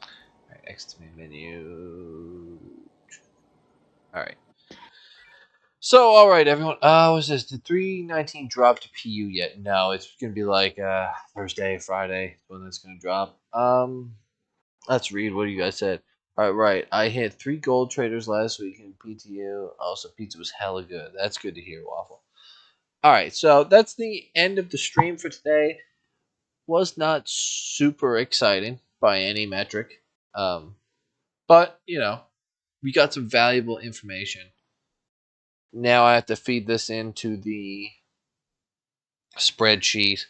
Alright, exit main menu. Alright. So, alright everyone. Was this the 319 drop to PU yet? No, it's gonna be like Thursday, Friday when that's gonna drop. Let's read what you guys said. Alright, right. I hit 3 gold traders last week in PTU. Also, pizza was hella good. That's good to hear, Waffle. Alright, so that's the end of the stream for today. Was not super exciting by any metric. But, you know, we got some valuable information. Now I have to feed this into the spreadsheet,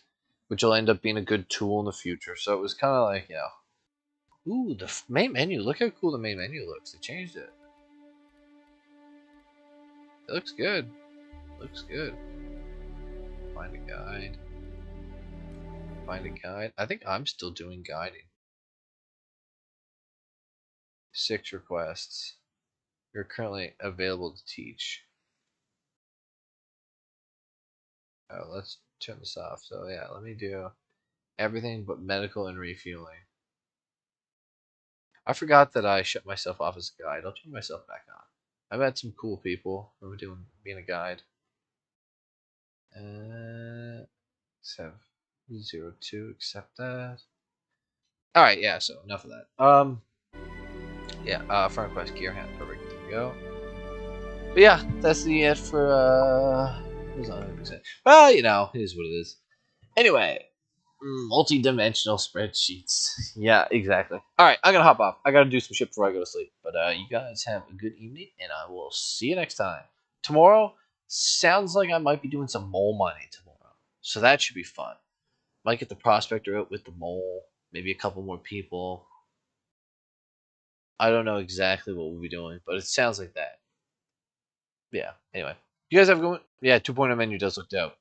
which will end up being a good tool in the future. So it was kind of like, you know, ooh, the main menu. Look how cool the main menu looks. They changed it. It looks good. Looks good. Find a guide. Find a guide. I think I'm still doing guiding. 6 requests. You're currently available to teach. Oh, let's turn this off. So yeah, let me do everything but medical and refueling. I forgot that I shut myself off as a guide. I'll turn myself back on. I met some cool people from being a guide. 702, accept that. Alright, yeah, so enough of that. Yeah, front request gear hand, perfect. There we go. But yeah, that's the it for well, you know, it is what it is. Anyway, multi-dimensional spreadsheets. Yeah, exactly. Alright, I'm gonna hop off. I gotta do some shit before I go to sleep. But you guys have a good evening, and I will see you next time. Tomorrow sounds like I might be doing some mole mining tomorrow, so that should be fun. Might get the prospector out with the mole, maybe a couple more people. I don't know exactly what we'll be doing, but it sounds like that. Yeah, anyway. You guys have a good one? Yeah, 2.0 menu does look dope. Anyway.